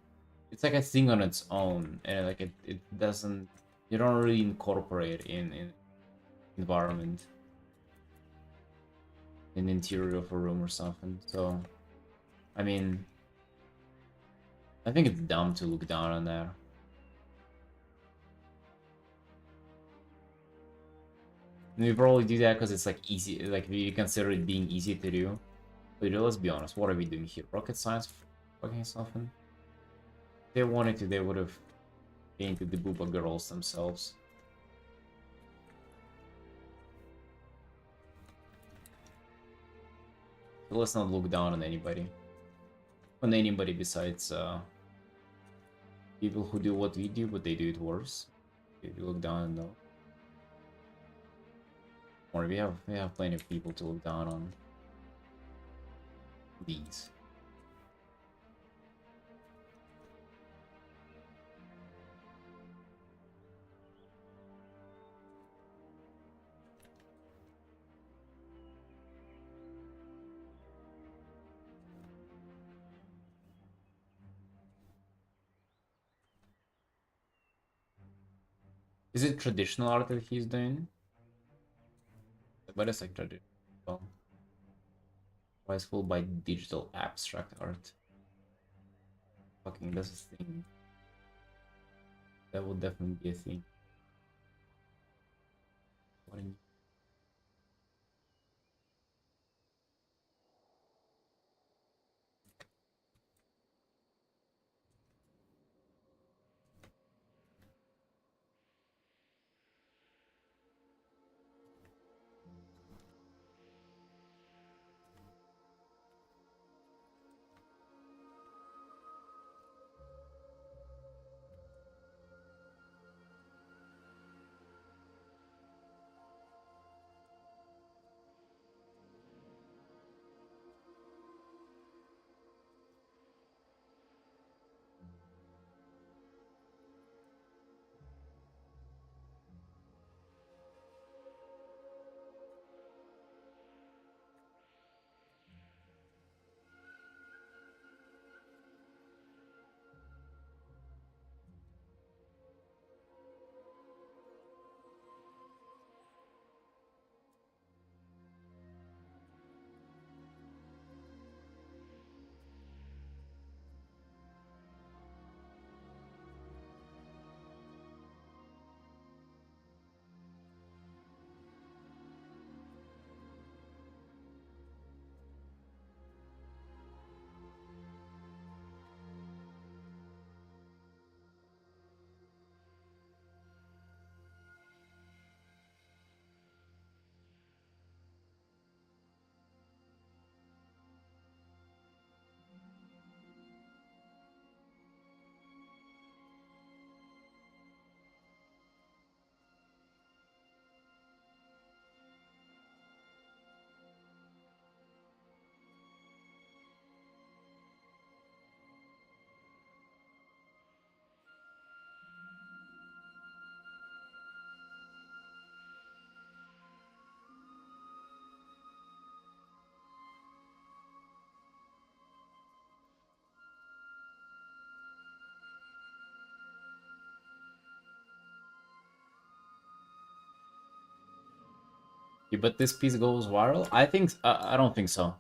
It's like a thing on its own, and like it doesn't, you don't really incorporate in environment, in the interior of a room or something. So, I mean, I think it's dumb to look down on that. And we probably do that because it's like easy, like we consider it being easy to do. But let's be honest, what are we doing here? Rocket science fucking something? If they wanted to, they would have painted the booba girls themselves. So let's not look down on anybody. On anybody besides people who do what we do, but they do it worse. If you look down on them. Or we have plenty of people to look down on. These. Is it traditional art that he's doing? But it's like traditional. Well, why is full by digital abstract art? Fucking, that's a thing. That would definitely be a thing. What in... Yeah, but this piece goes viral? I think I don't think so.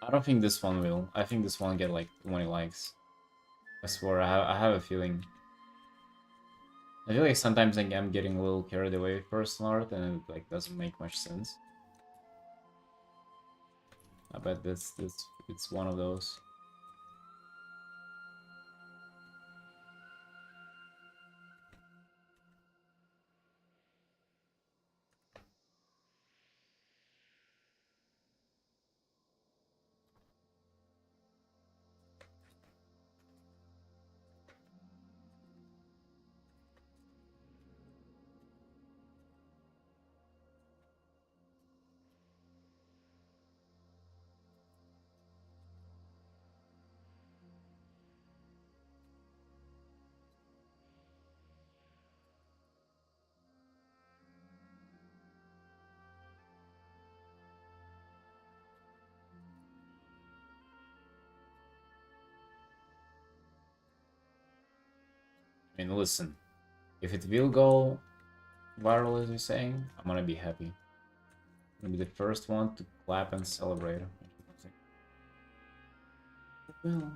I don't think this one will. I think this one get like 20 likes. I swear, I have a feeling. I feel like sometimes like, I'm getting a little carried away with personal art and it like doesn't make much sense. I bet this it's one of those. I mean, listen, if it will go viral as you're saying, I'm gonna be happy. I'm gonna be the first one to clap and celebrate. Well,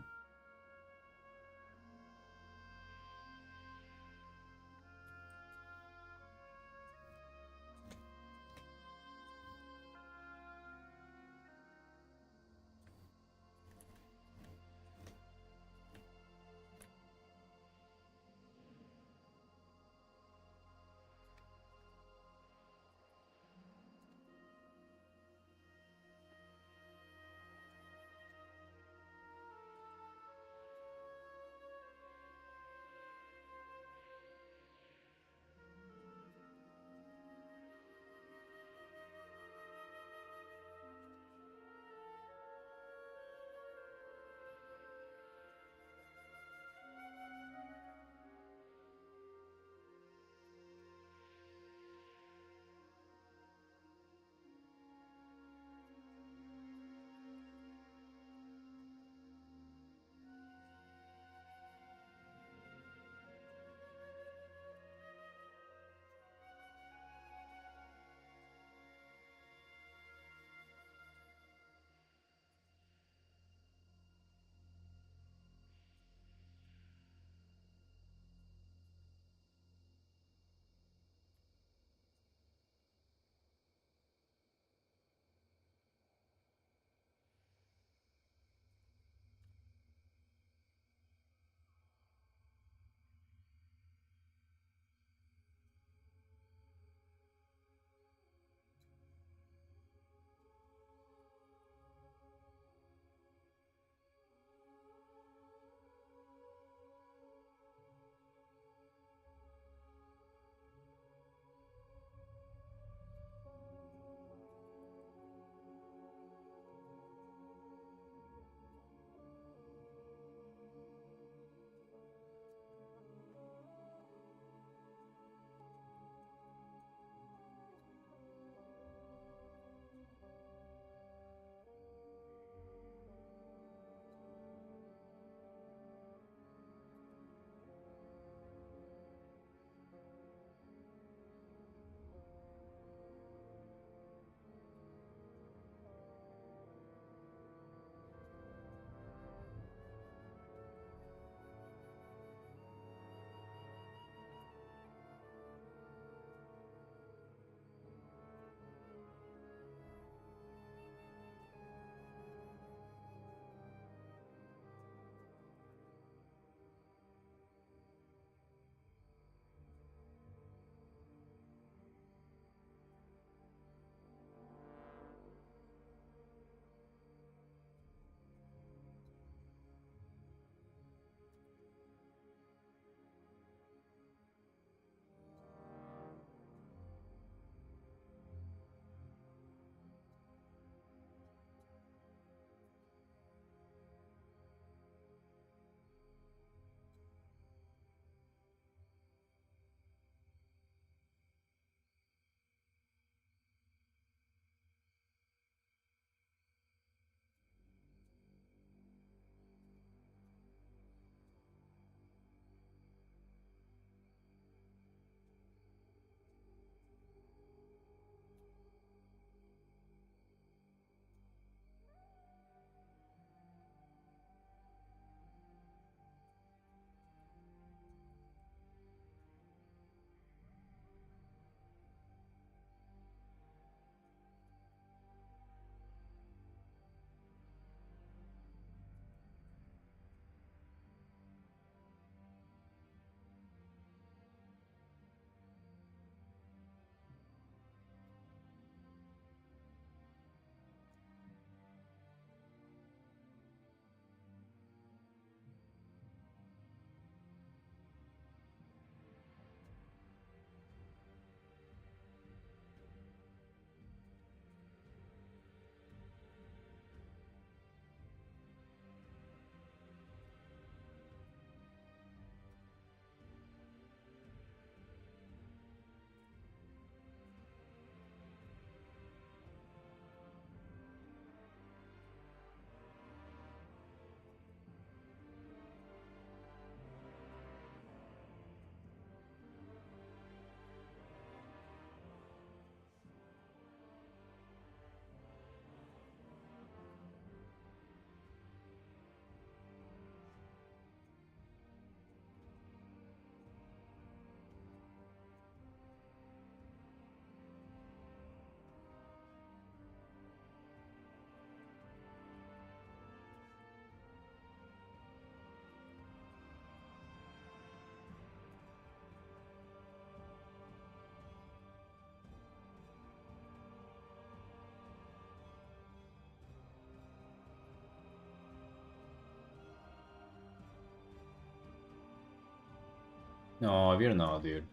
No, we're not, dude.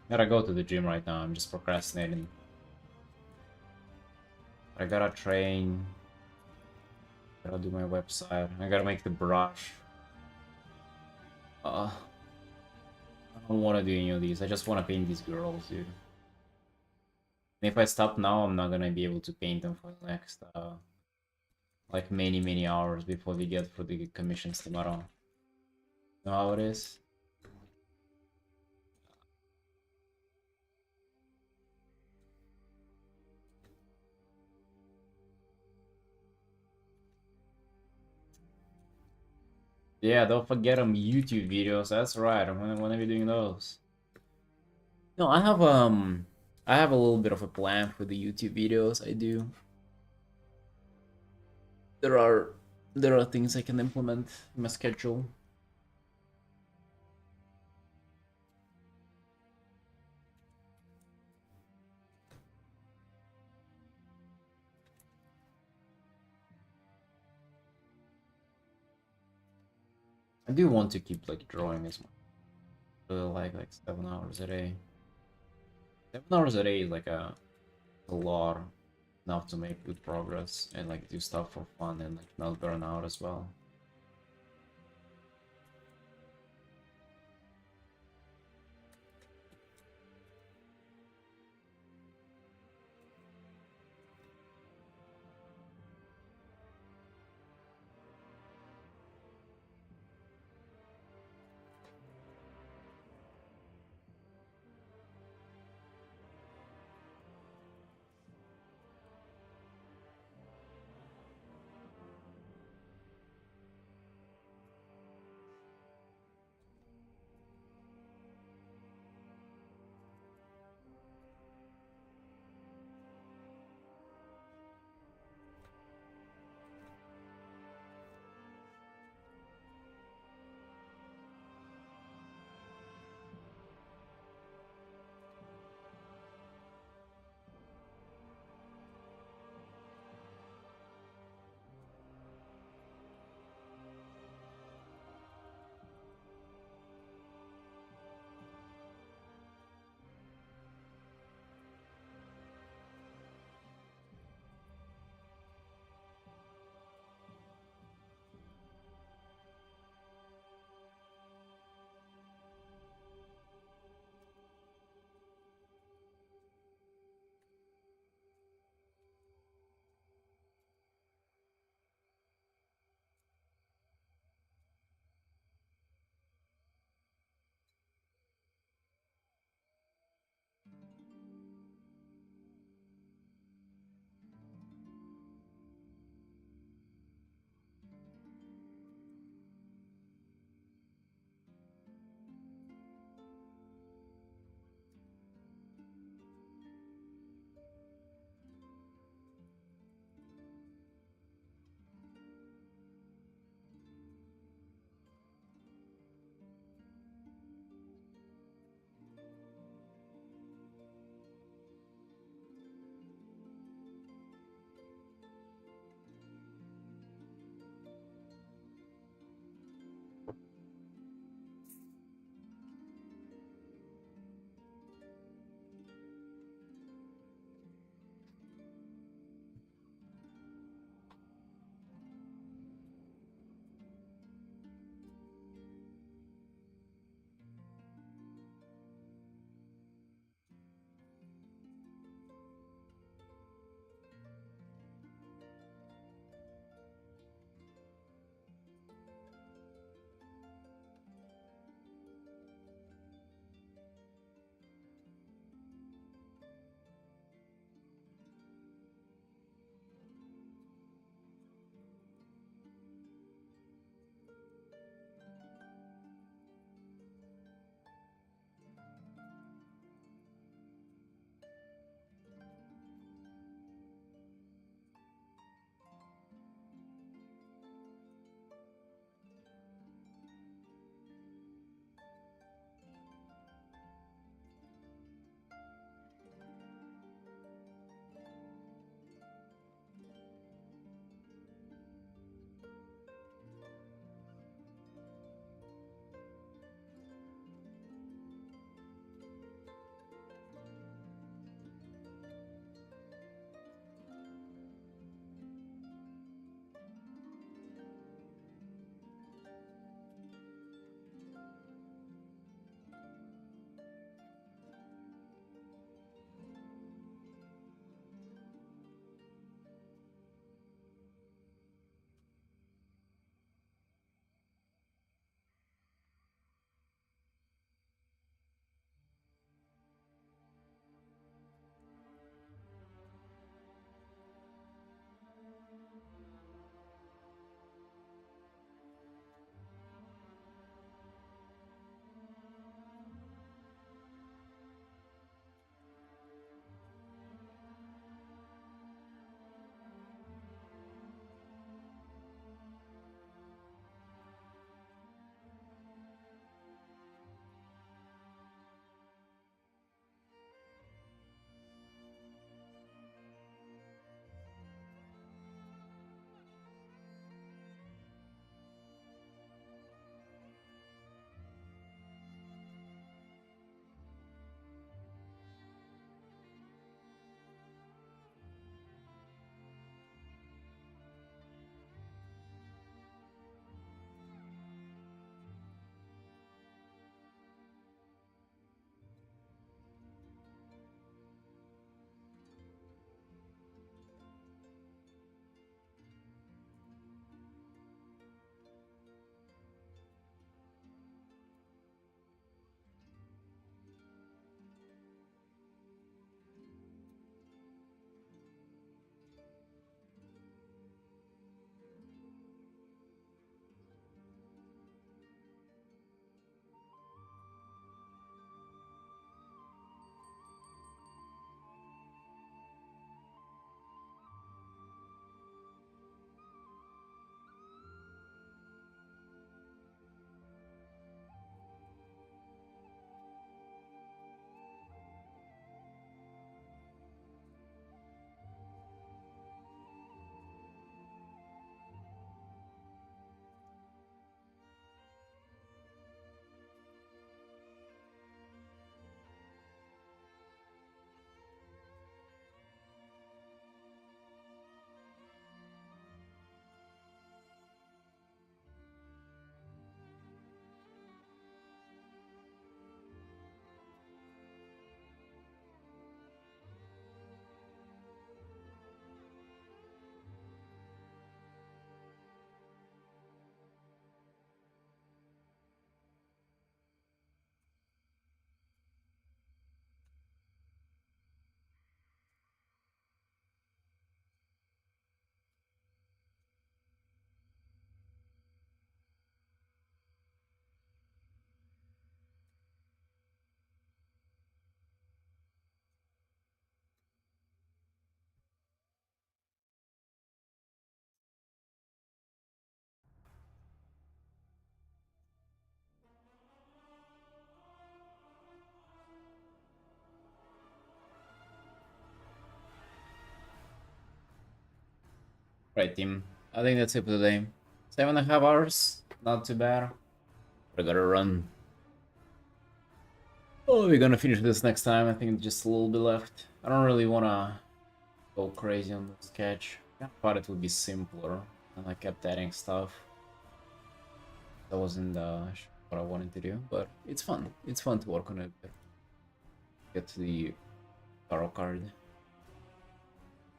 Gotta go to the gym right now. I'm just procrastinating. I gotta train. Gotta do my website. I gotta make the brush. I don't wanna do any of these. I just wanna paint these girls, dude. And if I stop now, I'm not gonna be able to paint them for the next, like many hours before we get for the commissions tomorrow. Know how it is? Yeah, don't forget YouTube videos. That's right. I'm gonna be doing those. No, I have a little bit of a plan for the YouTube videos I do. There are there are things I can implement in my schedule. I do want to keep like drawing as much, like 7 hours a day. 7 hours a day is like a lot, enough to make good progress and like do stuff for fun and like not burn out as well. Right, team. I think that's it for today. 7.5 hours, not too bad. We gotta run. Oh, we're gonna finish this next time. I think just a little bit left. I don't really wanna go crazy on this sketch. I thought it would be simpler, and I kept adding stuff. That wasn't what I wanted to do, but it's fun. It's fun to work on it. Get to the tarot card.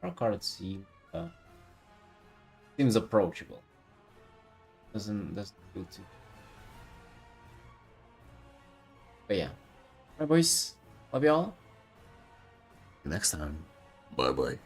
Tarot card seems approachable. Doesn't feel too. But yeah. Alright, boys. Love y'all. Next time. Bye bye.